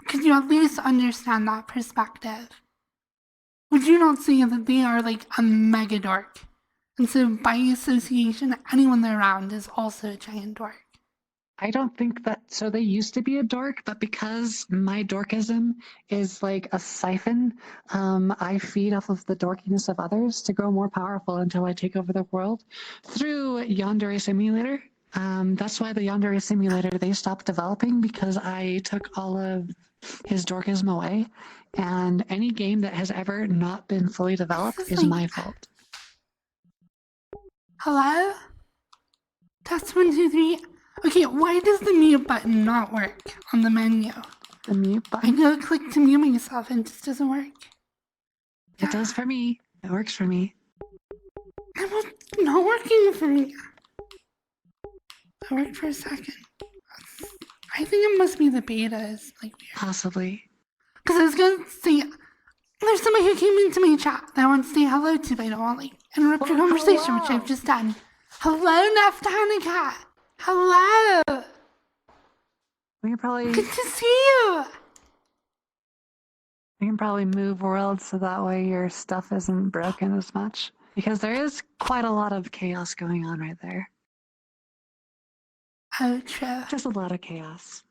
could you at least understand that perspective? Would you not say that they are like a mega dork? And so by association, anyone they're around is also a giant dork. I don't think that, so they used to be a dork, but because my dorkism is like a siphon, I feed off of the dorkiness of others to grow more powerful until I take over the world through Yandere Simulator. That's why the Yandere Simulator, they stopped developing because I took all of his dorkism away, and any game that has ever not been fully developed is my fault. Hello? Test 1, 2, 3. Okay, why does the mute button not work on the menu? The mute button? I go click to mute myself and it just doesn't work. It does for me. It works for me. It's not working for me. It worked for a second. I think it must be the beta is like weird. Possibly. Because I was going to say, there's somebody who came into my chat that I want to say hello to, but I don't want to like interrupt your conversation, which I've just done. Hello, Naftanica. Hello. We can probably... Good to see you. We can probably move worlds so that way your stuff isn't broken as much. Because there is quite a lot of chaos going on right there. Oh, true. Just a lot of chaos.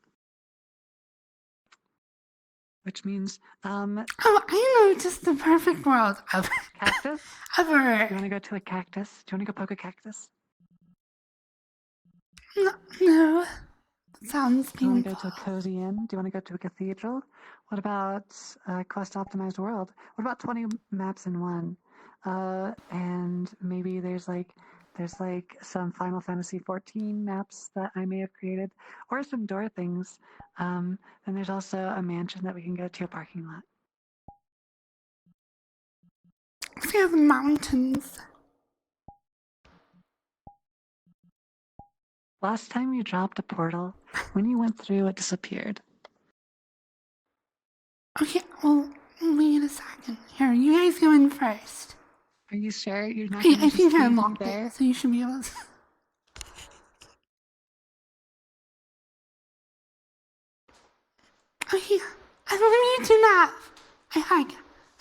Which means, Oh, I know just the perfect world of cactus? ever. You want to go to a cactus? Do you want to go poke a cactus? No. Sounds Do you want to painful. go to a cozy inn? Do you want to go to a cathedral? What about a quest optimized world? What about 20 maps in one? And maybe there's like some Final Fantasy 14 maps that I may have created, or some door things. Then there's also a mansion that we can go to, a parking lot. We have mountains. Last time you dropped a portal, when you went through, it disappeared. Okay, well, wait a second. Here, you guys go in first. Are you sure you're not I gonna just think I leave me unlocked there? it, so you should be able to. Okay, I love you enough. I hug.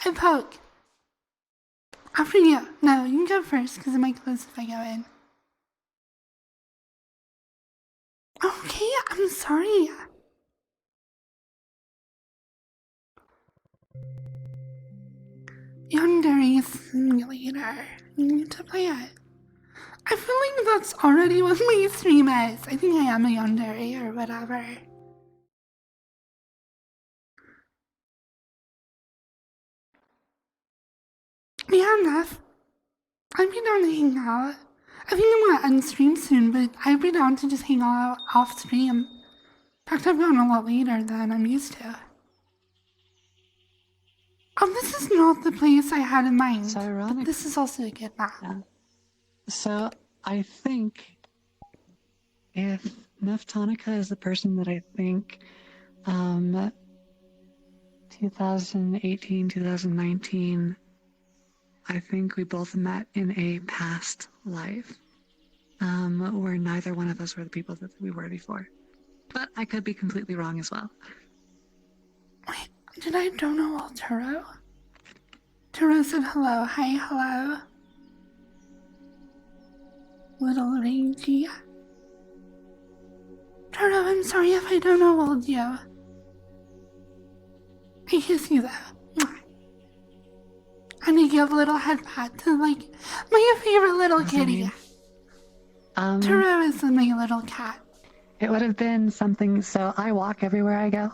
I poke. After you. No, you can go first because it might close if I go in. Okay, I'm sorry. Yandere Simulator. You need to play it. I feel like that's already what my stream is. I think I am a yandere or whatever. Yeah, enough. I'd be down to hang out. I think I'm gonna unstream soon, but I'd be down to just hang out off stream. In fact, I've gone a lot later than I'm used to. Oh, this is not the place I had in mind. It's But ironic. this is also a good map. Yeah. So I think if Neftonica is the person that I think, 2018, 2019, I think we both met in a past life, where neither one of us were the people that we were before. But I could be completely wrong as well. Wait, did I don't know all Turo? Turo said hello. Hi, hello. Little Rangy. Turo, I'm sorry if I don't know old you. I kiss you though. Mwah. And I give a little head pat to like my favorite little What's her kitty. name? Turo is my little cat. It would have been something. So I walk everywhere I go,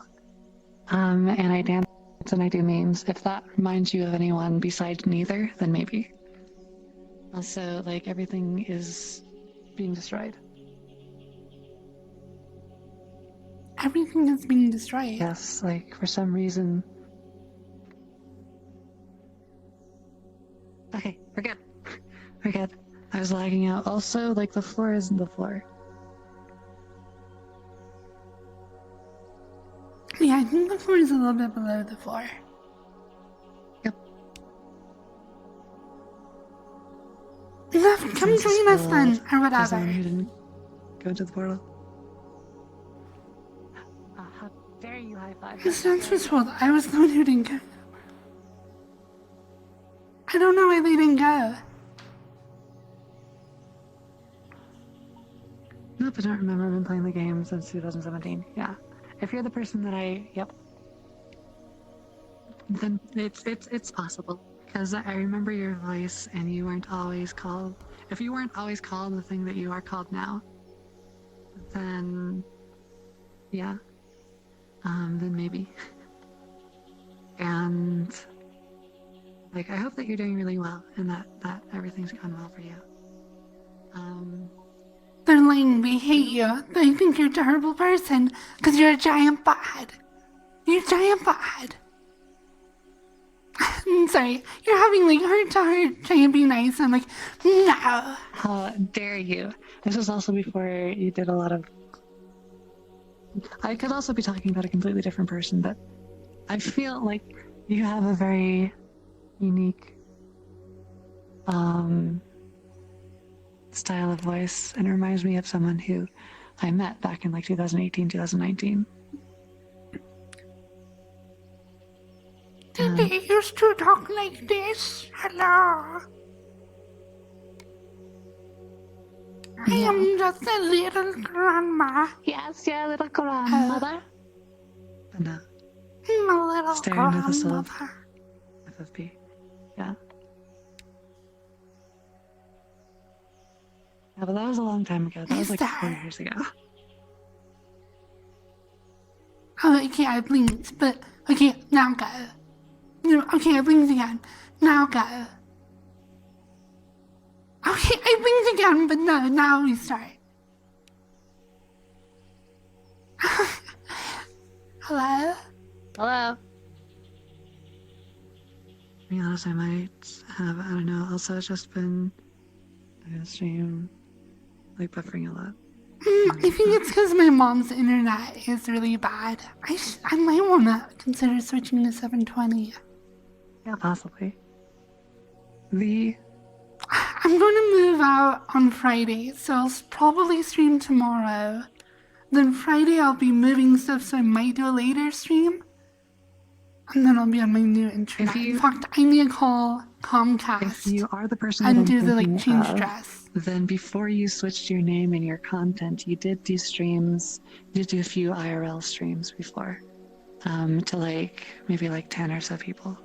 and I dance and I do memes. If that reminds you of anyone besides neither, then maybe. Also, like everything is being destroyed. Everything is being destroyed. Yes, like for some reason. Okay, we're good. We're good. I was lagging out. Also, like the floor isn't the floor. Yeah, I think the floor is a little bit below the floor. Yep. Come join us then, or For whatever. someone who didn't go into the portal. How dare you high five? This dance was told I was the one who didn't go. I don't know why they didn't go. Nope, I don't remember. I've been playing the game since 2017. Yeah. If you're the person that yep. Then it's possible. Because I remember your voice and you weren't always called. If you weren't always called the thing that you are called now, then yeah. Then maybe. And like I hope that you're doing really well and that everything's gone well for you. They're lying, they hate you. They think you're a terrible person because you're a giant butthead. You're a giant butthead. I'm sorry, you're having like heart to heart trying to be nice. I'm like, no. How dare you? This was also before you did a lot of. I could also be talking about a completely different person, but I feel like you have a very unique style of voice, and it reminds me of someone who I met back in like 2018, 2019. Did they used to talk like this? Hello. I am just a little grandma. Yes, yeah, little grandmother. But no, I'm a little staring into the soul of grandmother. FFP. Yeah. Yeah, but that was a long time ago. That was like 4 years ago. Oh, okay, I blinked, but okay, now go. No, okay, I blinked again. Now go. Okay, I blinked again, but no, now we start. Hello? Hello. To be honest, I might have, I don't know, also it's just been a stream, like buffering a lot. I think it's because my mom's internet is really bad. I might want to consider switching to 720. Yeah, possibly. The I'm going to move out on Friday, so I'll probably stream tomorrow. Then Friday I'll be moving stuff, so I might do a later stream. And then I'll be on my new internet. In fact, I need to call Comcast. If you are the person and that I'm do the thinking change of, dress. then before you switched your name and your content, you did do streams. You did do a few IRL streams before, to like maybe like 10 or so people.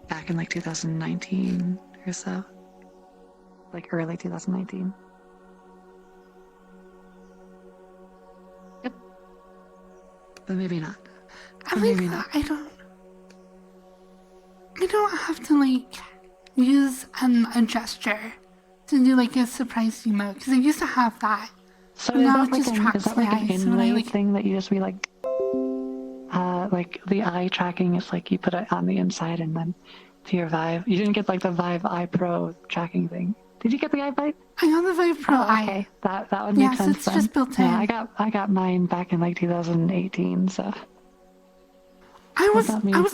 Back in like 2019 or so, like early 2019. Yep. But maybe not. Or maybe not. I don't have to like use a gesture to do like a surprise emote, because I used to have that. So but is now that it like just an, tracks is that my like an eyes. So when I, inlay like, thing that you just be like the eye tracking is like you put it on the inside and then to your Vive. You didn't get like the Vive Eye Pro tracking thing. Did you get the Vive? I got the Vive Pro Eye. Okay, that would make sense. It's then. just built in. Yeah, I got mine back in like 2018. So I was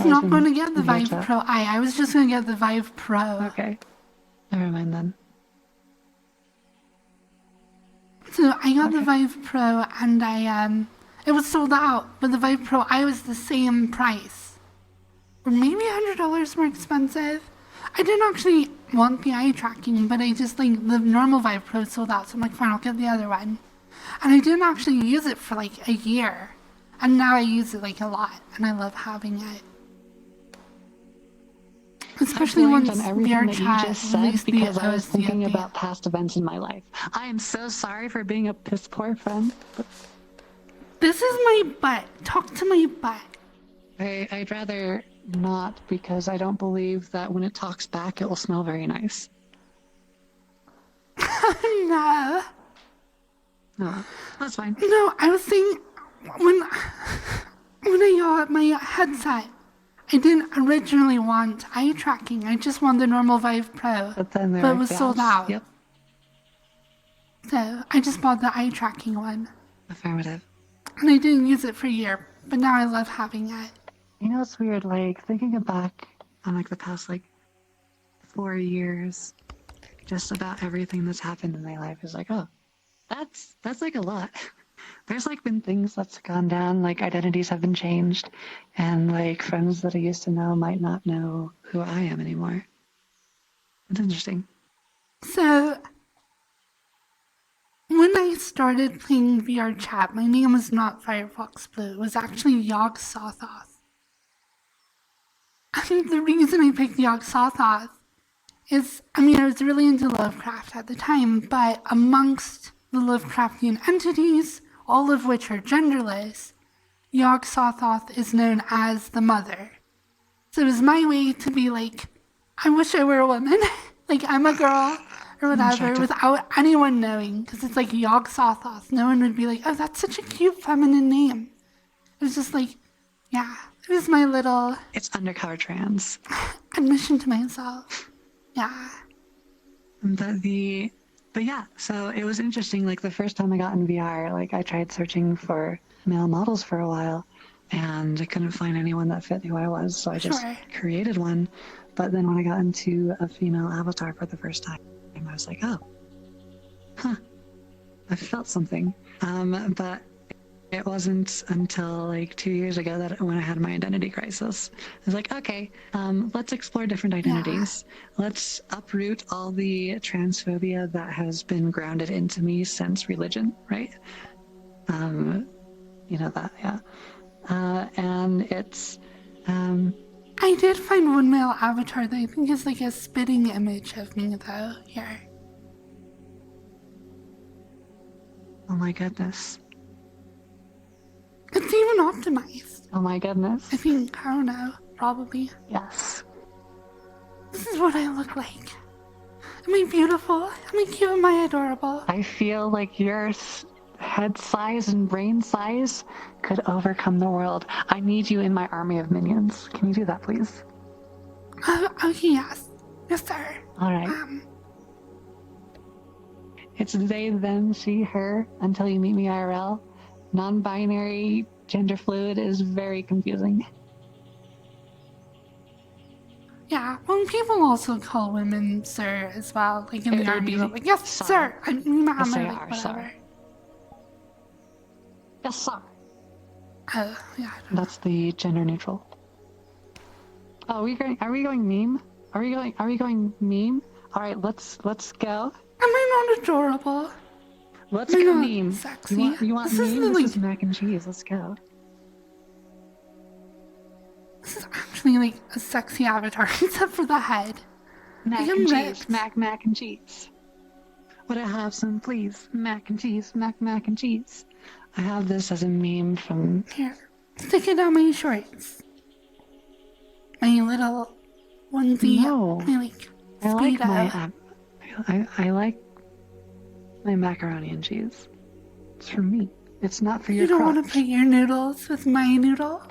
not going to get the Vive Pro. Pro Eye. I was just going to get the Vive Pro. Okay, never mind then. So I got the Vive Pro, and it was sold out, but the Vive Pro Eye was the same price. Or maybe $100 more expensive. I didn't actually want the eye tracking, but I just, like, the normal Vive Pro sold out, so I'm like, fine, I'll get the other one. And I didn't actually use it for, like, a year. And now I use it, like, a lot, and I love having it. Especially once VR chat released because the I was thinking OSD. about past events in my life. I am so sorry for being a piss poor friend. This is my butt. Talk to my butt. I'd rather not, because I don't believe that when it talks back it will smell very nice. No. No, that's fine. No, I was saying when I got my headset, I didn't originally want eye tracking. I just wanted the normal Vive Pro, But then it was sold out. Yep. So I just bought the eye tracking one, Affirmative. and I didn't use it for a year, but now I love having it. You know, it's weird, like, thinking back on, like, the past, like, 4 years, just about everything that's happened in my life is like, oh, that's like a lot. There's, like, been things that's gone down, like, identities have been changed, and, like, friends that I used to know might not know who I am anymore. It's interesting. So when I started playing VR chat, my name was not Firefox Blue. It was actually Yogg Sothoth. And the reason I picked Yogg Sothoth is, I mean, I was really into Lovecraft at the time, but amongst the Lovecraftian entities, all of which are genderless, Yogg Sothoth is known as the mother. So it was my way to be like, I wish I were a woman. Like, I'm a girl or whatever, without anyone knowing, because it's like Yogg Sothoth. No one would be like, oh, that's such a cute feminine name. It was just like, yeah, it was my little... It's undercover trans. admission to myself. Yeah. But yeah, so it was interesting. Like, the first time I got in VR, like, I tried searching for male models for a while, and I couldn't find anyone that fit who I was, so I just created one. But then when I got into a female avatar for the first time, I was like, oh, I felt something. But it wasn't until like 2 years ago that when I had my identity crisis, I was like, okay, let's explore different identities. Let's uproot all the transphobia that has been grounded into me since religion, right? You know that, yeah. And it's... I did find one male avatar that I think is like a spitting image of me, though, here. Oh my goodness. It's even optimized. Oh my goodness. I think, I don't know, probably. Yes. This is what I look like. Am I beautiful? Am I cute? Am I adorable? I feel like your head size and brain size could overcome the world. I need you in my army of minions. Can you do that, please? Okay, yes. Yes, sir. Alright. It's they, them, she, her, until you meet me IRL. Non-binary, gender fluid is very confusing. Yeah, well, people also call women sir as well, like in the It would army. be They're like, yes, sir. sir. I mean, ma'am, Yes, or they like are, sir. whatever. Yes, sir. Yeah, That's the gender neutral. Oh, are we going meme? Are we going meme? All right, let's go. am I not adorable? Let's Am I go not meme. sexy? You want This is meme? the, This like, is mac and cheese. Let's go. this is actually like a sexy avatar, except for the head. Mac I am and cheese. ripped. Mac and cheese. Would I have some, please? Mac and cheese. Mac and cheese. I have this as a meme from. Here, stick it on my shorts. My little onesie. No. My like I like speedo. I like my macaroni and cheese. It's for me. It's not for your You don't want to crotch. put your noodles with my noodle?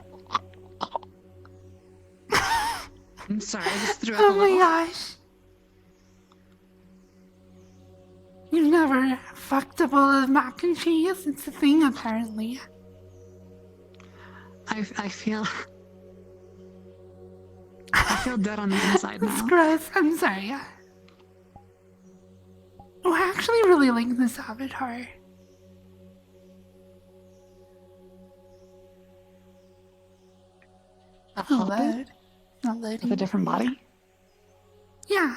I'm sorry, I just threw up Oh a my little. gosh. You've never fucked a bowl of mac and cheese? It's a thing, apparently. I feel dead on the inside That's now. gross. I'm sorry. Oh, I actually really like this avatar. A Oh, hoppy load. Not loading. with a different body? Yeah.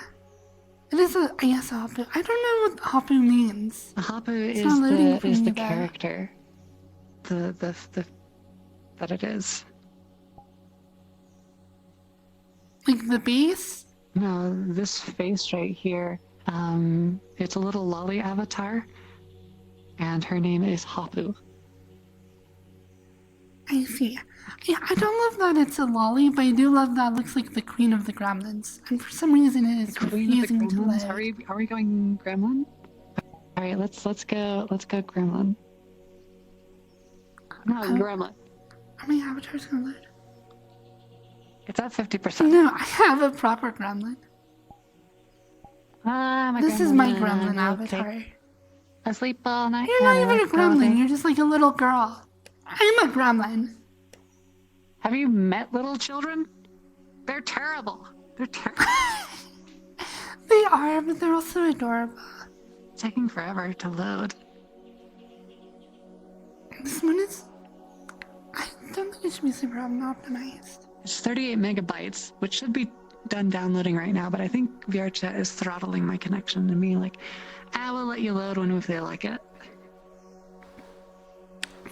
It is a, I guess, a Hapu. I don't know what Hapu means. A hapu It's is not loading for the me, though. character. The that it is. Like the base? No, this face right here, it's a little lolly avatar, and her name is Hapu. I see. Yeah, I don't love that it's a lolly, but I do love that it looks like the queen of the gremlins. And for some reason it is Queen of the refusing to Gremlins. load. Are we going Gremlin? All right, let's go Gremlin. No, Gremlin. Are my avatars gonna load? It's at 50%. No, I have a proper gremlin. I'm a This is my gremlin I'll avatar. take a sleep all night. You're not and even a work all gremlin, day. you're just like a little girl. I'm a gremlin. Have you met little children? They're terrible. They're terrible. They are, but they're also adorable. It's taking forever to load. This one is... I don't think it should be super optimized. It's 38 megabytes, which should be done downloading right now, but I think VRChat is throttling my connection and being like, we'll let you load when we feel like it.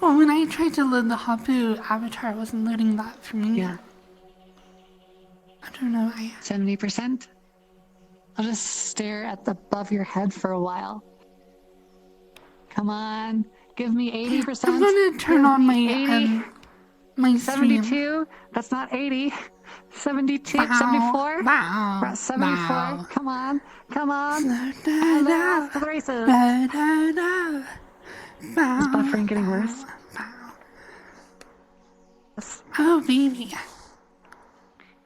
Well, when I tried to load the Hapu avatar, it wasn't loading that for me. Yeah. I don't know. 70%? I'll just stare at the above your head for a while. Come on, give me 80%. I'm gonna turn on my 80. my stream. 72? That's not 80. 72, Bow, 74? bow, We're at 74. bow. Come on, come on. Da, da, And da, off to the races. da, da, da. Bow, Is buffering getting worse? bow. Yes. Oh, baby.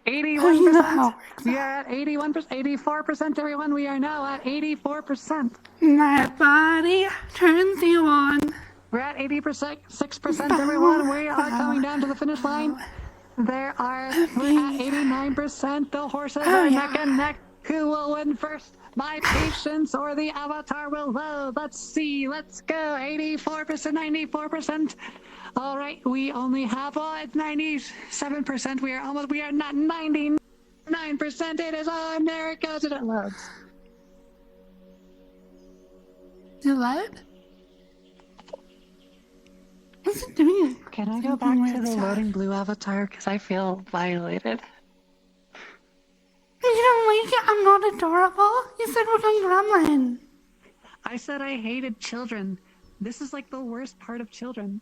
81%. Oh, you know how it works. We are at 81%, 84%, everyone. We are now at 84%. My body turns you on. We're at 80%, 6%, everyone. We are coming down to the finish line. We're at 89%. The horses are neck and neck. Who will win first? My patience or the avatar will load. Let's see. Let's go. 84%, 94%. All right. We only have, it's 97%. We are not 99%. It is on. There it goes. And it loads. You load? What's it doing? Can I go back to the loading blue avatar? Because I feel violated. You don't like it? I'm not adorable. You said we're going gremlin. I said I hated children. This is like the worst part of children.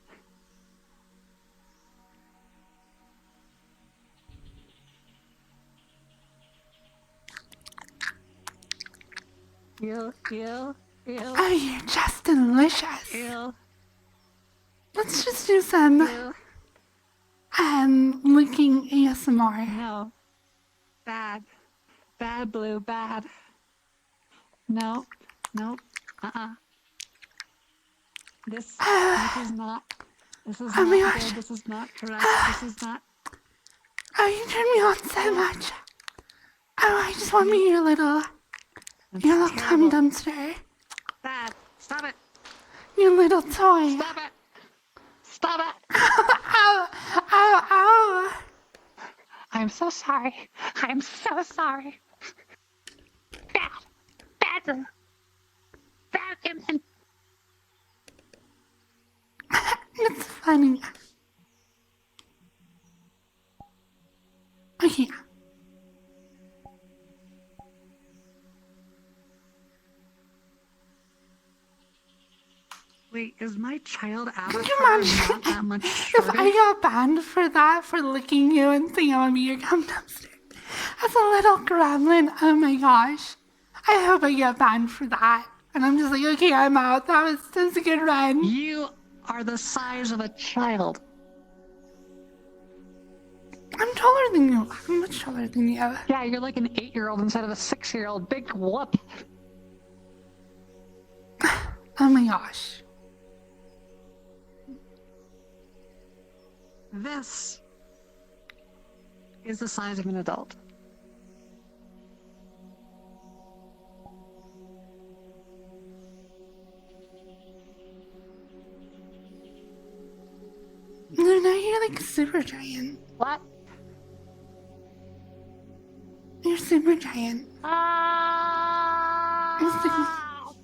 Ew, ew, ew. Oh, you're just delicious. Ew. Let's just do some Ew. licking ASMR. No. Bad. Bad, Blue, bad. No. Nope. This is not. This is Oh not my good. gosh. This is not correct. This is not. Oh, you turn me on so much. Oh, I just want me your little cum dumpster. Dad, stop it. Your little toy. Stop it. Stop it. Ow, ow, ow. I'm so sorry. I'm so sorry. Bad. It's funny. Okay. Wait, is my child avatar Come on. not that much If shorter? I got banned for that, for licking you and saying I want to be your cum dumpster, as a little gremlin, oh my gosh. I hope I get banned for that. And I'm just like, okay, I'm out. That's a good run. You are the size of a child. I'm taller than you. I'm much taller than you. Yeah, you're like an 8-year-old instead of a 6-year-old. Big whoop. Oh my gosh. This is the size of an adult. No, now you're like super giant. What? You're super giant. Ah! Oh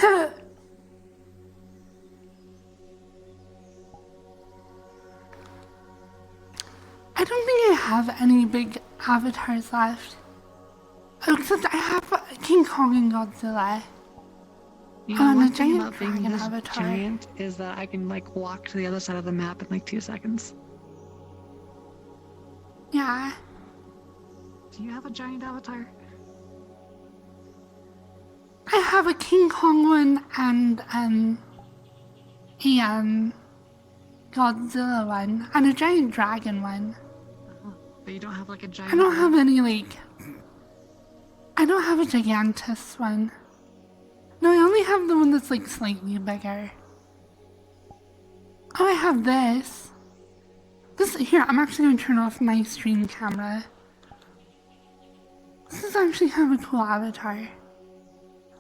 no. I don't think I have any big avatars left. Oh, except I have King Kong and Godzilla. You Oh, know, and a one thing giant about being dragon this avatar. giant is that I can like walk to the other side of the map in like 2 seconds. Yeah. Do you have a giant avatar? I have a King Kong one and a Godzilla one and a giant dragon one. But you don't have like a giant. I don't have any like. I don't have a Gigantus one. No, I only have the one that's like slightly bigger. Oh, I have this. This here. I'm actually going to turn off my stream camera. This is actually kind of a cool avatar.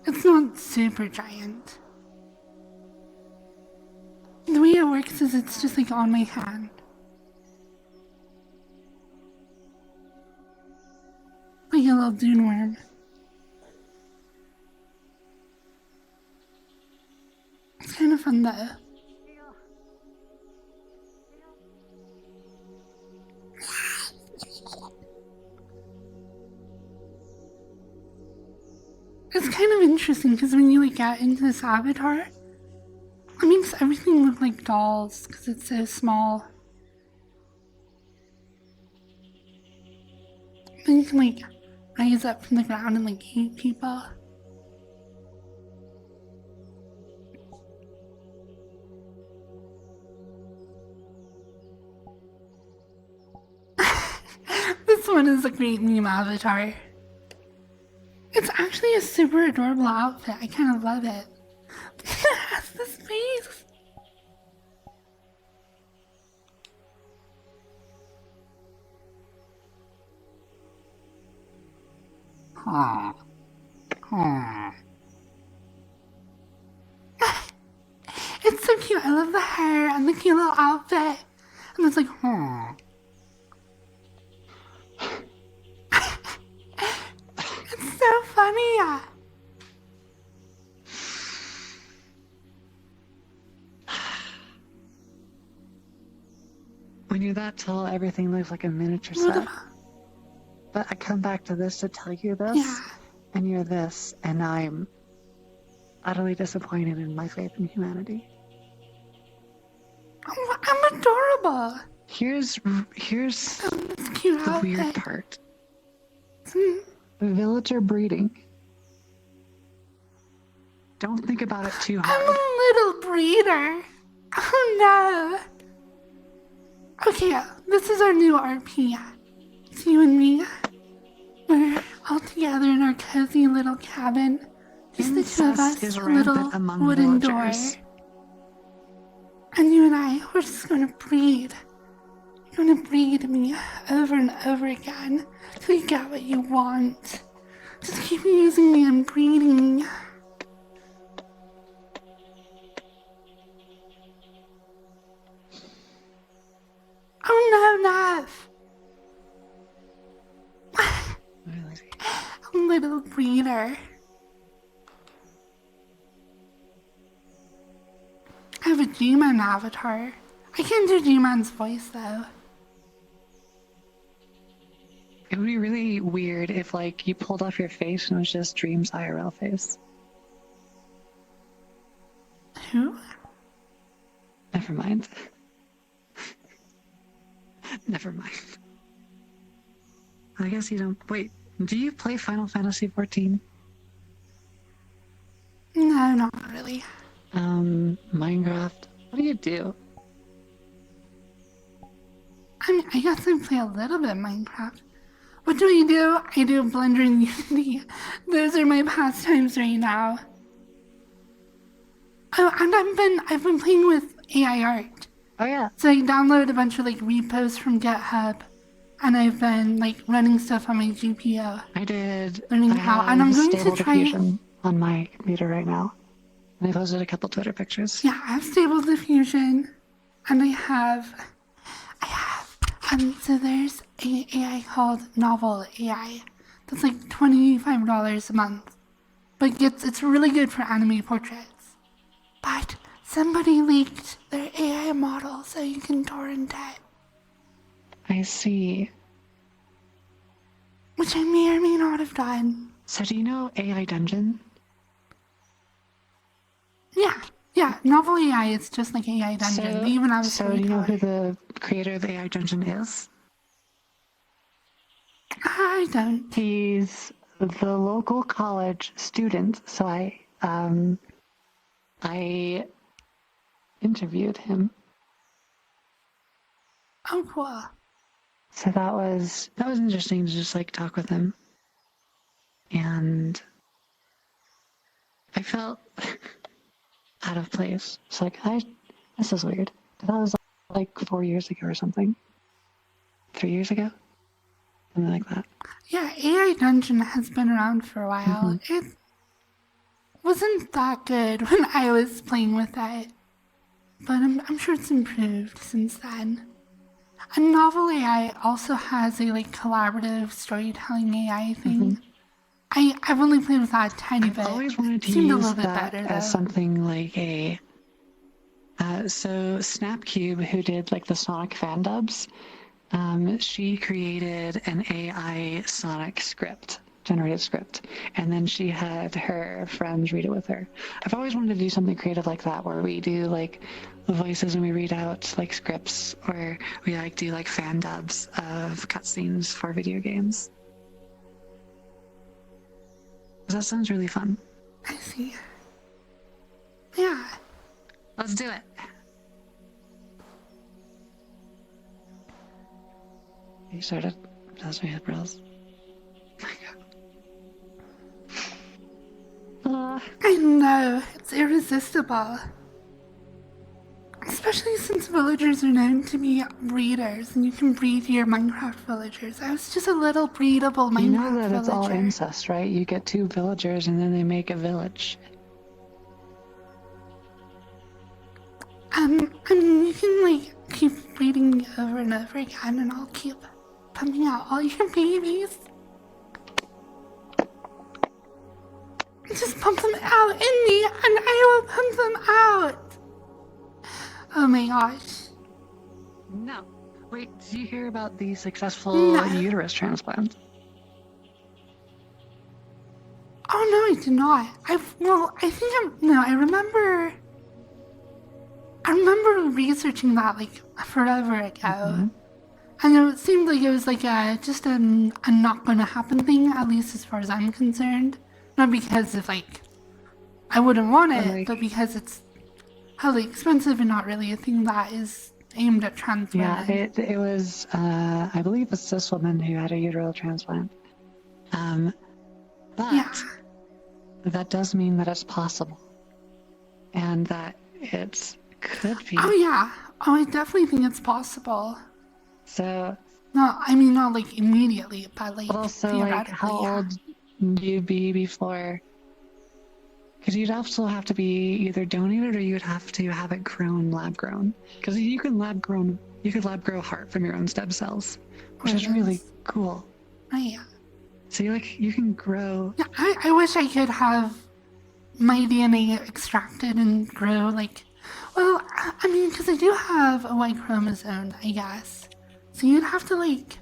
It's not super giant. The way it works is it's just like on my hand. Like a little dune worm. It's kind of fun though. It's kind of interesting because when you like get into this avatar, it makes everything look like dolls because it's so small. Then you can like rise up from the ground and like eat people. This one is a great meme avatar. It's actually a super adorable outfit. I kind of love it. It has this face. It's so cute. I love the hair and the cute little outfit. And it's like, It's so funny. When you're that tall, everything looks like a miniature set. But I come back to this to tell you this, Yeah. and you're this, and I'm utterly disappointed in my faith in humanity. Oh, I'm adorable. Here's It's cute the outfit. weird part. Hmm. Villager breeding. Don't think about it too I'm hard. a little breeder. Oh no. Okay, this is our new RP. It's you and me. We're all together in our cozy little cabin. Just the two of Incest us, is a little rampant among wooden villagers. door. And you and I, we're just gonna breed. We're gonna breed me over and over again till you get what you want. Just keep using me and breeding me. Oh no, Nev! Little breeder. I have a G-Man avatar. I can't do G-Man's voice though. It would be really weird if, like, you pulled off your face and it was just Dream's IRL face. Who? Never mind. Never mind. I guess you don't. Wait, do you play Final Fantasy XIV? No, not really. Minecraft? What do you do? I mean, I guess I play a little bit of Minecraft. What do I do? I do Blender and Unity. Those are my pastimes right now. Oh, and I've been playing with AI art. Oh yeah. So I download a bunch of like repos from GitHub, and I've been like running stuff on my GPU. I did. Learning how, and I'm going Stable to try. Diffusion on my computer right now, and I posted a couple Twitter pictures. Yeah, I have Stable Diffusion, and I have. So there's a AI called Novel AI. That's like $25 a month, but it's really good for anime portraits. But somebody leaked their AI model, so you can torrent it. I see. Which I may or may not have done. So do you know AI Dungeon? Yeah, Novel AI is just like AI Dungeon. They even have a So do you know who the creator of AI Dungeon is? I don't. He's the local college student, so I interviewed him. Oh, cool. So that was interesting to just like talk with him. And I felt out of place. It's like, this is weird. That was like 4 years ago or something. 3 years ago? Something like that. Yeah, AI Dungeon has been around for a while. It wasn't that good when I was playing with it, but I'm sure it's improved since then. And Novel AI also has a like collaborative storytelling AI thing. I've only played with that a tiny bit. I've always wanted to Seemed use a little bit that better, as though. something like a. So Snapcube, who did like the Sonic fan dubs, she created an AI Sonic generated script, and then she had her friends read it with her. I've always wanted to do something creative like that, where we do like the voices and we read out like scripts, or we like do like fan dubs of cutscenes for video games. That sounds really fun. I see. Yeah. Let's do it. You started. That's my eyebrows. I know, it's irresistible. Especially since villagers are known to be breeders, and you can breed your Minecraft villagers. I was just a little breedable Minecraft villager. You know that it's all incest, right? You get 2 villagers and then they make a village. I mean, you can like keep breeding me over and over again, and I'll keep pumping out all your babies. Just pump them out in me, and I will pump them out. Oh my gosh. No. Wait, did you hear about the successful uterus transplant? Oh no, I did not. I remember researching that like forever ago. And it seemed like it was like just a not gonna happen thing, at least as far as I'm concerned. Not because of like I wouldn't want it, but because it's highly expensive and not really a thing that is aimed at trans women. Yeah, it was, I believe it's this woman who had a uterine transplant. But that does mean that it's possible. And that it could be. Oh yeah. Oh, I definitely think it's possible. So, No, I mean not like immediately, but like but also, like, how theoretically, yeah. old do you be before? Because you'd also have to be either donated or you'd have to have it grown, lab grown. Because you can lab grow heart from your own stem cells, which is really cool. Right. So you can grow. Yeah, I wish I could have my DNA extracted and grow like, well, I mean, because I do have a Y chromosome, I guess. So you'd have to like,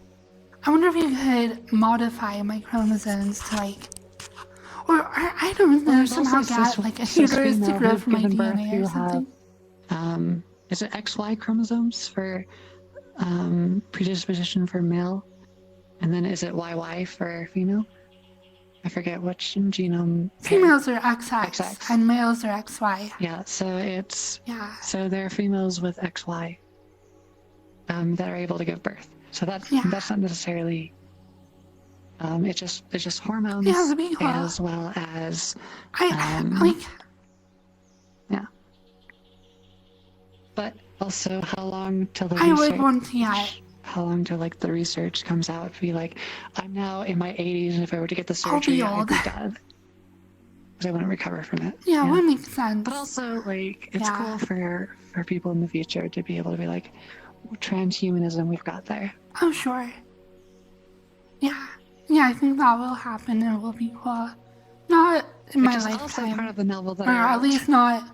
I wonder if you could modify my chromosomes to like, or I don't know, somehow get like a uterus to grow from my DNA or something. Is it XY chromosomes for predisposition for male? And then is it YY for female? I forget which genome. Females are XX, XX. and males are XY. Yeah, so it's Yeah. so there are females with XY that are able to give birth. So that's not necessarily. It's just hormones as well as yeah. But also, how long till the how long till like the research comes out to be like, I'm now in my 80s, and if I were to get the surgery, I'd be dead because I wouldn't recover from it. Yeah, that makes sense. But also, like, it's cool for people in the future to be able to be like, transhumanism, we've got there. Oh, sure. Yeah, I think that will happen and it will be cool. Not in my lifetime. Which is also part of the novel that or I wrote. at least not.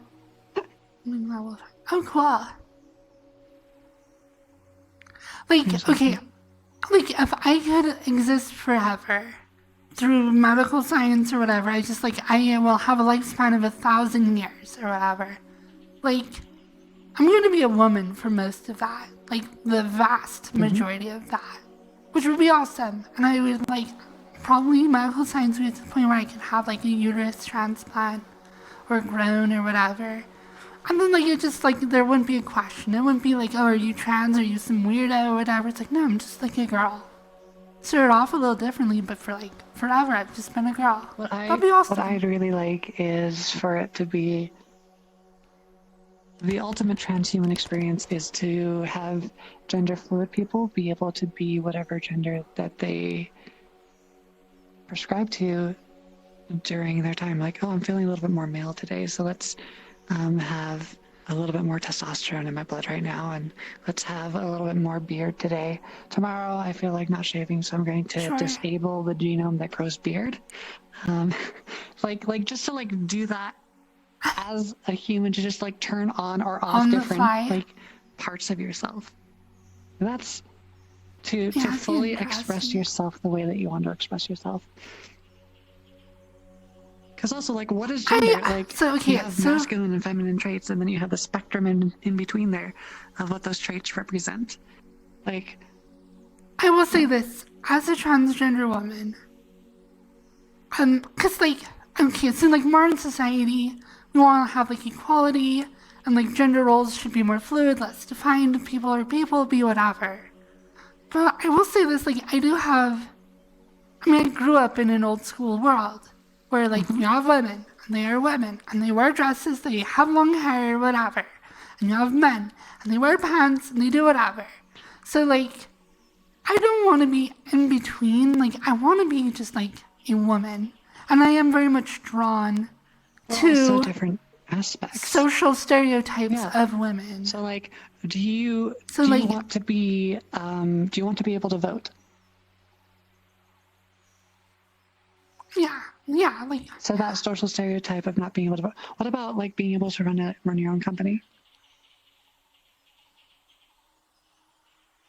Oh, cool. Like, okay, like if I could exist forever through medical science or whatever, I will have a lifespan of 1,000 years or whatever. Like, I'm going to be a woman for most of that, like the vast majority of that, which would be awesome. And I would like probably medical science would get to the point where I could have like a uterus transplant or grown or whatever. And then, like, it just, like, there wouldn't be a question. It wouldn't be like, oh, are you trans? Are you some weirdo or whatever? It's like, no, I'm just, like, a girl. Started off a little differently, but for, like, forever, I've just been a girl. That'd be awesome. What I'd really like is for it to be... The ultimate transhuman experience is to have gender fluid people be able to be whatever gender that they prescribe to during their time. Like, oh, I'm feeling a little bit more male today, so let's... have a little bit more testosterone in my blood right now, and let's have a little bit more beard today. Tomorrow, I feel like not shaving, so I'm going to disable the genome that grows beard. Like just to like do that as a human, to just like turn on or off different like parts of yourself. That's to fully express yourself the way that you want to express yourself. Because also, like, what is gender? You have masculine and feminine traits, and then you have the spectrum in between there of what those traits represent. Like, I will say this, as a transgender woman, because, like, okay, so, like, modern society, we want to have, like, equality, and, like, gender roles should be more fluid, less defined, people are people, be whatever. But I will say this, like, I grew up in an old school world. Where, like, you have women, and they are women, and they wear dresses, they have long hair, whatever. And you have men, and they wear pants, and they do whatever. So, like, I don't want to be in between. Like, I want to be just, like, a woman. And I am very much drawn to different aspects. Social stereotypes of women. So, like, do you want to be able to vote? Yeah, like... So that social stereotype of not being able to vote. What about, like, being able to run your own company?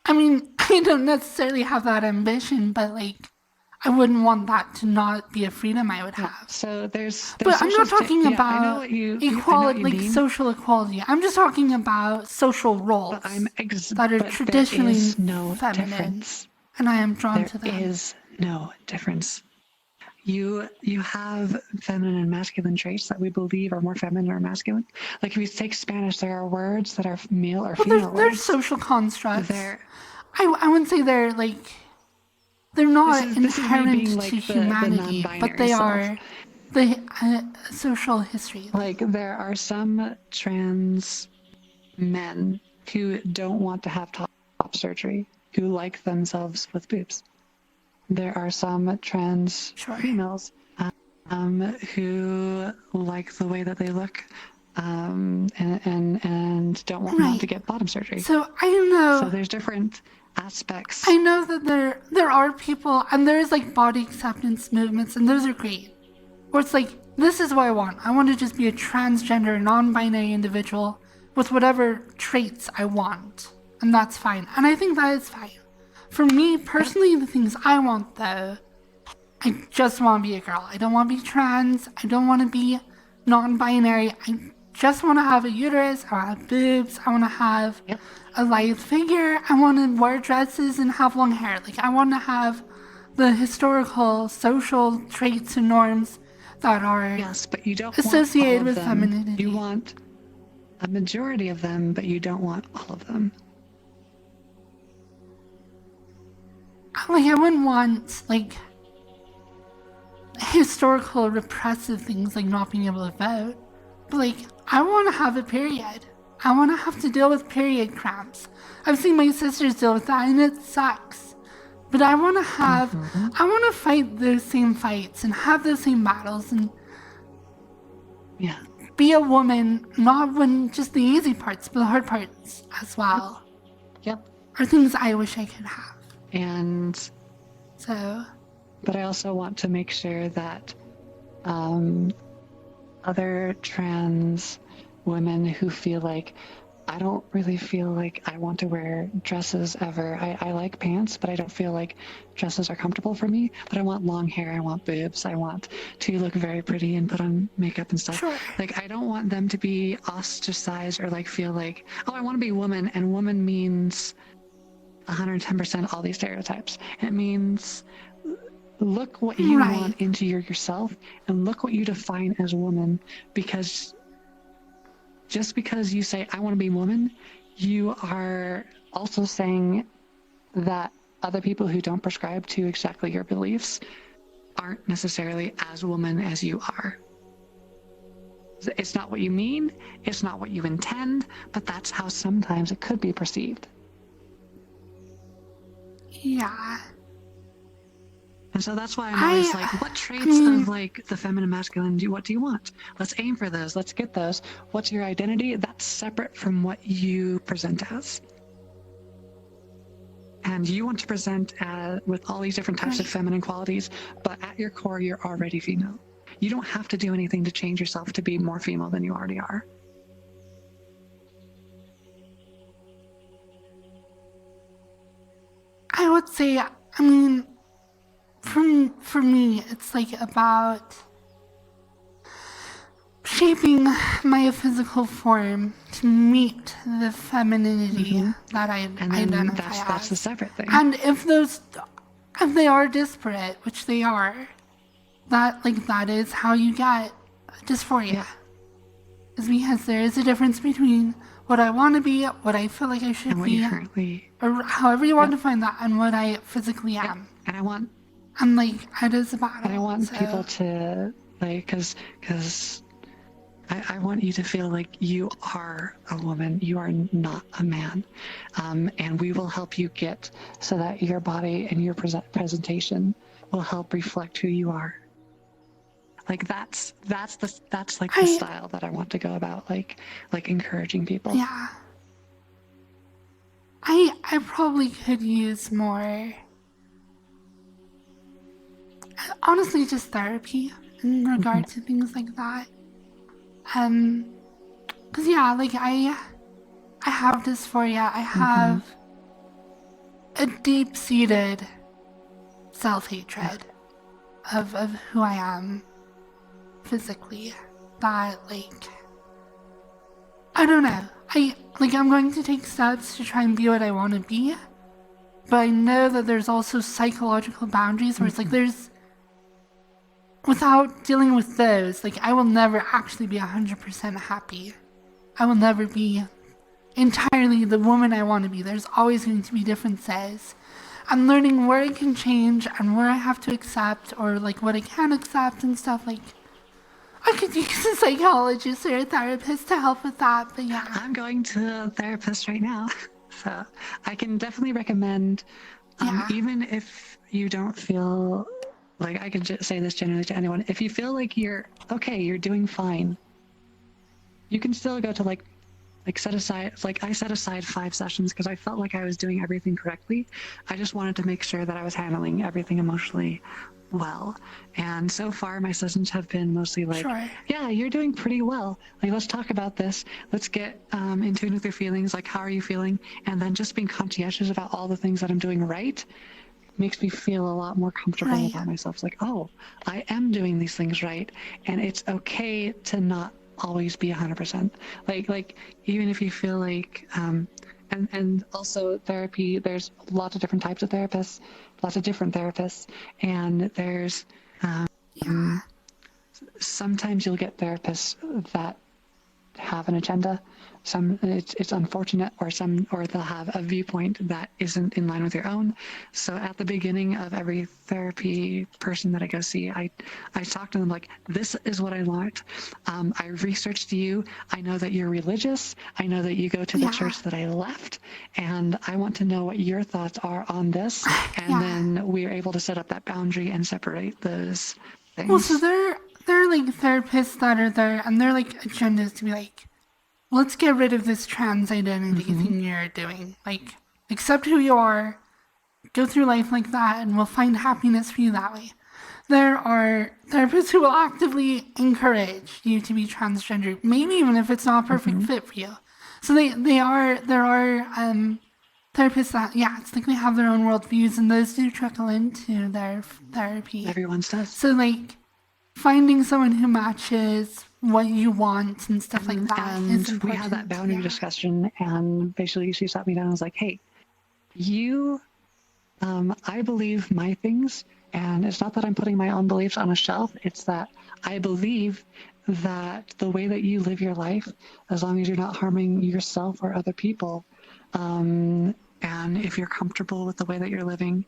I mean, I don't necessarily have that ambition, but, like, I wouldn't want that to not be a freedom I would have. So there's but I'm not talking about equality, like, mean. Social equality. I'm just talking about social roles that are traditionally feminine. Difference. And I am drawn to them. There is no difference. You have feminine and masculine traits that we believe are more feminine or masculine. Like if you take Spanish, there are words that are male or female. They're social constructs. I wouldn't say they're like they're not inherent to humanity, but they are the social history. Like there are some trans men who don't want to have top surgery, who like themselves with boobs. There are some trans Sure. females who like the way that they look and don't want to get bottom surgery. So I know. So there's different aspects. I know that there are people, and there's like body acceptance movements, and those are great. Where it's like, this is what I want. I want to just be a transgender, non-binary individual with whatever traits I want, and that's fine. And I think that is fine. For me personally, the things I want though, I just want to be a girl. I don't want to be trans. I don't want to be non-binary. I just want to have a uterus. I want to have boobs. I want to have a lithe figure. I want to wear dresses and have long hair. Like, I want to have the historical, social traits and norms that are but you don't associated want all with of them. femininity. You want a majority of them, but you don't want all of them. Like, I wouldn't want, like, historical repressive things like not being able to vote. But, like, I want to have a period. I want to have to deal with period cramps. I've seen my sisters deal with that, and it sucks. But I want to have, I want to fight those same fights and have those same battles and be a woman, not when just the easy parts, but the hard parts as well. Are things I wish I could have. And so, but I also want to make sure that other trans women who feel like, I don't really feel like I want to wear dresses ever. I like pants, but I don't feel like dresses are comfortable for me. But I want long hair, I want boobs, I want to look very pretty and put on makeup and stuff. Like, I don't want them to be ostracized or like feel like, oh, I want to be a woman, and woman means 110% all these stereotypes. It means look what you want into yourself, and look what you define as woman, because just because you say, I want to be woman, you are also saying that other people who don't prescribe to exactly your beliefs aren't necessarily as woman as you are. It's not what you mean, it's not what you intend, but that's how sometimes it could be perceived. Yeah. And so that's why I'm always like, what traits of like the feminine masculine what do you want? Let's aim for those. Let's get those. What's your identity? That's separate from what you present as. And you want to present with all these different types of feminine qualities, but at your core, you're already female. You don't have to do anything to change yourself to be more female than you already are. I would say, I mean, for me, it's like about shaping my physical form to meet the femininity that I identify as. That's a separate thing. And if they are disparate, which they are, that is how you get dysphoria. Is because there is a difference between what I want to be, what I feel like I should be, or however you want to find that, and what I physically am. And I want, and like, it is a battle. And I want people to like, because I want you to feel like you are a woman, you are not a man, and we will help you get so that your body and your presentation will help reflect who you are. Like that's like the style that I want to go about, like encouraging people. Yeah. I probably could use more, honestly, just therapy in regard to things like that. Cause yeah, like I have dysphoria. I have a deep-seated self-hatred of who I am physically, that like, I don't know, I'm going to take steps to try and be what I want to be, but I know that there's also psychological boundaries where it's like without dealing with those, like, I will never actually be 100% happy. I will never be entirely the woman I want to be. There's always going to be differences. I'm learning where I can change and where I have to accept, or like what I can accept and stuff. Like, I could use a psychologist or a therapist to help with that, but yeah. I'm going to a therapist right now. So I can definitely recommend, Yeah. even if you don't feel like, I could say this generally to anyone, if you feel like you're okay, you're doing fine, you can still go to like set aside, like I set aside 5 sessions because I felt like I was doing everything correctly. I just wanted to make sure that I was handling everything emotionally well. And so far my sessions have been mostly like, Sure. yeah, you're doing pretty well. Like, let's talk about this. Let's get in tune with your feelings. Like, how are you feeling? And then just being conscientious about all the things that I'm doing right makes me feel a lot more comfortable Right. about myself. It's like, oh, I am doing these things right. And it's okay to not always be 100%. Like even if you feel like, and also therapy, there's lots of different types of therapists, lots of different therapists. And there's, Yeah. sometimes you'll get therapists that have an agenda. Some it's unfortunate, or they'll have a viewpoint that isn't in line with your own. So at the beginning of every therapy person that I go see, I talk to them like, this is what I want. I researched you. I know that you're religious. I know that you go to the church that I left, and I want to know what your thoughts are on this. And then we're able to set up that boundary and separate those things. Well, so they're like therapists that are there, and they're like agendas to be like, let's get rid of this trans identity thing you're doing. Like, accept who you are, go through life like that, and we'll find happiness for you that way. There are therapists who will actively encourage you to be transgender, maybe even if it's not a perfect fit for you. So there are therapists that, it's like they have their own worldviews, and those do trickle into their therapy. Everyone's does. So, like, finding someone who matches what you want and stuff like that is important. We had that boundary discussion, and basically she sat me down and was like, hey, I believe my things, and it's not that I'm putting my own beliefs on a shelf, it's that I believe that the way that you live your life, as long as you're not harming yourself or other people, and if you're comfortable with the way that you're living,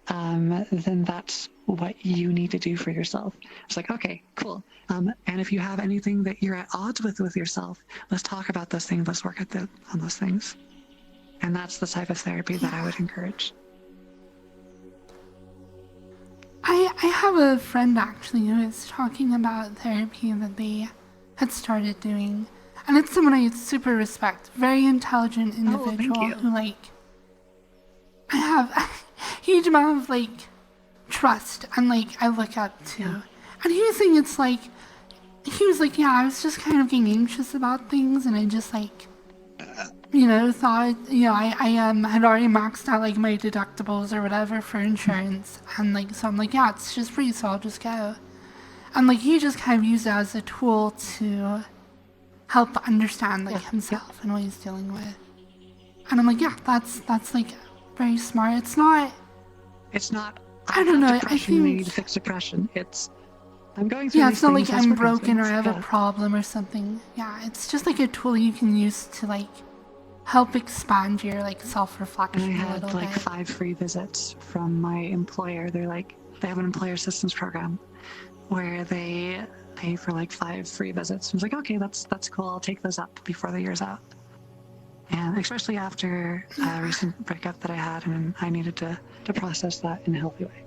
then that's what you need to do for yourself. It's like, okay, cool. And if you have anything that you're at odds with yourself, let's talk about those things. Let's work on those things. And that's the type of therapy that I would encourage. I have a friend actually who is talking about therapy that they had started doing. And it's someone I super respect. Very intelligent individual who, like, I have a huge amount of, like, trust and, like, I look up to. And he was saying it's like, I was just kind of getting anxious about things, and I just, like, thought, I had already maxed out, like, my deductibles or whatever for insurance, and, like, so I'm like, it's just free, so I'll just go. And, like, he just kind of used it as a tool to help understand, like, himself and what he's dealing with. And I'm like, that's like, very smart. It's not, I don't know, I think, need to fix depression. I'm going through it's not like I'm broken or I have a problem or something. It's just like a tool you can use to, like, help expand your, like, self-reflection a little bit. I had like 5 free visits from my employer. They have an employer assistance program where they pay for like 5 free visits. I was like, okay, that's cool. I'll take those up before the year's out. And especially after a recent breakup that I had, and I needed to process that in a healthy way.